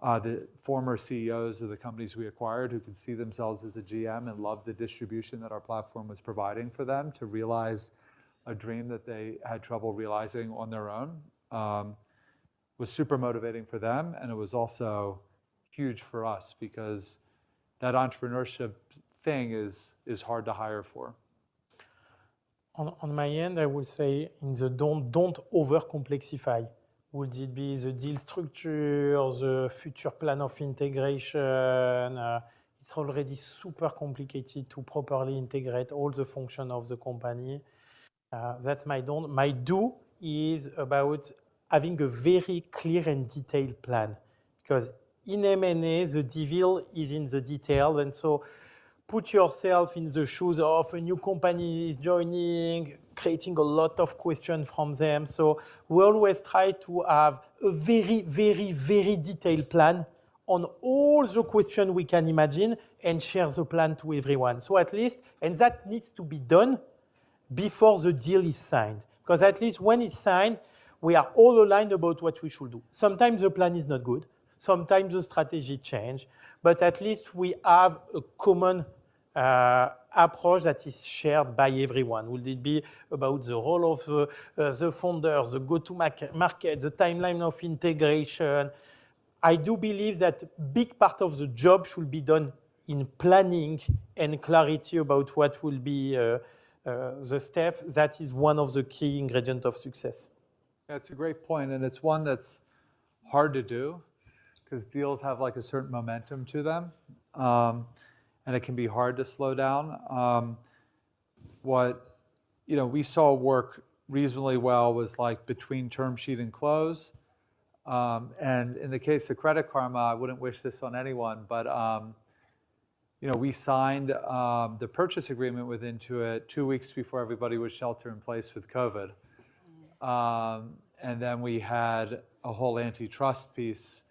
the former CEOs of the companies we acquired who could see themselves as a GM and loved the distribution that our platform was providing for them to realize a dream that they had trouble realizing on their own, was super motivating for them. And it was also huge for us because that entrepreneurship thing is hard to hire for. On my end, I would say in the don't over-complexify. Would it be the deal structure, the future plan of integration? It's already super complicated to properly integrate all the functions of the company. That's my don't. My do is about having a very clear and detailed plan. Because in M&A, the devil is in the details. And so put yourself in the shoes of a new company is joining, creating a lot of questions from them. So we always try to have a very, very, very detailed plan on all the questions we can imagine and share the plan to everyone. So at least, and that needs to be done before the deal is signed. Because at least when it's signed, we are all aligned about what we should do. Sometimes the plan is not good. Sometimes the strategy change. But at least we have a common approach that is shared by everyone. Will it be about the role of the founder, the go-to-market, the timeline of integration? I do believe that a big part of the job should be done in planning and clarity about what will be the step. That is one of the key ingredients of success. That's a great point, and it's one that's hard to do because deals have like a certain momentum to them. and it can be hard to slow down. What we saw work reasonably well was like between term sheet and close. And in the case of Credit Karma, I wouldn't wish this on anyone, but we signed the purchase agreement with Intuit 2 weeks before everybody was shelter in place with COVID. And then we had a whole antitrust piece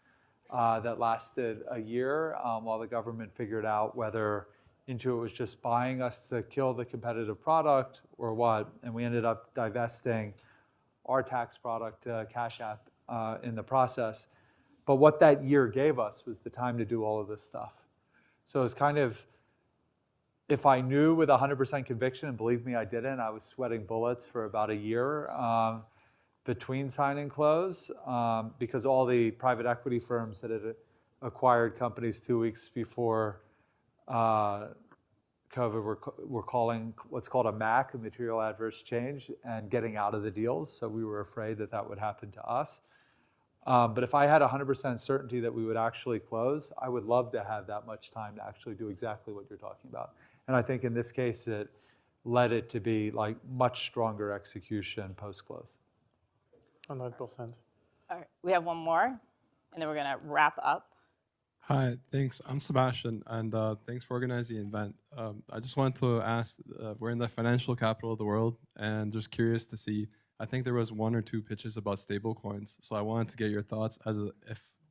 that lasted a year while the government figured out whether Intuit was just buying us to kill the competitive product or what. And we ended up divesting our tax product, Cash App, in the process. But what that year gave us was the time to do all of this stuff. So it's kind of, if I knew with 100% conviction, and believe me, I didn't, I was sweating bullets for about a year between sign and close, because all the private equity firms that had acquired companies 2 weeks before COVID were calling what's called a MAC, a material adverse change, and getting out of the deals. So we were afraid that that would happen to us. But if I had 100% certainty that we would actually close, I would love to have that much time to actually do exactly what you're talking about. And I think in this case, it led it to be like much stronger execution post-close. 100%. All right, we have one more, and then we're gonna wrap up. Hi, thanks. I'm Sebastian, and thanks for organizing the event. I just wanted to ask, we're in the financial capital of the world, and just curious to see, I think there was 1 or 2 pitches about stable coins, so I wanted to get your thoughts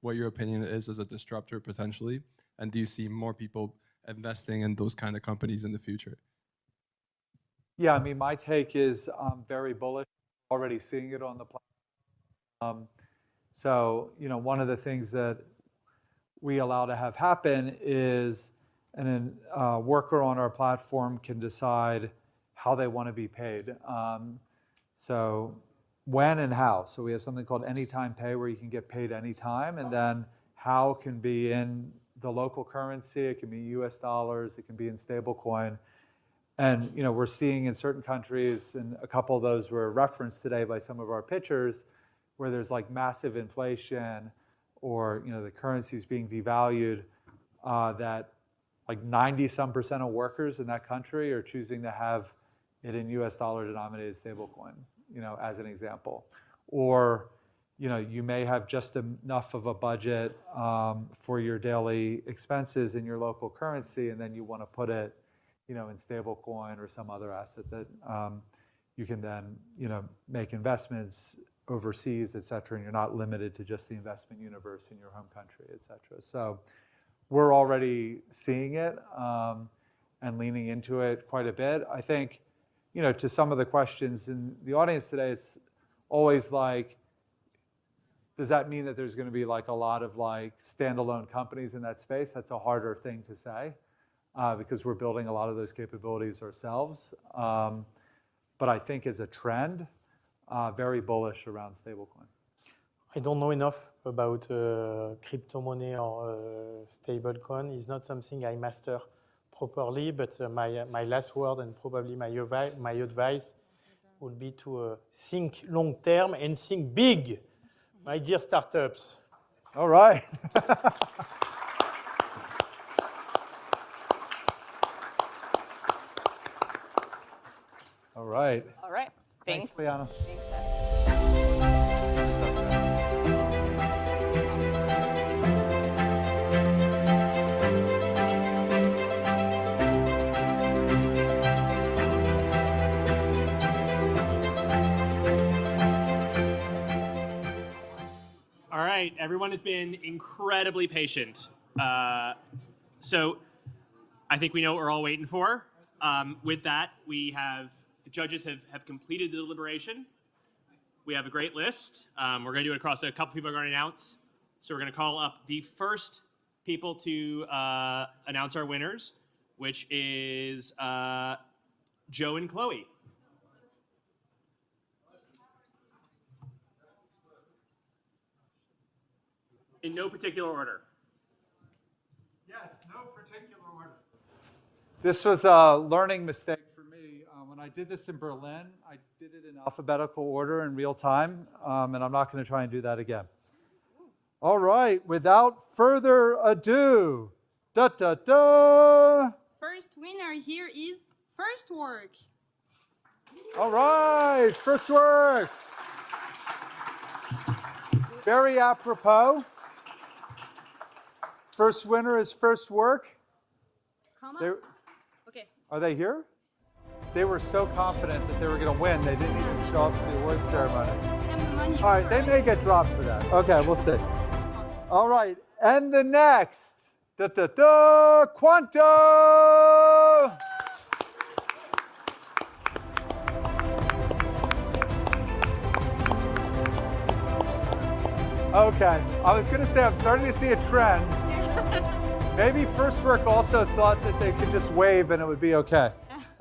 what your opinion is as a disruptor potentially, and do you see more people investing in those kind of companies in the future? Yeah, I mean, my take is very bullish, already seeing it on the platform. So, one of the things that we allow to have happen is a worker on our platform can decide how they want to be paid. So when and how. So we have something called Anytime Pay where you can get paid anytime, and then how can be in the local currency, it can be US dollars, it can be in stablecoin. And we're seeing in certain countries, and a couple of those were referenced today by some of our pitchers, where there's like massive inflation or the currency's being devalued, that like 90-some% of workers in that country are choosing to have it in US dollar denominated stablecoin, as an example. Or you may have just enough of a budget for your daily expenses in your local currency, and then you want to put it in stablecoin or some other asset that you can then make investments overseas, et cetera, and you're not limited to just the investment universe in your home country, et cetera. So we're already seeing it and leaning into it quite a bit. I think, to some of the questions in the audience today, it's always like, does that mean that there's going to be like a lot of like standalone companies in that space? That's a harder thing to say because we're building a lot of those capabilities ourselves. But I think as a trend, very bullish around stablecoin. I don't know enough about crypto money or stablecoin. It's not something I master properly, but my last word and probably my advice would be to think long term and think big, my dear startups. All right. All right. All right. Thanks. Liana. All right, everyone has been incredibly patient. So I think we know what we're all waiting for. With that, the judges have completed the deliberation. We have a great list. We're going to do it across a couple people are going to announce. So we're going to call up the first people to announce our winners, which is Joe and Chloe. In no particular order. Yes, no particular order. This was a learning mistake for me. When I did this in Berlin, I did it in alphabetical order in real time, and I'm not going to try and do that again. All right, without further ado, Da, da, da. First winner here is First Work. All right, First Work. Very apropos. First winner is First Work. Come They- on. Okay. Are they here? They were so confident that they were going to win, they didn't even show up for the award ceremony. And the money. All right, they may get dropped for that. Okay, we'll see. All right, and the next, da da da, Quanto. Okay, I was going to say I'm starting to see a trend. Maybe First Work also thought that they could just wave and it would be okay.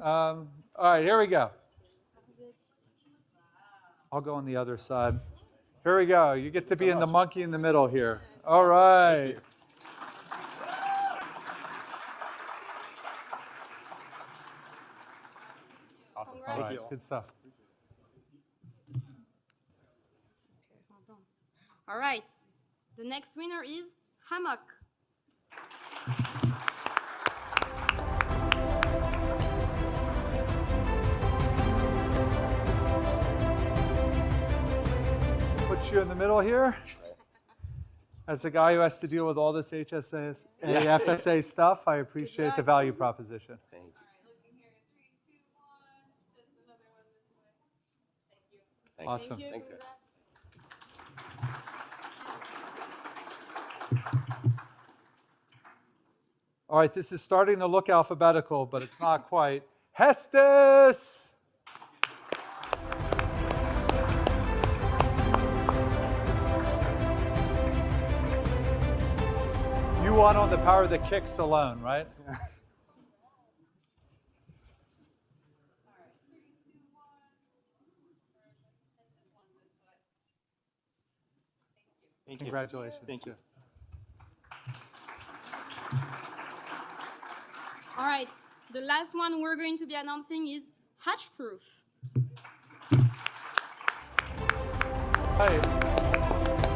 All right, here we go. I'll go on the other side. Here we go. You get to be in the monkey in the middle here. All right. Awesome. All Thank right, you. good stuff. All right. The next winner is Hammock. Put you in the middle here. As a guy who has to deal with all this HSA, FSA stuff, I appreciate the value proposition. Thank you. Awesome. Thanks, guys. All right, this is starting to look alphabetical, but it's not quite. Hestus! You won on the power of the kicks alone, right? Thank you. Congratulations. Thank you. All right. The last one we're going to be announcing is Hatch Proof. Hey.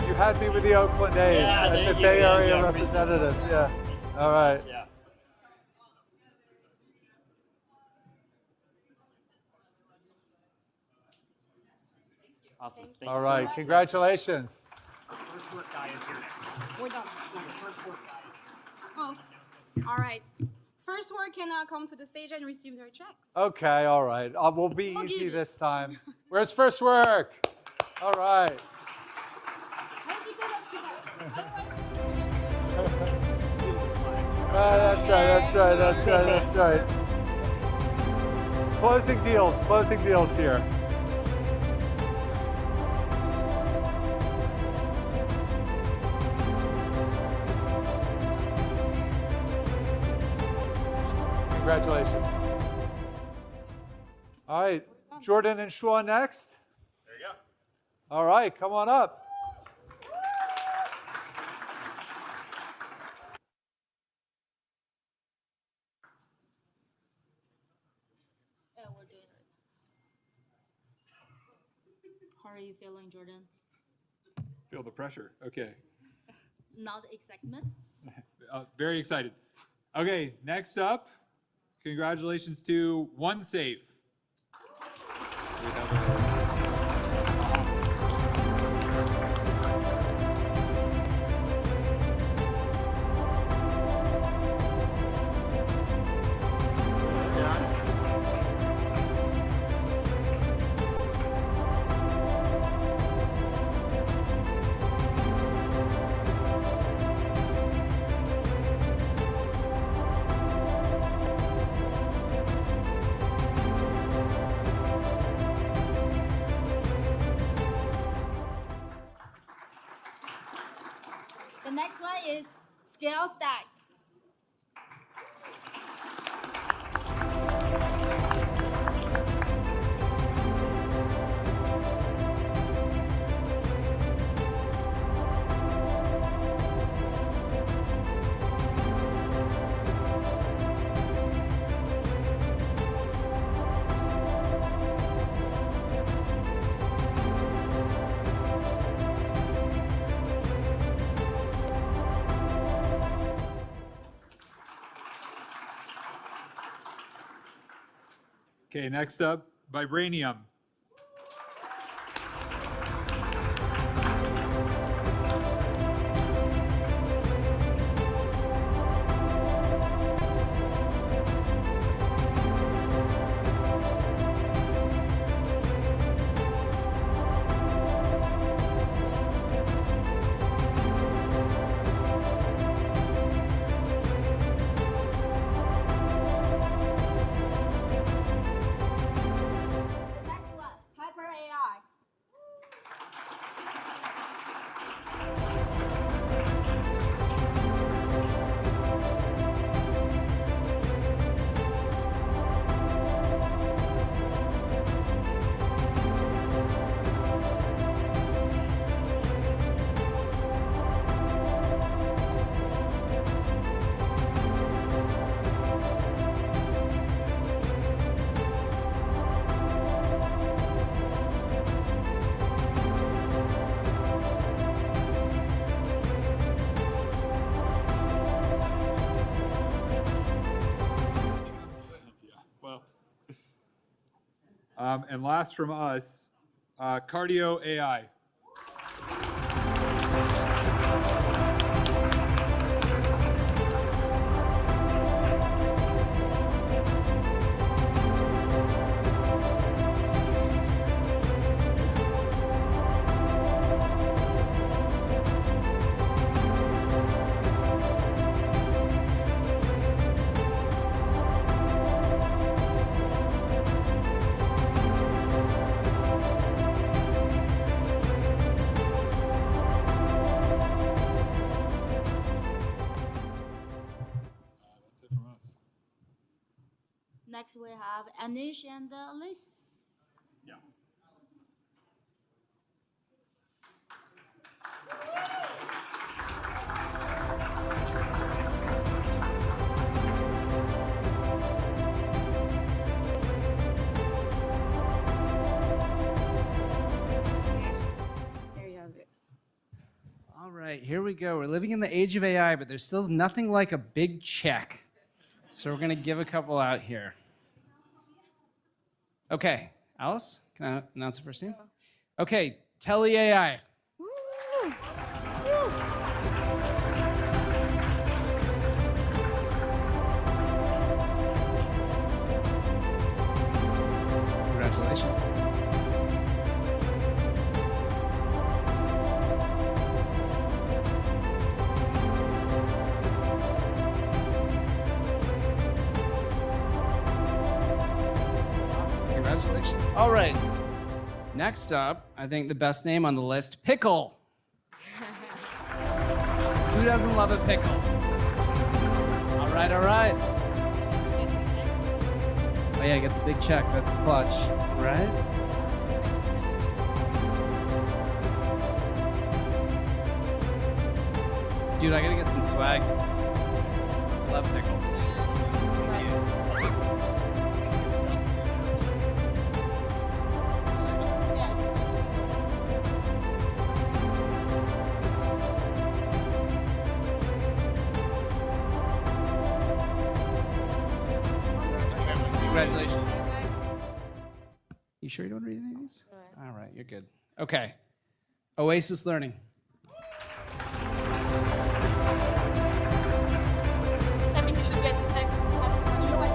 You had me with the Oakland A's Yeah, as thank a you. Bay Yeah, Area yeah, representative. Yeah. All right. Yeah. Awesome. Thank All you. right. Congratulations. First Work guy is here next. We're done. First Work guy is Oh, all right. First Work can come to the stage and receive their checks. Okay. All right. We'll be We'll easy give you. this time. Where's First Work? All right. That's right. That's right. Closing deals here. Congratulations. All right, Jordan and Shua next. There you go. All right, come on up. How are you feeling, Jordan? Feel the pressure. Okay. Not excitement? Very excited. Okay, next up, congratulations to OneSafe. We have The next one is Scale Stack. Okay, next up, Vibranium. Next one, Hyper AI. Well, and last from us, Cardio AI. That's it from us. Next we have Anish and Alice. Yeah. There you have it. All right, here we go. We're living in the age of AI, but there's still nothing like a big check. So we're going to give a couple out here. Okay, Alice, can I announce the first name? Okay, Tele AI. Congratulations. Awesome. Congratulations. All right. Next up, I think the best name on the list, Pickle. Who doesn't love a pickle? All right, all right. Oh yeah, get the big check. That's clutch, right? Dude, I gotta get some swag. Love pickles. Congratulations. You sure you don't read any of these? All right, you're good. Okay. Oasis Learning. I think you should get the checks. You know what?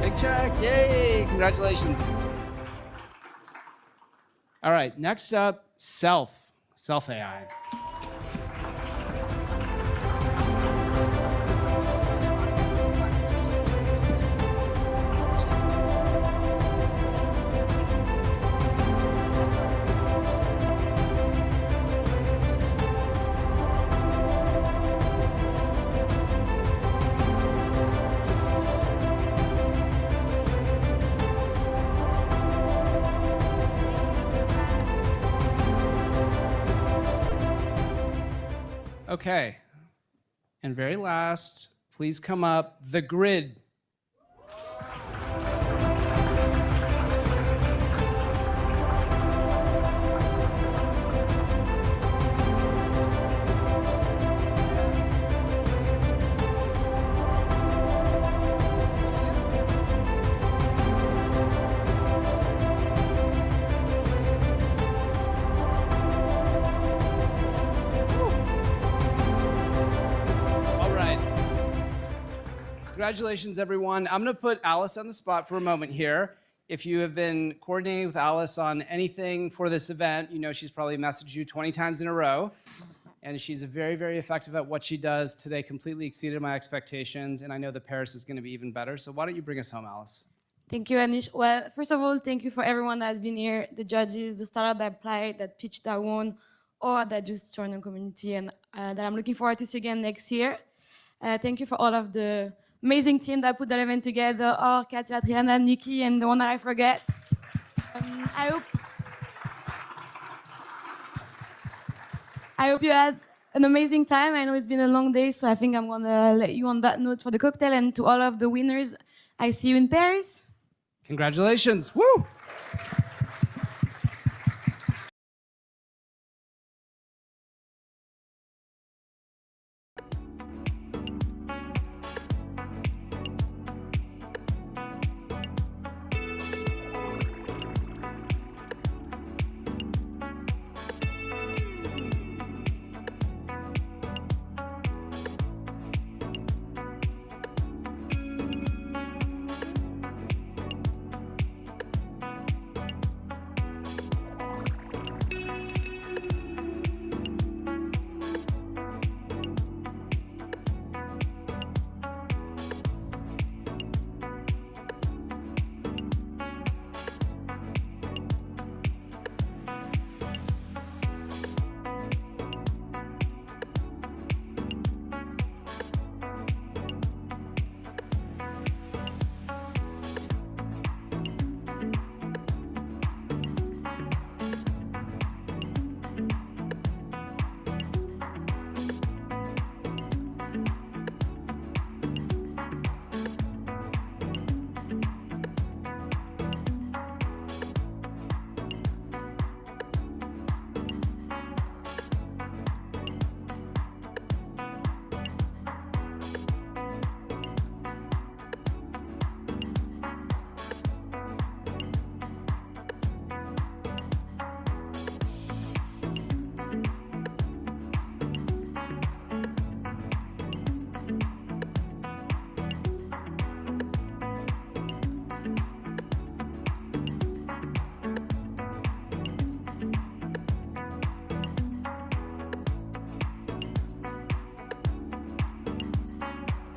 Big check. Yay. Congratulations. All right, next up, Self AI. Okay. And very last, please come up, The Grid. Congratulations, everyone. I'm going to put Alice on the spot for a moment here. If you have been coordinating with Alice on anything for this event, you know she's probably messaged you 20 times in a row. And she's very, very effective at what she does. Today completely exceeded my expectations, and I know that Paris is going to be even better. So why don't you bring us home, Alice? Thank you, Anish. Well, first of all, thank you for everyone that has been here, the judges, the startup that applied, that pitched, that won, or that just joined the community, and that I'm looking forward to see again next year. Thank you for all of the amazing team that put that event together, or Katya, Triana, Nikki, and the one that I forget. I hope you had an amazing time. I know it's been a long day, so I think I'm gonna let you on that note for the cocktail. And to all of the winners, I see you in Paris. Congratulations. Woo!